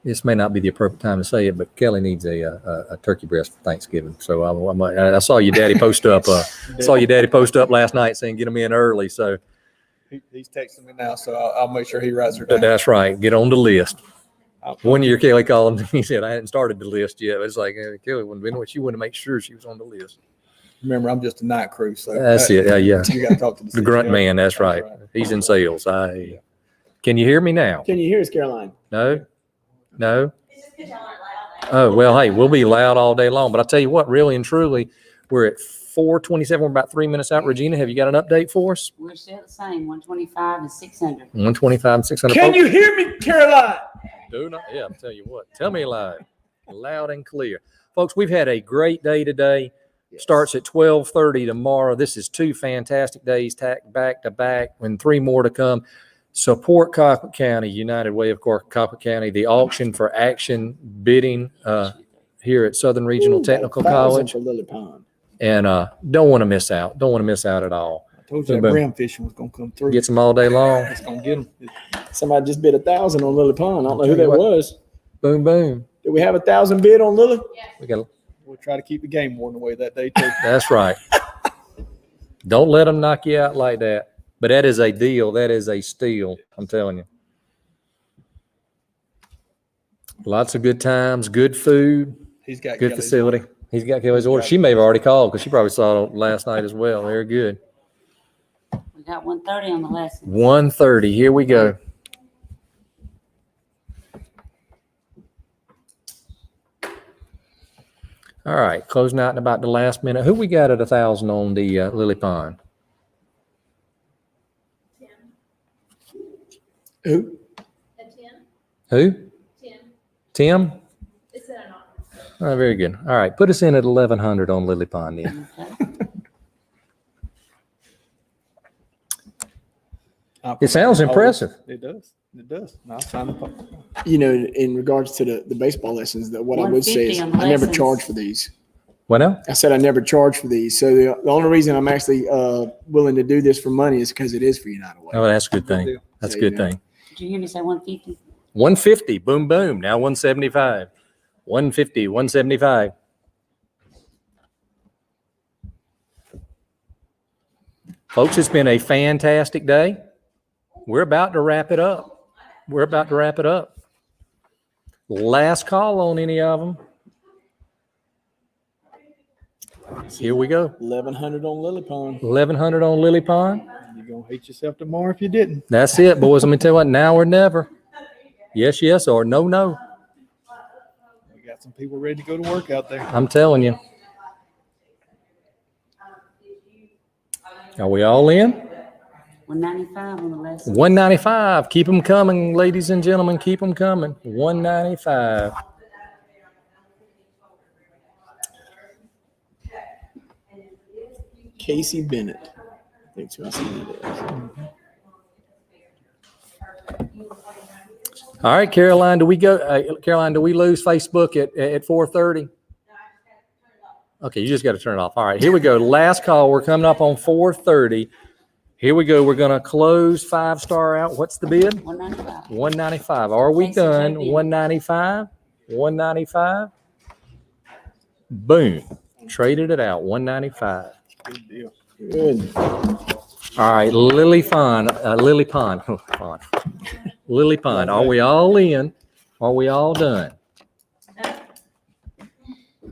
this may not be the appropriate time to say it, but Kelly needs a turkey breast for Thanksgiving. So I saw your daddy post up. Last night saying get him in early. So he's texting me now, so I'll make sure he writes her down. That's right. Get on the list. 1 year, Kelly called him. He said, I hadn't started the list yet. It's like, Kelly, she wanted to make sure she was on the list. Remember, I'm just a night crew. So that's it. Yeah. You got to talk to the grunt man. That's right. He's in sales. Can you hear me now? Can you hear us, Caroline? No. Oh, well, hey, we'll be loud all day long. But I'll tell you what, really and truly, we're at 4:27. We're about 3 minutes out. Regina, have you got an update for us? We're still the same, 125 and 600. 125 and 600. Can you hear me, Caroline? Do not. Yeah, I'll tell you what. Tell me live. Loud and clear. Folks, we've had a great day today. Yes. Starts at 12:30 tomorrow. This is 2 fantastic days back to back and 3 more to come. Support Colquitt County, United Way of Colquitt County, the auction for action bidding here at Southern Regional Technical College. For Lily Pond. And don't want to miss out. Don't want to miss out at all. I told you that brim fishing was going to come through. Gets them all day long. It's going to get them. Somebody just bid 1,000 on Lily Pond. I don't know who that was. Boom, boom. Did we have 1,000 bid on Lily? Yeah. We'll try to keep the game warden away that day too. That's right. Don't let them knock you out like that. But that is a deal. That is a steal. I'm telling you. Lots of good times, good food, He's got good Kelly's facility. order. He's got Kelly's order. She may have already called because she probably saw it last night as well. Very good. We got 130 on the lesson. 130. Here we go. All right, closing out in about the last minute. Who we got at 1,000 on the Lily Pond? Who? At 10? Who? 10. Tim? It's an anonymous. All right, very good. All right, put us in at 1,100 on Lily Pond then. It sounds impressive. It does. It does. I'll sign the In regards to the baseball lessons, that what I would say is I never charge for these. What now? I said I never charge for these. So the only reason I'm actually willing to do this for money is because it is for United Way. Oh, that's a good thing. That's a good thing. Did you hear me say 150? 150. Boom, boom. Now 175. 150, 175. Folks, it's been a fantastic day. We're about to wrap it up. Last call on any of them. Here we go. 1,100 on Lily Pond. 1,100 on Lily Pond. You're going to hate yourself tomorrow if you didn't. That's it, boys. Let me tell you what, now or never. Yes, yes, or no, no. We got some people ready to go to work out there. I'm telling you. Are we all in? 195 on the last. 195. Keep them coming, ladies and gentlemen. Keep them coming. 195. Casey Bennett. I think who I see it is. All right, Caroline, do we go? Caroline, do we lose Facebook at 4:30? Okay, you just got to turn it off. All right, here we go. Last call. We're coming up on 4:30. Here we go. We're going to close 5-star out. What's the bid? 195. 195. Are we done? 195. 195. Boom. Traded it out. 195. Good deal. Good. All right, Lily Pond. Lily Pond. Lily Pond. Are we all in? Are we all done?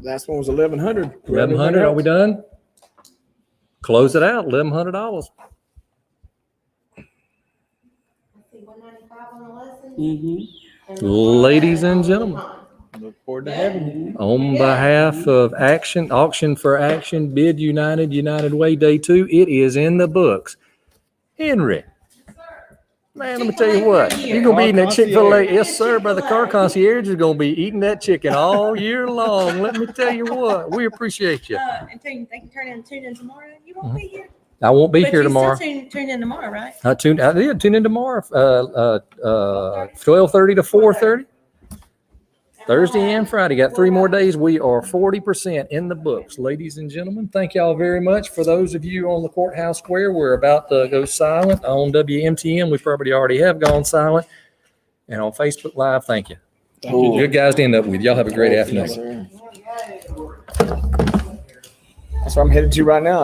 Last one was 1,100. 1,100. Are we done? Close it out. $1,100. Ladies and gentlemen, Look forward to having you. on behalf of Auction for Action, Bid United, United Way Day 2, it is in the books. Henry, man, let me tell you what, you're going to be eating that Chick-fil-A. Yes, sir, brother. Car Concierge is going to be eating that chicken all year long. Let me tell you what, we appreciate you. And they can tune in tomorrow. You won't be here. I won't be But here you tomorrow. Still tune in tomorrow, right? I did tune in tomorrow, 12:30 to 4:30. Thursday and Friday. Got 3 more days. We are 40% in the books. Ladies and gentlemen, thank y'all very much. For those of you on the courthouse square, we're about to go silent. On WMTM, we probably already have gone silent. And on Facebook Live, thank you. Good guys to end up with. Y'all have a great afternoon. That's where I'm headed to right now.